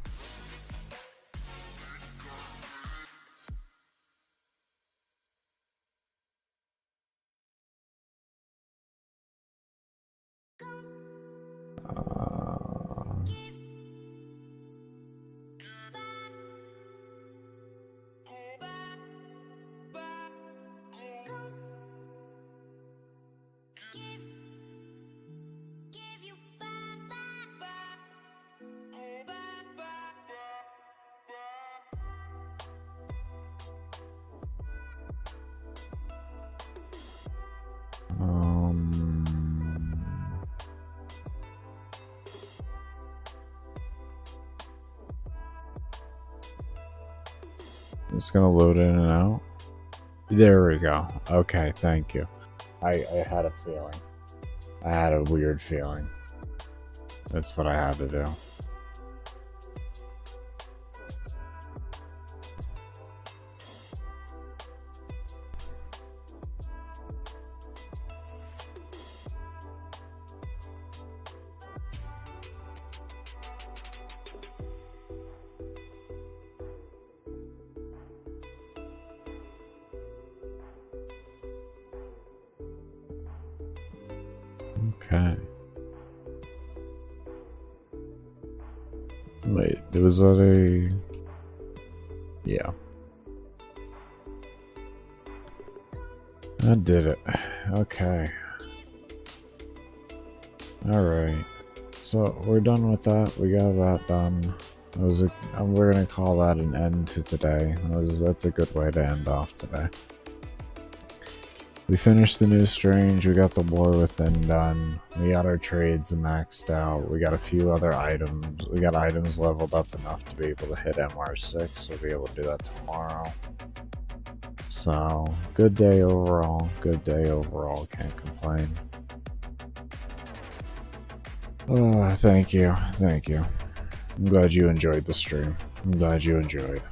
It's gonna load in and out. There we go. Okay, thank you. I had a feeling. I had a weird feeling. That's what I had to do. Okay. Wait, was that a... Yeah. I did it. Okay. Alright. So we're done with that. We got that done. We're gonna call that an end to today. That's a good way to end off today. We finished the new Strange, we got the War Within done, we got our trades maxed out, we got a few other items, we got items leveled up enough to be able to hit MR6, so we'll be able to do that tomorrow. So, good day overall, can't complain. Oh, thank you. I'm glad you enjoyed the stream. I'm glad you enjoyed.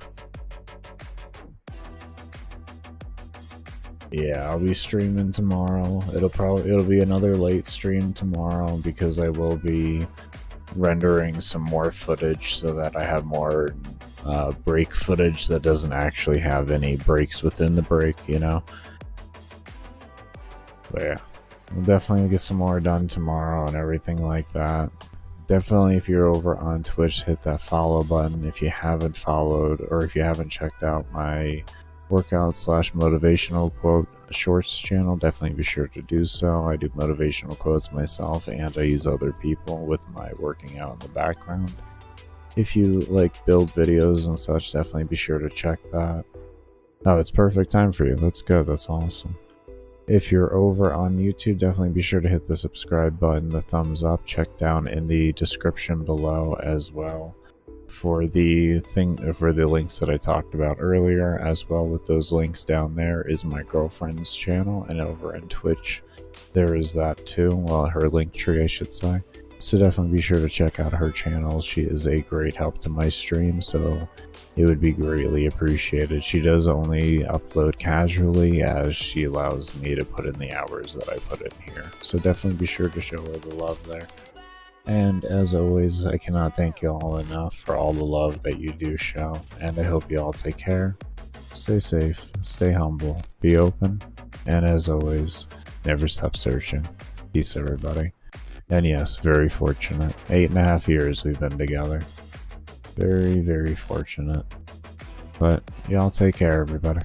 Yeah, I'll be streaming tomorrow. It'll be another late stream tomorrow because I will be rendering some more footage so that I have more break footage that doesn't actually have any breaks within the break, you know? But yeah, we'll definitely get some more done tomorrow and everything like that. Definitely, if you're over on Twitch, hit that follow button. If you haven't followed or if you haven't checked out my workout/motivational quote shorts channel, definitely be sure to do so. I do motivational quotes myself and I use other people with my working out in the background. If you like build videos and such, definitely be sure to check that. Oh, it's perfect time for you. That's good. That's awesome. If you're over on YouTube, definitely be sure to hit the subscribe button, the thumbs up. Check down in the description below as well for the links that I talked about earlier, as well. With those links down there is my girlfriend's channel, and over on Twitch there is that too. Well, her link tree, I should say. So definitely be sure to check out her channel. She is a great help to my stream, so it would be greatly appreciated. She does only upload casually, as she allows me to put in the hours that I put in here. So definitely be sure to show her the love there. And as always, I cannot thank you all enough for all the love that you do show, and I hope you all take care, stay safe, stay humble, be open, and as always, never stop searching. Peace, everybody. And yes, very fortunate. 8.5 years we've been together. Very, very fortunate. But y'all take care, everybody.